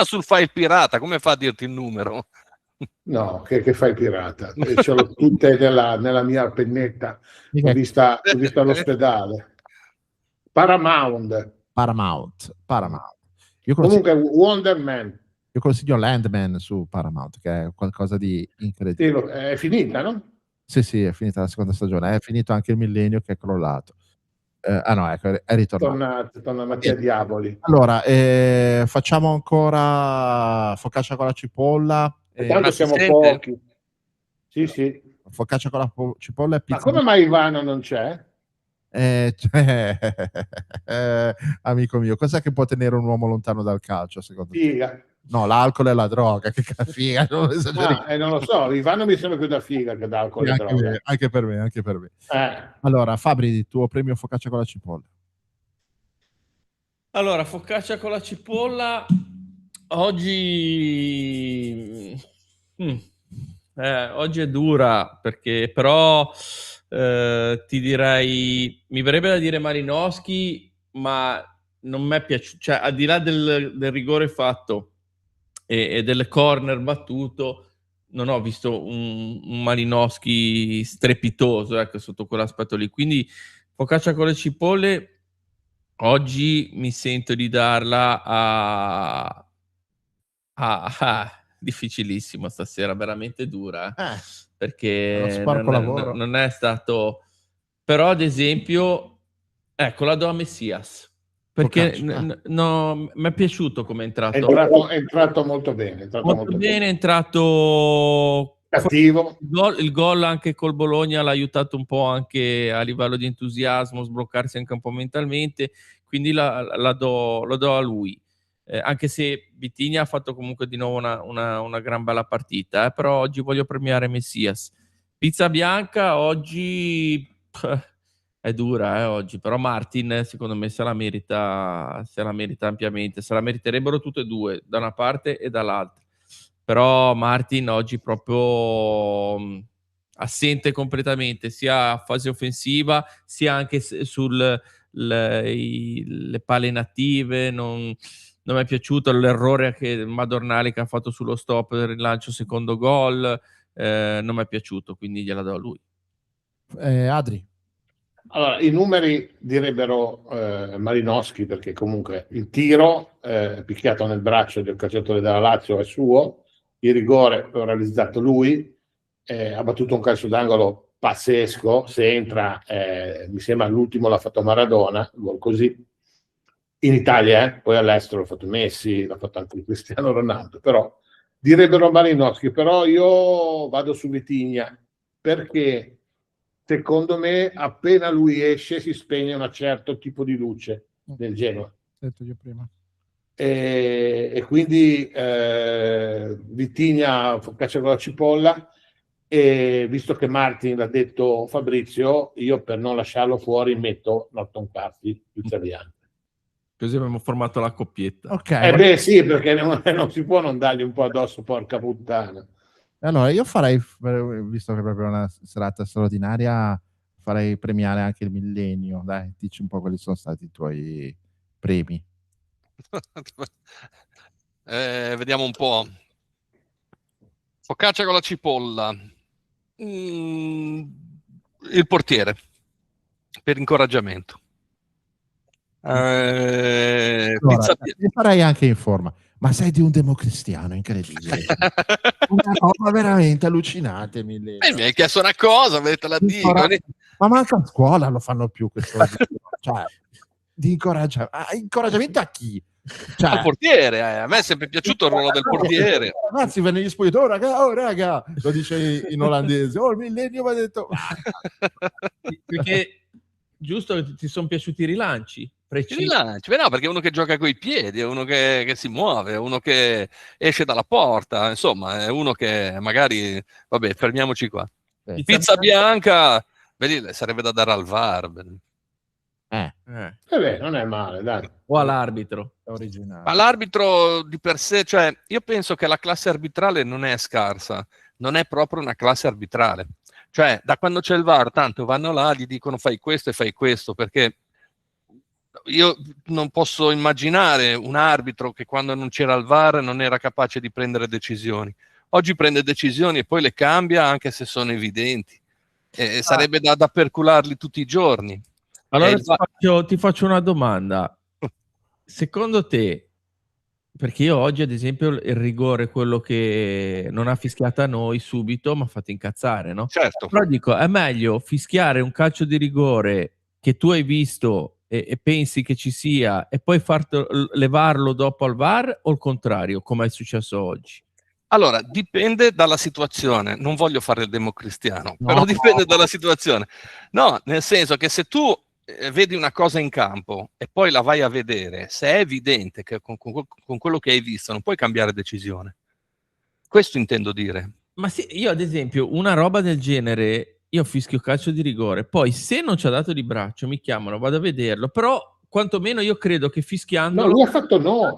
Sul file pirata, come fa a dirti il numero? No, che fai pirata? Ce l'ho tutte nella mia pennetta, l'ho vista all'ospedale. Paramount. Comunque Wonder Man. Io consiglio Landman su Paramount, che è qualcosa di incredibile. Sì, è finita, no? Sì, è finita la seconda stagione. È finito anche il millennio che è crollato. No, ecco, è ritornato. Torna Mattia Diavoli. Allora, facciamo ancora focaccia con la cipolla. Tanto siamo pochi. Sì. Focaccia con la cipolla e pizza. Ma come mai Ivano non c'è? Amico mio, cos'è che può tenere un uomo lontano dal calcio, secondo te? Figa. No, l'alcol e la droga, che figa, non non lo so, Ivano mi sembra più da figa che da alcol e droga. Anche per me. Allora, Fabri, tuo premio focaccia con la cipolla. Allora, focaccia con la cipolla oggi oggi è dura, perché però ti direi, mi verrebbe da dire Malinowski, ma non mi è piaciuto, cioè al di là del rigore fatto e del corner battuto, non ho visto un Malinowski strepitoso, ecco, sotto quell'aspetto lì. Quindi focaccia con le cipolle oggi mi sento di darla a difficilissimo stasera, veramente dura, perché non è stato, però ad esempio, ecco, la do a Messias, perché mi è piaciuto come è entrato. È entrato molto bene. È entrato cattivo. Il gol anche col Bologna l'ha aiutato un po' anche a livello di entusiasmo, sbloccarsi anche un po' mentalmente, quindi lo do a lui. Anche se Vitinha ha fatto comunque di nuovo una gran bella partita, però oggi voglio premiare Messias. Pizza bianca oggi è dura oggi, però Martin secondo me se la merita ampiamente, se la meriterebbero tutte e due, da una parte e dall'altra, però Martin oggi proprio assente completamente, sia a fase offensiva sia anche sulle palle inattive. Non mi è piaciuto l'errore Madornali che ha fatto sullo stop del rilancio secondo gol, non mi è piaciuto, quindi gliela do a lui. Adri. Allora, i numeri direbbero Malinowski, perché comunque il tiro picchiato nel braccio del calciatore della Lazio è suo, il rigore l'ha realizzato lui, ha battuto un calcio d'angolo pazzesco, se entra mi sembra l'ultimo l'ha fatto Maradona, gol così, in Italia, poi all'estero l'ha fatto Messi, l'ha fatto anche Cristiano Ronaldo, però direbbero Malinowski, però io vado su Vitinha, perché secondo me appena lui esce si spegne un certo tipo di luce del Genoa. Detto io prima. E quindi Vitinha focaccia con la cipolla, e visto che Martin l'ha detto Fabrizio, io per non lasciarlo fuori metto Norton Carty, pizza bianca. Così abbiamo formato la coppietta. Beh sì, perché non si può non dargli un po' addosso, porca puttana. Allora, io farei, visto che è proprio una serata straordinaria, farei premiare anche il millennio. Dai, dici un po' quali sono stati i tuoi premi. Vediamo un po'. Focaccia con la cipolla. Il portiere, per incoraggiamento. Allora, mi farei anche in forma. Ma sei di un democristiano incredibile. Una roba veramente allucinante. Mi hai chiesto una cosa, te la dico. Ma manca a scuola lo fanno più questo. Cioè, di incoraggiamento a chi? Cioè, Al portiere, a me è sempre piaciuto il ruolo del portiere. Ragazzi, venne gli spogliatoi, oh raga, lo dice in olandese, il millennio mi ha detto... Perché giusto che ti sono piaciuti i rilanci? Ti rilanci, beh, no, perché è uno che gioca coi piedi, è uno che si muove, è uno che esce dalla porta, insomma, è uno che magari, vabbè, fermiamoci qua. Pizza bianca, vedi, sarebbe da dare al VAR. Beh, non è male, dai. O all'arbitro. Originale. Ma l'arbitro di per sé, cioè, io penso che la classe arbitrale non è scarsa, non è proprio una classe arbitrale. Cioè, da quando c'è il VAR, tanto vanno là, gli dicono fai questo e fai questo, perché io non posso immaginare un arbitro che quando non c'era il VAR non era capace di prendere decisioni. Oggi prende decisioni e poi le cambia anche se sono evidenti. Sarebbe da percularli tutti i giorni. Allora ti faccio una domanda. Secondo te, perché io oggi ad esempio il rigore, quello che non ha fischiato a noi subito, mi ha fatto incazzare, no? Certo. Però dico, è meglio fischiare un calcio di rigore che tu hai visto e pensi che ci sia e poi levarlo dopo al VAR o il contrario, come è successo oggi? Allora, dipende dalla situazione. Non voglio fare il democristiano, però dipende dalla situazione. No, nel senso che se tu vedi una cosa in campo e poi la vai a vedere, se è evidente che con quello che hai visto non puoi cambiare decisione. Questo intendo dire. Ma sì, io ad esempio una roba del genere, io fischio calcio di rigore, poi se non ci ha dato di braccio mi chiamano, vado a vederlo, però quantomeno io credo che fischiando... No, lui ha fatto no,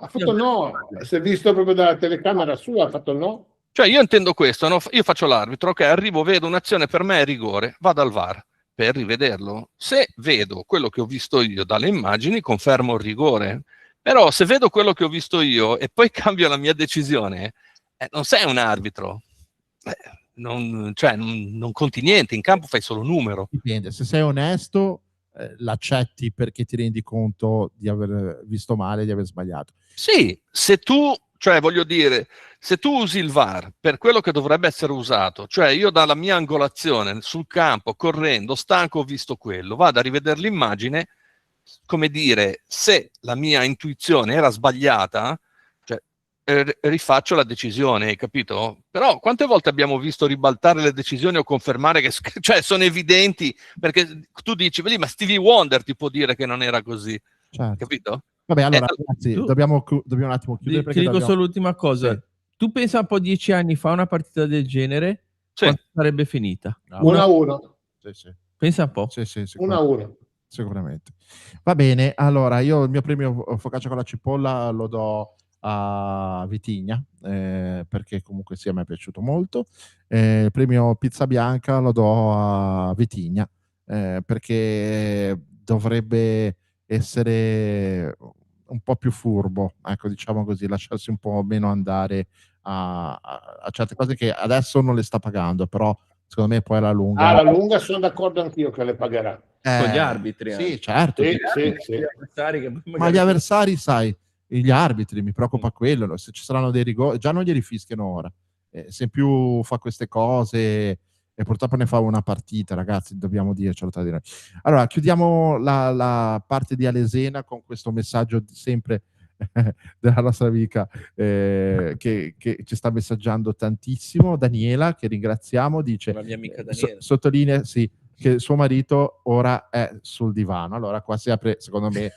si è visto proprio dalla telecamera sua, ha fatto no. Cioè io intendo questo, no? Io faccio l'arbitro, ok, arrivo, vedo un'azione, per me è rigore, vado al VAR per rivederlo. Se vedo quello che ho visto io dalle immagini, confermo il rigore. Però se vedo quello che ho visto io e poi cambio la mia decisione, non sei un arbitro. Non conti niente, in campo fai solo numero. Dipende, se sei onesto l'accetti perché ti rendi conto di aver visto male, di aver sbagliato. Sì, se tu, cioè voglio dire, se tu usi il VAR per quello che dovrebbe essere usato, cioè io dalla mia angolazione sul campo, correndo, stanco, ho visto quello, vado a rivedere l'immagine, come dire, se la mia intuizione era sbagliata, cioè rifaccio la decisione, hai capito? Però quante volte abbiamo visto ribaltare le decisioni o confermare che cioè, sono evidenti, perché tu dici, vedi, ma Stevie Wonder ti può dire che non era così, Certo. capito? Vabbè, allora ragazzi, dobbiamo un attimo chiudere. Ti perché dico dobbiamo- solo l'ultima cosa. Sì. Tu pensa un po' 10 anni fa una partita del genere, quanto sarebbe finita? 1-1. Sì. Pensa un po'. Sì, 1-1. Sicuramente. Va bene, allora io il mio premio focaccia con la cipolla lo do a Vitigna, perché comunque sì, a me è piaciuto molto. Il premio pizza bianca lo do a Vitigna, perché dovrebbe essere un po' più furbo, ecco, diciamo così, lasciarsi un po' meno andare a certe cose che adesso non le sta pagando, però secondo me poi alla lunga... Alla lunga sono d'accordo anch'io che le pagherà. Con gli arbitri. Sì, certo. Sì, che- sì. Ma gli avversari, sai, gli arbitri, mi preoccupa quello, se ci saranno dei rigori, già non glieli fischiano ora, se in più fa queste cose e purtroppo ne fa una partita, ragazzi, dobbiamo dircelo tra di noi. Allora, chiudiamo la parte di Alesena con questo messaggio sempre della nostra amica che ci sta messaggiando tantissimo, Daniela, che ringraziamo, dice, La mia amica Daniela. sottolinea, sì, che suo marito ora è sul divano. Allora qua si apre, secondo me,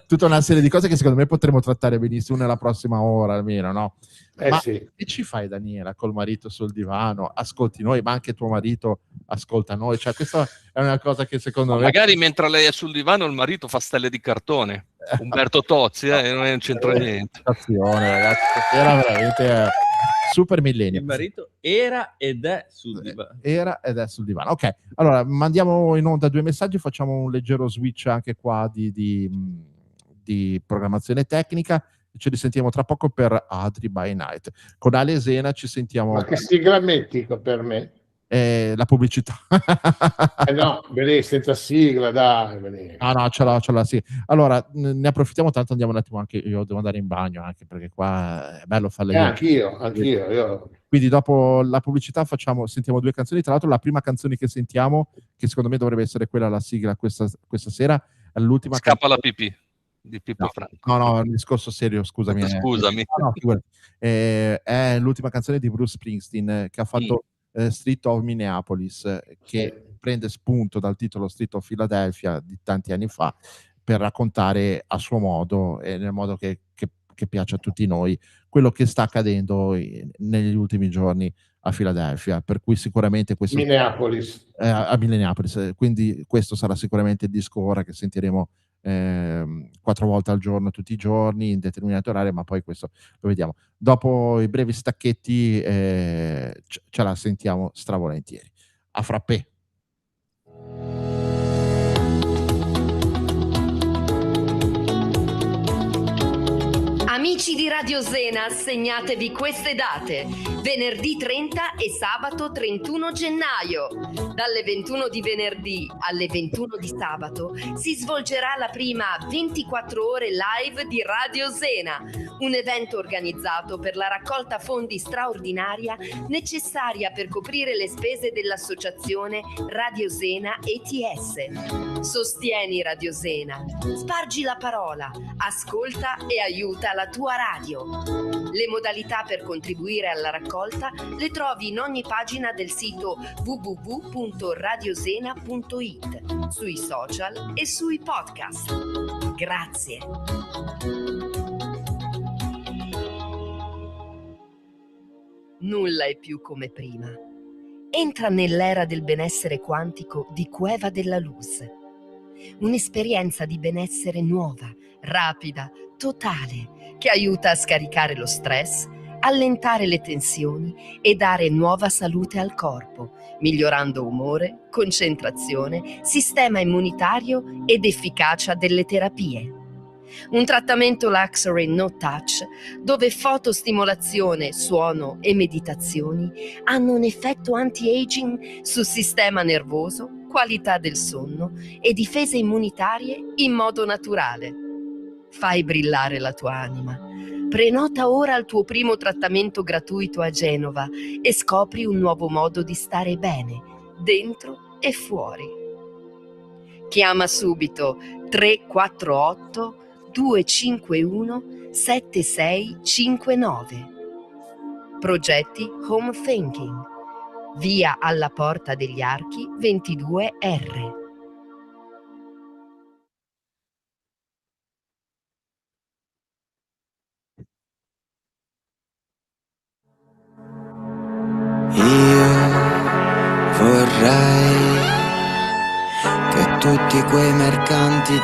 tutta una serie di cose che secondo me potremo trattare benissimo nella prossima ora almeno, no? Ma Sì. che ci fai, Daniela, col marito sul divano? Ascolti noi, ma anche tuo marito ascolta noi, cioè questa è una cosa che secondo me... Magari mentre lei è sul divano il marito fa stelle di cartone. Umberto Tozzi, non c'entra niente. Ragazzi, era veramente super millennio. Il marito era ed è sul divano. Era ed è sul divano. Ok, allora mandiamo in onda 2 messaggi, facciamo un leggero switch anche qua di programmazione tecnica. Ci risentiamo tra poco per Adri by Night. Con Alesena ci sentiamo. Ma che sigla metti per me? La pubblicità. No, vedete, senza sigla, dai. Vedete. No, ce l'ho, sì. Allora, ne approfittiamo, tanto andiamo un attimo anche, io devo andare in bagno anche perché qua è bello fare le... Anch'io. Io. Quindi dopo la pubblicità sentiamo 2 canzoni. Tra l'altro la prima canzone che sentiamo, che secondo me dovrebbe essere quella la sigla questa sera, è l'ultima Scappa la pipì. di Pippo No, Franco. no, il discorso serio, scusami. Scusami. No, figurati. È l'ultima canzone di Bruce Springsteen che ha fatto Street of Minneapolis, che prende spunto dal titolo Street of Philadelphia di tanti anni fa, per raccontare a suo modo e nel modo che piace a tutti noi quello che sta accadendo negli ultimi giorni a Philadelphia, per cui sicuramente questo Minneapolis. a Minneapolis, quindi questo sarà sicuramente il disco ora che sentiremo 4 volte al giorno tutti i giorni in determinati orari, ma poi questo lo vediamo. Dopo i brevi stacchetti ce la sentiamo stravolentieri. A frappè. Amici di Radio Zena, segnatevi queste date: venerdì 30 e sabato 31 gennaio. Dalle 21 di venerdì alle 21 di sabato si svolgerà la prima 24 ore live di Radio Zena, un evento organizzato per la raccolta fondi straordinaria necessaria per coprire le spese dell'associazione Radio Zena ETS. Sostieni Radio Zena, spargi la parola, ascolta e aiuta la tua radio. Le modalità per contribuire alla raccolta le trovi in ogni pagina del sito www.radiosena.it, sui social e sui podcast. Grazie. Nulla è più come prima. Entra nell'era del benessere quantico di Cueva della Luz. Un'esperienza di benessere nuova, rapida, totale, che aiuta a scaricare lo stress, allentare le tensioni e dare nuova salute al corpo, migliorando umore, concentrazione, sistema immunitario ed efficacia delle terapie. Un trattamento Luxury No Touch, dove fotostimolazione, suono e meditazioni hanno un effetto anti-aging sul sistema nervoso, qualità del sonno e difese immunitarie in modo naturale. Fai brillare la tua anima. Prenota ora il tuo primo trattamento gratuito a Genova e scopri un nuovo modo di stare bene, dentro e fuori. Chiama subito 348 251 7659. Progetti Home Thinking. Via alla Porta degli Archi 22R. Vorrei che tutti quei mercanti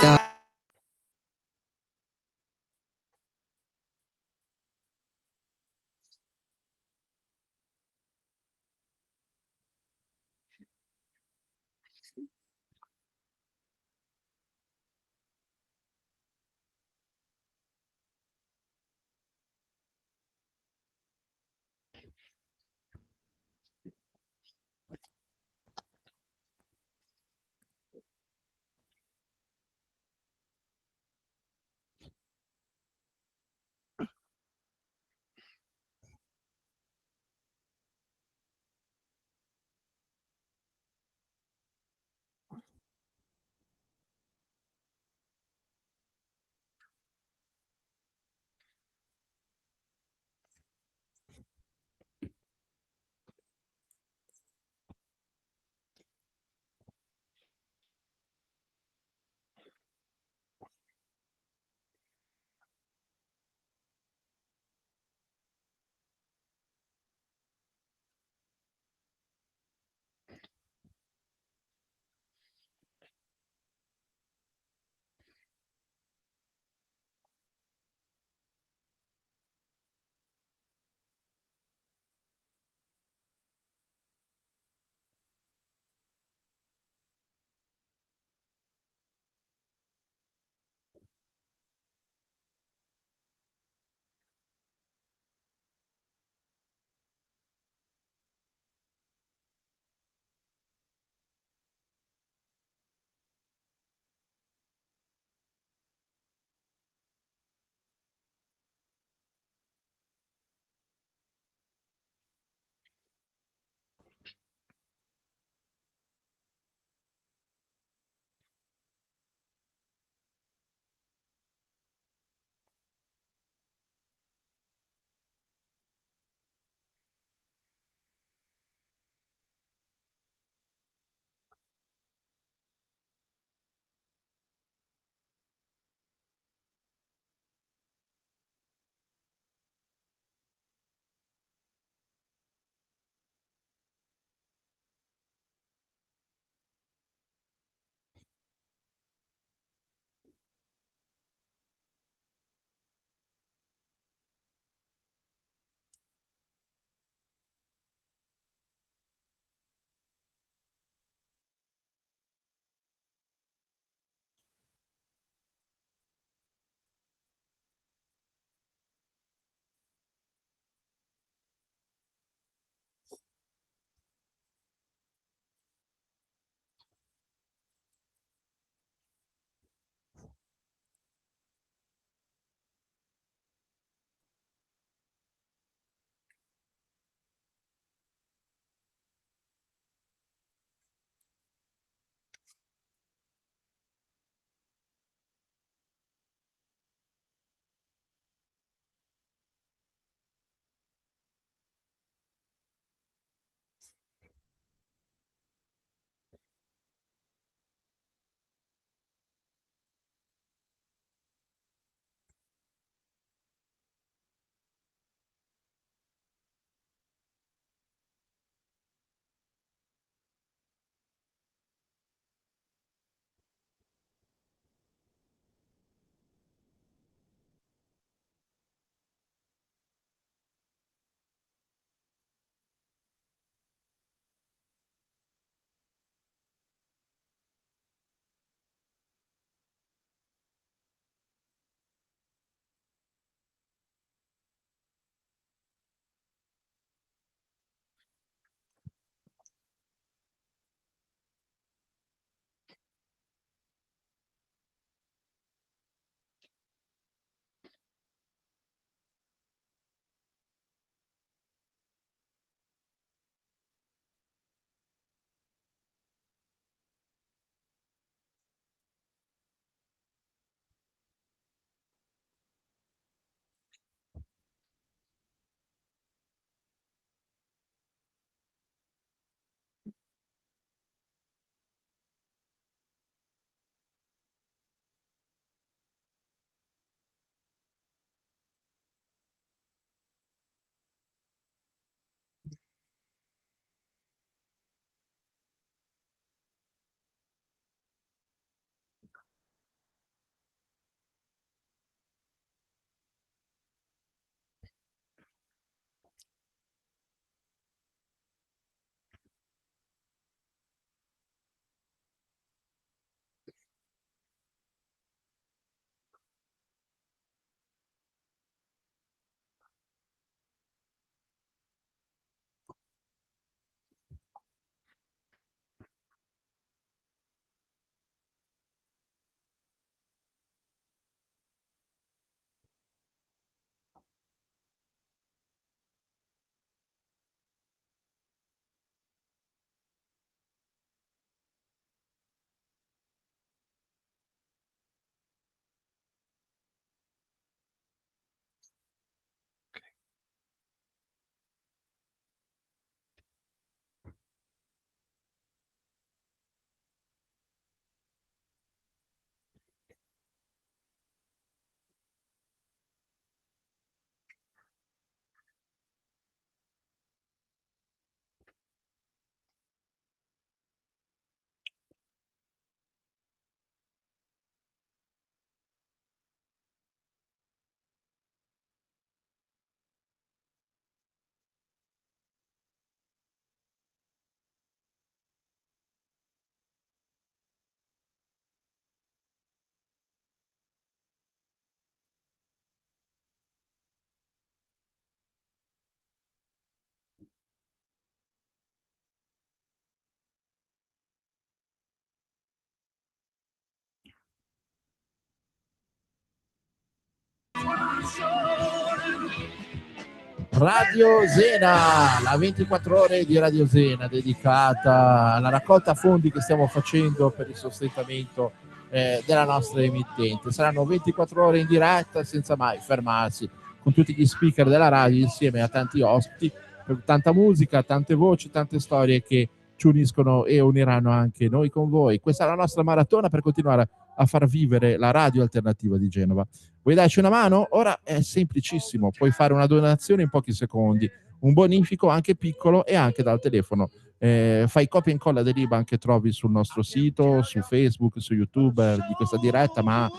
Radio Zena, la 24 ore di Radio Zena dedicata alla raccolta fondi che stiamo facendo per il sostentamento della nostra emittente. Saranno 24 ore in diretta senza mai fermarsi, con tutti gli speaker della radio insieme a tanti ospiti, per tanta musica, tante voci, tante storie che ci uniscono e uniranno anche noi con voi. Questa è la nostra maratona per continuare a far vivere la radio alternativa di Genova. Vuoi darci una mano? Ora è semplicissimo, puoi fare una donazione in pochi secondi, un bonifico anche piccolo e anche dal telefono. Fai copia e incolla dell'IBAN che trovi sul nostro sito, su Facebook, su YouTube di questa diretta, ma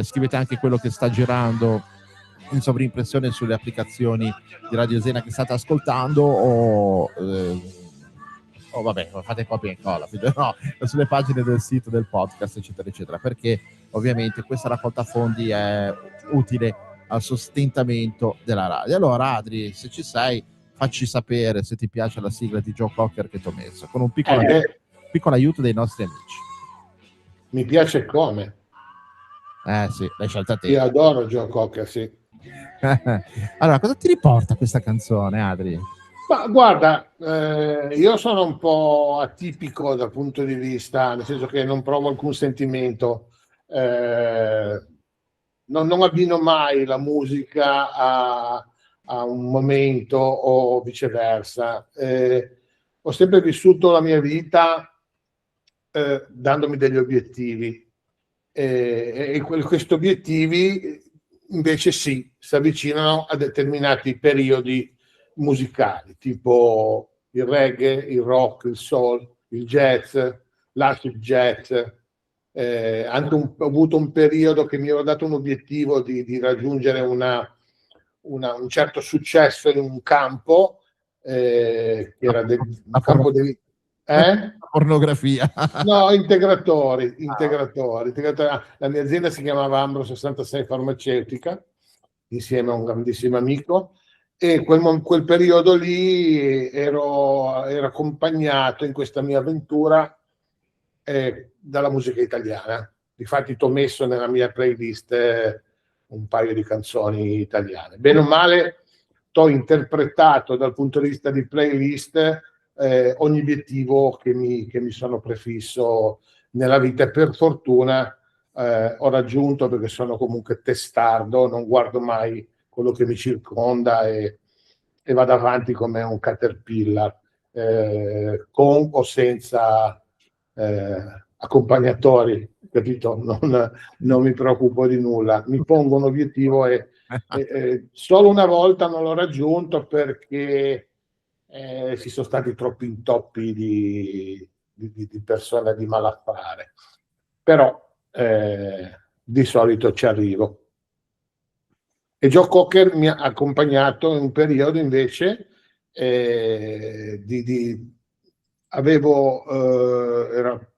scrivete anche quello che sta girando in sovrimpressione sulle applicazioni di Radio Zena che state ascoltando o vabbè, fate copia e incolla, no, sulle pagine del sito, del podcast, eccetera, eccetera, perché ovviamente questa raccolta fondi è utile al sostentamento della radio. Allora, Adri, se ci sei, facci sapere se ti piace la sigla di Joe Cocker che ti ho messo, con un piccolo aiuto dei nostri amici. Mi piace come. Sì, l'hai scelta te. Io adoro Joe Cocker, sì. Allora, cosa ti riporta questa canzone, Adri? Ma guarda, io sono un po' atipico dal punto di vista, nel senso che non provo alcun sentimento, non abbino mai la musica a un momento o viceversa. Ho sempre vissuto la mia vita dandomi degli obiettivi e questi obiettivi invece si avvicinano a determinati periodi musicali, tipo il reggae, il rock, il soul, il jazz, l'acid jazz. Anche ho avuto un periodo che mi ero dato un obiettivo di raggiungere un certo successo in un campo, che era un campo di pornografia. No, integratori. La mia azienda si chiamava Ambro 66 Farmaceutica, insieme a un grandissimo amico. E quel periodo lì ero accompagnato in questa mia avventura dalla musica italiana. Difatti t'ho messo nella mia playlist un paio di canzoni italiane. Bene o male t'ho interpretato dal punto di vista di playlist ogni obiettivo che mi sono prefisso nella vita e per fortuna ho raggiunto, perché sono comunque testardo, non guardo mai quello che mi circonda e vado avanti come un caterpillar, con o senza accompagnatori, capito? Non mi preoccupo di nulla, mi pongo un obiettivo e solo una volta non l'ho raggiunto perché ci sono stati troppi intoppi di persone di malaffare, però di solito ci arrivo. E Joe Cocker mi ha accompagnato in un periodo invece era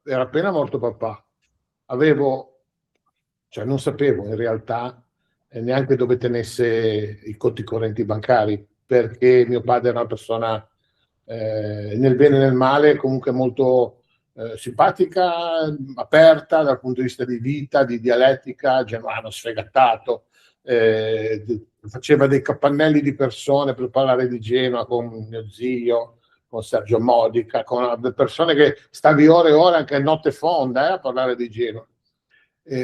appena morto papà, cioè non sapevo in realtà neanche dove tenesse i conti correnti bancari, perché mio padre era una persona nel bene e nel male comunque molto simpatica, aperta dal punto di vista di vita, di dialettica, genuano, sfegatato. Faceva dei capannelli di persone per parlare di Genova con mio zio, con Sergio Modica, con persone che stavi ore e ore anche a notte fonda a parlare di Genova.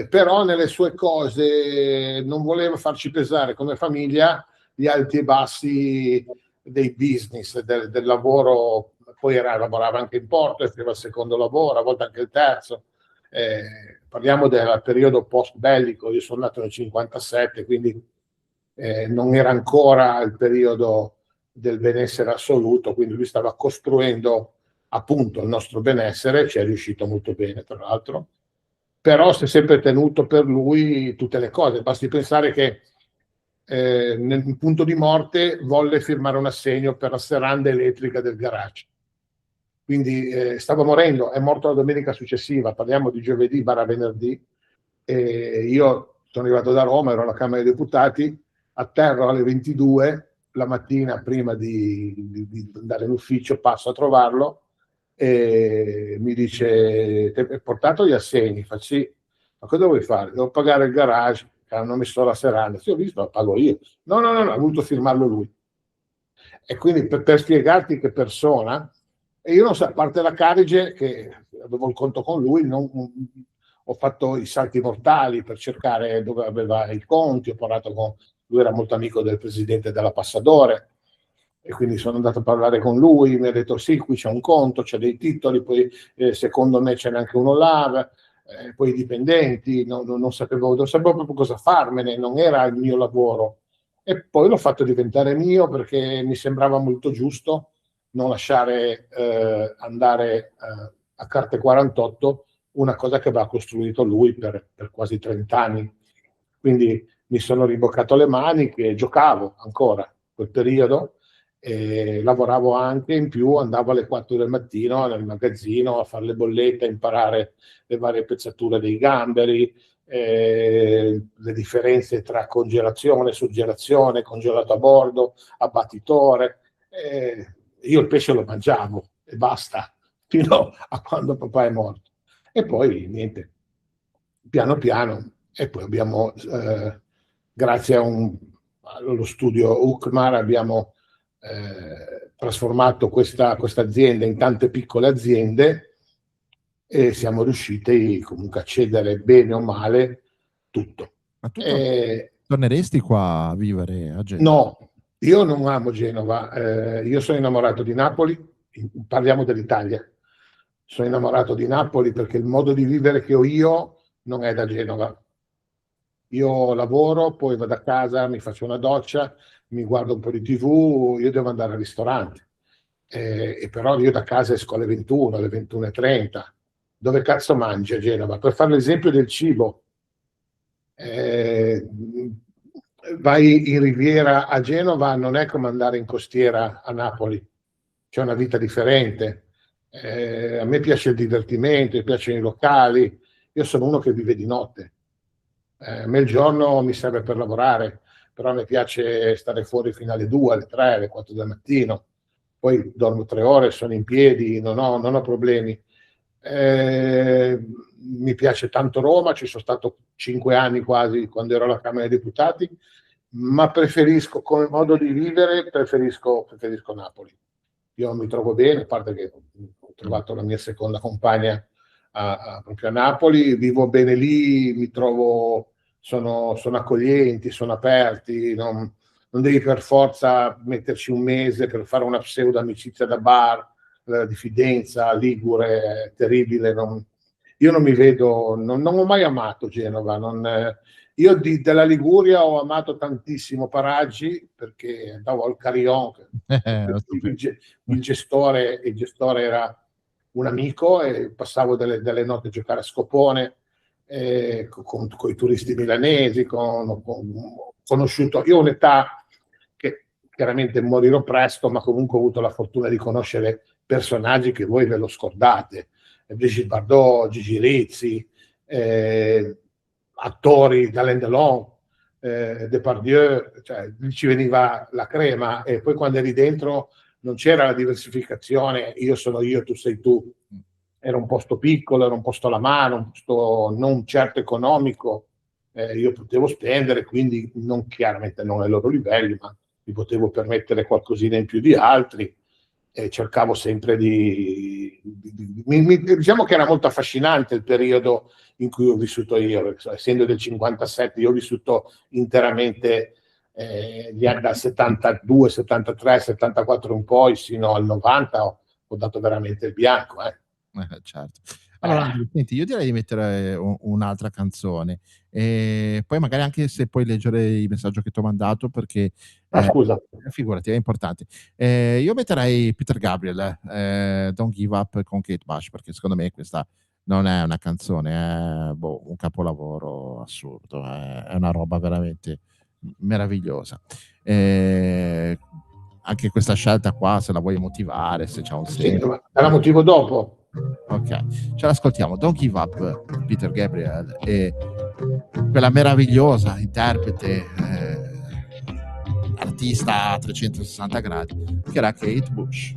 Però nelle sue cose non voleva farci pesare come famiglia gli alti e bassi dei business, del lavoro. Poi lavorava anche in porto e faceva il secondo lavoro, a volte anche il terzo. Parliamo del periodo post bellico, io sono nato nel 57, quindi non era ancora il periodo del benessere assoluto, quindi lui stava costruendo appunto il nostro benessere, ci è riuscito molto bene tra l'altro, però si è sempre tenuto per lui tutte le cose. Basti pensare che nel punto di morte volle firmare un assegno per la serranda elettrica del garage. Quindi stava morendo, è morto la domenica successiva, parliamo di giovedì/venerdì, e io sono arrivato da Roma, ero alla Camera dei Deputati, atterro alle 22 la mattina prima di andare in ufficio, passo a trovarlo e mi dice: ti hai portato gli assegni? Faccio sì. Ma cosa vuoi fare? Devo pagare il garage. che hanno messo la serranda. Sì, ho visto, la pago io. No, ha voluto firmarlo lui. E quindi per spiegarti che persona, e io non so, a parte la Carige, che avevo il conto con lui, ho fatto i salti mortali per cercare dove aveva i conti, ho parlato con lui, era molto amico del presidente della Passadore, e quindi sono andato a parlare con lui, mi ha detto sì, qui c'è un conto, c'è dei titoli, poi secondo me c'è neanche uno là, poi i dipendenti, non sapevo proprio cosa farmene, non era il mio lavoro. E poi l'ho fatto diventare mio perché mi sembrava molto giusto non lasciare andare a carte 48 una cosa che aveva costruito lui per quasi 30 anni. Quindi mi sono riboccato le maniche, giocavo ancora quel periodo, e lavoravo anche in più, andavo alle 4 del mattino nel magazzino a fare le bollette, a imparare le varie pezzature dei gamberi, le differenze tra congelazione, surgelazione, congelato a bordo, abbattitore. Io il pesce lo mangiavo e basta, fino a quando papà è morto. E poi niente, piano piano, e poi abbiamo, grazie allo studio UCMAR, abbiamo trasformato questa azienda in tante piccole aziende e siamo riusciti comunque a cedere bene o male tutto. Ma tu torneresti qua a vivere a Genova? No, io non amo Genova, io sono innamorato di Napoli, parliamo dell'Italia. Sono innamorato di Napoli perché il modo di vivere che ho io non è da Genova. Io lavoro, poi vado a casa, mi faccio una doccia, mi guardo un po' di TV, io devo andare al ristorante. E però io da casa esco alle 21, alle 21:30. Dove cazzo mangi a Genova? Per fare l'esempio del cibo, vai in Riviera a Genova, non è come andare in costiera a Napoli, c'è una vita differente. A me piace il divertimento, mi piacciono i locali, io sono uno che vive di notte. A me il giorno mi serve per lavorare, però a me piace stare fuori fino alle 2, alle 3, alle 4 del mattino, poi dormo 3 ore, sono in piedi, non ho problemi. Mi piace tanto Roma, ci sono stato 5 anni quasi quando ero alla Camera dei Deputati, ma preferisco come modo di vivere, preferisco Napoli. Io mi trovo bene, a parte che ho trovato la mia seconda compagna proprio a Napoli, vivo bene lì, mi trovo, sono accoglienti, sono aperti, non devi per forza metterci un mese per fare una pseudo amicizia da bar, la diffidenza, Ligure, è terribile. Io non mi vedo, non ho mai amato Genova. Io della Liguria ho amato tantissimo Paraggi perché andavo al Carillon, il gestore era un amico e passavo delle notti a giocare a scopone con i turisti milanesi, ho conosciuto, io ho un'età che chiaramente morirò presto, ma comunque ho avuto la fortuna di conoscere personaggi che voi ve lo scordate, Brigitte Bardot, Gigi Rizzi, attori d'Alain Delon, Depardieu, cioè ci veniva la crema, e poi quando eri dentro non c'era la diversificazione, io sono io, tu sei tu. Era un posto piccolo, era un posto alla mano, un posto non certo economico, io potevo spendere, quindi chiaramente non ai loro livelli, ma mi potevo permettere qualcosina in più di altri, e cercavo sempre diciamo che era molto affascinante il periodo in cui ho vissuto io, perché, essendo del 57, io ho vissuto interamente gli anni dal 72, 73, 74 in poi, sino al 90, ho dato veramente il bianco. Certo. Allora, Andrea, senti, io direi di mettere un'altra canzone, e poi magari anche se puoi leggere il messaggio che ti ho mandato, perché scusa. Figurati, è importante. Io metterei Peter Gabriel, Don't Give Up con Kate Bush, perché secondo me questa non è una canzone, è un capolavoro assurdo, è una roba veramente meravigliosa. Anche questa scelta qua, se la vuoi motivare, se c'è un senso. Ma la motivo dopo. Ok, ce l'ascoltiamo. Don't Give Up, Peter Gabriel, e quella meravigliosa interprete, artista a 360 gradi, che era Kate Bush.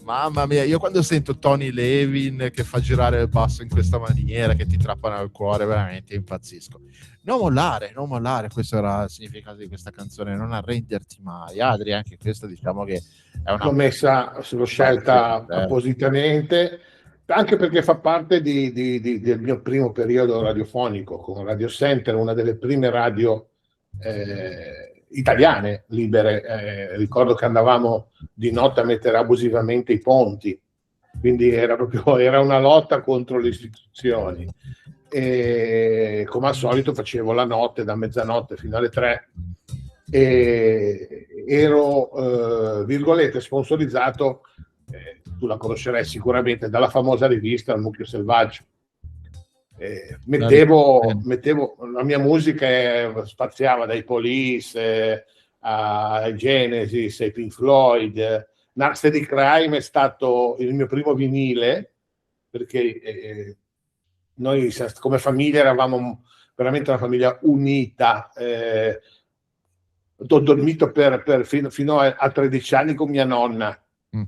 Mamma mia, io quando sento Tony Levin che fa girare il basso in questa maniera, che ti trappano al cuore, veramente impazzisco. Non mollare, questo era il significato di questa canzone, non arrenderti mai. Adri, anche questo diciamo che è una... L'ho scelta appositamente, anche perché fa parte del mio primo periodo radiofonico con Radio Center, una delle prime radio italiane libere. Ricordo che andavamo di notte a mettere abusivamente i ponti, quindi era una lotta contro le istituzioni. E come al solito facevo la notte da mezzanotte fino alle 3 e ero virgolette sponsorizzato, tu la conoscerai sicuramente, dalla famosa rivista Il Mucchio Selvaggio. Mettevo la mia musica, spaziava dai Police ai Genesis, ai Pink Floyd. Narcotic Crime è stato il mio primo vinile, perché noi come famiglia eravamo veramente una famiglia unita. Ho dormito fino a 13 anni con mia nonna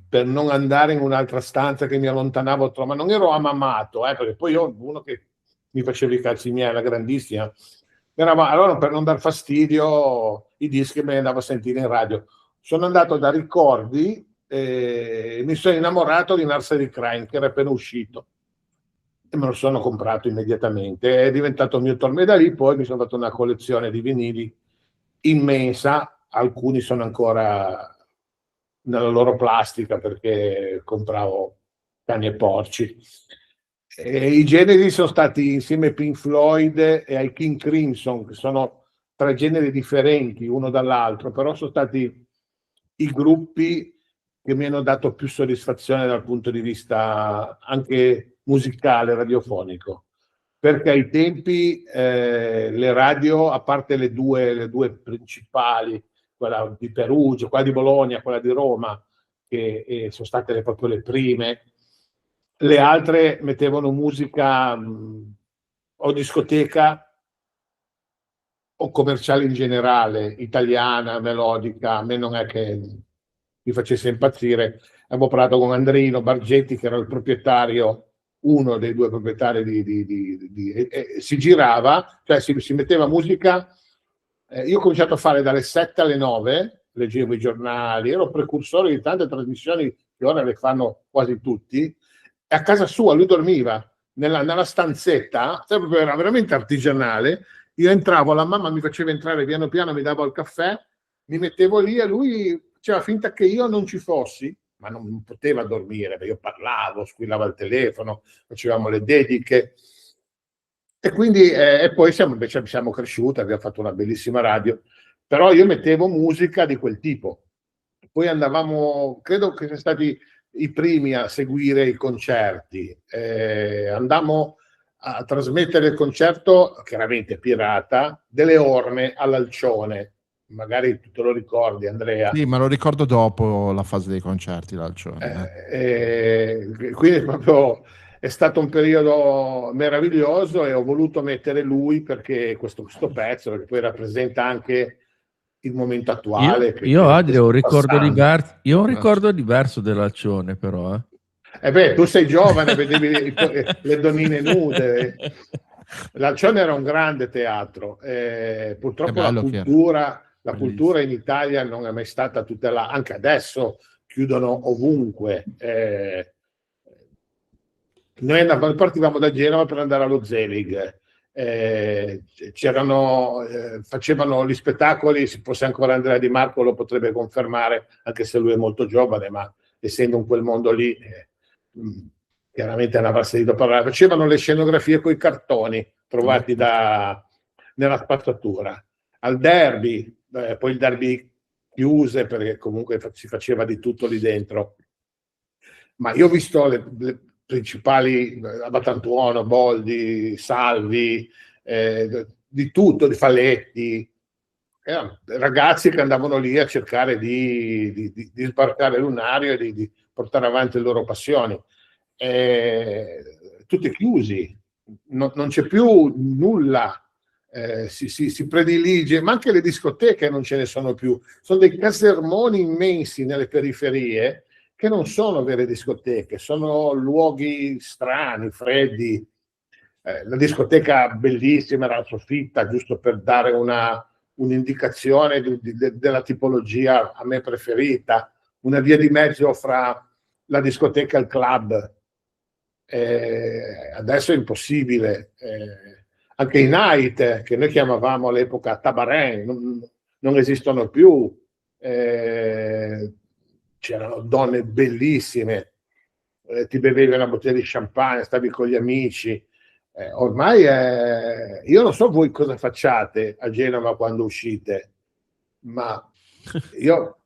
per non andare in un'altra stanza che mi allontanavo troppo, ma non ero amamato, perché poi io uno che mi faceva i cazzi miei, la grandissima. Allora, per non dar fastidio, i dischi me li andavo a sentire in radio. Sono andato da Ricordi e mi sono innamorato di Nursery Crime, che era appena uscito, e me lo sono comprato immediatamente. È diventato il mio tormento, e da lì poi mi sono fatto una collezione di vinili immensa. Alcuni sono ancora nella loro plastica perché compravo cani e porci. I generi sono stati, insieme ai Pink Floyd e ai King Crimson, che sono tre generi differenti uno dall'altro, però sono stati i gruppi che mi hanno dato più soddisfazione dal punto di vista anche musicale, radiofonico, perché ai tempi le radio, a parte le due principali, quella di Perugia, quella di Bologna, quella di Roma, che sono state proprio le prime, le altre mettevano musica o discoteca o commerciale in generale, italiana, melodica. A me non è che mi facesse impazzire. Abbiamo parlato con Andreino Bargetti, che era il proprietario, uno dei due proprietari e si girava, cioè si metteva musica. Io ho cominciato a fare dalle 7 alle 9, leggevo i giornali, ero precursore di tante trasmissioni che ora le fanno quasi tutti, e a casa sua lui dormiva nella stanzetta, proprio era veramente artigianale. Io entravo, la mamma mi faceva entrare piano piano, mi dava il caffè, mi mettevo lì e lui faceva finta che io non ci fossi, ma non poteva dormire, perché io parlavo, squillava il telefono, facevamo le dediche. E quindi e poi siamo cresciuti, abbiamo fatto una bellissima radio, però io mettevo musica di quel tipo. Poi andavamo, credo che siamo stati i primi a seguire i concerti, andammo a trasmettere il concerto, chiaramente pirata, delle Orme all'Alcione. Magari tu te lo ricordi, Andrea. Sì, me lo ricordo dopo la fase dei concerti, l'Alcione. Quindi proprio è stato un periodo meraviglioso, e ho voluto mettere lui perché questo pezzo, perché poi rappresenta anche il momento attuale. Io Adri, ho un ricordo passando. ricordo diverso dell'Alcione, però. Tu sei giovane, vedevi le donnine nude. L'Alcione era un grande teatro. Purtroppo la cultura in Italia non è mai stata tutelata, anche adesso chiudono ovunque. Noi partivamo da Genova per andare allo Zelig. Facevano gli spettacoli, forse ancora Andrea Di Marco lo potrebbe confermare, anche se lui è molto giovane, ma essendo in quel mondo lì chiaramente ne avrà sentito parlare. Facevano le scenografie con i cartoni trovati nella spazzatura. Al derby, poi il derby chiuse perché comunque si faceva di tutto lì dentro, ma io ho visto le principali, Abbatantuono, Boldi, Salvi, di tutto, di Falletti, ragazzi che andavano lì a cercare di sbarcare lunario e di portare avanti le loro passioni. Tutti chiusi, non c'è più nulla, si predilige, ma anche le discoteche non ce ne sono più, sono dei casermoni immensi nelle periferie che non sono vere discoteche, sono luoghi strani, freddi. La discoteca bellissima era la Soffitta, giusto per dare un'indicazione della tipologia a me preferita, una via di mezzo fra la discoteca e il club. Adesso è impossibile. Anche i night, che noi chiamavamo all'epoca tabaret, non esistono più. C'erano donne bellissime, ti bevevi una bottiglia di champagne, stavi con gli amici. Ormai io non so voi cosa facciate a Genova quando uscite, ma io...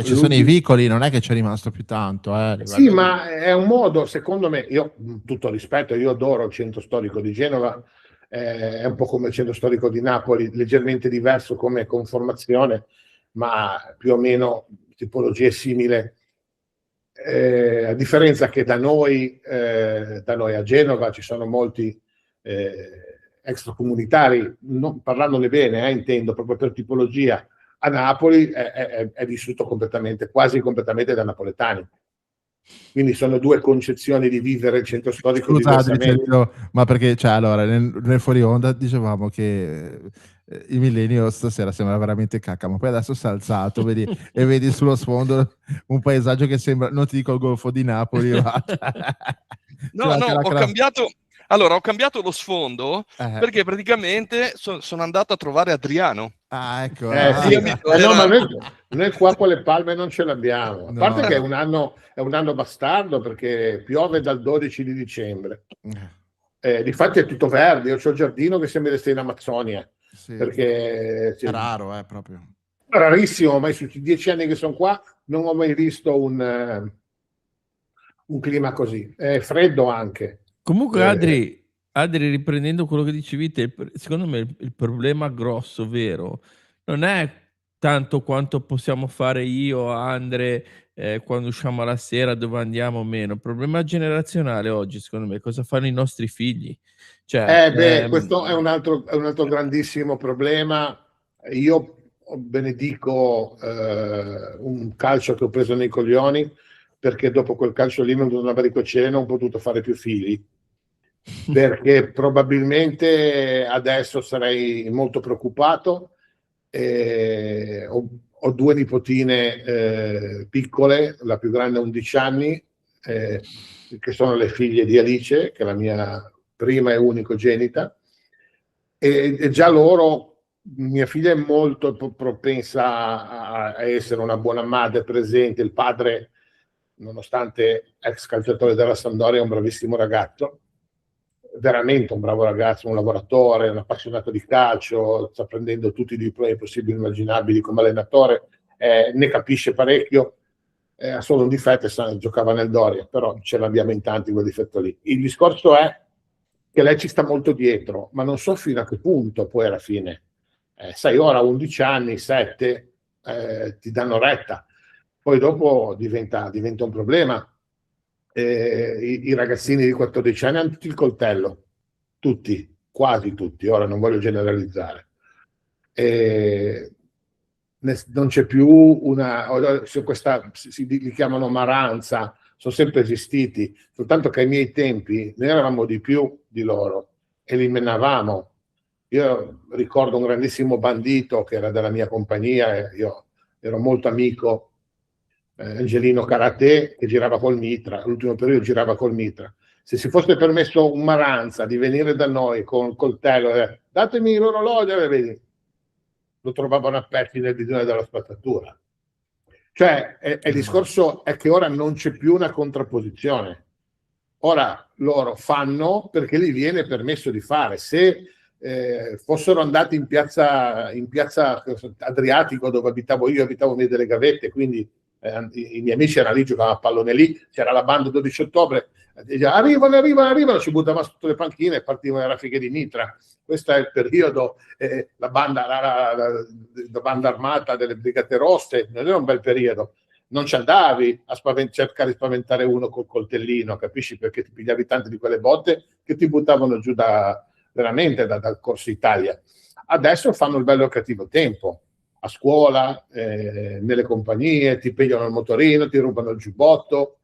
ci sono i vicoli, non è che c'è rimasto più tanto. Sì, ma è un modo, secondo me, io tutto rispetto, io adoro il centro storico di Genova, è un po' come il centro storico di Napoli, leggermente diverso come conformazione, ma più o meno tipologia simile. A differenza che da noi a Genova ci sono molti extracomunitari, parlandone bene, intendo proprio per tipologia. A Napoli è vissuto quasi completamente da napoletani. Quindi sono due concezioni di vivere il centro storico diversamente. Ma perché, allora, nel fuori onda dicevamo che il Millennio stasera sembra veramente cacca, ma poi adesso si è alzato, vedi, e vedi sullo sfondo un paesaggio che sembra, non ti dico il Golfo di Napoli, ma... ho cambiato lo sfondo perché praticamente sono andato a trovare Adriano. Ecco. No, ma noi qua con le palme non ce l'abbiamo. A parte che è un anno bastardo, perché piove dal 12 di dicembre. Difatti è tutto verde. Io ho il giardino che sembra di essere in Amazzonia. Sì. Perché è raro, proprio. Rarissimo, ma sui 10 anni che sono qua non ho mai visto un clima così. È freddo anche. Comunque, Adri, riprendendo quello che dicevi te, secondo me il problema grosso, vero, non è tanto quanto possiamo fare io, Andre, quando usciamo alla sera, dove andiamo o meno. Il problema generazionale oggi, secondo me, è cosa fanno i nostri figli. Cioè, Questo è un altro grandissimo problema. Io benedico un calcio che ho preso nei coglioni, perché dopo quel calcio lì non una varicocele non ho potuto fare più figli, perché probabilmente adesso sarei molto preoccupato. Ho due nipotine piccole, la più grande ha 11 anni, che sono le figlie di Alice, che è la mia prima e unicogenita, e già loro, mia figlia è molto propensa a essere una buona madre presente. Il padre, nonostante ex calciatore della Sampdoria, è un bravissimo ragazzo, veramente un bravo ragazzo, un lavoratore, un appassionato di calcio, sta prendendo tutti i diploma possibili e immaginabili come allenatore, ne capisce parecchio, ha solo un difetto, giocava nel Doria, però ce l'abbiamo in tanti quel difetto lì. Il discorso è che lei ci sta molto dietro, ma non so fino a che punto poi alla fine. Sai, ora 11 anni, 7, ti danno retta, poi dopo diventa un problema. I ragazzini di 14 anni hanno tutti il coltello, tutti, quasi tutti, ora non voglio generalizzare. Non c'è più li chiamano maranza, sono sempre esistiti, soltanto che ai miei tempi noi eravamo di più di loro, eliminavamo. Io ricordo un grandissimo bandito che era della mia compagnia, io ero molto amico, Angelino Karate, che girava col Mitra, l'ultimo periodo girava col Mitra. Se si fosse permesso un maranza di venire da noi con il coltello, datemi l'orologio, vedi, lo trovavano a pezzi nel bidone della spazzatura. Cioè, il discorso è che ora non c'è più una contrapposizione. Ora loro fanno perché gli viene permesso di fare. Se fossero andati in piazza Adriatico, dove abitavo via delle Gavette, quindi i miei amici erano lì, giocavano a pallone lì, c'era la banda 12 ottobre, arrivano, ci buttavano sotto le panchine e partivano le raffiche di Mitra. Questo è il periodo, la banda armata delle Brigate Rosse, non era un bel periodo. Non ci andavi a cercare di spaventare uno col coltellino, capisci? Perché ti pigliavi tante di quelle botte che ti buttavano giù veramente dal Corso Italia. Adesso fanno il bello e il cattivo tempo. A scuola, nelle compagnie, ti pigliano il motorino, ti rubano il giubbotto.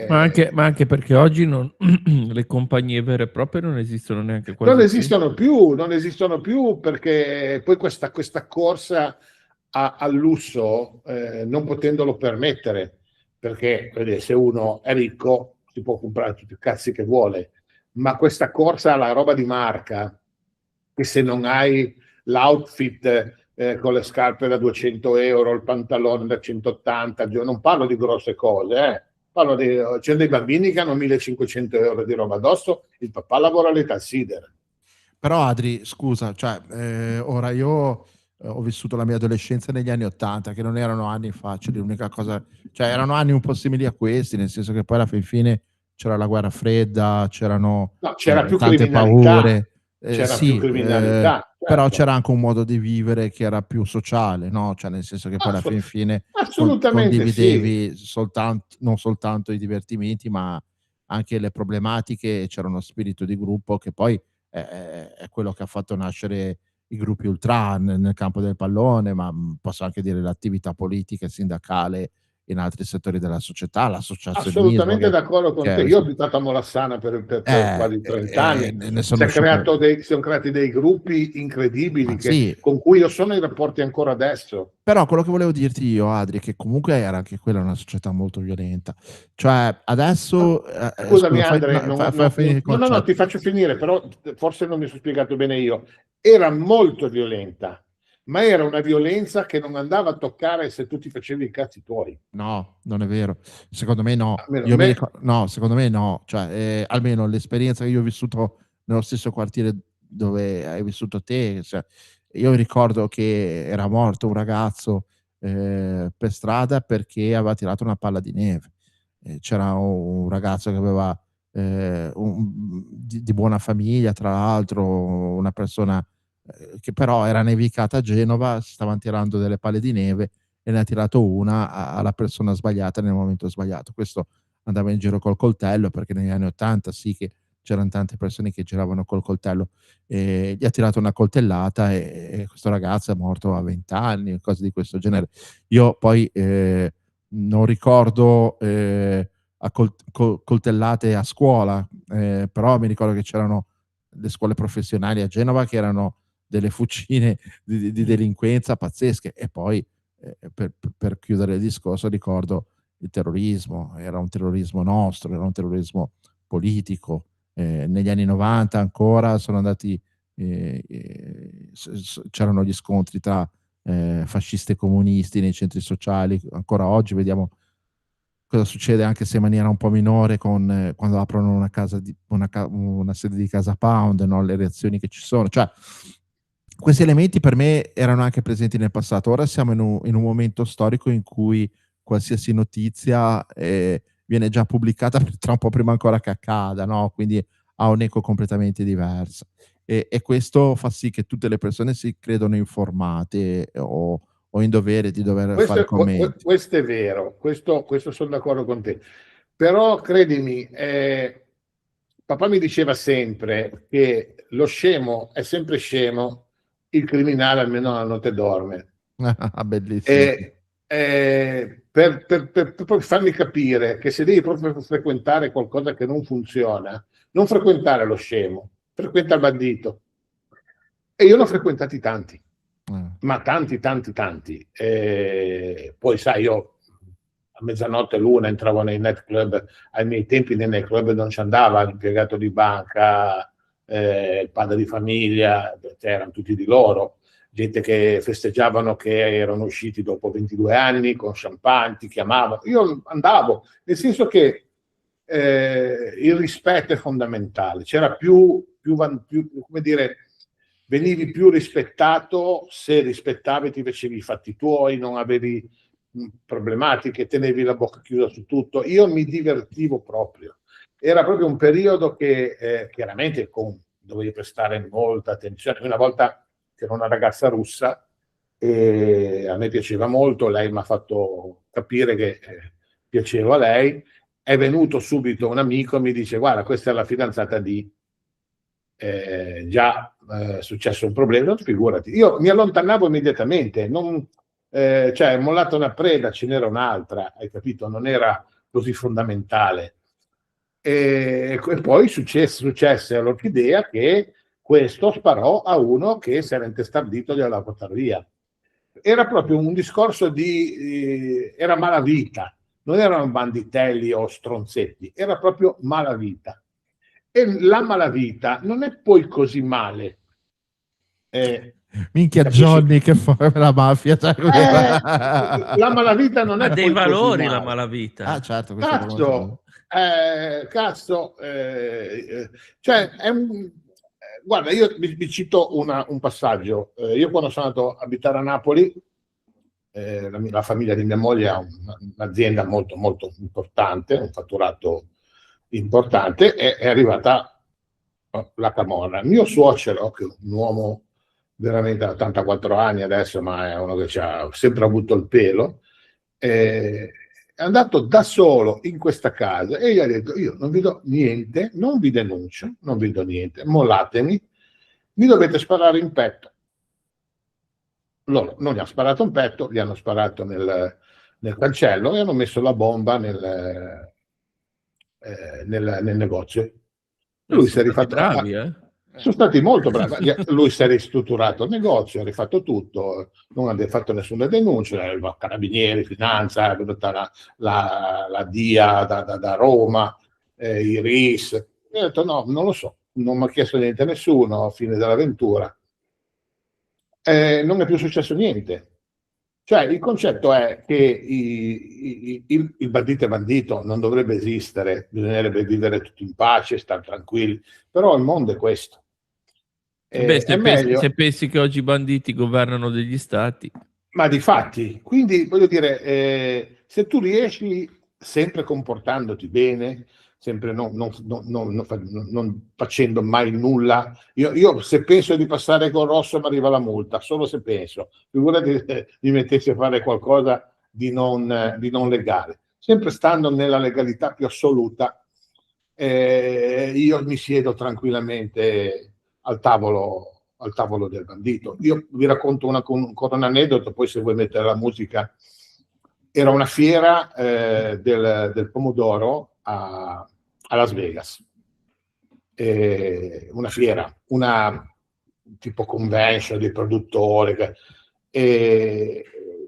Ma anche perché oggi le compagnie vere e proprie non esistono neanche quasi. Non esistono più perché poi questa corsa al lusso, non potendolo permettere, perché vedi, se uno è ricco si può comprare tutti i cazzi che vuole, ma questa corsa alla roba di marca, che se non hai l'outfit con le scarpe da 200 euro, il pantalone da 180, non parlo di grosse cose, c'è dei bambini che hanno 1500 euro di roba addosso, il papà lavora all'età sidera. Però Adri, scusa, cioè, ora io ho vissuto la mia adolescenza negli anni 80, che non erano anni facili, l'unica cosa, cioè erano anni un po' simili a questi, nel senso che poi alla fine c'era la guerra fredda, c'erano c'era più tante criminalità, paure. c'era più criminalità, però certo. c'era anche un modo di vivere che era più sociale, no? Cioè nel senso che poi alla fine assolutamente condividevi non soltanto i divertimenti, ma anche le problematiche, c'era uno spirito di gruppo che poi è quello che ha fatto nascere i gruppi ultra nel campo del pallone, ma posso anche dire l'attività politica e sindacale in altri settori della società, l'associazionismo. Assolutamente d'accordo con te. Io ho abitato a Molassana per quasi 30 anni. Si sono creati dei gruppi incredibili con cui io sono in rapporti ancora adesso. Però quello che volevo dirti io, Adri, è che comunque era anche quella una società molto violenta. Cioè adesso... Scusami Andre, no, ti faccio finire, però forse non mi sono spiegato bene io. Era molto violenta, ma era una violenza che non andava a toccare se tu ti facevi i cazzi tuoi. No, non è vero. Secondo me no. Almeno no, secondo me no. Cioè, almeno l'esperienza che io ho vissuto nello stesso quartiere dove hai vissuto te, cioè, io ricordo che era morto un ragazzo per strada perché aveva tirato una palla di neve. C'era un ragazzo che aveva di buona famiglia, tra l'altro, una persona che però era nevicata a Genova, si stavano tirando delle palle di neve e ne ha tirato una alla persona sbagliata nel momento sbagliato. Questo andava in giro col coltello, perché negli anni 80 sì che c'erano tante persone che giravano col coltello, e gli ha tirato una coltellata e questo ragazzo è morto a 20 anni, cose di questo genere. Io poi non ricordo coltellate a scuola, però mi ricordo che c'erano le scuole professionali a Genova che erano delle fucine di delinquenza pazzesche. E poi per chiudere il discorso, ricordo il terrorismo, era un terrorismo nostro, era un terrorismo politico. Negli anni 90 ancora sono andati, c'erano gli scontri tra fascisti e comunisti nei centri sociali. Ancora oggi vediamo cosa succede, anche se in maniera un po' minore, quando aprono una sede di Casa Pound, no? Le reazioni che ci sono. Cioè, questi elementi per me erano anche presenti nel passato. Ora siamo in un momento storico in cui qualsiasi notizia viene già pubblicata tra un po' prima ancora che accada, no? Quindi ha un'eco completamente diversa. E questo fa sì che tutte le persone si credono informate o in dovere di dover fare commenti. Questo è vero, questo sono d'accordo con te. Però credimi, papà mi diceva sempre che lo scemo è sempre scemo, il criminale almeno la notte dorme. Bellissimo. Per farmi capire che se devi proprio frequentare qualcosa che non funziona, non frequentare lo scemo, frequenta il bandito. E io ne ho frequentati tanti, ma tanti. Poi sai, io a mezzanotte, l'una entravo nei night club. Ai miei tempi nei night club non ci andava l'impiegato di banca, il padre di famiglia, erano tutti di loro. Gente che festeggiavano che erano usciti dopo 22 anni con champagne, ti chiamavano. Io andavo, nel senso che il rispetto è fondamentale. C'era più, come dire, venivi più rispettato se rispettavi, ti facevi i fatti tuoi, non avevi problematiche, tenevi la bocca chiusa su tutto. Io mi divertivo proprio. Era proprio un periodo che chiaramente dovevi prestare molta attenzione. Una volta c'era una ragazza russa e a me piaceva molto, lei mi ha fatto capire che piacevo a lei. È venuto subito un amico e mi dice: guarda, questa è la fidanzata di... già è successo un problema, figurati. Io mi allontanavo immediatamente, cioè è mollata una preda, ce n'era un'altra, hai capito? Non era così fondamentale. E poi successe all'Orchidea che questo sparò a uno che si era intestardito e gliela portare via. Era proprio un discorso era malavita, non erano banditelli o stronzetti, era proprio malavita. E la malavita non è poi così male. Minchia, capisci? Johnny che fa la mafia. Cioè, La malavita non è Ha dei poi così valori la male. malavita. Ah, certo, questo lo Cazzo, cioè guarda, io vi cito un passaggio. Io quando sono andato a abitare a Napoli, la famiglia di mia moglie ha un'azienda molto molto importante, un fatturato importante, è arrivata la camorra. Mio suocero, che è un uomo veramente da 84 anni adesso, ma è uno che ha sempre avuto il pelo, è andato da solo in questa casa e gli ha detto: io non vi do niente, non vi denuncio, non vi do niente, mollatemi, mi dovete sparare in petto. Loro non gli hanno sparato in petto, gli hanno sparato nel cancello e hanno messo la bomba nel negozio. Lui si è rifatto... bravi, eh? Sono stati molto bravi. Lui si è ristrutturato il negozio, ha rifatto tutto, non ha fatto nessuna denuncia, carabinieri, finanza, è venuta la DIA da Roma, i RIS. Io ho detto: no, non lo so, non mi ha chiesto niente a nessuno, fine dell'avventura. Non è più successo niente. Cioè, il concetto è che il bandito è bandito, non dovrebbe esistere, bisognerebbe vivere tutti in pace, stare tranquilli, però il mondo è questo. Se pensi che oggi i banditi governano degli stati. Ma di fatti, quindi voglio dire, se tu riesci sempre comportandoti bene, sempre non facendo mai nulla. Io se penso di passare col rosso mi arriva la multa, solo se penso. Figurati di mettersi a fare qualcosa di non legale. Sempre stando nella legalità più assoluta, io mi siedo tranquillamente al tavolo del bandito. Io vi racconto ancora un aneddoto, poi se vuoi mettere la musica. Era una fiera del pomodoro a Las Vegas. Una fiera, una tipo convention di produttori,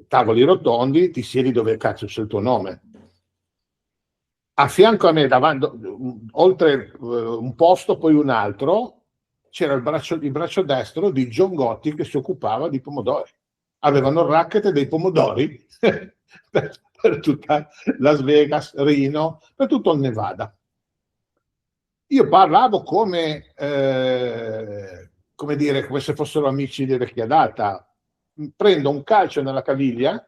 tavoli rotondi, ti siedi dove cazzo c'è il tuo nome. A fianco a me, davanti, oltre un posto, poi un altro, c'era il braccio destro di John Gotti che si occupava di pomodori. Avevano il racket dei pomodori per tutta Las Vegas, Reno, per tutto il Nevada. Io parlavo come dire, come se fossero amici di vecchia data. Prendo un calcio nella caviglia,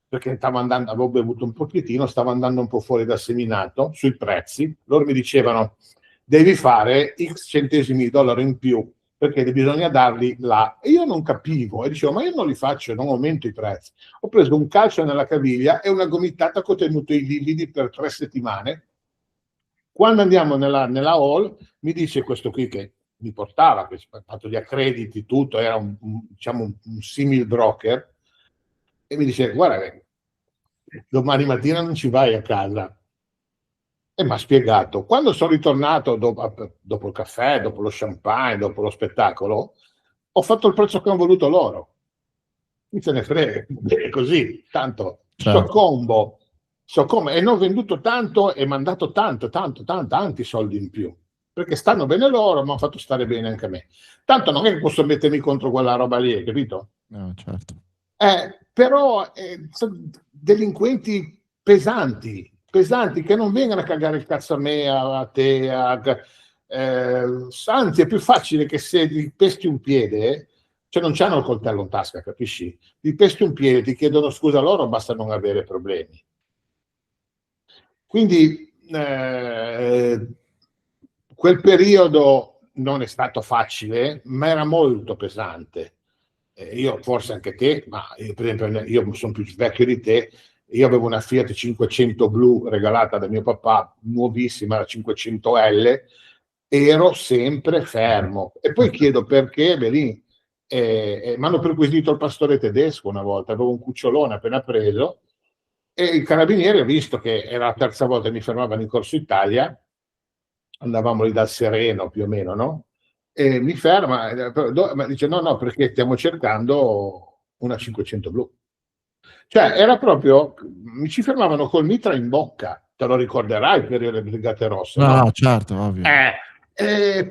perché avevo bevuto un pochettino, stavo andando un po' fuori dal seminato sui prezzi. Loro mi dicevano: devi fare X centesimi di dollaro in più perché bisogna darli là. E io non capivo e dicevo: ma io non li faccio, non aumento i prezzi. Ho preso un calcio nella caviglia e una gomitata che ho tenuto i lividi per 3 settimane. Quando andiamo nella hall, mi dice questo qui che mi portava, che ha fatto gli accrediti, tutto, era un simil broker, e mi dice: guarda, domani mattina non ci vai a casa. E mi ha spiegato. Quando sono ritornato dopo il caffè, dopo lo champagne, dopo lo spettacolo, ho fatto il prezzo che hanno voluto loro. Mi se ne frega, è così, tanto soccombo, e ne ho venduto tanto e mi hanno dato tanti soldi in più, perché stanno bene loro, ma hanno fatto stare bene anche a me. Tanto non è che posso mettermi contro quella roba lì, capito? No, certo. Però sono delinquenti pesanti che non vengono a cagare il cazzo a me, a te, anzi è più facile che se gli pesti un piede, cioè non c'hanno il coltello in tasca, capisci? Gli pesti un piede, ti chiedono scusa loro, basta non avere problemi. Quindi quel periodo non è stato facile, ma era molto pesante. Io forse anche te, ma per esempio io sono più vecchio di te. Io avevo una Fiat 500 blu regalata da mio papà, nuovissima, la 500L, ero sempre fermo. E poi chiedo perché, mi hanno perquisito il pastore tedesco una volta, avevo un cucciolone appena preso, e il carabiniere ha visto che era la terza volta che mi fermavano in Corso Italia, andavamo lì dal Sereno più o meno, no? E mi ferma, ma dice no, perché stiamo cercando una 500 blu. Cioè, era proprio, mi ci fermavano col mitra in bocca, te lo ricorderai il periodo delle Brigate Rosse, no? No, certo, ovvio.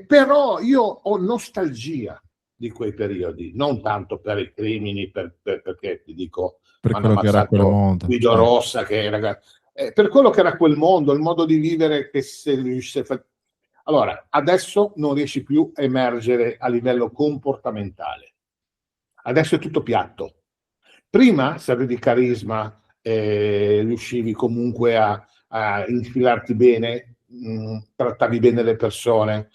Però io ho nostalgia di quei periodi, non tanto per i crimini, perché ti dico, Per hanno quello che era quel ammazzato mondo. Guido Rossa, che era, per quello che era quel mondo, il modo di vivere che se riuscisse allora, adesso non riesci più a emergere a livello comportamentale. Adesso è tutto piatto. Prima, se avevi carisma, riuscivi comunque a infilarti bene, trattavi bene le persone,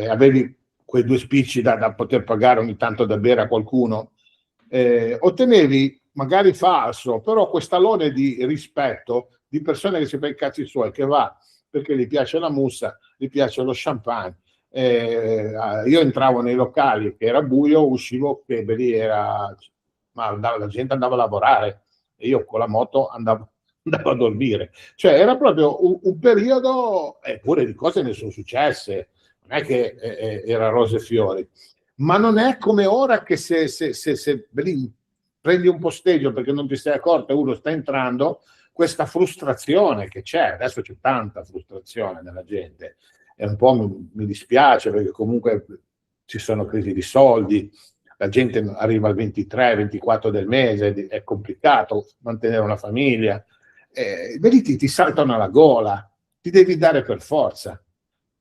avevi quei 2 spicci da poter pagare ogni tanto da bere a qualcuno, ottenevi, magari falso, però quest'alone di rispetto di persone che si fa i cazzi suoi, che va perché gli piace la mussa, gli piace lo champagne. Io entravo nei locali che era buio, uscivo che lì era... ma la gente andava a lavorare e io con la moto andavo a dormire. Cioè era proprio un periodo, eppure di cose ne sono successe, non è che era rose e fiori, ma non è come ora che se prendi un posteggio perché non ti sei accorto e uno sta entrando, questa frustrazione che c'è, adesso c'è tanta frustrazione nella gente, e un po' mi dispiace perché comunque ci sono crisi di soldi, la gente arriva al 23-24 del mese, è complicato mantenere una famiglia, vedi, ti saltano alla gola, ti devi dare per forza,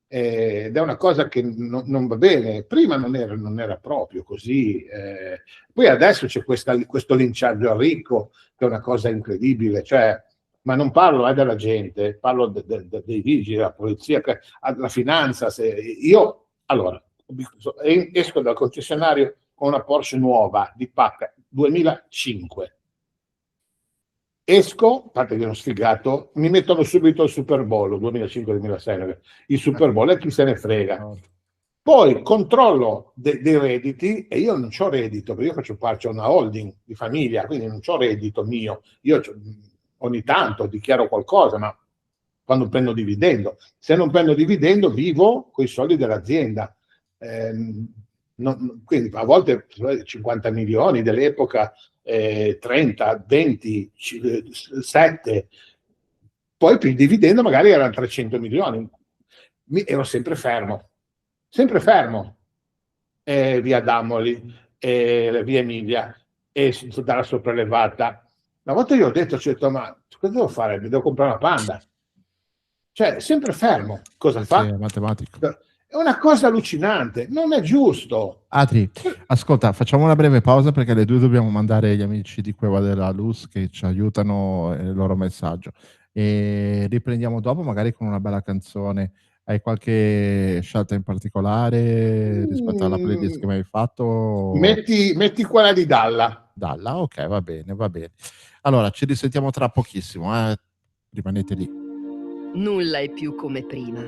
ed è una cosa che non va bene. Prima non era proprio così, poi adesso c'è questo linciaggio al ricco che è una cosa incredibile, cioè ma non parlo della gente, parlo dei vigili, della polizia, la finanza. Io, allora, esco dal concessionario con una Porsche nuova di pacca 2005. Esco, a parte che ero sfigato, mi mettono subito il Super Bowl 2005-2006, il Super Bowl e chi se ne frega. Poi controllo dei redditi e io non ho reddito, perché io faccio parte di una holding di famiglia, quindi non ho reddito mio. Ogni tanto dichiaro qualcosa, ma quando prendo dividendo. Se non prendo dividendo, vivo con i soldi dell'azienda. Quindi a volte 50 milioni dell'epoca, 30, 20, 7. Poi per il dividendo magari erano 300 milioni. Ero sempre fermo. Via Damoli, via Emilia, e dalla sopraelevata. Una volta io ho detto, ma cosa devo fare? Mi devo comprare una Panda. Cioè, sempre fermo. Cosa fa? Sì, matematico. È una cosa allucinante, non è giusto. Adri, ascolta, facciamo una breve pausa perché alle 2 dobbiamo mandare gli amici di Cueva della Luz che ci aiutano il loro messaggio. E riprendiamo dopo, magari con una bella canzone. Hai qualche scelta in particolare rispetto alla playlist che mi hai fatto? Metti quella di Dalla. Dalla, ok, va bene, va bene. Allora, ci risentiamo tra pochissimo, rimanete lì. Nulla è più come prima.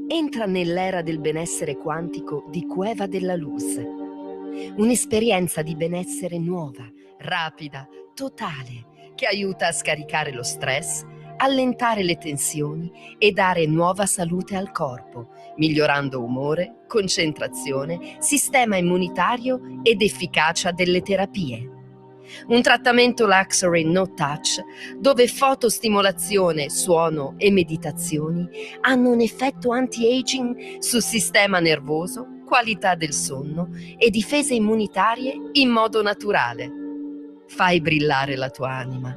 Entra nell'era del benessere quantico di Cueva della Luz. Un'esperienza di benessere nuova, rapida, totale, che aiuta a scaricare lo stress, allentare le tensioni e dare nuova salute al corpo, migliorando umore, concentrazione, sistema immunitario ed efficacia delle terapie. Un trattamento Luxury No Touch, dove fotostimolazione, suono e meditazioni hanno un effetto anti-aging sul sistema nervoso, qualità del sonno e difese immunitarie in modo naturale. Fai brillare la tua anima.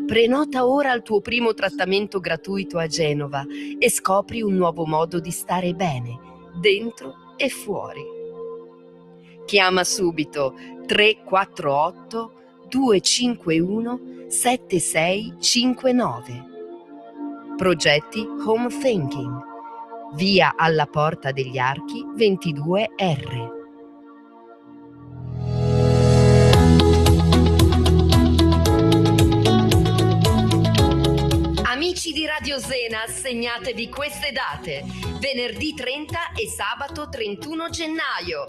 Prenota ora il tuo primo trattamento gratuito a Genova e scopri un nuovo modo di stare bene, dentro e fuori. Chiama subito 348 251 7659. Progetti Home Thinking. Via alla Porta degli Archi 22R. Amici di Radio Zena, segnatevi queste date: venerdì 30 e sabato 31 gennaio.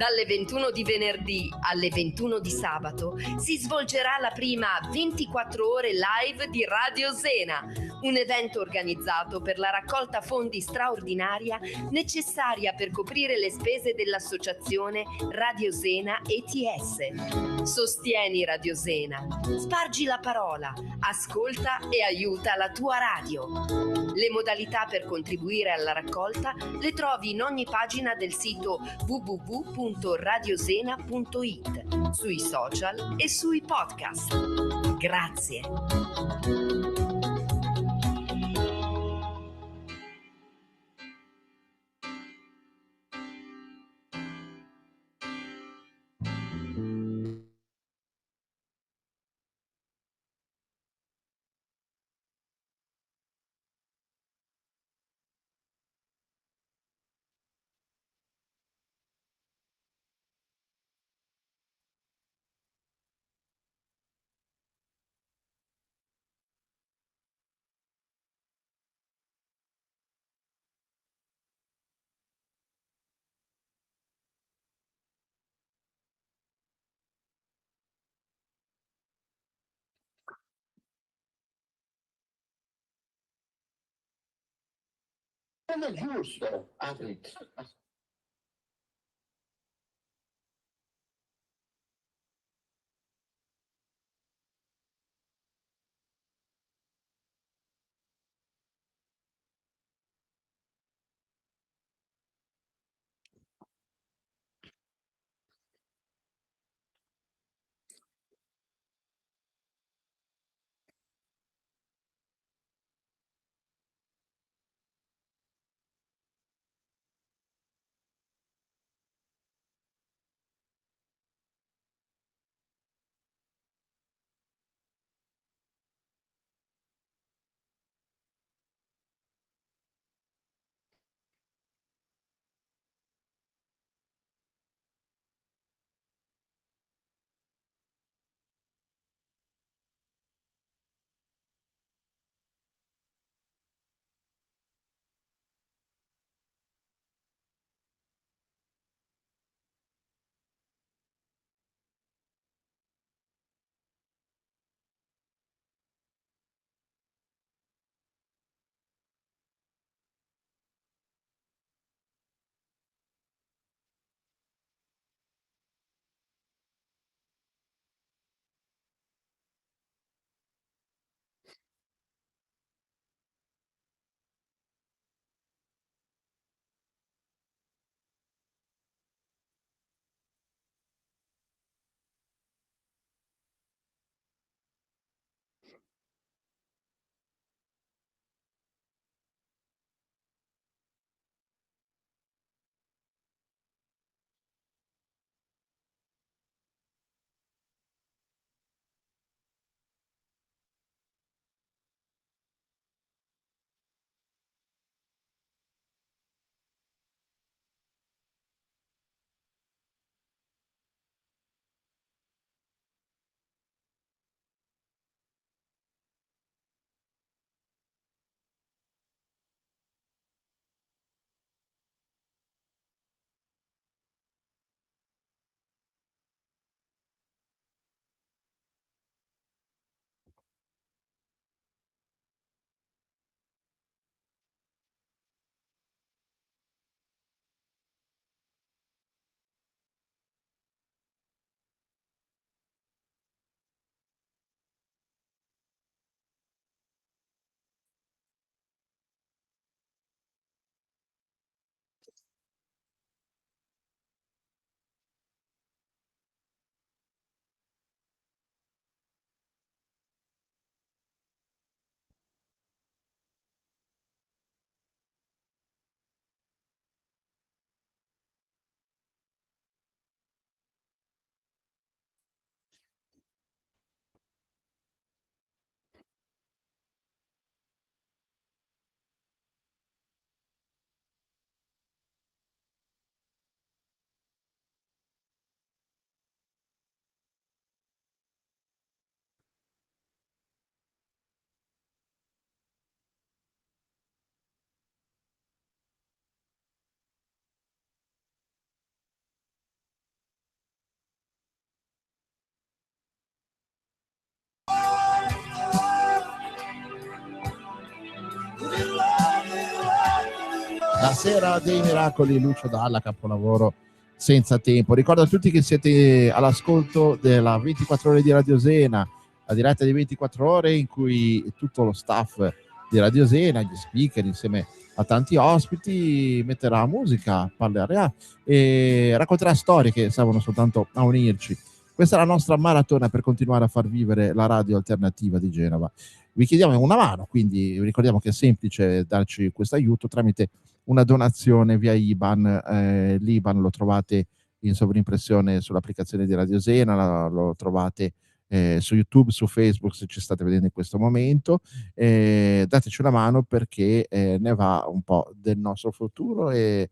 Dalle 21 di venerdì alle 21 di sabato si svolgerà la prima 24 ore live di Radio Zena, un evento organizzato per la raccolta fondi straordinaria necessaria per coprire le spese dell'associazione Radio Zena ETS. Sostieni Radio Zena, spargi la parola, ascolta e aiuta la tua radio. Le modalità per contribuire alla raccolta le trovi in ogni pagina del sito www.radiosena.it, sui social e sui podcast. Grazie. Non è giusto, Adri. La sera dei miracoli, Lucio Dalla, capolavoro senza tempo. Ricordo a tutti che siete all'ascolto della 24 ore di Radiosena, la diretta di 24 ore in cui tutto lo staff di Radiosena, gli speaker insieme a tanti ospiti metterà musica, parlerà e racconterà storie che servono soltanto a unirci. Questa è la nostra maratona per continuare a far vivere la radio alternativa di Genova. Vi chiediamo una mano, quindi ricordiamo che è semplice darci questo aiuto tramite una donazione via IBAN. L'IBAN lo trovate in sovrimpressione sull'applicazione di Radiosena, lo trovate su YouTube, su Facebook se ci state vedendo in questo momento. Dateci una mano perché ne va un po' del nostro futuro e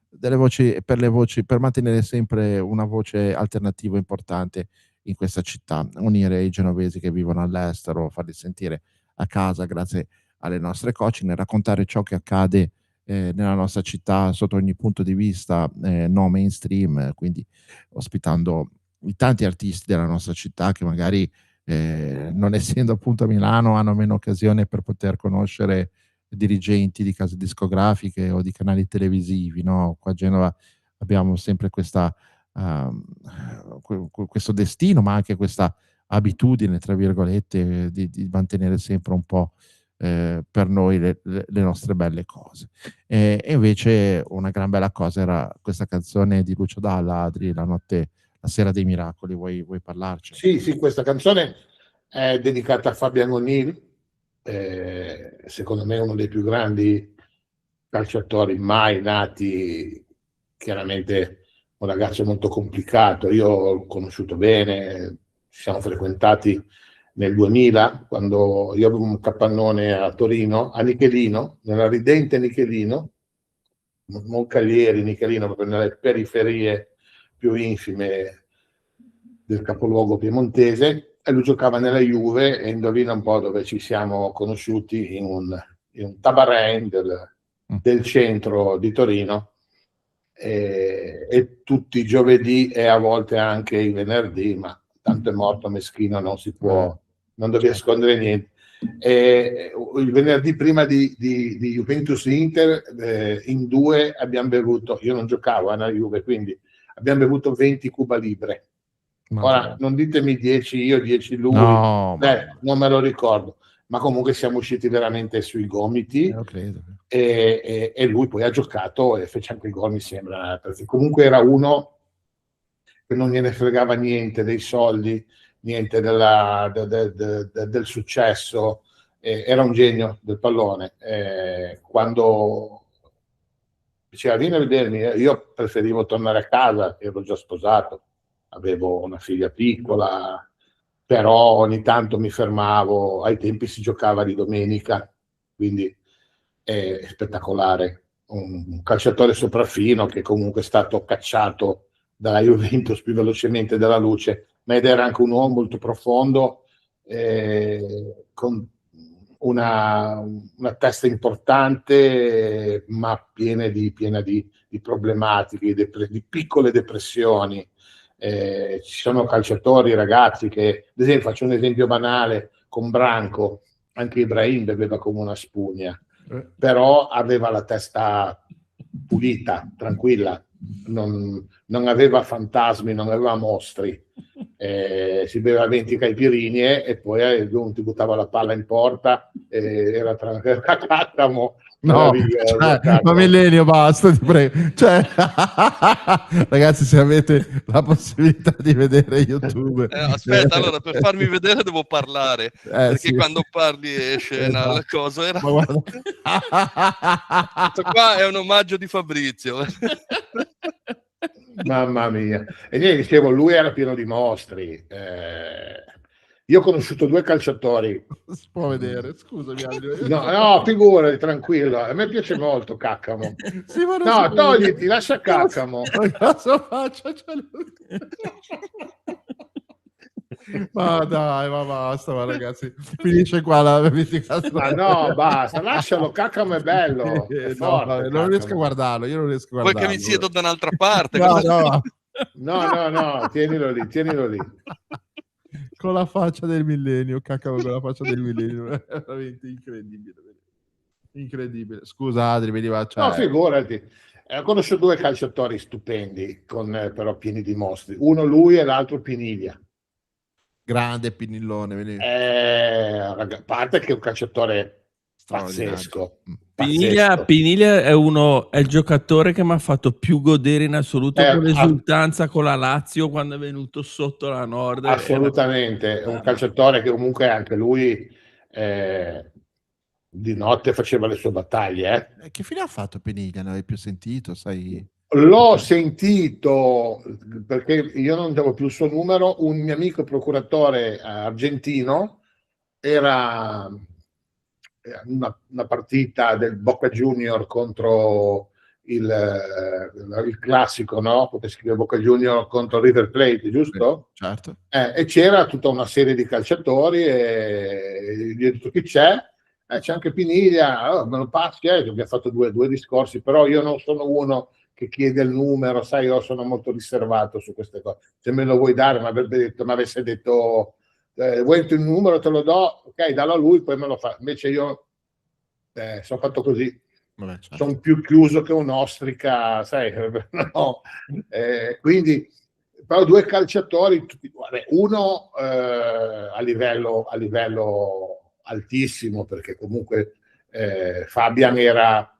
delle voci, per mantenere sempre una voce alternativa importante in questa città, unire i genovesi che vivono all'estero, farli sentire a casa grazie alle nostre coaching, raccontare ciò che accade nella nostra città sotto ogni punto di vista no mainstream, quindi ospitando i tanti artisti della nostra città che magari non essendo appunto a Milano hanno meno occasione per poter conoscere dirigenti di case discografiche o di canali televisivi, no? Qua a Genova abbiamo sempre questa questo destino, ma anche questa abitudine, tra virgolette, di mantenere sempre un po' per noi le nostre belle cose. E invece una gran bella cosa era questa canzone di Lucio Dalla, Adri, La sera dei miracoli. Vuoi parlarci? Sì, questa canzone è dedicata a Fabian O'Neill, secondo me uno dei più grandi calciatori mai nati, chiaramente un ragazzo molto complicato. Io l'ho conosciuto bene, ci siamo frequentati nel 2000, quando io avevo un capannone a Torino, a Nichelino, nella ridente Nichelino, Moncalieri, Nichelino, proprio nelle periferie più infime del capoluogo piemontese, e lui giocava nella Juve e indovina un po' dove ci siamo conosciuti, in un tabarin del centro di Torino, e tutti i giovedì e a volte anche i venerdì, ma tanto è morto meschino, non si può, non deve nascondere niente. Il venerdì prima di Juventus Inter, in due abbiamo bevuto, io non giocavo alla Juve, quindi abbiamo bevuto 20 Cuba Libre. Ora non ditemi 10 io, 10 lui, No, non me lo ricordo, ma comunque siamo usciti veramente sui gomiti. E lui poi ha giocato e fece anche il gol, mi sembra, perché comunque era uno che non gliene fregava niente dei soldi, niente del successo, era un genio del pallone. Quando diceva vieni a vedermi, io preferivo tornare a casa, ero già sposato, avevo una figlia piccola, però ogni tanto mi fermavo, ai tempi si giocava di domenica, quindi è spettacolare. Un calciatore sopraffino che comunque è stato cacciato dalla Juventus più velocemente della luce, ma ed era anche un uomo molto profondo, con una testa importante, ma piena di problematiche, di piccole depressioni. Ci sono calciatori, ragazzi che, ad esempio, faccio un esempio banale, con Branco, anche Ibrahim beveva come una spugna, però aveva la testa pulita, tranquilla, non aveva fantasmi, non aveva mostri. Si beveva 20 caipirini e poi ti buttava la palla in porta, era Caccamo. No, ma Millenio, basta, ti prego. Ragazzi, se avete la possibilità di vedere YouTube, aspetta, allora per farmi vedere devo parlare, perché sì. quando parli esce una Esatto. cosa. Ma guarda. Questo qua è un omaggio di Fabrizio. Mamma mia. E niente, dicevo, lui era pieno di mostri. Io ho conosciuto due calciatori. Si può vedere, scusami. No, figurati, tranquillo. A me piace molto Caccamo. Sì, ma non No, si togliti, vede. lascia Caccamo. Ma cosa faccio? Ma dai, ma basta, ma ragazzi. Finisce qua la 24 Ma no, basta, lascialo, Caccamo è bello. È No, forte, vabbè, non riesco a Caccamo. guardarlo, io non riesco a Vuoi guardarlo. che mi siedo da un'altra parte? No. No, tienilo lì. Con la faccia del millennio, cacao, con la faccia del millennio, è veramente incredibile. Incredibile. Scusa Adri, veniva, No, cioè, figurati. Conosco due calciatori stupendi, però pieni di mostri. Uno lui e l'altro Piniglia. grande Pinillone. veniva. A parte che è un calciatore Straordinario. pazzesco. Piniglia, pazzesco. Piniglia è il giocatore che mi ha fatto più godere in assoluto con l'esultanza con la Lazio quando è venuto sotto la Nord. Assolutamente, è un calciatore che comunque anche lui di notte faceva le sue battaglie. Che fine ha fatto Peniglia? Non avevi più sentito, sai? L'ho sentito perché io non avevo più il suo numero. Un mio amico procuratore argentino era una partita del Boca Junior contro il classico, no? Come si chiama Boca Junior contro River Plate, giusto? Certo. E c'era tutta una serie di calciatori e gli ho detto chi c'è? C'è anche Piniglia, me lo passi, abbiamo fatto due discorsi, però io non sono uno che chiede il numero, sai, io sono molto riservato su queste cose. Se me lo vuoi dare, mi avesse detto vuoi il numero, te lo do, ok, dallo a lui, poi me lo fa. Invece io sono fatto così. Vabbè, certo. Sono più chiuso che un'ostrica, sai, no. Quindi però due calciatori, uno a livello altissimo, perché comunque Fabian era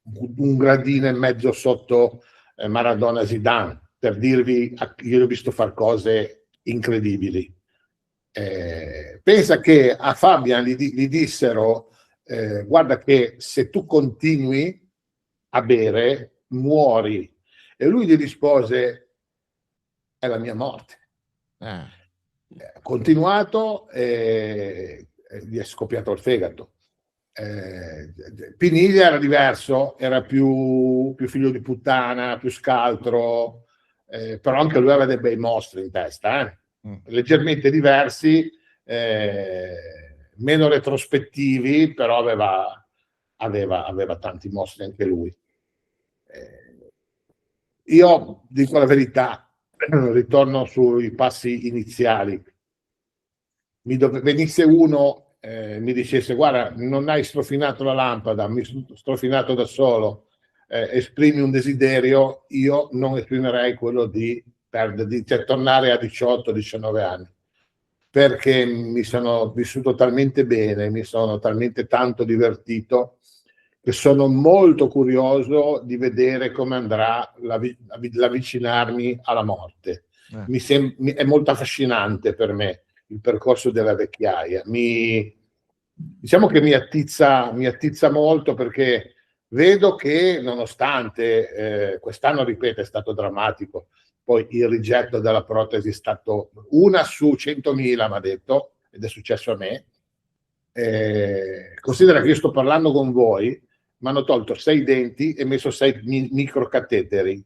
un gradino e mezzo sotto Maradona Zidane, per dirvi, io l'ho visto fare cose incredibili. Pensa che a Fabian gli dissero guarda che se tu continui a bere muori, e lui gli rispose è la mia morte. Ha continuato e gli è scoppiato il fegato. Piniglia era diverso, era più figlio di puttana, più scaltro, però anche lui aveva dei bei mostri in testa, leggermente diversi, meno retrospettivi, però aveva tanti mostri anche lui. Io dico la verità, ritorno sui passi iniziali. Venisse uno mi dicesse guarda, non hai strofinato la lampada, mi sono strofinato da solo, esprimi un desiderio, io non esprimerei quello di tornare a 18-19 anni, perché mi sono vissuto talmente bene, mi sono talmente tanto divertito, che sono molto curioso di vedere come andrà l'avvicinarmi alla morte. È molto affascinante per me il percorso della vecchiaia. Diciamo che mi attizza molto, perché vedo che nonostante quest'anno, ripeto, è stato drammatico, poi il rigetto della protesi è stato 1 su 100.000, mi ha detto, ed è successo a me. Considera che io sto parlando con voi, mi hanno tolto 6 denti e messo 6 microcateteri,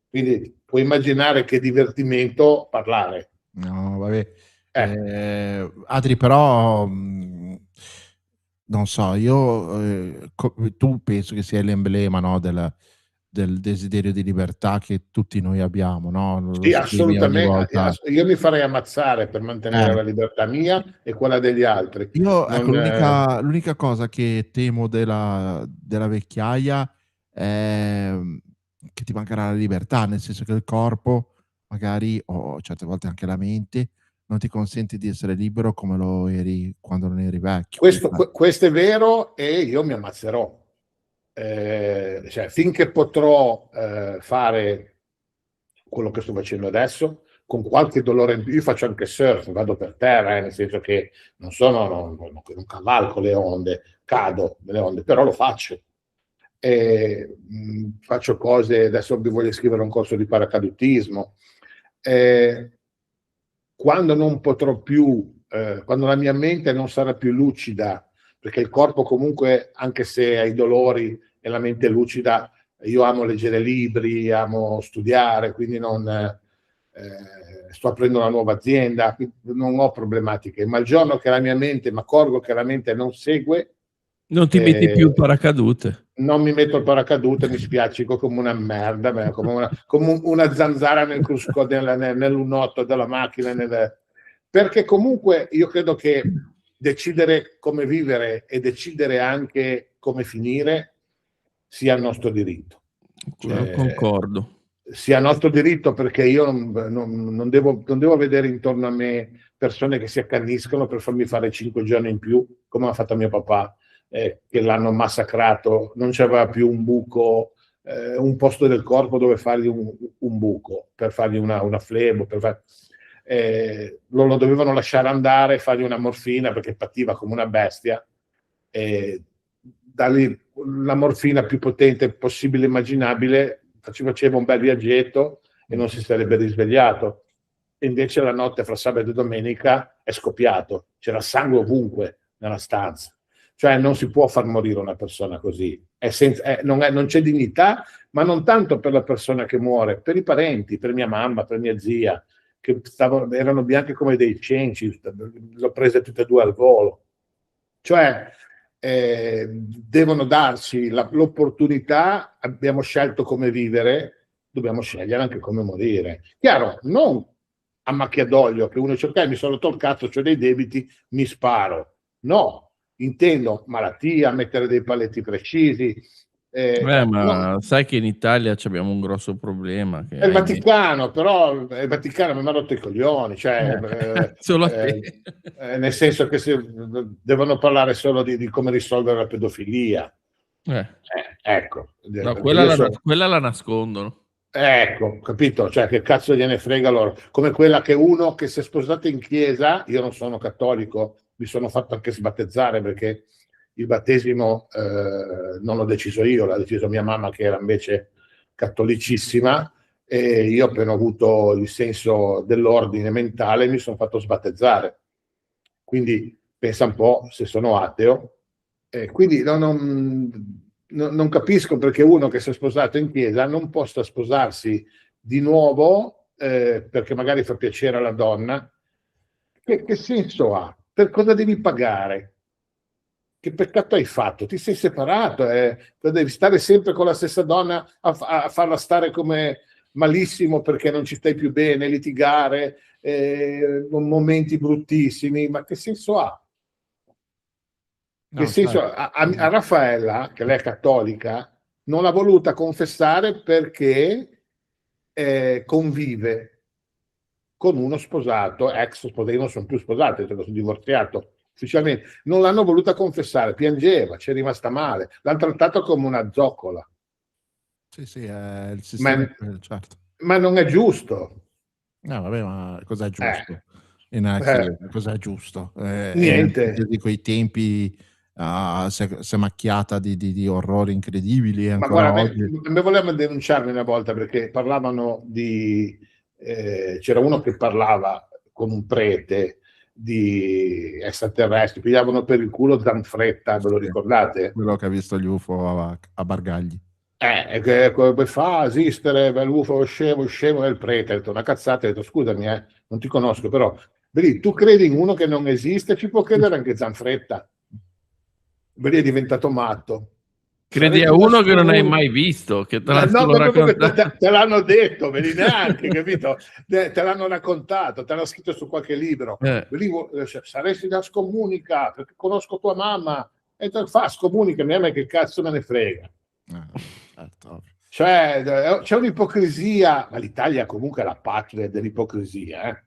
quindi puoi immaginare che divertimento parlare. No, vabbè. Adri, però non so, io tu penso che sia l'emblema, no, del desiderio di libertà che tutti noi abbiamo, no? Lo Sì, esprimi ogni volta. assolutamente. Io mi farei ammazzare per mantenere la libertà mia e quella degli altri. Io, ecco, Non, l'unica cosa che temo della vecchiaia è che ti mancherà la libertà, nel senso che il corpo, magari, o certe volte anche la mente, non ti consente di essere libero come lo eri quando non eri vecchio. questo è vero, e io mi ammazzerò. Cioè, finché potrò fare quello che sto facendo adesso, con qualche dolore in più, io faccio anche surf, vado per terra, nel senso che non cavalco le onde, cado nelle onde, però lo faccio. Faccio cose, adesso voglio scrivere un corso di paracadutismo. Quando non potrò più, quando la mia mente non sarà più lucida, perché il corpo comunque, anche se ha i dolori e la mente è lucida, io amo leggere libri, amo studiare, quindi sto aprendo una nuova azienda, non ho problematiche, ma il giorno che la mia mente, mi accorgo che la mente non segue, Non ti metti più il paracadute. non mi metto il paracadute, mi spiaccico come una merda, come una zanzara nel crusco, nel lunotto della macchina, perché comunque io credo che decidere come vivere e decidere anche come finire sia il nostro diritto. Concordo. Sia nostro diritto, perché io non devo vedere intorno a me persone che si accanniscono per farmi fare 5 giorni in più, come ha fatto mio papà, che l'hanno massacrato, non c'aveva più un buco, un posto del corpo dove fargli un buco, per fargli una flebo, lo dovevano lasciare andare, fargli una morfina perché pativa come una bestia, dargli la morfina più potente possibile immaginabile, faceva un bel viaggetto e non si sarebbe risvegliato. E invece la notte fra sabato e domenica è scoppiato, c'era sangue ovunque nella stanza. Cioè non si può far morire una persona così, non c'è dignità, ma non tanto per la persona che muore, per i parenti, per mia mamma, per mia zia, che erano bianche come dei cenci, l'ho prese tutte e due al volo. Cioè devono darci l'opportunità, abbiamo scelto come vivere, dobbiamo scegliere anche come morire. Chiaro, non a macchia d'olio, che uno dice ok, mi sono rotto il cazzo, ho dei debiti, mi sparo. No, intendo malattia, mettere dei paletti precisi. Ma no. sai che in Italia abbiamo un grosso problema. Che È il Vaticano, però il Vaticano mi ha rotto i coglioni, cioè, solo a te. Nel senso che devono parlare solo di come risolvere la pedofilia. Ecco. No, quella la nascondono. Ecco, capito? Cioè, che cazzo gliene frega loro? Come quella che uno che si è sposato in chiesa, io non sono cattolico, mi sono fatto anche sbattezzare perché il battesimo non l'ho deciso io, l'ha deciso mia mamma che era invece cattolicissima, e io appena ho avuto il senso dell'ordine mentale mi sono fatto sbattezzare. Quindi pensa un po' se sono ateo. Quindi non capisco perché uno che si è sposato in chiesa non possa sposarsi di nuovo perché magari fa piacere alla donna. Che senso ha? Per cosa devi pagare? Che peccato hai fatto? Ti sei separato, devi stare sempre con la stessa donna a farla stare come malissimo perché non ci stai più bene, litigare, momenti bruttissimi, ma che senso ha? Che senso a Raffaella, che lei è cattolica, non l'ha voluta confessare perché convive con uno sposato, ex sposato, io non sono più sposato, sono divorziato ufficialmente, non l'hanno voluta confessare, piangeva, ci è rimasta male, l'hanno trattato come una zoccola. Sì, il sistema, certo. Ma non è giusto. No, vabbè, ma cos'è giusto? In una chiesa, cos'è giusto? Niente. Di quei tempi si è macchiata di orrori incredibili. Ma Ancora guarda, oggi. me volevano denunciarmi una volta perché parlavano c'era uno che parlava con un prete di extraterrestri, pigliavano per il culo Zanfretta, ve lo ricordate? Quello che ha visto gli UFO a Bargagli. Che fa esistere l'UFO scemo è il prete, ha detto una cazzata, ha detto scusami, non ti conosco, però vedi, tu credi in uno che non esiste, ci può credere anche Zanfretta. Vedi, è diventato matto. Credi a uno che non hai mai visto, che te te l'hanno detto, vedi, neanche, capito? Te l'hanno raccontato, te l'hanno scritto su qualche libro. Saresti da scomunica, perché conosco tua mamma, e te fa scomunica, a me che cazzo me ne frega. Cioè, c'è un'ipocrisia, ma l'Italia comunque è la patria dell'ipocrisia,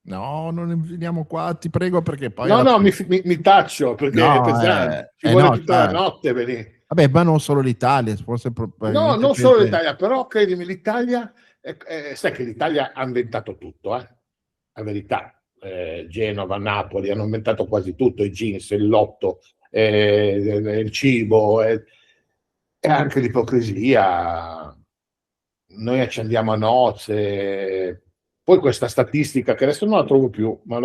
No, non veniamo qua, ti prego, perché poi... No, mi taccio, perché è pesante. Ci vuole tutta la notte, vedi. Vabbè, ma non solo l'Italia, forse No, non solo l'Italia, però credimi, l'Italia, sai che l'Italia ha inventato tutto, la verità. Genova, Napoli, hanno inventato quasi tutto, i jeans, il lotto, il cibo, e anche l'ipocrisia. Noi accendiamo a nozze. Poi questa statistica, che adesso non la trovo più, ma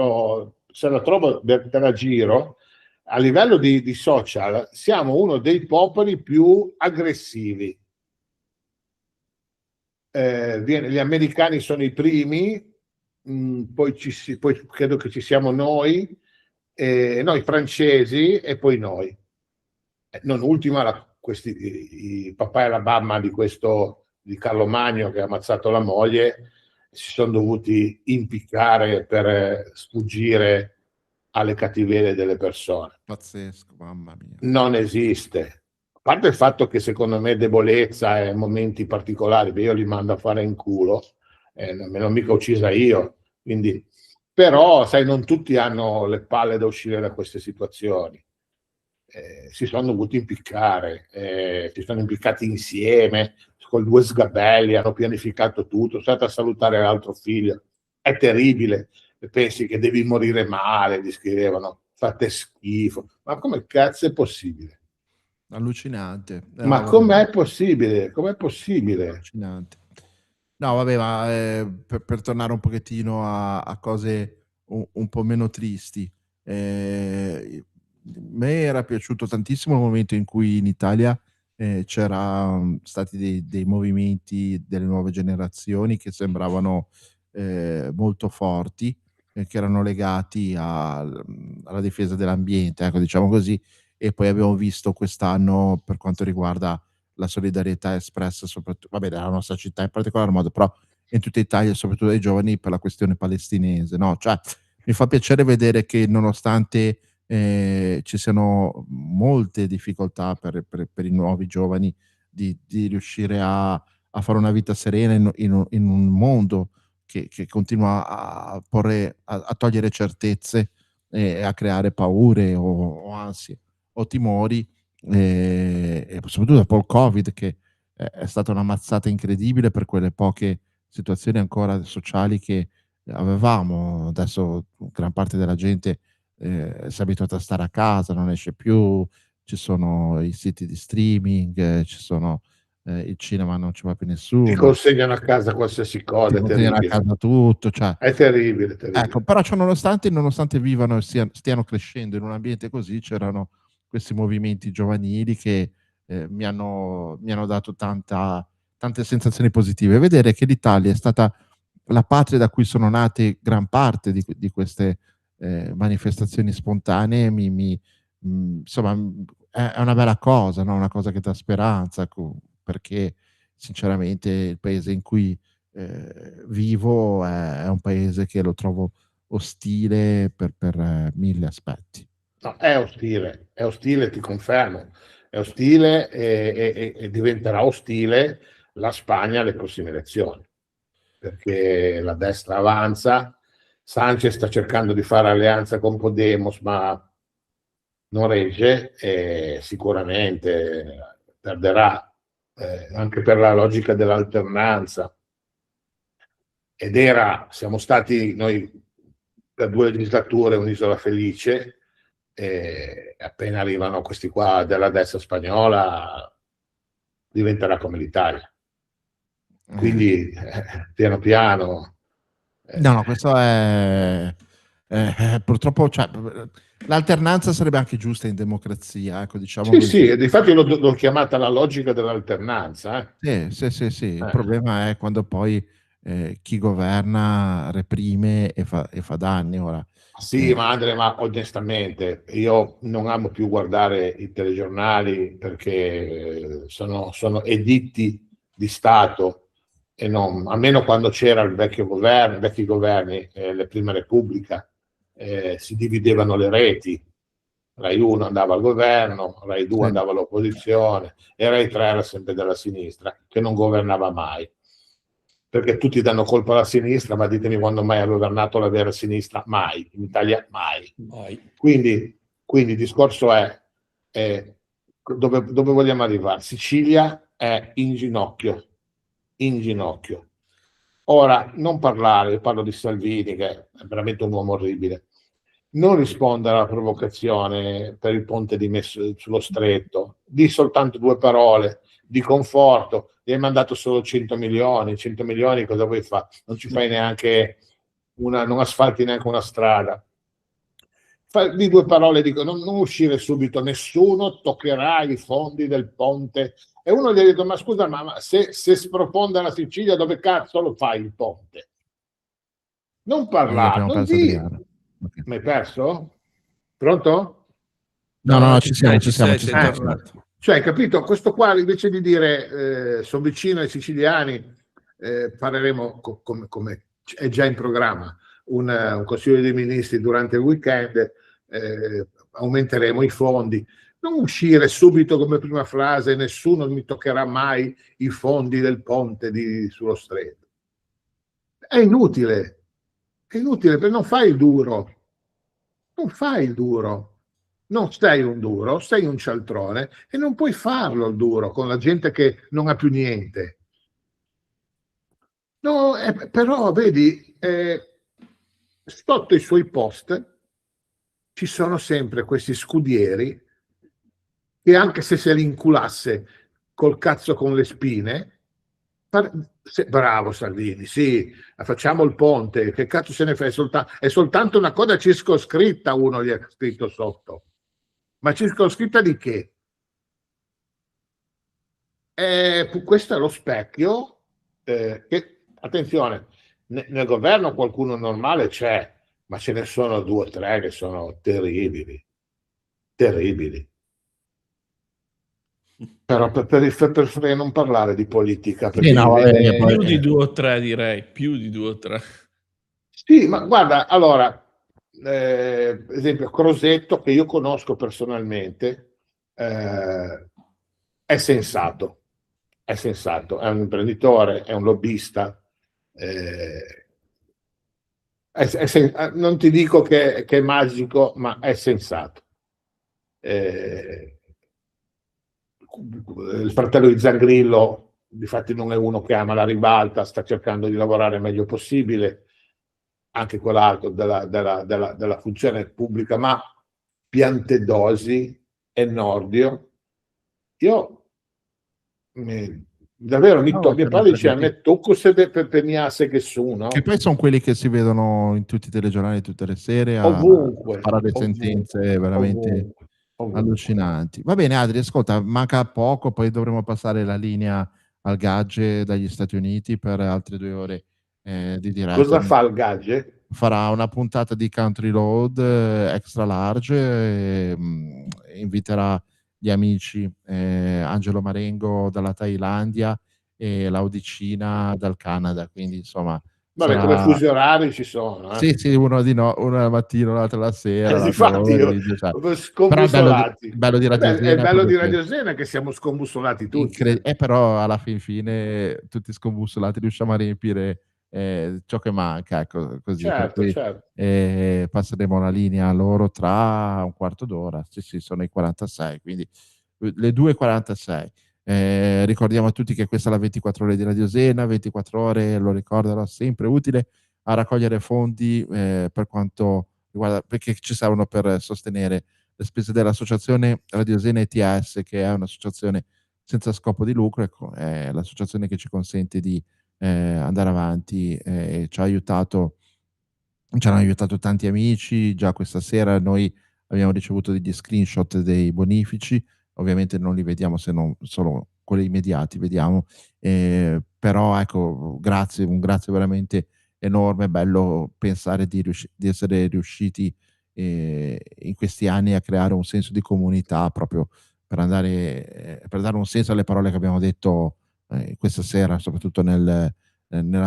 se la trovo te la giro, a livello di social siamo uno dei popoli più aggressivi. Gli americani sono i primi, poi credo che ci siamo noi francesi e poi noi. Non ultima i papà e la mamma di Carlo Magno che ha ammazzato la moglie, si sono dovuti impiccare per sfuggire alle cattiverie delle persone. Pazzesco, mamma mia. Non esiste. A parte il fatto che secondo me debolezza e momenti particolari, io li mando a fare in culo, non me l'ho mica uccisa io, quindi... Però, sai, non tutti hanno le palle da uscire da queste situazioni. Si sono dovuti impiccare, si sono impiccati insieme, con 2 sgabelli, hanno pianificato tutto, sono stato a salutare l'altro figlio. È terribile, pensi che devi morire male, gli scrivevano, fate schifo. Ma come cazzo è possibile? Allucinante. Ma com'è possibile? Com'è possibile? Allucinante. No, vabbè, ma per tornare un pochettino a cose un po' meno tristi, me era piaciuto tantissimo il momento in cui in Italia c'erano stati dei movimenti delle nuove generazioni che sembravano molto forti, che erano legati alla difesa dell'ambiente, ecco, diciamo così, e poi abbiamo visto quest'anno per quanto riguarda la solidarietà espressa soprattutto, vabbè, dalla nostra città in particolar modo, però in tutta Italia, soprattutto dai giovani, per la questione palestinese, no? Cioè, mi fa piacere vedere che nonostante ci siano molte difficoltà per i nuovi giovani di riuscire a fare una vita serena in un mondo che continua a togliere certezze e a creare paure o ansie o timori, e soprattutto dopo il Covid, che è stata una mazzata incredibile per quelle poche situazioni ancora sociali che avevamo. Adesso gran parte della gente si è abituata a stare a casa, non esce più, ci sono i siti di streaming, ci sono il cinema, non ci va più Ti nessuno. consegnano a casa qualsiasi cosa, Ti è consegnano a terribile. casa tutto, cioè. È terribile, terribile. Ecco, però ciò nonostante vivano e stiano crescendo in un ambiente così, c'erano questi movimenti giovanili che mi hanno dato tante sensazioni positive. Vedere che l'Italia è stata la patria da cui sono nate gran parte di queste manifestazioni spontanee, insomma, è una bella cosa, no? Una cosa che dà speranza, perché sinceramente il paese in cui vivo è un paese che lo trovo ostile per 1000 aspetti. No, è ostile, ti confermo, è ostile e diventerà ostile la Spagna alle prossime elezioni, perché la destra avanza, Sanchez sta cercando di fare alleanza con Podemos, ma non regge e sicuramente perderà, anche per la logica dell'alternanza. Siamo stati noi per 2 legislature un'isola felice, e appena arrivano questi qua della destra spagnola diventerà come l'Italia. Quindi piano piano. No, questo è purtroppo, cioè, l'alternanza sarebbe anche giusta in democrazia, ecco, diciamo Sì, così. sì, difatti l'ho chiamata la logica dell'alternanza. Sì. Il problema è quando poi chi governa reprime e fa danni. Ora, Sì, ma Andrea, ma onestamente io non amo più guardare i telegiornali perché sono editti di Stato e non, almeno quando c'era il vecchi governi, la Prima Repubblica, si dividevano le reti. Rai 1 andava al governo, Rai 2 andava all'opposizione e Rai 3 era sempre della sinistra, che non governava mai. Perché tutti danno colpa alla sinistra, ma ditemi quando mai ha governato la vera sinistra? Mai, in Italia mai. Quindi il discorso è dove vogliamo arrivare? Sicilia è in ginocchio. Ora, non parlare, io parlo di Salvini, che è veramente un uomo orribile, non rispondere alla provocazione per il ponte di sullo stretto, di soltanto 2 parole di conforto, gli hai mandato solo 100 milioni cosa vuoi fare? Non ci fai neanche non asfalti neanche una strada. Di 2 parole, dico, non uscire subito, nessuno toccherà i fondi del ponte. E uno gli ha detto, ma scusa, ma se sprofonda la Sicilia, dove cazzo lo fai il ponte? Non parlare, non dire. Mi hai perso? Pronto? No, ci siamo. Cioè, capito? Questo qua, invece di dire sono vicino ai siciliani, parleremo come è già in programma un Consiglio dei Ministri durante il weekend aumenteremo i fondi. Non uscire subito come prima frase, nessuno mi toccherà mai i fondi del ponte sullo stretto. È inutile, perché non fai il duro, non sei un duro, sei un cialtrone e non puoi farlo il duro con la gente che non ha più niente. No, però vedi, sotto i suoi post ci sono sempre questi scudieri che anche se li inculasse col cazzo con le spine, bravo Salvini, sì, facciamo il ponte, che cazzo se ne fa, è soltanto una cosa circoscritta, uno gli ha scritto sotto. Ma circoscritta di che? Questo è lo specchio che, attenzione, nel governo qualcuno normale c'è, ma ce ne sono 2 o 3 che sono terribili. Però per non parlare di politica, perché Più di 2 o 3 direi, più di 2 o 3. Sì, ma guarda, allora, per esempio Crosetto, che io conosco personalmente, è sensato, è un imprenditore, è un lobbista, non ti dico che è magico, ma è sensato. Il fratello di Zangrillo, difatti non è uno che ama la ribalta, sta cercando di lavorare il meglio possibile, anche quell'altro della funzione pubblica, ma Piantedosi e Nordio, io davvero mio padre dice a me tocco se per niasse che sono. Che poi sono quelli che si vedono in tutti i telegiornali tutte le sere a Ovunque, fare sentenze veramente allucinanti. Va bene Adri, ascolta, manca poco, poi dovremo passare la linea al Gagge dagli Stati Uniti per altre 2 ore di diretta. Cosa fa il Gagge? Farà una puntata di Country Road extra large e inviterà gli amici Angelo Marengo dalla Thailandia e Laudicina dal Canada, quindi insomma vabbè, come fusi orari ci sono. Sì, uno la mattina, l'altro la sera. Infatti, Però è bello di Radio Zena. È bello di Radio Zena che siamo scombussolati tutti. Però alla fine tutti scombussolati riusciamo a riempire ciò che manca, ecco, così. Certo, Per cui, certo. passeremo la linea a loro tra un quarto d'ora. Sì, sono i 46, quindi le 2:46. Ricordiamo a tutti che questa è la 24 ore di Radio Zena, 24 ore, lo ricorderò, sempre utile a raccogliere fondi per quanto riguarda, perché ci servono per sostenere le spese dell'associazione Radio Zena ETS, che è un'associazione senza scopo di lucro, ecco, è l'associazione che ci consente di andare avanti, ci hanno aiutato tanti amici. Già questa sera noi abbiamo ricevuto degli screenshot dei bonifici, ovviamente non li vediamo se non solo quelli immediati, vediamo, però ecco, un grazie veramente enorme, è bello pensare di essere riusciti in questi anni a creare un senso di comunità, proprio per dare un senso alle parole che abbiamo detto questa sera, soprattutto nella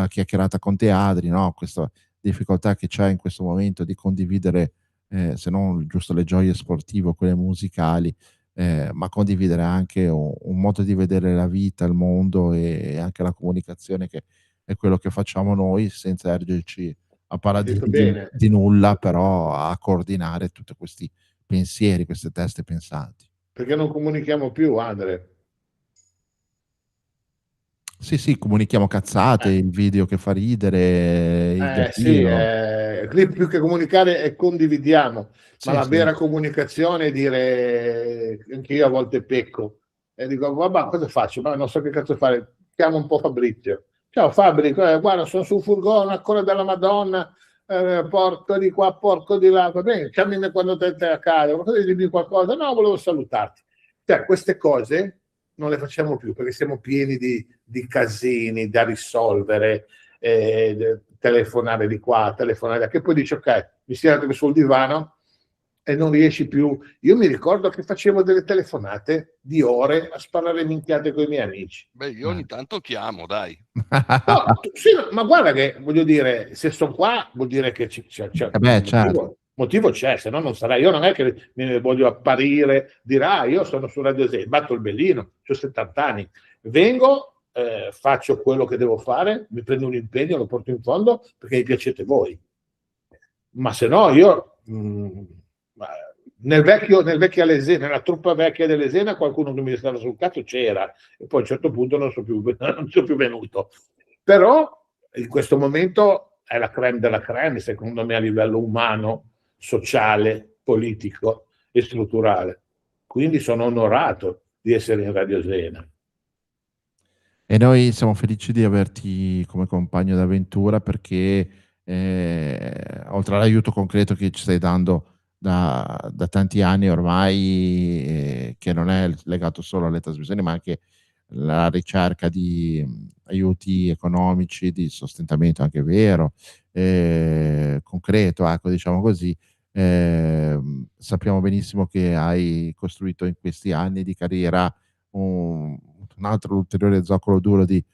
chiacchierata con te Adri, no? Questa difficoltà che c'è in questo momento di condividere, se non giusto le gioie sportive o quelle musicali, ma condividere anche un modo di vedere la vita, il mondo e anche la comunicazione, che è quello che facciamo noi, senza ergerci a parlare di nulla, però a coordinare tutti questi pensieri, queste teste pensanti. Perché non comunichiamo più, Andre? Sì, comunichiamo cazzate, il video che fa ridere, il gattino. Qui più che comunicare è condividiamo, Sì, ma la sì. vera comunicazione è dire, anche io a volte pecco, e dico, vabbè, cosa faccio? Ma non so che cazzo fare, chiamo un po' Fabrizio. Ciao Fabri, guarda, sono sul furgone, ancora della Madonna, porco di qua, porco di là, va bene, chiamami quando te a casa, dimmi qualcosa, no, volevo salutarti. Cioè, queste cose non le facciamo più perché siamo pieni di casini da risolvere, telefonare di qua, telefonare da, che poi dici ok, mi siedo sul divano e non riesci più. Io mi ricordo che facevo delle telefonate di ore a sparare minchiate con i miei amici. Beh, io ogni tanto chiamo, dai. No, sì, ma guarda che, voglio dire, se sono qua vuol dire che c'è certo. Motivo c'è, se no non sarà. Io non è che mi voglio apparire, dire, io sono su Radio 6, batto il bellino, ho 70 anni, vengo, faccio quello che devo fare, mi prendo un impegno, lo porto in fondo perché mi piacete voi. Ma se no io nel vecchio Alesena, nella truppa vecchia dell'Esena, qualcuno che mi stava sul cazzo c'era, e poi a un certo punto non sono più venuto. Però in questo momento è la crème della crème, secondo me, a livello umano, sociale, politico e strutturale. Quindi sono onorato di essere in Radio Sena. E noi siamo felici di averti come compagno d'avventura perché oltre all'aiuto concreto che ci stai dando da tanti anni ormai, che non è legato solo alle trasmissioni, ma anche la ricerca di aiuti economici, di sostentamento anche vero, concreto, ecco, diciamo così. Sappiamo benissimo che hai costruito in questi anni di carriera un altro ulteriore zoccolo duro di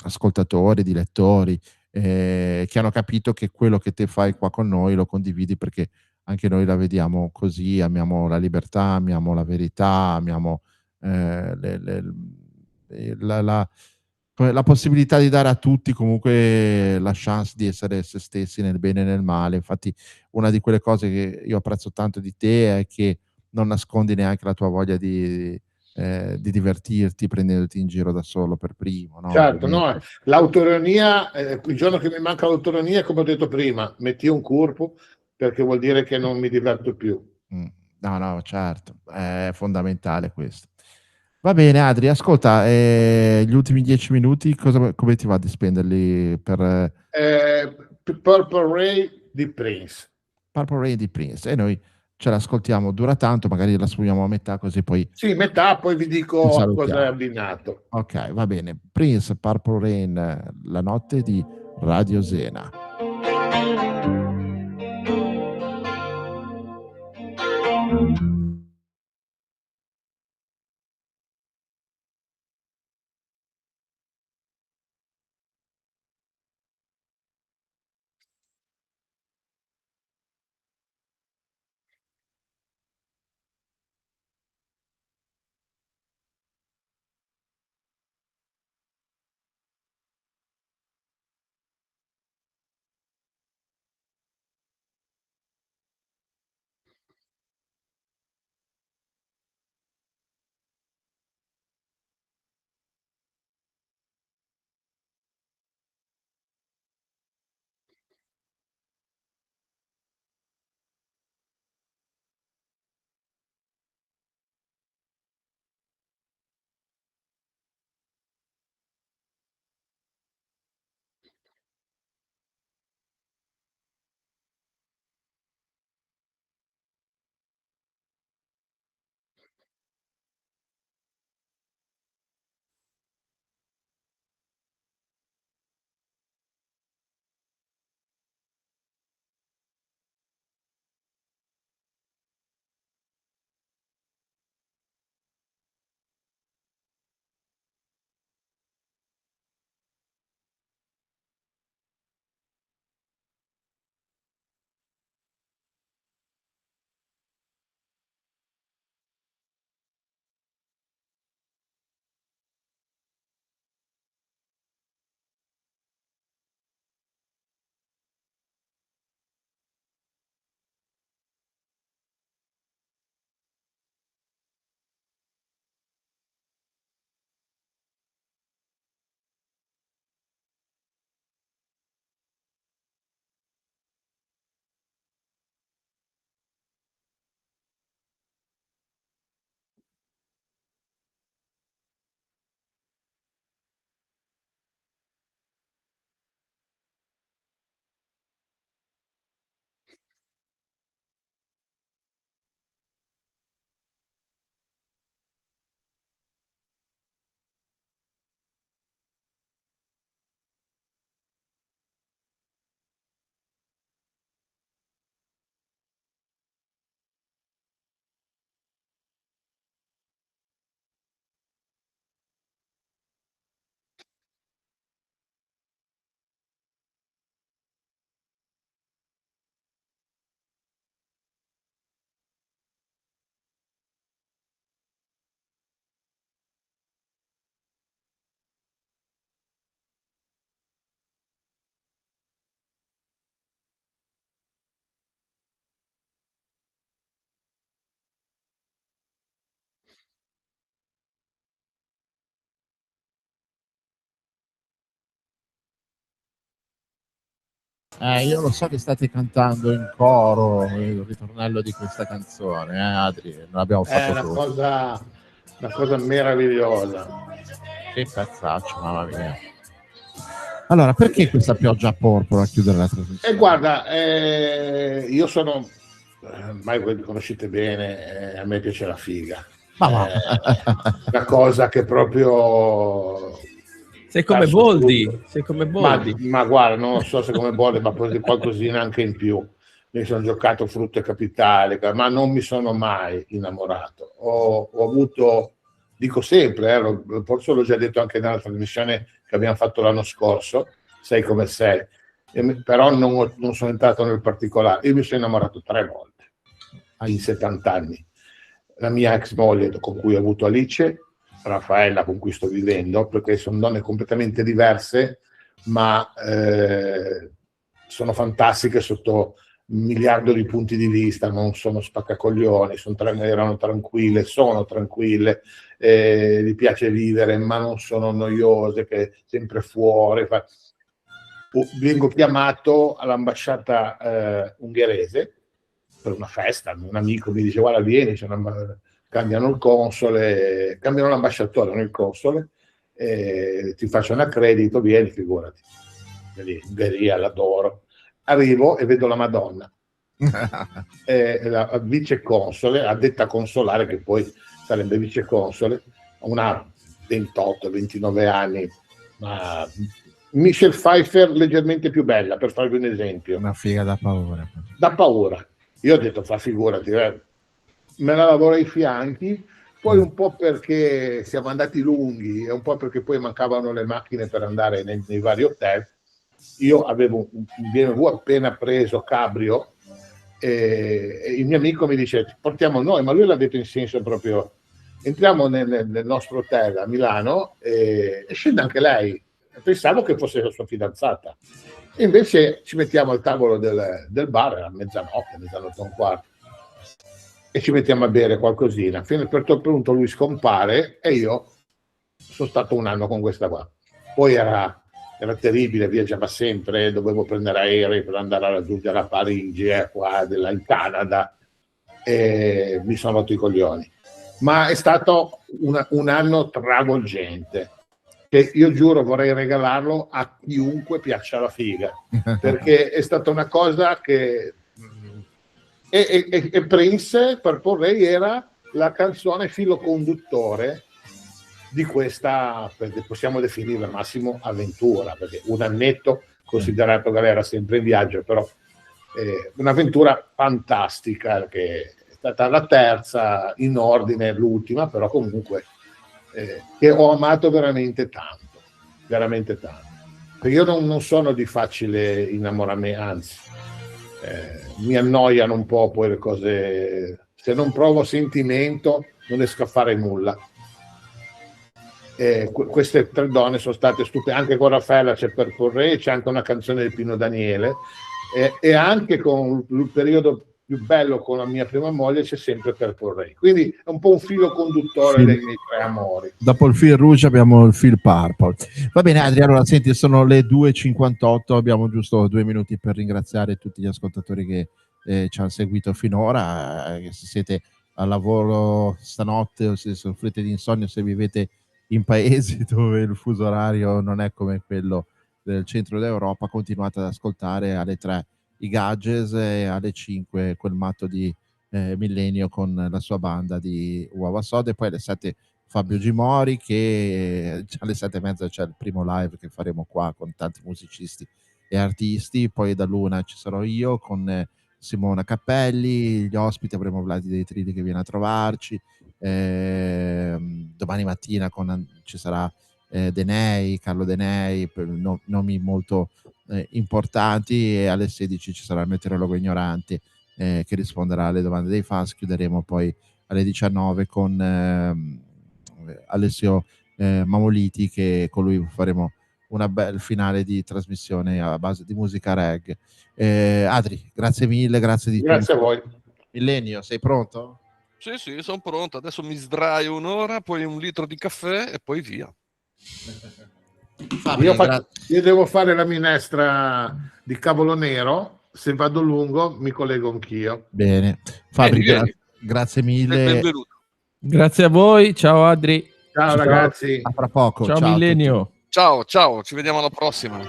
ascoltatori, di lettori, che hanno capito che quello che te fai qua con noi lo condividi perché anche noi la vediamo così, amiamo la libertà, amiamo la verità, amiamo la possibilità di dare a tutti comunque la chance di essere se stessi nel bene e nel male. Infatti una di quelle cose che io apprezzo tanto di te è che non nascondi neanche la tua voglia di divertirti prendendoti in giro da solo per primo, no? Certo, no, Ovviamente. l'autoironia, il giorno che mi manca l'autoironia, come ho detto prima, metti un curpo perché vuol dire che non mi diverto più. No, no, certo, è fondamentale questo. Va bene, Adri, ascolta, gli ultimi 10 minuti come ti va di spenderli per Purple Ray di Prince. Purple Rain di Prince? E noi ce l'ascoltiamo, dura tanto, magari la spumiamo a metà così poi Sì, metà, poi vi ci dico a cosa è salutiamo. abbinato. Ok, va bene. Prince, Purple Rain, la notte di Radio Sena. Io lo so che state cantando in coro il ritornello di questa canzone, Adri, non l'abbiamo È fatto tutti. una cosa meravigliosa. Che cazzaccio, mamma mia. Allora, perché questa pioggia porpora a chiudere la trasmissione? E guarda, io sono, ormai voi mi conoscete bene, a me piace la figa. Ma va. Una cosa che proprio... Sei come Tasso Boldi, tutto. sei come Boldi. Ma guarda, non so se come Boldi, ma poi qualcosina anche in più. Mi sono giocato frutto e capitale, ma non mi sono mai innamorato. Ho avuto, dico sempre, forse l'ho già detto anche nella trasmissione che abbiamo fatto l'anno scorso, Sei come sei, però non sono entrato nel particolare. Io mi sono innamorato 3 volte in 70 anni. La mia ex moglie con cui ho avuto Alice, Raffaella con cui sto vivendo, perché sono donne completamente diverse, ma sono fantastiche sotto un miliardo di punti di vista, non sono spaccacoglioni, erano tranquille, sono tranquille, gli piace vivere, ma non sono noiose, che sempre fuori. Vengo chiamato all'ambasciata ungherese per una festa, un amico mi dice guarda vieni, cambiano il console, cambiano l'ambasciatore, non il console, ti faccio un accredito, vieni, figurati. Ungheria, l'adoro. Arrivo e vedo la Madonna, la vice console, addetta consolare, che poi sarebbe vice console, una 28-29 anni, ma Michelle Pfeiffer leggermente più bella, per farvi un esempio. Una figa da paura. Da paura. Io ho detto, fa figurati, me la lavoro ai fianchi, poi un po' perché siamo andati lunghi e un po' perché poi mancavano le macchine per andare nei vari hotel. Io avevo un BMW appena preso, cabrio, e il mio amico mi dice, portiamo noi, ma lui l'ha detto in senso proprio, entriamo nel nostro hotel a Milano e scende anche lei. Pensavo che fosse la sua fidanzata. E invece ci mettiamo al tavolo del bar, a mezzanotte e un quarto, e ci mettiamo a bere qualcosina. Fino a un certo punto lui scompare e io sono stato un anno con questa qua. Poi era terribile, viaggiava sempre, dovevo prendere aerei per andare a raggiungere a Parigi, qua in Canada, e mi sono rotto i coglioni. Ma è stato un anno travolgente, che io giuro vorrei regalarlo a chiunque piaccia la figa, perché è stata una cosa che... E Prince, per Porrei, era la canzone filo conduttore di questa, possiamo definirla massimo avventura, perché un annetto, considerato che lei era sempre in viaggio, però un'avventura fantastica, che è stata la terza in ordine, l'ultima, però comunque che ho amato veramente tanto, veramente tanto. Perché io non sono di facile innamoramento, anzi, mi annoiano un po' poi le cose, se non provo sentimento non riesco a fare nulla. Queste 3 donne sono state stupende, anche con Raffaella c'è per Porré, c'è anche una canzone del Pino Daniele, e anche con il periodo più bello con la mia prima moglie c'è sempre per Porré, quindi è un po' un filo conduttore dei miei 3 amori. Dopo il fil rouge abbiamo il fil purple. Va bene Adri, allora senti, sono le 2:58, abbiamo giusto 2 minuti per ringraziare tutti gli ascoltatori che ci hanno seguito finora, se siete al lavoro stanotte o se soffrite di insonnia, se vivete in paesi dove il fuso orario non è come quello del centro d'Europa, continuate ad ascoltare alle 3 i Gadgets e alle 5 quel matto di Millennio con la sua banda di Uova Soda, e poi alle 7 Fabio Gimori, che alle 7:30 c'è il primo live che faremo qua con tanti musicisti e artisti, poi dall'1 ci sarò io con Simona Cappelli, gli ospiti avremo Vladi dei Trilli che viene a trovarci, domani mattina ci sarà Denei, Carlo Denei, nomi molto importanti, e alle 16 ci sarà il meteorologo ignorante che risponderà alle domande dei fans. Chiuderemo poi alle 19 con Alessio Mamoliti, che con lui faremo una bel finale di trasmissione a base di musica reggae. Adri, grazie mille, grazie Grazie a voi. Millennio, sei pronto? Sì, sono pronto. Adesso mi sdraio un'ora, poi 1 litro di caffè e poi via. Fabri, Io devo fare la minestra di cavolo nero, se vado lungo mi collego anch'io. Bene. Fabri, Vieni. grazie mille. Grazie a voi, ciao Adri. Ciao ragazzi. A fra poco. Ciao a tutti. Millenio. Ciao, ciao, ci vediamo alla prossima.